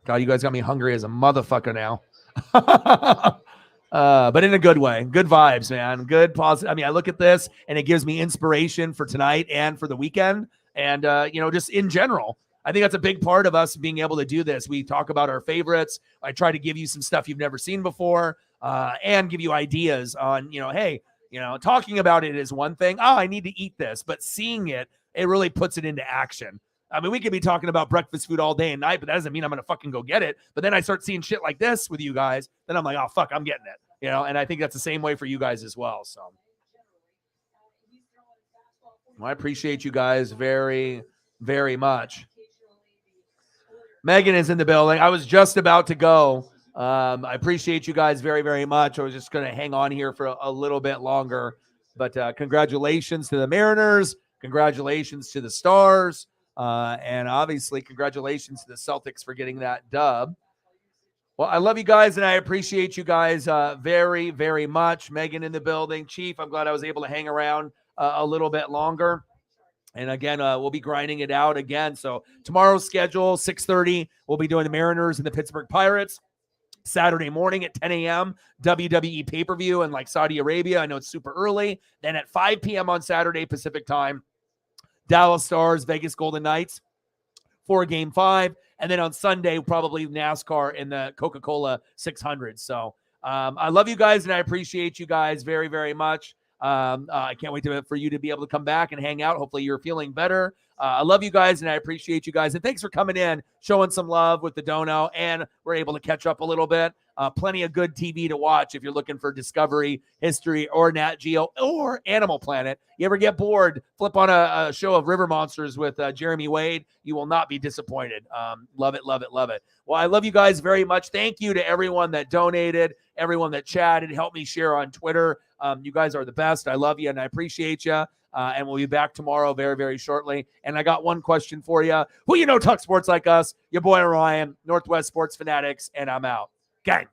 God, you guys got me hungry as a motherfucker now. But in a good way. Good vibes, man. Good positive. I mean, I look at this and it gives me inspiration for tonight and for the weekend. And, just in general, I think that's a big part of us being able to do this. We talk about our favorites. I try to give you some stuff you've never seen before, and give you ideas on, hey, talking about it is one thing. Oh, I need to eat this. But seeing it, it really puts it into action. I mean, we could be talking about breakfast food all day and night, but that doesn't mean I'm going to fucking go get it. But then I start seeing shit like this with you guys. Then I'm like, oh, fuck, I'm getting it. And I think that's the same way for you guys as well. So I appreciate you guys very, very much. Megan is in the building. I was just about to go. I appreciate you guys very, very much. I was just going to hang on here for a little bit longer. But congratulations to the Mariners. Congratulations to the Stars. And obviously, congratulations to the Celtics for getting that dub. Well, I love you guys, and I appreciate you guys very, very much. Megan in the building. Chief, I'm glad I was able to hang around a little bit longer. And again, we'll be grinding it out again. So tomorrow's schedule, 6:30, we'll be doing the Mariners and the Pittsburgh Pirates. Saturday morning at 10 a.m., WWE pay-per-view in Saudi Arabia. I know it's super early. Then at 5 p.m. on Saturday Pacific time, Dallas Stars, Vegas Golden Knights for Game 5. And then on Sunday, probably NASCAR in the Coca-Cola 600. So I love you guys, and I appreciate you guys very, very much. I can't wait for you to be able to come back and hang out. Hopefully you're feeling better. I love you guys, and I appreciate you guys. And thanks for coming in, showing some love with the dono, and we're able to catch up a little bit. Plenty of good TV to watch if you're looking for Discovery, History, or Nat Geo, or Animal Planet. You ever get bored, flip on a show of River Monsters with Jeremy Wade. You will not be disappointed. Love it, love it, love it. Well, I love you guys very much. Thank you to everyone that donated, everyone that chatted, helped me share on Twitter. You guys are the best. I love you, and I appreciate you. And we'll be back tomorrow very, very shortly. And I got one question for you. Who you know talk sports like us? Your boy Ryan, Northwest Sports Fanatics, and I'm out. Gang.